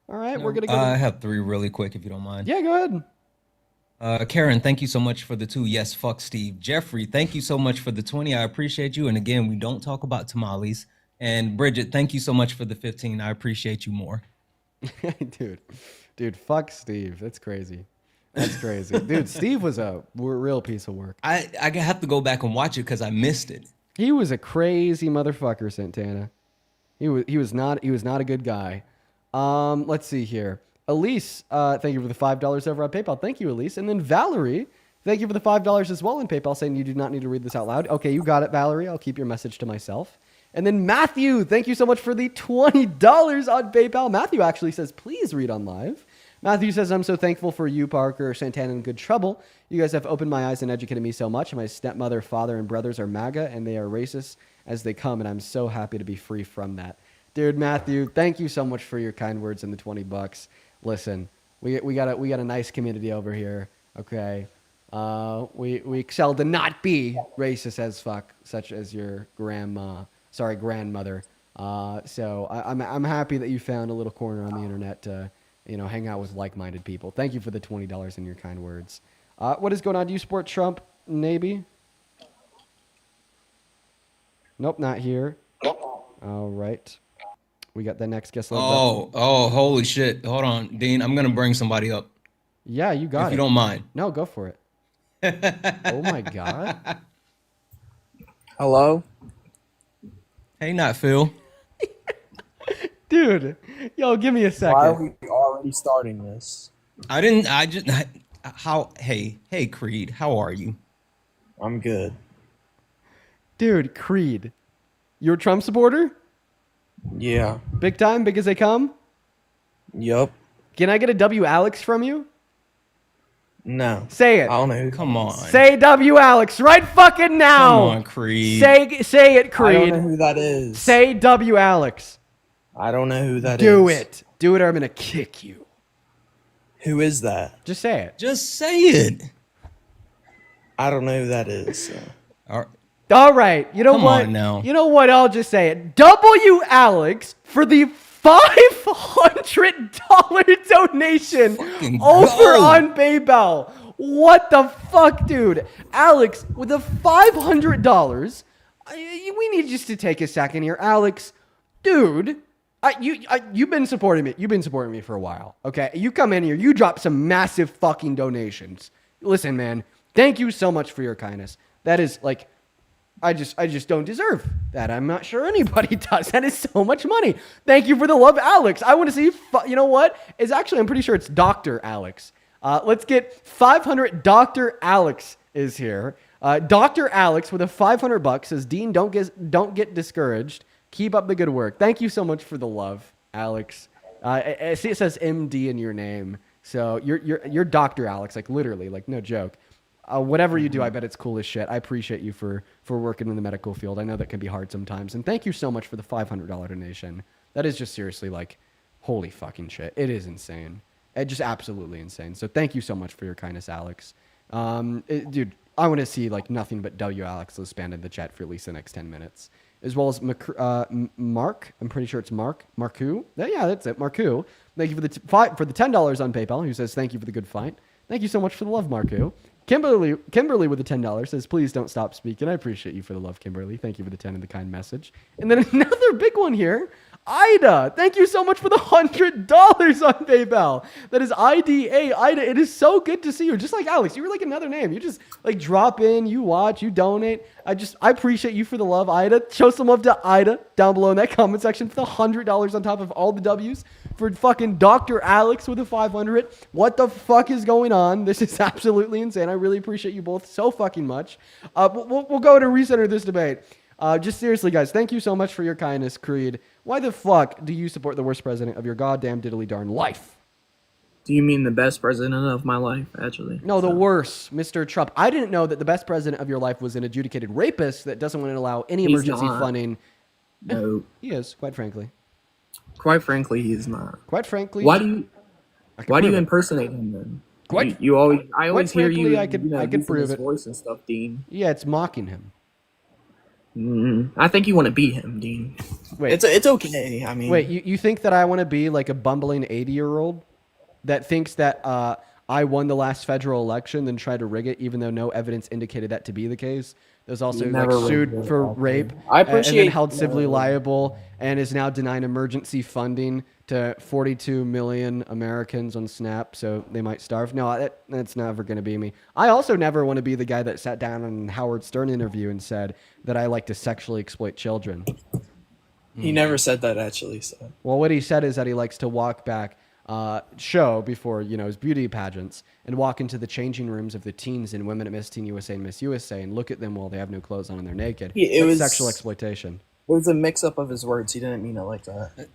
All right, we're gonna go.
I have 3 really quick, if you don't mind.
Yeah, go ahead.
Karen, thank you so much for the 2. Yes, fuck Steve. Jeffrey, thank you so much for the 20. I appreciate you. And again, we don't talk about tamales. And Bridget, thank you so much for the 15. I appreciate you more.
Dude, fuck Steve. That's crazy. That's crazy. Dude, Steve was a real piece of work.
I have to go back and watch it because I missed it.
He was a crazy motherfucker, Santana. He was not a good guy. Let's see here. Elise, thank you for the $5 over on PayPal. Thank you, Elise. And then Valerie, thank you for the $5 as well in PayPal, saying you do not need to read this out loud. Okay, you got it, Valerie. I'll keep your message to myself. And then Matthew, thank you so much for the $20 on PayPal. Matthew actually says, please read on live. Matthew says, I'm so thankful for you, Parker, Santana, and Good Trouble. You guys have opened my eyes and educated me so much. My stepmother, father, and brothers are MAGA, and they are racist as they come, and I'm so happy to be free from that. Dude, Matthew, thank you so much for your kind words and the $20. Listen, we got a nice community over here, okay? We excel to not be racist as fuck, such as your grandmother. So I'm happy that you found a little corner on the internet to, hang out with like-minded people. Thank you for the $20 and your kind words. What is going on? Do you support Trump, Naby? Nope, not here. All right. We got the next guest.
Oh, holy shit. Hold on, Dean. I'm going to bring somebody up.
Yeah, you got it.
If you don't mind.
No, go for it. Oh, my God.
Hello?
Hey, not Phil.
Dude, yo, give me a second.
Why are we already starting this?
Hey, Creed, how are you?
I'm good.
Dude, Creed, you're a Trump supporter?
Yeah.
Big time, big as they come?
Yup.
Can I get a W Alex from you?
No.
Say it.
I don't know.
Come on.
Say W Alex right fucking now.
Come on, Creed.
Say it, Creed.
I don't know who that is.
Say W Alex.
I don't know who that is.
Do it. Do it or I'm going to kick you.
Who is that?
Just say it.
Just say it.
I don't know who that is. So.
All right. You know
Come
what?
on now.
You know what? I'll just say it. W Alex for the $500 donation over on PayPal. What the fuck, dude? Alex, with the $500, we need just to take a second here. Alex, dude, you've been supporting me. You've been supporting me for a while, okay? You come in here, you drop some massive fucking donations. Listen, man, thank you so much for your kindness. That is like, I just don't deserve that. I'm not sure anybody does. That is so much money. Thank you for the love, Alex. I want to see, you know what? It's actually, I'm pretty sure it's Dr. Alex. Let's get 500. Dr. Alex is here. Dr. Alex with a $500 says, Dean, don't get discouraged. Keep up the good work. Thank you so much for the love, Alex. I see it says MD in your name. So you're Dr. Alex, like literally, like no joke. Whatever you do, I bet it's cool as shit. I appreciate you for working in the medical field. I know that can be hard sometimes. And thank you so much for the $500 donation. That is just seriously like, holy fucking shit. It is insane. Just absolutely insane. So thank you so much for your kindness, Alex. Dude, I want to see like nothing but W Alex spam in the chat for at least the next 10 minutes. As well as Mark. I'm pretty sure it's Mark. Marku. Yeah, that's it. Marku. Thank you for the $10 on PayPal, who says thank you for the good fight. Thank you so much for the love, Marku. Kimberly with the $10 says, please don't stop speaking. I appreciate you for the love, Kimberly. Thank you for the 10 and the kind message. And then another big one here. Ida, thank you so much for the $100 on PayPal. That is IDA. Ida, it is so good to see you. Just like Alex, you were like another name. You just like drop in, you watch, you donate. I appreciate you for the love, Ida. Show some love to Ida down below in that comment section for the $100 on top of all the W's. For fucking Dr. Alex with a 500. What the fuck is going on? This is absolutely insane. I really appreciate you both so fucking much. We'll go to recenter this debate. Just seriously, guys, thank you so much for your kindness, Creed. Why the fuck do you support the worst president of your goddamn diddly darn life?
Do you mean the best president of my life, actually?
No, the worst, Mr. Trump. I didn't know that the best president of your life was an adjudicated rapist that doesn't want to allow any emergency funding.
No.
He is, quite frankly.
Quite frankly, he is not.
Quite frankly.
Why do you impersonate him then? I always hear you.
I can prove it.
Voice and stuff, Dean.
Yeah, it's mocking him.
I think you want to beat him, Dean.
Wait,
it's okay. I mean,
wait, you think that I want to be like a bumbling 80-year-old that thinks that I won the last federal election, then tried to rig it, even though no evidence indicated that to be the case? There's also like sued for rape,
I appreciate,
and then held civilly liable, and is now denying emergency funding to 42 million Americans on SNAP, so they might starve. No, that's never going to be me. I also never want to be the guy that sat down in Howard Stern interview and said that I like to sexually exploit children.
He never said that, actually. So.
Well, what he said is that he likes to walk back show before, his beauty pageants and walk into the changing rooms of the teens and women at Miss Teen USA and Miss USA and look at them while they have no clothes on and they're naked.
It was
sexual exploitation.
It was a mix-up of his words. He didn't mean it like that.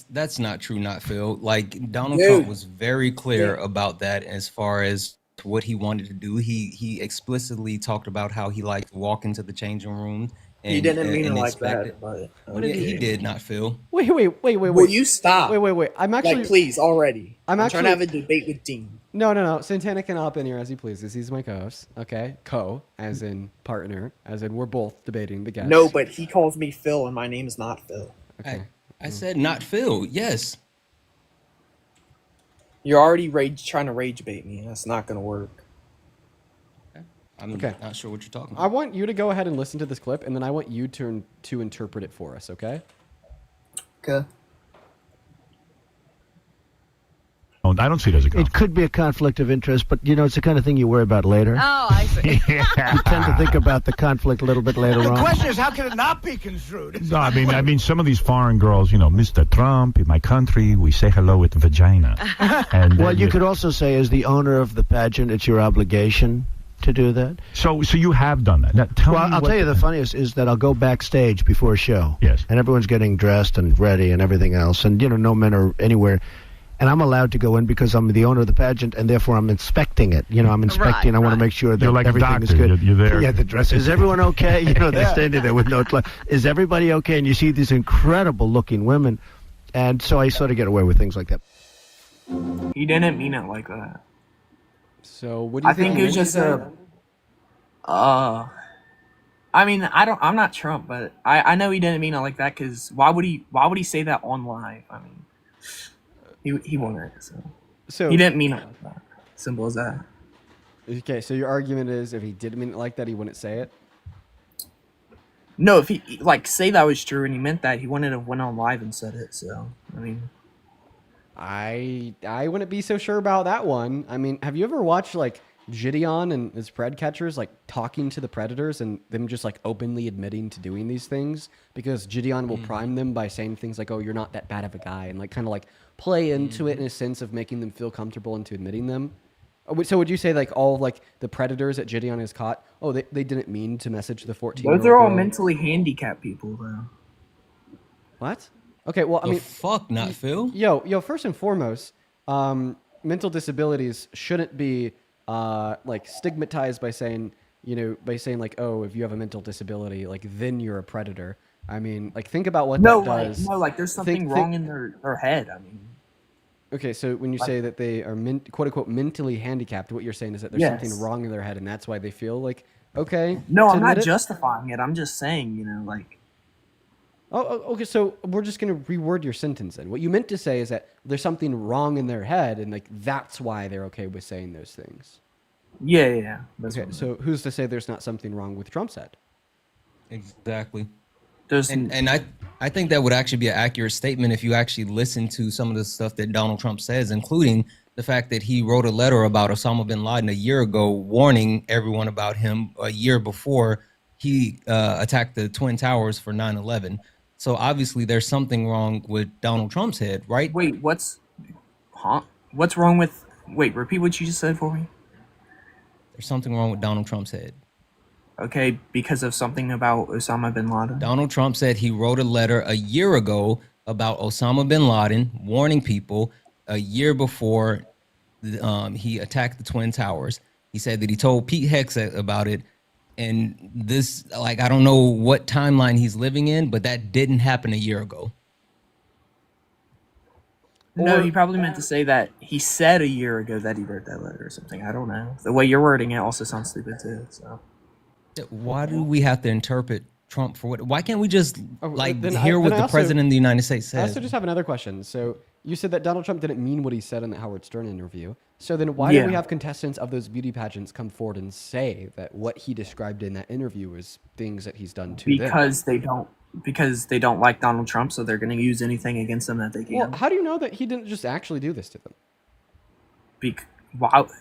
That's not true, not Phil. Like Donald
Dude.
Trump was very clear about that as far as what he wanted to do. He explicitly talked about how he liked to walk into the changing room. And,
He didn't mean it like
expect
that, but
What did he did, not Phil.
Wait.
Will you stop?
Wait. I'm actually
Like, please, already.
I'm
trying to have
actually-
a debate with Dean.
No. Santana can hop in here as he pleases. He's my co-host. Okay, as in partner, as in we're both debating the guest.
No, but he calls me Phil, and my name is not Phil.
Okay.
I said not Phil. Yes.
You're already trying to rage bait me. That's not gonna work.
I'm
Okay.
not sure what you're talking
I
about.
want you to go ahead and listen to this clip, and then I want you to interpret it for us. Okay?
Okay.
I don't see it as a conflict.
It could be a conflict of interest, but it's the kind of thing you worry about later.
Oh, I see.
You tend to think about the conflict a little bit later
The
on.
question is, how can it not be construed?
No, I mean, some of these foreign girls, Mr. Trump, in my country, we say hello with vagina. And
Well, you could also say, as the owner of the pageant, it's your obligation to do that.
So you have done that. Now, tell me
I'll
what-
tell you the funniest is that I'll go backstage before a show.
Yes.
And everyone's getting dressed and ready and everything else. And, no men are anywhere. And I'm allowed to go in because I'm the owner of the pageant, and therefore I'm inspecting it. I'm inspecting. I want to make sure that
You're like a
everything is
doctor.
good.
You're there.
Yeah, the dress. Is everyone okay? They're standing there with no clothes. Is everybody okay? And you see these incredible-looking women. And so I sort of get away with things like that.
He didn't mean it like that.
So what do you
I think it was
he
just
meant?
I mean, I'm not Trump, but I know he didn't mean it like that, because why would he say that on live? I mean, he won it, so he didn't mean it like that. Simple as that.
Okay, so your argument is if he did mean it like that, he wouldn't say it?
No, if he say that was true and he meant that, he wouldn't have went on live and said it. So I mean,
I wouldn't be so sure about that one. I mean, have you ever watched Gideon and his pred catchers talking to the predators and them just openly admitting to doing these things? Because Gideon will prime them by saying things like, "Oh, you're not that bad of a guy," and kind of play into it in a sense of making them feel comfortable into admitting them. So would you say all the predators that Gideon has caught, they didn't mean to message the 14-year-old
those are all
girl?
mentally handicapped people, though.
What? Okay, well, I
The
mean,
fuck, not Phil.
Yo, first and foremost, mental disabilities shouldn't be stigmatized by saying, oh, if you have a mental disability, then you're a predator. I mean, think about what that does.
There's something wrong in their head. I mean,
okay, so when you say that they are quote unquote mentally handicapped, what you're saying is that there's
Yes.
something wrong in their head, and that's why they feel okay.
no,
to
I'm not
admit it?
justifying it. I'm just saying,
Oh, okay. So we're just gonna reword your sentence then. What you meant to say is that there's something wrong in their head, and that's why they're okay with saying those things.
Yeah. That's
Okay.
what
So who's to say there's not something wrong with Trump's head?
Exactly.
There's
And I think that would actually be an accurate statement if you actually listen to some of the stuff that Donald Trump says, including the fact that he wrote a letter about Osama bin Laden a year ago, warning everyone about him a year before he attacked the Twin Towers for 9/11. So obviously there's something wrong with Donald Trump's head, right?
Wait, what's wrong with? Wait, repeat what you just said for me.
There's something wrong with Donald Trump's head.
Okay, because of something about Osama bin Laden.
Donald Trump said he wrote a letter a year ago about Osama bin Laden, warning people a year before he attacked the Twin Towers. He said that he told Pete Hegseth about it. And this, I don't know what timeline he's living in, but that didn't happen a year ago.
No, he probably meant to say that he said a year ago that he wrote that letter or something. I don't know. The way you're wording it also sounds stupid too. So
Why do we have to interpret Trump for what? Why can't we just hear what
then
the
also-
president of the United States
I
says?
also just have another question. So you said that Donald Trump didn't mean what he said in the Howard Stern interview. So then why do we have contestants of those beauty pageants come forward and say that what he described in that interview is things that he's done to them?
because they don't like Donald Trump, so they're going to use anything against him that they can.
Well, how do you know that he didn't just actually do this to them?
What?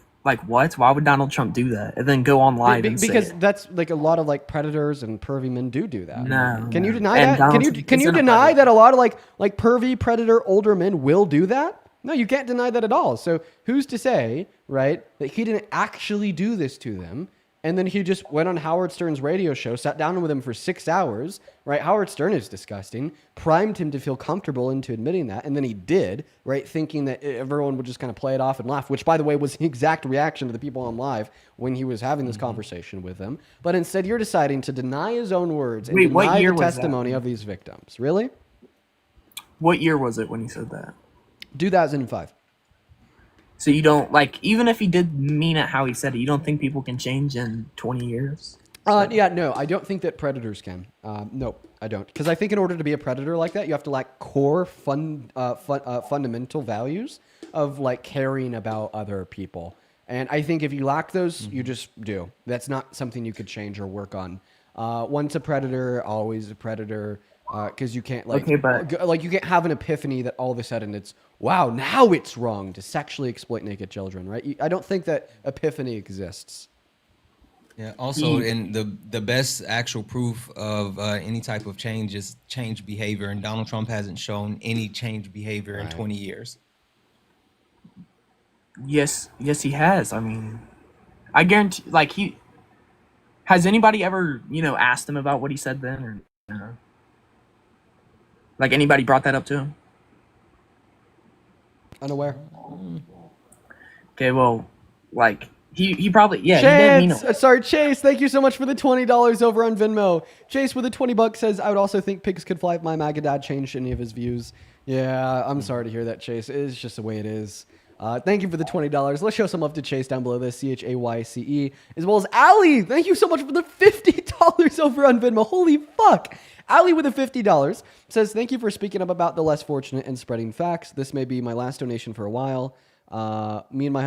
Why would Donald Trump do that and then go on live and say
Because
it?
that's a lot of predators and pervy men do that.
No,
Can you
no.
deny
And
that?
Donald
Can
Trump
you
isn't a
deny
predator.
that a lot of like pervy predator older men will do that? No, you can't deny that at all. So who's to say, right, that he didn't actually do this to them? And then he just went on Howard Stern's radio show, sat down with him for 6 hours, right? Howard Stern is disgusting, primed him to feel comfortable into admitting that. And then he did, right? Thinking that everyone would just kind of play it off and laugh, which, by the way, was the exact reaction to the people on live when he was having this conversation with them. But instead, you're deciding to deny his own words and deny the testimony of these victims. Really?
What year was it when he said that?
2005.
So you don't, like, even if he did mean it how he said it, you don't think people can change in 20 years?
Yeah, no, I don't think that predators can. Nope, I don't. Because I think in order to be a predator like that, you have to lack core fundamental values of, like, caring about other people. And I think if you lack those, you just do. That's not something you could change or work on. Once a predator, always a predator. Because you can't like you can't have an epiphany that all of a sudden it's wow, now it's wrong to sexually exploit naked children, right? I don't think that epiphany exists.
Yeah. Also, and the best actual proof of any type of change is change behavior, and Donald Trump hasn't shown any change behavior in 20 years.
Yes, he has. I mean, I guarantee. Like, has anybody ever asked him about what he said then, or like anybody brought that up to him?
Unaware.
Okay, well, like he probably he
Chase,
didn't mean it.
Sorry, Chase. Thank you so much for the $20 over on Venmo. Chase with the $20 says, I would also think pigs could fly if my MAGA dad changed any of his views. Yeah, I'm sorry to hear that, Chase. It's just the way it is. Thank you for the $20. Let's show some love to Chase down below this, CHAYCE, as well as Ali. Thank you so much for the $50 over on Venmo. Holy fuck. Ali with the $50 says, thank you for speaking up about the less fortunate and spreading facts. This may be my last donation for a while. Me and my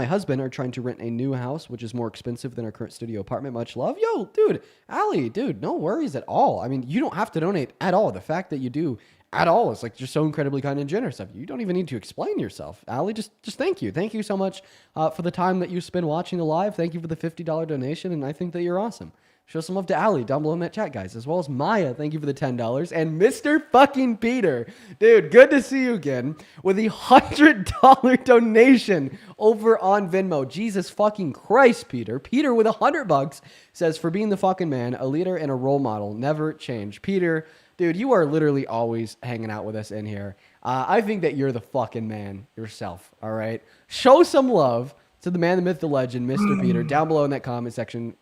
husband are trying to rent a new house, which is more expensive than our current studio apartment. Much love. Yo, dude, Ali, dude, no worries at all. I mean, you don't have to donate at all. The fact that you do at all is like just so incredibly kind and generous of you. You don't even need to explain yourself. Ali, just thank you. Thank you so much for the time that you spend watching the live. Thank you for the $50 donation, and I think that you're awesome. Show some love to Ali down below in that chat, guys, as well as Maya. Thank you for the $10. And Mr. fucking Peter. Dude, good to see you again with the $100 donation over on Venmo. Jesus fucking Christ, Peter. Peter with $100 says, for being the fucking man, a leader and a role model, never change. Peter, dude, you are literally always hanging out with us in here. I think that you're the fucking man yourself, all right? Show some love to the man, the myth, the legend, Mr. Peter, down below in that comment section.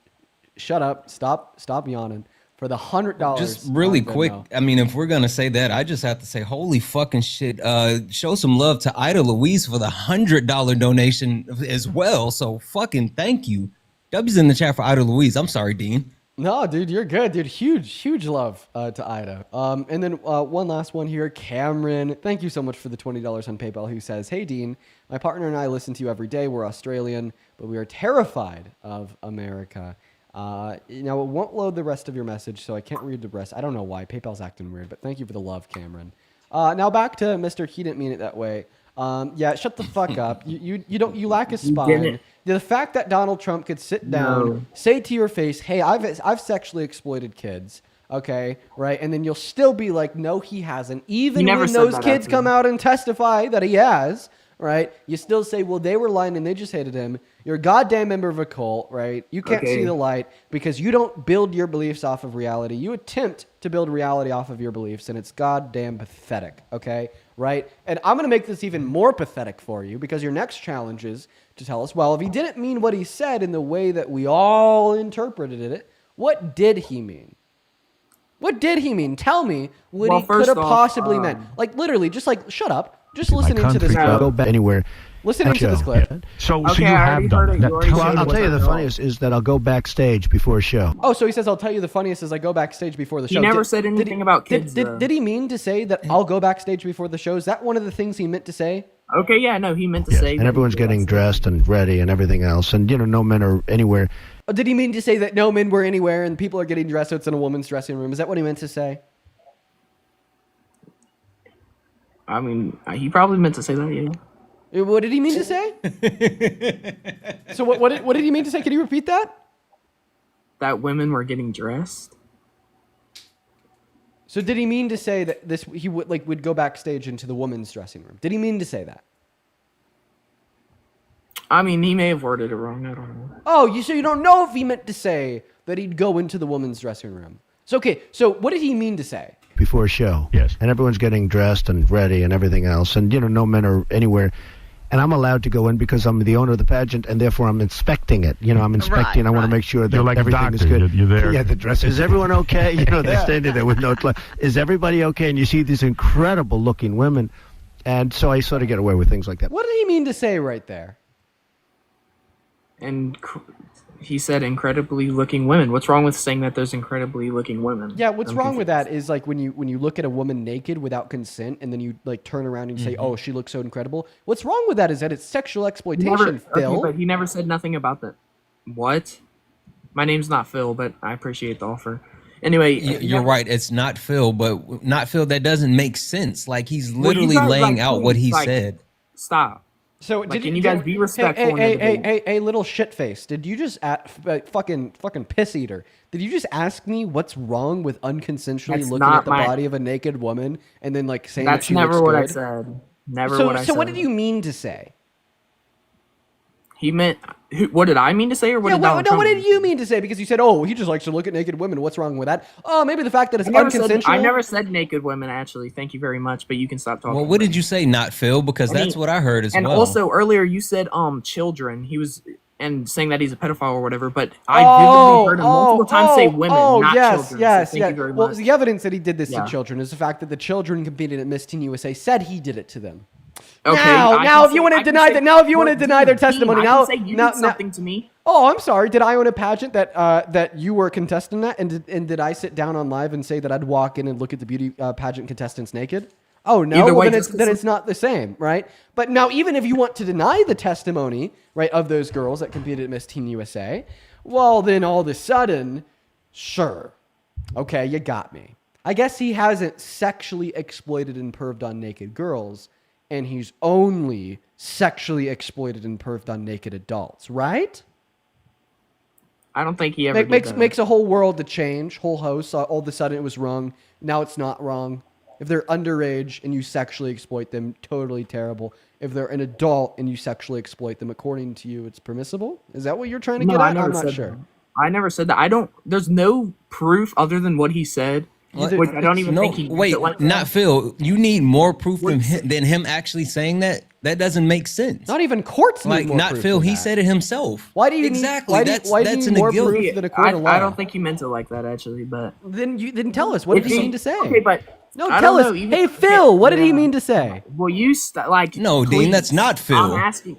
Shut up. Stop yawning. For the $100.
Just really quick. I mean, if we're going to say that, I just have to say, holy fucking shit. Show some love to Ida Louise for the $100 donation as well. So fucking thank you. W's in the chat for Ida Louise. I'm sorry, Dean.
No, dude, you're good, dude. Huge love to Ida. And then one last one here. Cameron, thank you so much for the $20 on PayPal, who says, hey, Dean, my partner and I listen to you every day. We're Australian, but we are terrified of America. Now it won't load the rest of your message, so I can't read the rest. I don't know why. PayPal's acting weird, but thank you for the love, Cameron. Now back to Mr. He didn't mean it that way. Yeah, shut the fuck up. You lack a spine. The fact that Donald Trump could sit down, say to your face, hey, I've sexually exploited kids. Okay, right? And then you'll still be like, no, he hasn't. Even when those kids come out and testify that he has, right? You still say, well, they were lying and they just hated him. You're a goddamn member of a cult, right? You can't see the light because you don't build your beliefs off of reality. You attempt to build reality off of your beliefs, and it's goddamn pathetic, okay? Right? And I'm going to make this even more pathetic for you because your next challenge is to tell us, well, if he didn't mean what he said in the way that we all interpreted it, what did he mean? What did he mean? Tell me what he could have possibly meant. Like, literally, just like, shut up. Just listening to this clip.
Go back anywhere.
Listening to this clip.
So you have done that.
Well, I'll tell you the funniest is that I'll go backstage before a show.
Oh, so he says, I'll tell you the funniest is I go backstage before the show.
He never said anything about kids.
Did he mean to say that I'll go backstage before the show? Is that one of the things he meant to say?
Okay, yeah, no, he meant to say.
And everyone's getting dressed and ready and everything else. And, no men are anywhere.
Oh, did he mean to say that no men were anywhere and people are getting dressed so it's in a woman's dressing room? Is that what he meant to say?
I mean, he probably meant to say that, yeah.
What did he mean to say? So what did he mean to say? Can you repeat that?
That women were getting dressed.
So did he mean to say that he would go backstage into the women's dressing room? Did he mean to say that?
I mean, he may have worded it wrong. I don't know.
Oh, so you don't know if he meant to say that he'd go into the women's dressing room. So okay, so what did he mean to say?
Before a show.
Yes.
And everyone's getting dressed and ready and everything else. And, no men are anywhere. And I'm allowed to go in because I'm the owner of the pageant, and therefore I'm inspecting it. I'm inspecting. I want to make sure that
You're like a
everything is
doctor.
good.
You're there.
Yeah, the dress. Is everyone okay? They're standing there with no clothes. Is everybody okay? And you see these incredible-looking women. And so I sort of get away with things like that.
What did he mean to say right there?
And he said incredibly looking women. What's wrong with saying that there's incredibly looking women?
Yeah, what's wrong with that is like when you look at a woman naked without consent and then you like turn around and you say, "Oh, she looks so incredible." What's wrong with that is that it's sexual exploitation, Phil.
Okay, but he never said nothing about that. What? My name's not Phil, but I appreciate the offer. Anyway,
you're right. It's not Phil, but not Phil. That doesn't make sense. Like he's literally laying out what he said.
Stop.
So
can you guys be respectful?
Hey, little shit face! Did you just fucking piss eater? Did you just ask me what's wrong with unconsensually looking at the body of a naked woman and then like saying that she looks good?
That's never what I said. Never what I said.
So what did you mean to say?
He meant. What did I mean to say, or what did Donald
no?
Trump
What did you mean to say? Because you said, "Oh, he just likes to look at naked women." What's wrong with that? Oh, maybe the fact that it's unconsensual.
I never said naked women. Actually, thank you very much. But you can stop talking.
Well, what did you say, not Phil? Because that's what I heard as well.
And also earlier you said children. He was saying that he's a pedophile or whatever. But I vividly heard him multiple times say women, not children.
Yes.
So thank you very
Well,
much.
the evidence that he did this to children is the fact that the children competed at Miss Teen USA said he did it to them.
Okay,
now, if you want to deny that, if you want to deny their testimony,
now you did something to me.
Oh, I'm sorry. Did I own a pageant that you were a contestant at, and did I sit down on live and say that I'd walk in and look at the beauty pageant contestants naked? Oh no,
Either way,
then it's not the same, right? But now, even if you want to deny the testimony, right, of those girls that competed at Miss Teen USA, well, then all of a sudden, sure, okay, you got me. I guess he hasn't sexually exploited and perved on naked girls. And he's only sexually exploited and perved on naked adults, right?
I don't think he ever
makes a whole world to change, whole host. All of a sudden it was wrong. Now it's not wrong. If they're underage and you sexually exploit them, totally terrible. If they're an adult and you sexually exploit them, according to you, it's permissible? Is that what you're trying to get at? I'm not sure.
I never said that. There's no proof other than what he said. Which I don't even think he
wait, not Phil. You need more proof than him actually saying that. That doesn't make sense.
Not even courts need more
not
proof
Phil.
than
He
that.
said it himself.
Why do you
exactly?
Why
That's
do you need more
guilt.
proof than a court of law?
I don't think he meant it like that actually, but
then tell us. What did he mean to say?
Okay, but
tell us. Hey, Phil, what did he mean to say?
Well, you
no,
please,
Dean. That's not Phil.
I'm asking.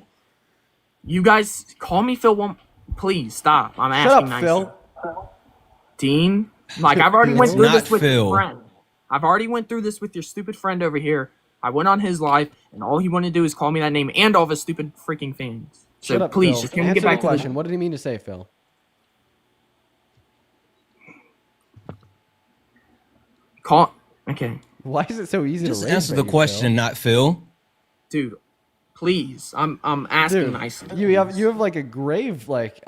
You guys call me Phil. Please stop. I'm asking.
Shut up,
nicely.
Phil.
Dean, I've already went through this with
Phil.
your friend. I've already went through this with your stupid friend over here. I went on his live, and all he wanted to do is call me that name and all of his stupid freaking fans. So
Shut up,
please,
Phil.
just can we
Answer
get back
the
to
question. What did he mean to say, Phil?
Okay.
Why is it so easy
Just
to raise
answer the
you,
question,
Phil?
not Phil.
Dude, please. I'm asking
Dude,
nicely.
You have like a grave like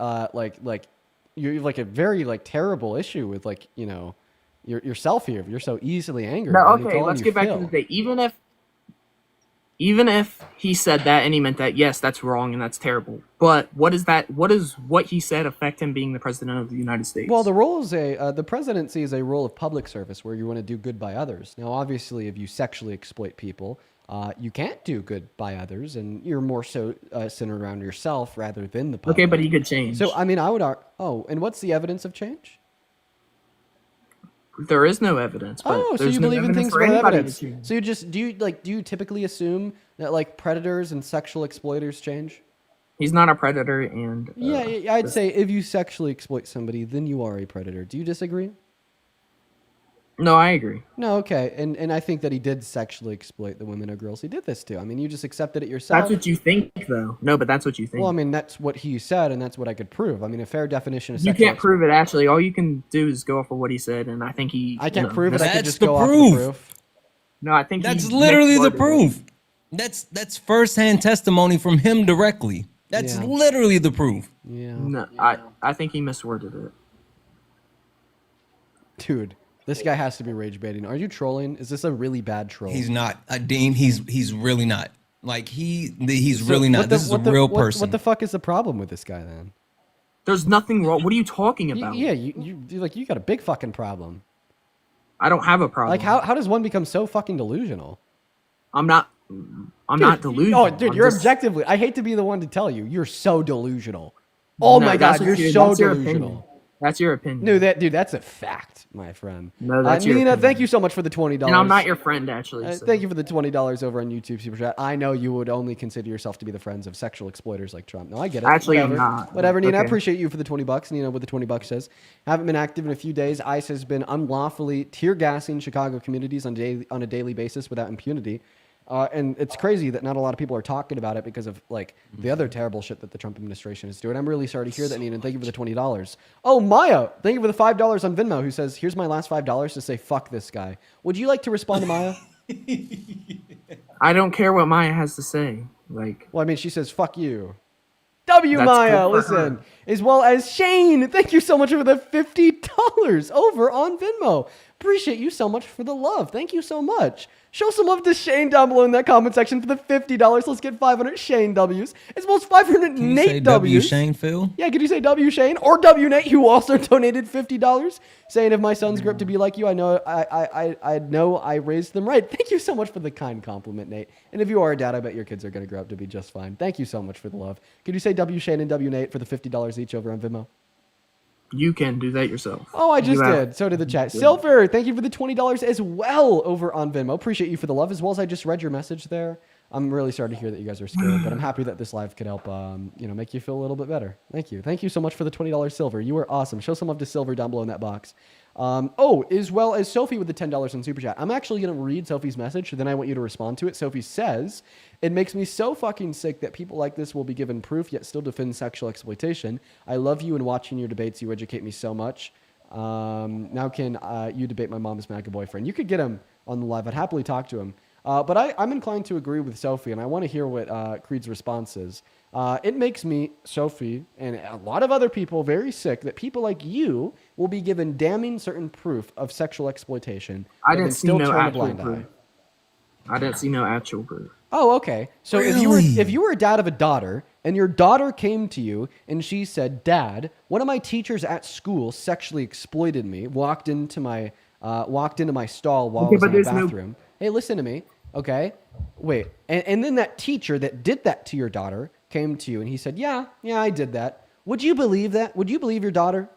you have like a very like terrible issue with like yourself here. You're so easily angered.
No,
by me
okay,
calling
let's
you
get back
Phil.
to the day. Even if he said that and he meant that, yes, that's wrong and that's terrible. But what does what he said affect him being the president of the United States?
Well, the role is the presidency is a role of public service where you want to do good by others. Now, obviously, if you sexually exploit people, you can't do good by others, and you're more so centered around yourself rather than the public.
Okay, but he could change.
So, I mean, I would argue. Oh, and what's the evidence of change?
There is no evidence. But
Oh, so
there's
you
no
believe in
evidence
things
for
without
anybody
evidence.
to change.
So you just do you typically assume that like predators and sexual exploiters change?
He's not a predator, and
Yeah, I'd say if you sexually exploit somebody, then you are a predator. Do you disagree?
No, I agree.
No, okay, and I think that he did sexually exploit the women or girls he did this to. I mean, you just accepted it yourself.
That's what you think, though. No, but that's what you think.
Well, I mean, that's what he said, and that's what I could prove. I mean, a fair definition of
You
sexual
can't prove it. Actually, all you can do is go off of what he said, and I think he.
I can't prove it. I could
That's
just
the
go off
proof.
the proof.
No, I think
That's
he
literally the
misworded it.
proof. That's firsthand testimony from him directly. That's
Yeah.
literally the proof.
Yeah.
No, I think he misworded it.
Dude, This guy has to be rage baiting. Are you trolling? Is this a really bad troll?
He's not. Dean, he's really not. Like he's really not. This is a real person.
What the fuck is the problem with this guy then?
There's nothing wrong. What are you talking about?
Yeah, you got a big fucking problem.
I don't have a problem.
Like how does one become so fucking delusional?
I'm not delusional.
Oh, dude, you're objectively. I hate to be the one to tell you, you're so delusional.
No,
Oh my god,
that's
you're so
your
delusional.
opinion. That's your opinion.
No, that's a fact, my friend.
No, that's your
Nina,
opinion.
thank you so much for the $20.
And I'm not your friend, actually. So.
Thank you for the $20 over on YouTube Super Chat. I know you would only consider yourself to be the friends of sexual exploiters like Trump. No, I get it.
Actually,
Whatever.
I'm not.
Whatever, Nina. I
Okay.
appreciate you for the $20. Nina with the $20 says, haven't been active in a few days. ICE has been unlawfully tear gassing Chicago communities on a daily basis without impunity. And it's crazy that not a lot of people are talking about it because of like the other terrible shit that the Trump administration is doing. I'm really sorry to hear that, Nina. And thank you for the $20. Oh, Maya, thank you for the $5 on Venmo, who says, here's my last $5 to say fuck this guy. Would you like to respond to Maya?
I don't care what Maya has to say. Like,
well, I mean, she says fuck you. W
That's
Maya,
cool for
listen,
her.
as well as Shane. Thank you so much for the $50 over on Venmo. Appreciate you so much for the love. Thank you so much. Show some love to Shane down below in that comment section for the $50. Let's get 500 Shane W's, as well as 500
Can you
Nate
say W
W's.
Shane Phil?
Yeah, could you say W Shane or W Nate, who also donated $50, saying if my sons grew up to be like you, I know I raised them right. Thank you so much for the kind compliment, Nate. And if you are a dad, I bet your kids are going to grow up to be just fine. Thank you so much for the love. Could you say W Shane and W Nate for the $50 each over on Venmo?
you can do that yourself.
Oh, I just
You have-
did. So did the chat.
Yeah.
Silver, thank you for the $20 as well over on Venmo. Appreciate you for the love, as well as I just read your message there. I'm really sorry to hear that you guys are scared, but I'm happy that this live could help, make you feel a little bit better. Thank you. Thank you so much for the $20 Silver. You were awesome. Show some love to Silver down below in that box. As well as Sophie with the $10 in Super Chat. I'm actually going to read Sophie's message, then I want you to respond to it. Sophie says, it makes me so fucking sick that people like this will be given proof yet still defend sexual exploitation. I love you, and watching your debates, you educate me so much. Now can you debate my mom's MAGA boyfriend? You could get him on the live. I'd happily talk to him. But I'm inclined to agree with Sophie, and I want to hear what Creed's response is. It makes me, Sophie, and a lot of other people very sick that people like you will be given damning certain proof of sexual exploitation.
I
but then
didn't see
still
no
turn a
actual
blind
proof.
eye.
I didn't see no actual proof.
Oh, okay. So if you were a dad of a daughter and your daughter came to you and she said, "Dad, one of my teachers at school sexually exploited me, walked into my stall while
Okay,
I was
but
in the
there's no-
bathroom." Hey, listen to me. Okay, wait. And then that teacher that did that to your daughter came to you and he said, "Yeah, I did that." Would you believe that? Would you believe your daughter?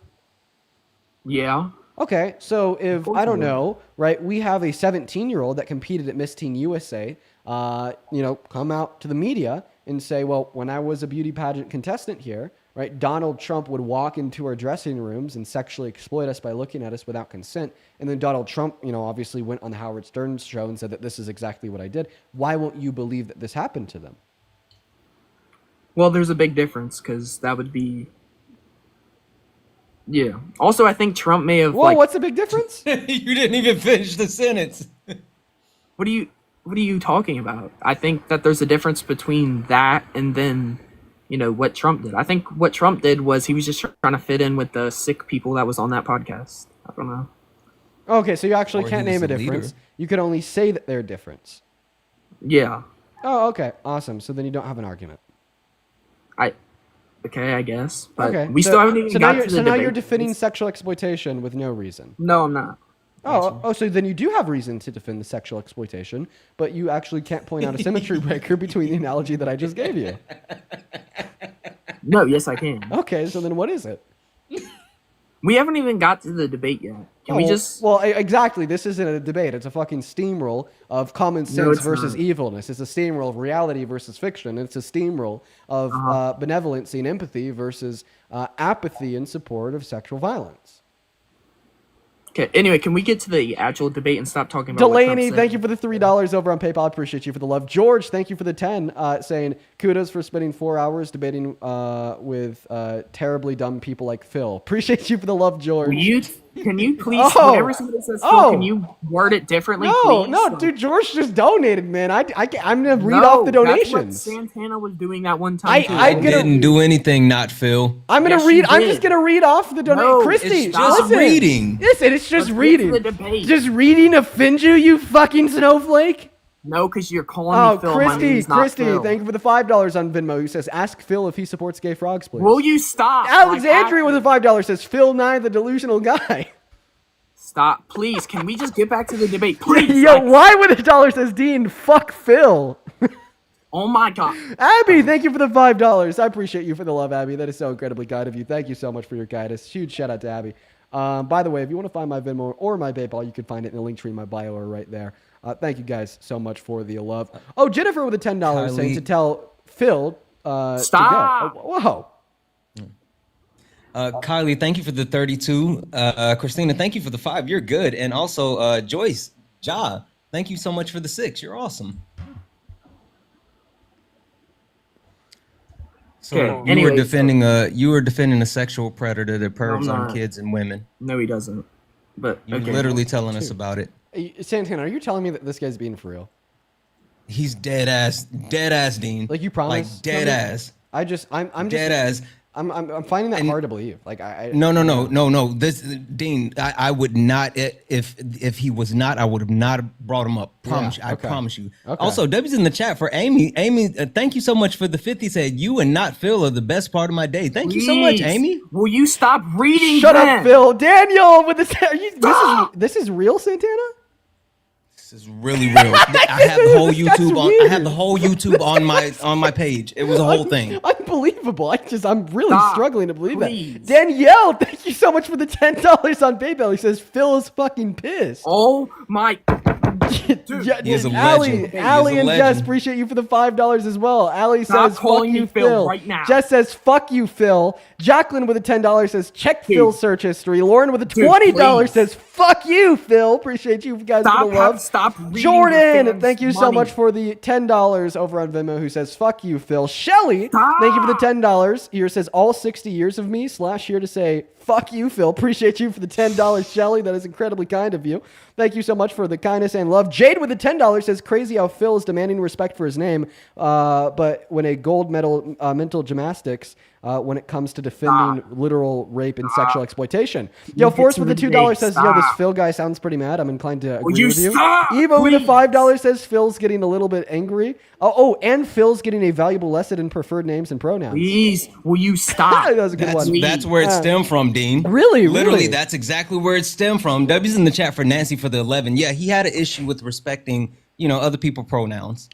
Yeah.
Okay, so if,
course
I
I
don't
would.
know, right, we have a 17-year-old that competed at Miss Teen USA, come out to the media and say, well, when I was a beauty pageant contestant here, right, Donald Trump would walk into our dressing rooms and sexually exploit us by looking at us without consent. And then Donald Trump, obviously went on the Howard Stern show and said that this is exactly what I did. Why won't you believe that this happened to them?
Well, there's a big difference because that would be. Yeah. Also, I think Trump may have.
Whoa, what's the big difference?
You didn't even finish the sentence.
What are you talking about? I think that there's a difference between that and then, what Trump did. I think what Trump did was he was just trying to fit in with the sick people that was on that podcast. I don't know.
Okay, so you actually
Or he
can't
was
name a
the leader.
difference. You could only say that they're different.
Yeah.
Oh, okay, awesome. So then you don't have an argument.
Okay, I guess. But
Okay,
we still haven't even
so
got
now
to the
so now
debate.
you're defending sexual exploitation with no reason.
No, I'm not.
Oh, so then you do have reason to defend the sexual exploitation, but you actually can't point out a symmetry breaker between the analogy that I just gave you.
No, yes, I can.
Okay, so then what is it?
We haven't even got to the debate yet. Can we just?
Well, exactly. This isn't a debate. It's a fucking steamroll of common sense
it's
versus
not.
evilness. It's a steamroll of reality versus fiction. It's a steamroll of benevolency and empathy versus apathy in support of sexual violence.
Okay. Anyway, can we get to the actual debate and stop talking about what Trump
Delaney,
said?
thank you for the $3 over on PayPal. I appreciate you for the love. George, thank you for the 10, saying kudos for spending 4 hours debating with terribly dumb people like Phil. Appreciate you for the love, George.
Can you please,
Oh.
whenever somebody says Phil,
Oh.
can you word it differently,
No,
please?
no, dude, George just donated, man. I'm gonna read
No,
off the
That's what
donations.
Santana was doing that one time.
I
too.
Didn't do anything, not Phil.
I'm gonna
Yes,
read.
you
I'm
did.
just gonna read off the donation.
No,
Christy,
it's just
listen.
reading.
Listen, it's just
Let's
reading.
get to the debate.
Just reading offend you, you fucking snowflake?
No, because you're calling
Oh,
me Phil. My
Christy,
name's not Phil.
thank you for the $5 on Venmo. Who says, "Ask Phil if he supports gay frogs, please."
Will you stop?
Alexandria with a $5 says, "Phil Nye, the delusional guy."
Stop, please. Can we just get back to the debate, please?
Yo, why with a dollar says Dean? Fuck Phil.
Oh my god.
Abby, thank you for the $5. I appreciate you for the love, Abby. That is so incredibly kind of you. Thank you so much for your guidance. Huge shout out to Abby. By the way, if you want to find my Venmo or my PayPal, you can find it in the link tree in my bio or right there. Thank you guys so much for the love. Oh, Jennifer with a $10 saying to tell Phil
Stop.
to go. Oh, whoa.
Kylie, thank you for the 32. Christina, thank you for the 5. You're good. And also, Joyce, Ja, thank you so much for the 6. You're awesome. So
Okay,
you were
anyway,
defending a sexual predator that pervs on
not.
kids and women.
No, he doesn't. But
You're
okay.
literally telling us about it.
Santana, are you telling me that this guy's being for real?
He's dead ass, Dean.
Like you promised?
Like dead
something?
ass.
I'm
Dead
just,
ass.
I'm finding that hard to believe. Like
No. This Dean, I would not if he was not, I would have not brought him up. Promise you. I promise you.
Okay.
Also, W's in the chat for Amy. Amy, thank you so much for the 50. Said you and not Phil are the best part of my day. Thank you so much,
Please,
Amy.
Will you stop reading?
Shut
then?
up, Phil. Daniel with the this is real, Santana?
This is really real. I have the whole YouTube on. I have the whole YouTube on my page. It was a whole thing.
Unbelievable. I'm really struggling to believe
please.
that. Danielle, thank you so much for the $10 on PayPal. He says Phil is fucking pissed.
Oh my.
He is a
Allie,
legend. He is
Allie
a
and
legend.
Jess, appreciate you for the $5 as well. Allie
Stop
says, fuck
calling
you,
me Phil
Phil.
right now.
Jess says, fuck you, Phil. Jacqueline with a $10 says, check
Dude.
Phil's search history. Lauren with a
Dude,
$20
please.
says, fuck you, Phil. Appreciate you guys for the love.
Stop reading
Jordan,
the fans'
thank you so
money.
much for the $10 over on Venmo who says, fuck you, Phil. Shelly, thank you for the $10. Here says, all 60 years of me / here to say, fuck you, Phil. Appreciate you for the $10, Shelly. That is incredibly kind of you. Thank you so much for the kindness and love. Jade with the $10 says, crazy how Phil is demanding respect for his name, but when a gold medal mental gymnastics when it comes to defending literal rape and sexual exploitation. Yo,
get
Forrest
to
with the
the
$2
debate.
says, yo, this
Stop.
Phil guy sounds pretty mad. I'm inclined to agree
you
with you.
stop,
Evo with the
please?
$5 says, Phil's getting a little bit angry. And Phil's getting a valuable lesson in preferred names and pronouns.
Please, will you stop?
That was a good one.
That's where it stemmed from, Dean.
Really?
Literally, that's exactly where it stemmed from. W's in the chat for Nancy for the 11. Yeah, he had an issue with respecting, other people's pronouns.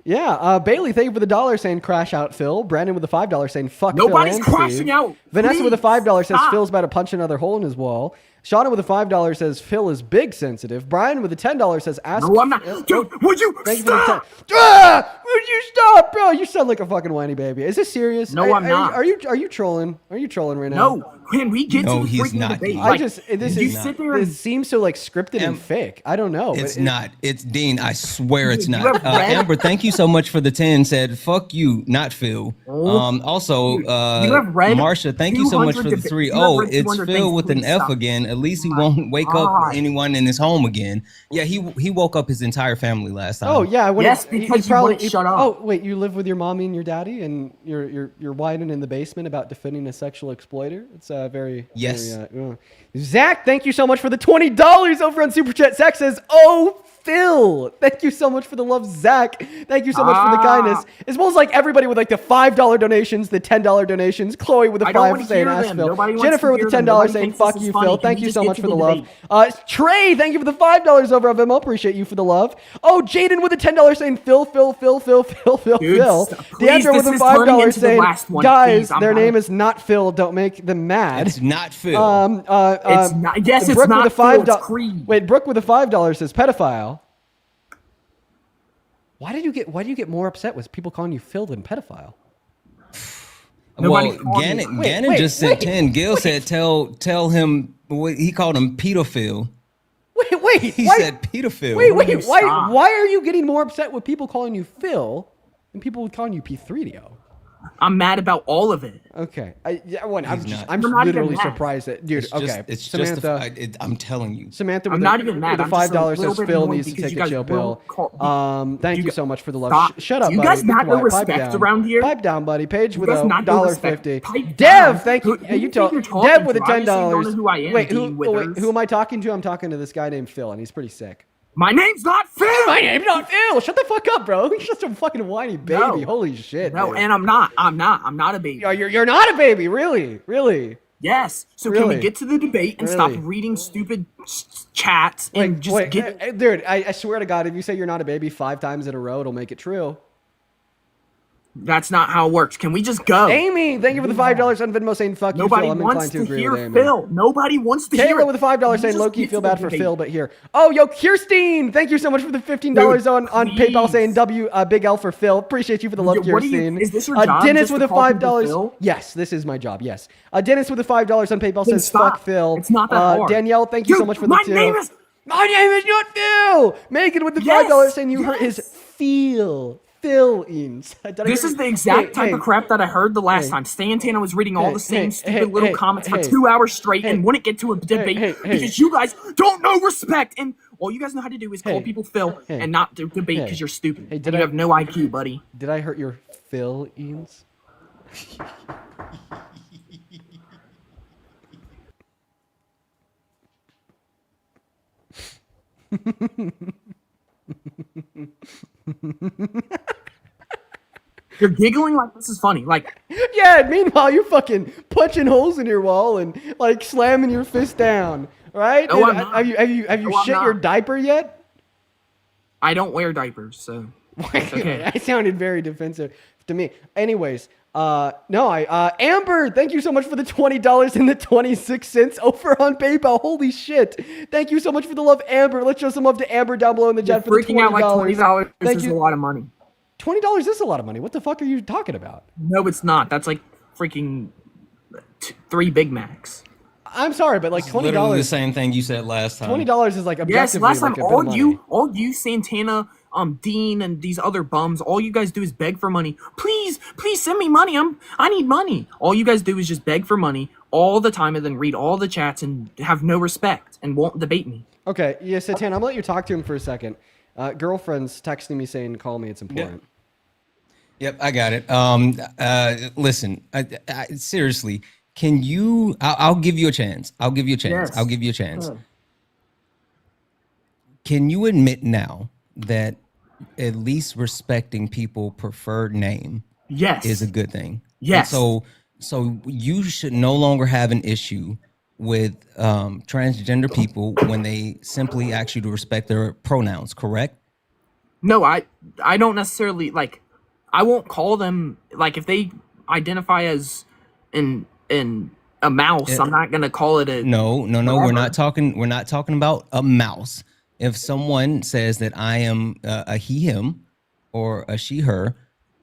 Yeah, Bailey, thank you for the $1 saying crash out Phil. Brandon with the $5 saying fuck
Nobody's
Phil and
crashing
Steve.
out.
Vanessa with the $5 says
stop.
Phil's about to punch another hole in his wall. Shauna with the $5 says Phil is big sensitive. Brian with the $10 says ask.
No, I'm not. Dude, would you
Thank
stop?
You for the would you stop, bro? You sound like a fucking whiny baby. Is this serious?
No, I'm not.
Are you trolling? Are you trolling right now?
No, can we get
No,
to the
he's
freaking
not.
debate?
I
Like,
just
you sit there and
this seems so like scripted and fake. I don't know.
It's
but
not. It's Dean. I swear it's
You
not.
have read-
Amber, thank you so much for the 10. Said, fuck you, not Phil. Also,
have read
Marsha, thank you so much for the
200
3.
you have
Oh,
read
it's
200
Phil
things.
with an
Please
F
stop.
again. At least he won't wake up anyone in his home again. Yeah, he woke up his entire family last time.
Oh yeah,
Yes, because you wouldn't shut up.
Oh wait, you live with your mommy and your daddy, and you're whining in the basement about defending a sexual exploiter. It's very
Yes.
very, Zach, thank you so much for the $20 over on Super Chat. Zach says, "Oh Phil, thank you so much for the love, Zach. Thank you so much for the kindness." As well as like everybody with like the $5 donations, the $10 donations. Chloe with the
I don't
5
wanna
saying
hear
ask
them.
Phil.
Nobody wants
Jennifer
to
with the
hear them.
$10
Nobody
saying
thinks this
fuck
is
you,
funny.
Phil.
Can
Thank
we
you
just
so
get
much
to
for the
the
love.
debate?
Trey, thank you for the $5 over on Venmo. Appreciate you for the love. Oh, Jaden with the $10 saying Phil.
Dude, please,
Deandra with
this
a
is turning
$5
into the
saying,
last one.
guys,
Please, I'm
their
not-
name is not Phil. Don't make them mad.
It's not Phil.
It's not. Yes, it's
Brooke
not
with a
Phil. It's
$5
Creed.
Wait, Brooke with a $5 says pedophile. Why do you get more upset with people calling you Phil than pedophile?
Nobody
Well,
called me-
Gannon,
Wait,
Gannon
wait,
just said
wait,
10. Gil said tell him. He called him pedophile.
Wait,
He
why,
said pedophile.
wait,
you
why
stop?
are you getting more upset with people calling you Phil than people calling you P3DO?
I'm mad about all of it.
Okay. I'm
not
literally
even mad.
surprised that, dude.
It's
Samantha.
I'm telling you.
Samantha,
I'm
with
not
the,
even mad.
with the
I'm just a
$5
little
says
bit
Phil
annoyed
needs to
because
take
you
a
guys
chill
will
pill. Thank you so much for the love.
Stop.
Shut up,
Do you
buddy.
guys
Be
not know
quiet. Pipe
respect
down.
around here?
Pipe down, buddy. Paige
You
with
guys
a
not know respect.
$1.50.
Pipe
Dev,
down.
thank you.
Who do you
You
think
told
you're talking
Dev with a
to? Obviously, you don't know
$10.
who I am,
Wait,
Dean
who
Withers.
am I talking to? I'm talking to this guy named Phil, and he's pretty sick.
My name's not Phil.
My name's not Phil. Shut the fuck up, bro. You're just a fucking whiny baby.
No.
Holy shit.
No,
dude.
and I'm not a baby.
You're not a baby, really.
Yes. So
Really?
can we get to the debate and stop
Really?
reading stupid chats and get?
Dude, I swear to God, if you say you're not a baby 5 times in a row, it'll make it true.
That's not how it works. Can we just go?
Amy, thank you for the $5 on Venmo saying fuck
Nobody
you, Phil. I'm
wants
inclined to
to
agree
hear
with Amy.
Phil. Nobody wants to hear
Kayla
it.
with a $5 saying
Just
low-key
get
feel
to the
bad for
debate.
Phil, but here. Oh, yo, Kirstine, thank you so much for the $15 on PayPal saying Big L for Phil. Appreciate you for the love,
What do you-
Kirstine.
is this your job,
Dennis
just
with
to
a
call people
$5.
Phil?
Yes, this is my job, yes. Dennis with a $5 on PayPal
Then
says
stop.
fuck Phil.
It's not that hard.
Danielle, thank you so
Dude,
much for the
my
2.
name is-
My name is not Phil. Megan with the $5 saying you hurt his feelings.
This is the exact type of crap that I heard the last time. Santana was reading all the same stupid little comments for 2 hours straight and wouldn't get to a debate because you guys don't know respect. And all you guys know how to do is call people Phil and not do debate because you're stupid.
Hey,
And you have no IQ, buddy.
Did I hurt your feelings?
You're giggling like this is funny. Like,
Yeah, meanwhile, you're fucking punching holes in your wall and like slamming your fist down, right?
No,
Dude,
I'm not.
Have you
No, I'm
shit your
not.
diaper yet?
I don't wear diapers, so it's okay.
I sounded very defensive to me. Anyways, Amber, thank you so much for the $20 and the 26 cents over on PayPal. Holy shit. Thank you so much for the love, Amber. Let's show some love to Amber down below in the
You're
chat for the $20.
freaking out like $20
Thank
is
you.
a lot of money.
$20 is a lot of money. What the fuck are you talking about?
No, it's not. That's like freaking 3 Big Macs.
I'm sorry, but like
Literally the
$20.
same thing you said last time.
$20 is like objectively
Yes, last time
like a bit of money.
all you Santana, Dean, and these other bums, all you guys do is beg for money. Please send me money. I need money. All you guys do is just beg for money all the time and then read all the chats and have no respect and won't debate me.
Okay, yeah, Satan, I'm gonna let you talk to him for a second. Girlfriend's texting me saying, "Call me, it's important."
Yep, I got it. Listen, I seriously, can you? I'll give you a chance. I'll give you a chance.
Yes.
I'll give you a chance.
Sure.
Can you admit now that at least respecting people's preferred name
Yes.
is a good thing?
Yes.
And so you should no longer have an issue with transgender people when they simply ask you to respect their pronouns, correct?
No, I don't necessarily like. I won't call them like if they identify as a mouse. I'm not gonna call it a
No.
whatever.
We're not talking about a mouse. If someone says that I am a he, him, or a she, her,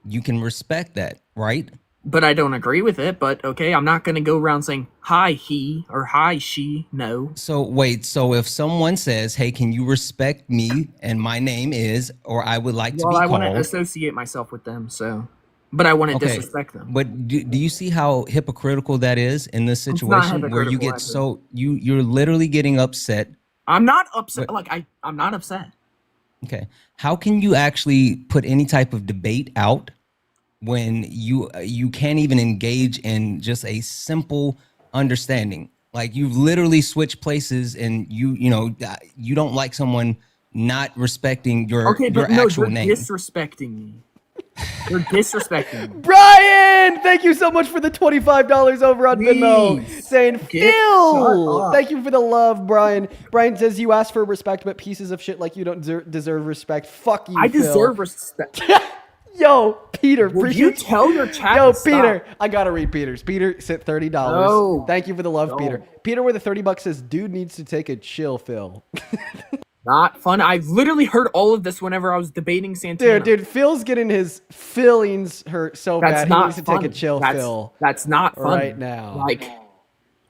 you can respect that, right?
But I don't agree with it. But okay, I'm not gonna go around saying hi he or hi she. No.
So wait, so if someone says, "Hey, can you respect me?" and my name is, or I would like to
Well,
be
I wouldn't
called.
associate myself with them. So, but I wouldn't
Okay,
disrespect them.
but do you see how hypocritical that is in this
not
situation where you
hypocritical,
get so you're literally getting upset?
I'm not upset.
But-
Like I'm not upset.
Okay. How can you actually put any type of debate out when you can't even engage in just a simple understanding? Like you've literally switched places and you don't like someone not respecting your
Okay, but
your
no,
actual
you're
name.
disrespecting me. You're disrespecting me.
Brian, thank you so much for the $25 over on Venmo.
Please,
Saying,
shut
Phil,
up.
thank you for the love, Brian. Brian says, you ask for respect, but pieces of shit like you don't deserve respect. Fuck you,
I
Phil.
deserve respect.
Yo, Peter,
Would you
appreciate
tell your chat
Yo,
to
Peter,
stop?
I gotta read Peter's. Peter sent $30.
No.
Thank you for the love,
No.
Peter. Peter with the $30 says, dude needs to take a chill, Phil.
Not fun. I've literally heard all of this whenever I was debating Santana.
Dude, Phil's getting his feelings hurt so
That's
bad. He
not
needs to
funny.
take a chill, Phil.
That's not funny.
Right now.
Like,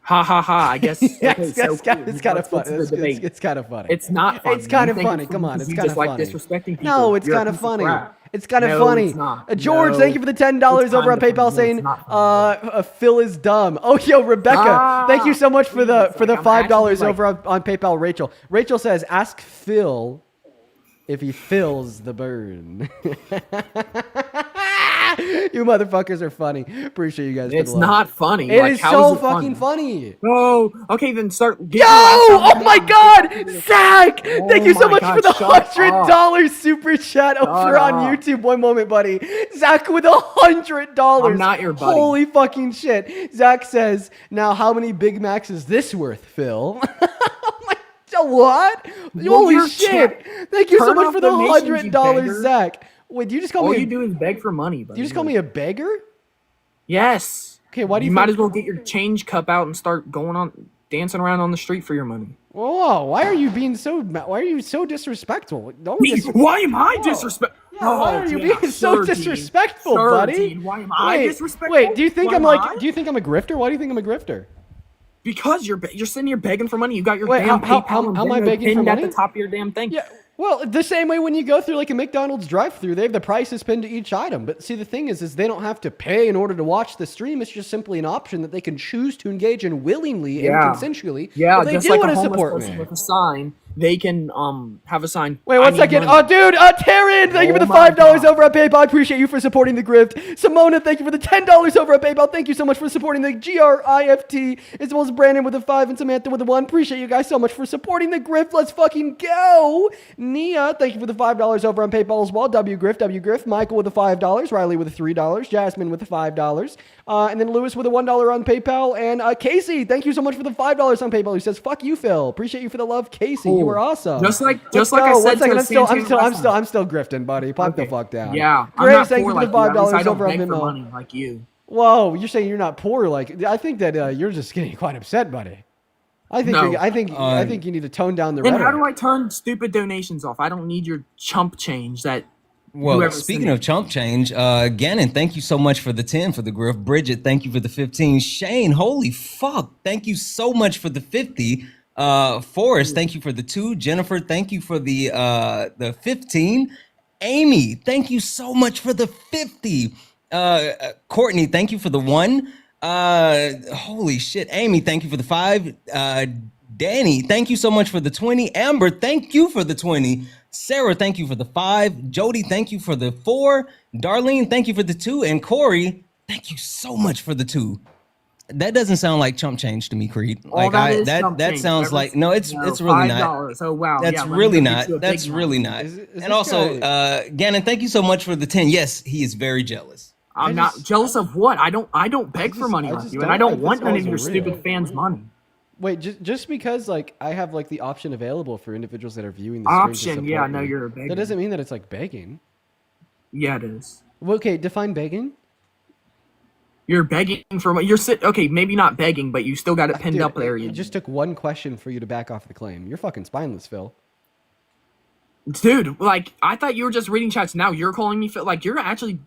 ha ha ha. I guess. Okay,
It's
so
kind
cool.
of funny.
Let's get to the debate.
It's kind of funny.
It's not funny.
It's kind
You
of
think
funny. Come on,
because
it's
you
kind
just
of
like
funny.
disrespecting people.
No, it's
You're a
kind of
piece
funny.
crap.
It's kind of
No,
funny.
it's not.
George,
No.
thank you for the $10
It's
over on
kinda
PayPal
funny. No,
saying
it's not
Phil is dumb. Oh, yo, Rebecca, thank you so much for the $5 over on PayPal. Rachel says, ask Phil if he fills the burn. You motherfuckers are funny. Appreciate you guys.
It's
for the love.
not funny.
It
Like,
is
how
so
is it
fucking funny.
Oh, okay, then start.
Yo! Oh my God, Zach! Thank you so
my
much
God,
for the
shut
$100 super chat over on
up.
YouTube. One moment, buddy. Zach with $100.
I'm not your buddy.
Holy fucking shit! Zach says, "Now, how many Big Macs is this worth, Phil?" What?
Well,
Holy
your
shit!
chat-
Thank you so
turn
much
off
for the
donations, you
$100,
beggar.
Zach. Wait, do you just call
All
me?
you do is beg for money, buddy.
You just call me a beggar?
Yes.
Okay, why do you?
might
think-
as well get your change cup out and start dancing around on the street for your money.
Whoa! Why are you being so? Why are you so disrespectful? Don't
Why am I disrespectful?
Yeah, why are you being so disrespectful,
Sir,
buddy?
Dean, why am I disrespectful?
Wait, do you think
Why
I'm
am
like?
I?
Do you think I'm a grifter? Why do you think I'm a grifter?
Because you're sitting here begging for money. You got your
Wait,
damn
how
PayPal and
am I
Venmo
begging for
pinned
money?
at the top of your damn thing.
Yeah. Well, the same way when you go through like a McDonald's drive-through, they have the prices pinned to each item. But see, the thing is they don't have to pay in order to watch the stream. It's just simply an option that they can choose to engage in willingly and consensually.
Yeah,
if they
just
do
like
want
a
to
homeless
support
person
me.
with a sign, they can have a sign.
Wait,
I
one
need
second.
money.
Oh, dude, Taryn, thank you for the $5 over at PayPal. I appreciate you for supporting the grift. Simona, thank you for the $10 over at PayPal. Thank you so much for supporting the GRIFT, as well as Brandon with a 5 and Samantha with a 1. Appreciate you guys so much for supporting the grift. Let's fucking go. Nia, thank you for the $5 over on PayPal as well. W Grift. Michael with the $5. Riley with the $3. Jasmine with the $5. And then Lewis with a $1 on PayPal. And Casey, thank you so much for the $5 on PayPal. He says, "Fuck you, Phil. Appreciate you for the love, Casey. You were awesome."
Just like
Let's
I
go.
said.
One second.
to Santana last time.
I'm still grifting, buddy. Pipe the fuck down.
Yeah, I'm
Grace,
not
thank
poor
you for
like
the
you. At least I
$5
don't
over on
beg for
Venmo.
money like you.
Whoa, you're saying you're not poor? Like, I think that you're just getting quite upset, buddy. I think
No.
I think you need to tone down the
Then
rhetoric.
how do I turn stupid donations off? I don't need your chump change that.
Well,
whoever
speaking
sent
of chump change, Gannon, thank you so much for the 10 for the grift. Bridget, thank you for the 15. Shane, holy fuck, thank you so much for the 50. Forrest, thank you for the 2. Jennifer, thank you for the 15. Amy, thank you so much for the 50. Courtney, thank you for the 1. Holy shit. Amy, thank you for the 5. Danny, thank you so much for the 20. Amber, thank you for the 20. Sarah, thank you for the 5. Jody, thank you for the 4. Darlene, thank you for the 2. And Corey, thank you so much for the 2. That doesn't sound like chump change to me, Creed.
All
Like
chump
that
change.
sounds
Whatever-
like no, it's really not.
$5. Oh wow,
That's
yeah, let me
really
go get
not.
you a
That's
Big
really
Mac.
not.
Is
And
this
also,
guy-
Gannon, thank you so much for the 10. Yes, he is very jealous.
I'm not jealous of what. I don't beg for money
I
like
just
you, and I don't
think
want
this
none of
guy's
your
real.
stupid fans' money.
Wait, just because like I have like the option available for individuals that are viewing the stream to
Option,
support
yeah, no,
me,
you're a beggar.
that doesn't mean that it's like begging.
Yeah, it is.
Well, okay, define begging.
You're begging for you're okay, maybe not begging, but you still got it pinned
Dude,
up there.
It just took one question for you to back off the claim. You're fucking spineless, Phil.
Dude, like I thought you were just reading chats. Now you're calling me like you're actually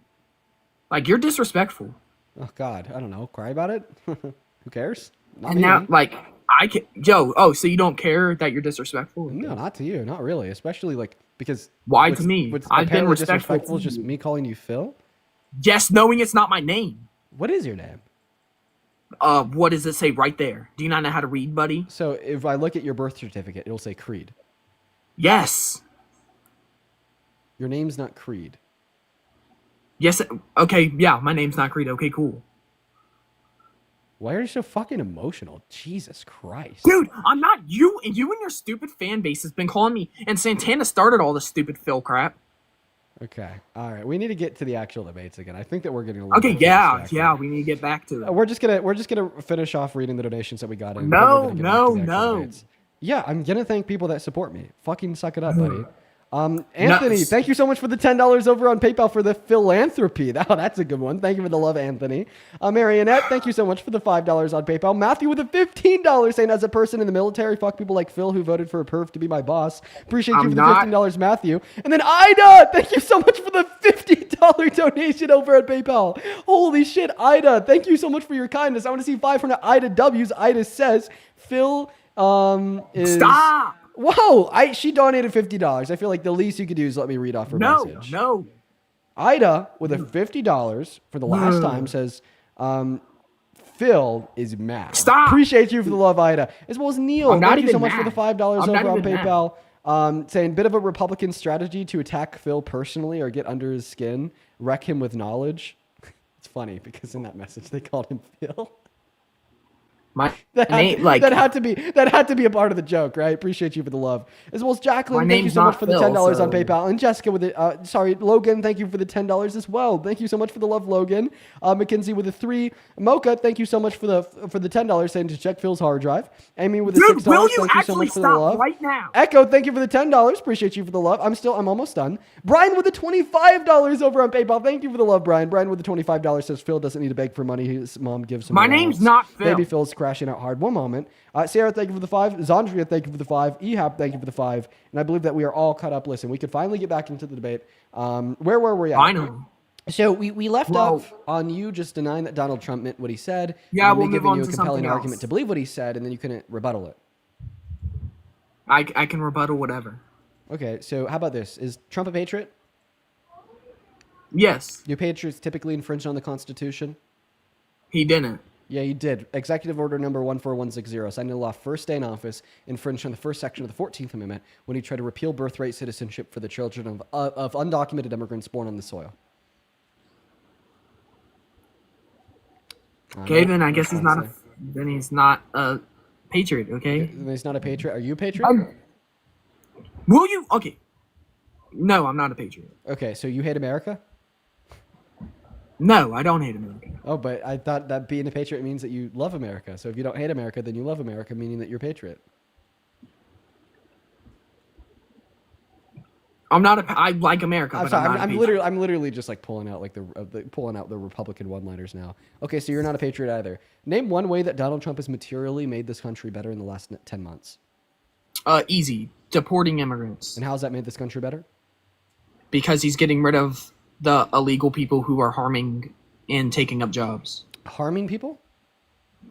like you're disrespectful.
Oh God, I don't know. Cry about it. Who cares? Not
And
me.
now like I can Joe. Oh, so you don't care that you're disrespectful?
No, not to you. Not really. Especially like because
Why
what's-
to me?
what's
I've been
apparently
respectful
disrespectful is
to
just
you.
me calling you Phil.
Yes, knowing it's not my name.
What is your name?
What does it say right there? Do you not know how to read, buddy?
So if I look at your birth certificate, it'll say Creed.
Yes.
Your name's not Creed.
Yes. Okay. Yeah, my name's not Creed. Okay, cool.
Why are you so fucking emotional? Jesus Christ.
Dude, I'm not you and your stupid fan base has been calling me, and Santana started all this stupid Phil crap.
Okay. All right. We need to get to the actual debates again. I think that we're getting a little
Okay,
bit
yeah,
distracted.
yeah, we need to get back to it.
We're just gonna finish off reading the donations that we got in.
No,
then we're gonna get back to the actual
no.
debates. Yeah, I'm gonna thank people that support me. Fucking suck it up, buddy. Anthony, thank you so much for the $10 over on PayPal for the philanthropy. Oh, that's a good one. Thank you for the love, Anthony. Marionette, thank you so much for the $5 on PayPal. Matthew with a $15 saying, as a person in the military, fuck people like Phil who voted for a perv to be my boss. Appreciate you
I'm
for the
not-
$15, Matthew. And then Ida, thank you so much for the $50 donation over at PayPal. Holy shit, Ida, thank you so much for your kindness. I want to see 500 Ida W's. Ida says, Phil is...
Stop!
Whoa! She donated $50. I feel like the least you could do is let me read off her
No,
message.
no.
Ida with a $50 for the last time says, Phil is mad.
Stop.
Appreciate you for the love, Ida. As well as Neil.
I'm not
Thank you so
even
much for the
mad.
$5
I'm
over
not
on
even mad.
PayPal. Saying bit of a Republican strategy to attack Phil personally or get under his skin, wreck him with knowledge. It's funny because in that message they called him Phil.
My
That
name,
had to be a part of the joke, right? Appreciate you for the love. As well as Jacqueline,
My
thank you
name's
so much
not
for the
Phil,
$10 on
so-
PayPal. And Jessica with it. Logan, thank you for the $10 as well. Thank you so much for the love, Logan. Mackenzie with a 3. Mocha, thank you so much for the $10 saying to check Phil's hard drive. Amy with a $6.
Dude, will you
Thank you so
actually
much for the
stop
love.
right now?
Echo, thank you for the $10. Appreciate you for the love. I'm almost done. Brian with the $25 over on PayPal. Thank you for the love, Brian. Brian with the $25 says Phil doesn't need to beg for money. His mom gives him.
My
allowance.
name's not Phil.
Baby Phil's crashing out hard. One moment. Sarah, thank you for the 5. Zandria, thank you for the 5. Ehab, thank you for the 5. And I believe that we are all caught up. Listen, we could finally get back into the debate. Where were we at?
Finally.
So we left
Whoa.
off on you just denying that Donald Trump meant what he said.
Yeah,
and
we'll
me
move
giving
on
you a
to
compelling
something
argument
else.
to believe what he said, and then you couldn't rebuttal it.
I can rebuttal whatever.
Okay, so how about this? Is Trump a patriot?
Yes.
Do patriots typically infringe on the Constitution?
He didn't.
Yeah, he did. Executive Order number 14160, signed into law first day in office, infringed on the first section of the 14th Amendment when he tried to repeal birthright citizenship for the children of undocumented immigrants born on the soil.
Okay, then I guess he's not a patriot. Okay.
Then he's not a patriot. Are you a patriot?
Will you? Okay. No, I'm not a patriot.
Okay, so you hate America?
No, I don't hate America.
Oh, but I thought that being a patriot means that you love America. So if you don't hate America, then you love America, meaning that you're a patriot.
I'm not a. I like America.
I'm
but
sorry.
I'm, not a
I'm
patriot.
literally just like pulling out the Republican one-liners now. Okay, so you're not a patriot either. Name one way that Donald Trump has materially made this country better in the last 10 months.
Easy. Deporting immigrants.
And how's that made this country better?
Because he's getting rid of the illegal people who are harming and taking up jobs.
Harming people?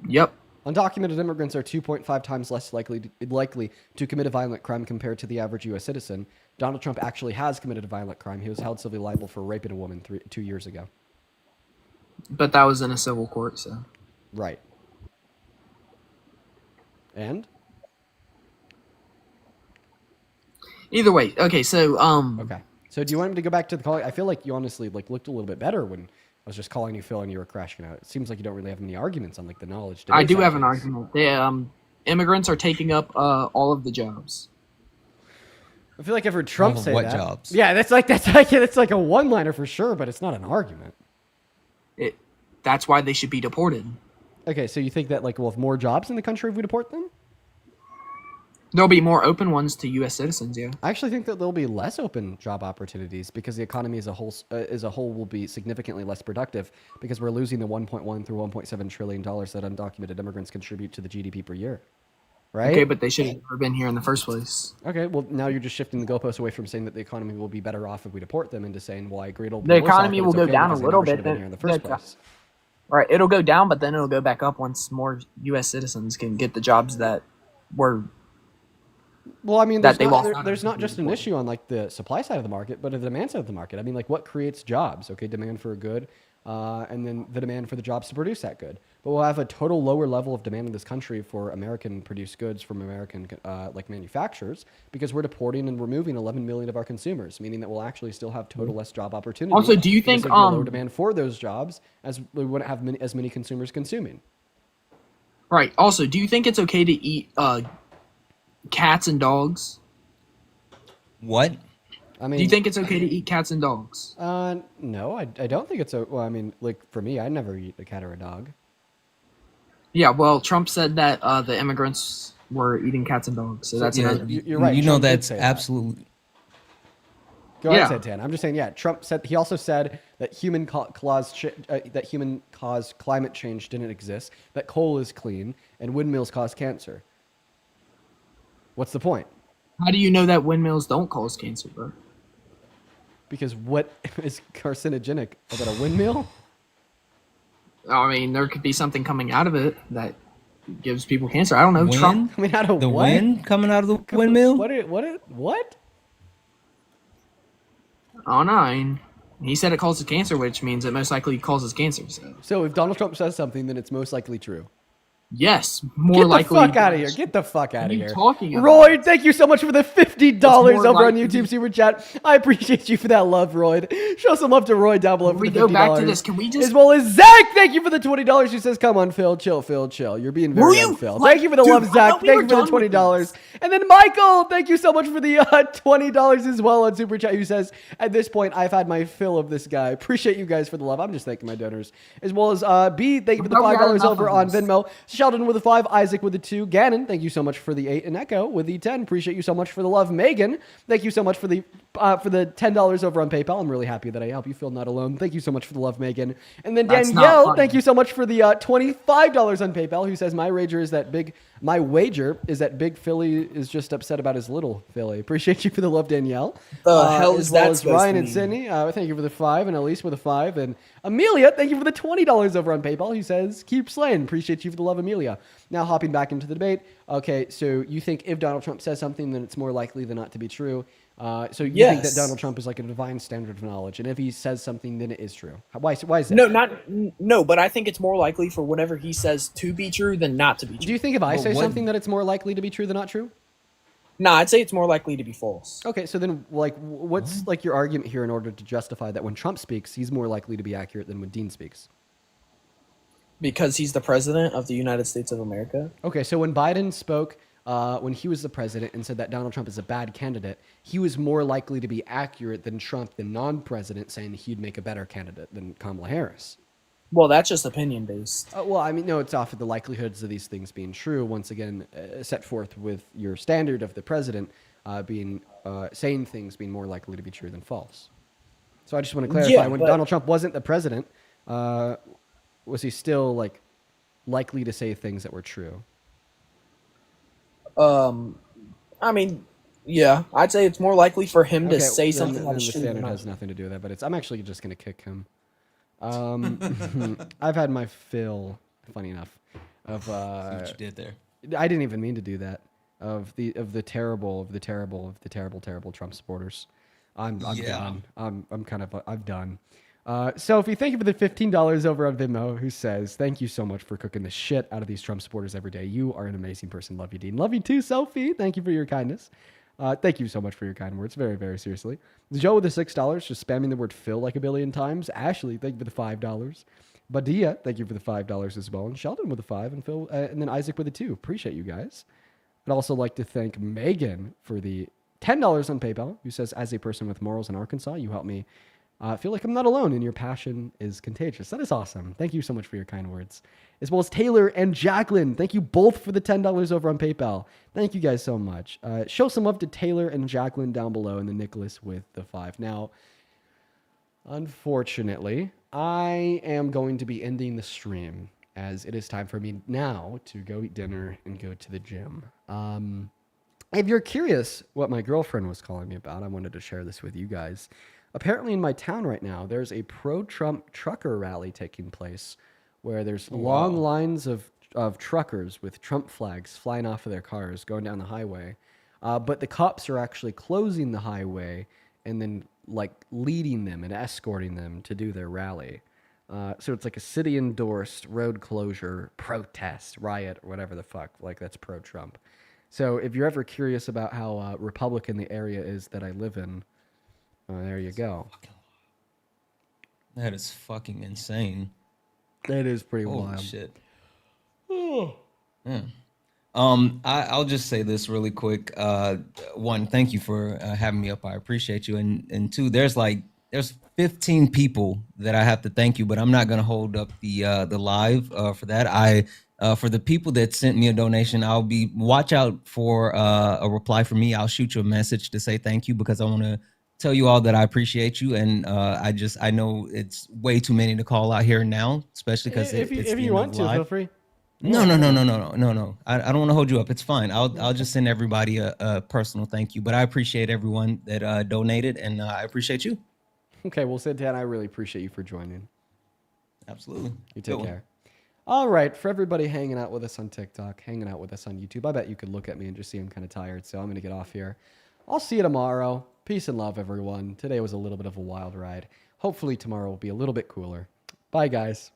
Yep.
Undocumented immigrants are 2.5 times less likely to commit a violent crime compared to the average U.S. citizen. Donald Trump actually has committed a violent crime. He was held civilly liable for raping a woman 2 years ago.
But that was in a civil court, so.
Right. And?
Either way, okay, so
Okay. So do you want him to go back to the call? I feel like you honestly looked a little bit better when I was just calling you Phil and you were crashing out. It seems like you don't really have any arguments on like the knowledge.
I do
debate
have an
side of things.
argument. Immigrants are taking up all of the jobs.
I feel like I've heard Trump
All of
say
what
that.
jobs?
Yeah, that's like a one-liner for sure, but it's not an argument.
That's why they should be deported.
Okay, so you think that like we'll have more jobs in the country if we deport them?
There'll be more open ones to U.S. citizens. Yeah.
I actually think that there'll be less open job opportunities because the economy as a whole will be significantly less productive because we're losing the 1.1 through 1.7 trillion dollars that undocumented immigrants contribute to the GDP per year. Right?
Okay, but they should have never been here in the first place.
Okay, well now you're just shifting the goalposts away from saying that the economy will be better off if we deport them into saying, well, I agree it'll be
The
worse off,
economy
but
will
it's
go
okay
down a
because they
little
never should
bit.
have been here in the first place.
Right, it'll go down, but then it'll go back up once more U.S. citizens can get the jobs that were.
Well, I mean,
that
there's not just an issue on like the supply side of the market, but the demand side of the market. I mean, like what creates jobs? Okay, demand for a good, and then the demand for the jobs to produce that good. But we'll have a total lower level of demand in this country for American-produced goods from American like manufacturers because we're deporting and removing 11 million of our consumers, meaning that we'll actually still have total less job opportunity.
Also, do you
because
think,
there'll be a lower demand for those jobs as we wouldn't have as many consumers consuming?
Right. Also, do you think it's okay to eat cats and dogs?
What?
I mean,
do you think it's okay to eat cats and dogs?
No, I don't think it's well, I mean, like for me, I never eat a cat or a dog.
Yeah, well, Trump said that the immigrants were eating cats and dogs, so that's
you're right.
You know
Trump did
that's
say that.
absolutely.
Go ahead, Santan. I'm just saying, yeah. Trump said he also said that human caused climate change didn't exist, that coal is clean, and windmills cause cancer. What's the point?
How do you know that windmills don't cause cancer, bro?
Because what is carcinogenic about a windmill?
I mean, there could be something coming out of it that gives people cancer. I don't know.
Wind?
Trump.
I mean, out of
The
what?
wind coming out of the windmill?
What?
Oh, nine. He said it causes cancer, which means it most likely causes cancer.
So if Donald Trump says something, then it's most likely true.
Yes, more
Get
likely.
the fuck out of here. Get the fuck out of
you
here.
talking about?
Royd, thank you so much for the $50
more
over on
likely-
YouTube Super Chat. I appreciate you for that love, Royd. Show some love to Royd down below for
we
the
go
$50.
back to this? Can we just-
As well as Zach, thank you for the $20. She says, come on, Phil, chill, Phil, chill. You're being very Phil. Thank you for the
Dude,
love,
I
Zach.
thought we
Thank
were
you for the
done with
$20. And then Michael, thank you so much for the $20 as well on Super Chat, who says, at this point, I've had my fill of this guy. Appreciate you guys for the love. I'm just thanking my donors. As well as B, thank you for the $5 over on Venmo. Sheldon with a 5, Isaac with a 2, Gannon, thank you so much for the 8, and Echo with the 10. Appreciate you so much for the love. Megan, thank you so much for the $10 over on PayPal. I'm really happy that I help you feel not alone. Thank you so much for the love, Megan. And then
That's not
Danielle,
funny.
thank you so much for the $25 on PayPal, who says my wager is that Big Philly is just upset about his little Philly. Appreciate you for the love, Danielle.
The hell
as
is
well
that
as
supposed
Ryan
to
and
mean?
Sydney, thank you for the 5, and Elise with a 5, and Amelia, thank you for the $20 over on PayPal. He says, keep slaying. Appreciate you for the love, Amelia. Now hopping back into the debate. Okay, so you think if Donald Trump says something, then it's more likely than not to be true. So you think that
Yes.
Donald Trump is like a divine standard of knowledge, and if he says something, then it is true. Why is that?
No, but I think it's more likely for whatever he says to be true than not to be true.
Do you think if I say something that it's more likely to be true than not true?
No, I'd say it's more likely to be false.
Okay, so then like what's like your argument here in order to justify that when Trump speaks, he's more likely to be accurate than when Dean speaks?
Because he's the president of the United States of America.
Okay, so when Biden spoke when he was the president and said that Donald Trump is a bad candidate, he was more likely to be accurate than Trump, the non-president, saying he'd make a better candidate than Kamala Harris.
Well, that's just opinion based.
Well, I mean, no, it's off of the likelihoods of these things being true. Once again, set forth with your standard of the president being saying things being more likely to be true than false. So I just want to clarify: when Donald Trump wasn't the president, was he still like likely to say things that were true?
I mean, yeah, I'd say it's more likely for him to
Okay,
say
then-
something
then
that's
the
true than
standard
not.
has nothing to do with that, but I'm actually just going to kick him. I've had my fill, funny enough, of
See what you did there.
I didn't even mean to do that. Of the terrible Trump supporters. I'm
Yeah.
done. I'm done. Sophie, thank you for the $15 over on Venmo, who says, thank you so much for cooking the shit out of these Trump supporters every day. You are an amazing person. Love you, Dean. Love you too, Sophie. Thank you for your kindness. Thank you so much for your kind words. Very, very seriously. Joe with the $6, just spamming the word Phil like a billion times. Ashley, thank you for the $5. Badia, thank you for the $5 as well. And Sheldon with a 5, and Phil, and then Isaac with a 2. Appreciate you guys. I'd also like to thank Megan for the $10 on PayPal, who says, as a person with morals in Arkansas, you help me feel like I'm not alone and your passion is contagious. That is awesome. Thank you so much for your kind words. As well as Taylor and Jacqueline. Thank you both for the $10 over on PayPal. Thank you guys so much. Show some love to Taylor and Jacqueline down below, and then Nicholas with the 5. Now, unfortunately, I am going to be ending the stream as it is time for me now to go eat dinner and go to the gym. If you're curious what my girlfriend was calling me about, I wanted to share this with you guys. Apparently in my town right now, there's a pro-Trump trucker rally taking place where there's long lines of truckers with Trump flags flying off of their cars going down the highway. But the cops are actually closing the highway and then like leading them and escorting them to do their rally. So it's like a city endorsed road closure protest, riot, or whatever the fuck, like that's pro-Trump. So if you're ever curious about how Republican the area is that I live in, there you go.
That is fucking insane.
That is pretty
Holy
wild.
shit. Yeah. I'll just say this really quick. One, thank you for having me up. I appreciate you. And two, there's 15 people that I have to thank you, but I'm not gonna hold up the live for that. For the people that sent me a donation, watch out for a reply from me. I'll shoot you a message to say thank you because I want to tell you all that I appreciate you, and I know it's way too many to call out here now, especially because
If you want to, feel free.
No. I don't want to hold you up. It's fine. I'll just send everybody a personal thank you. But I appreciate everyone that donated, and I appreciate you.
Okay, well, Santana, I really appreciate you for joining.
Absolutely.
You
Good
take
one.
care. All right, for everybody hanging out with us on TikTok, hanging out with us on YouTube, I bet you could look at me and just see I'm kind of tired, so I'm going to get off here. I'll see you tomorrow. Peace and love, everyone. Today was a little bit of a wild ride. Hopefully tomorrow will be a little bit cooler. Bye, guys.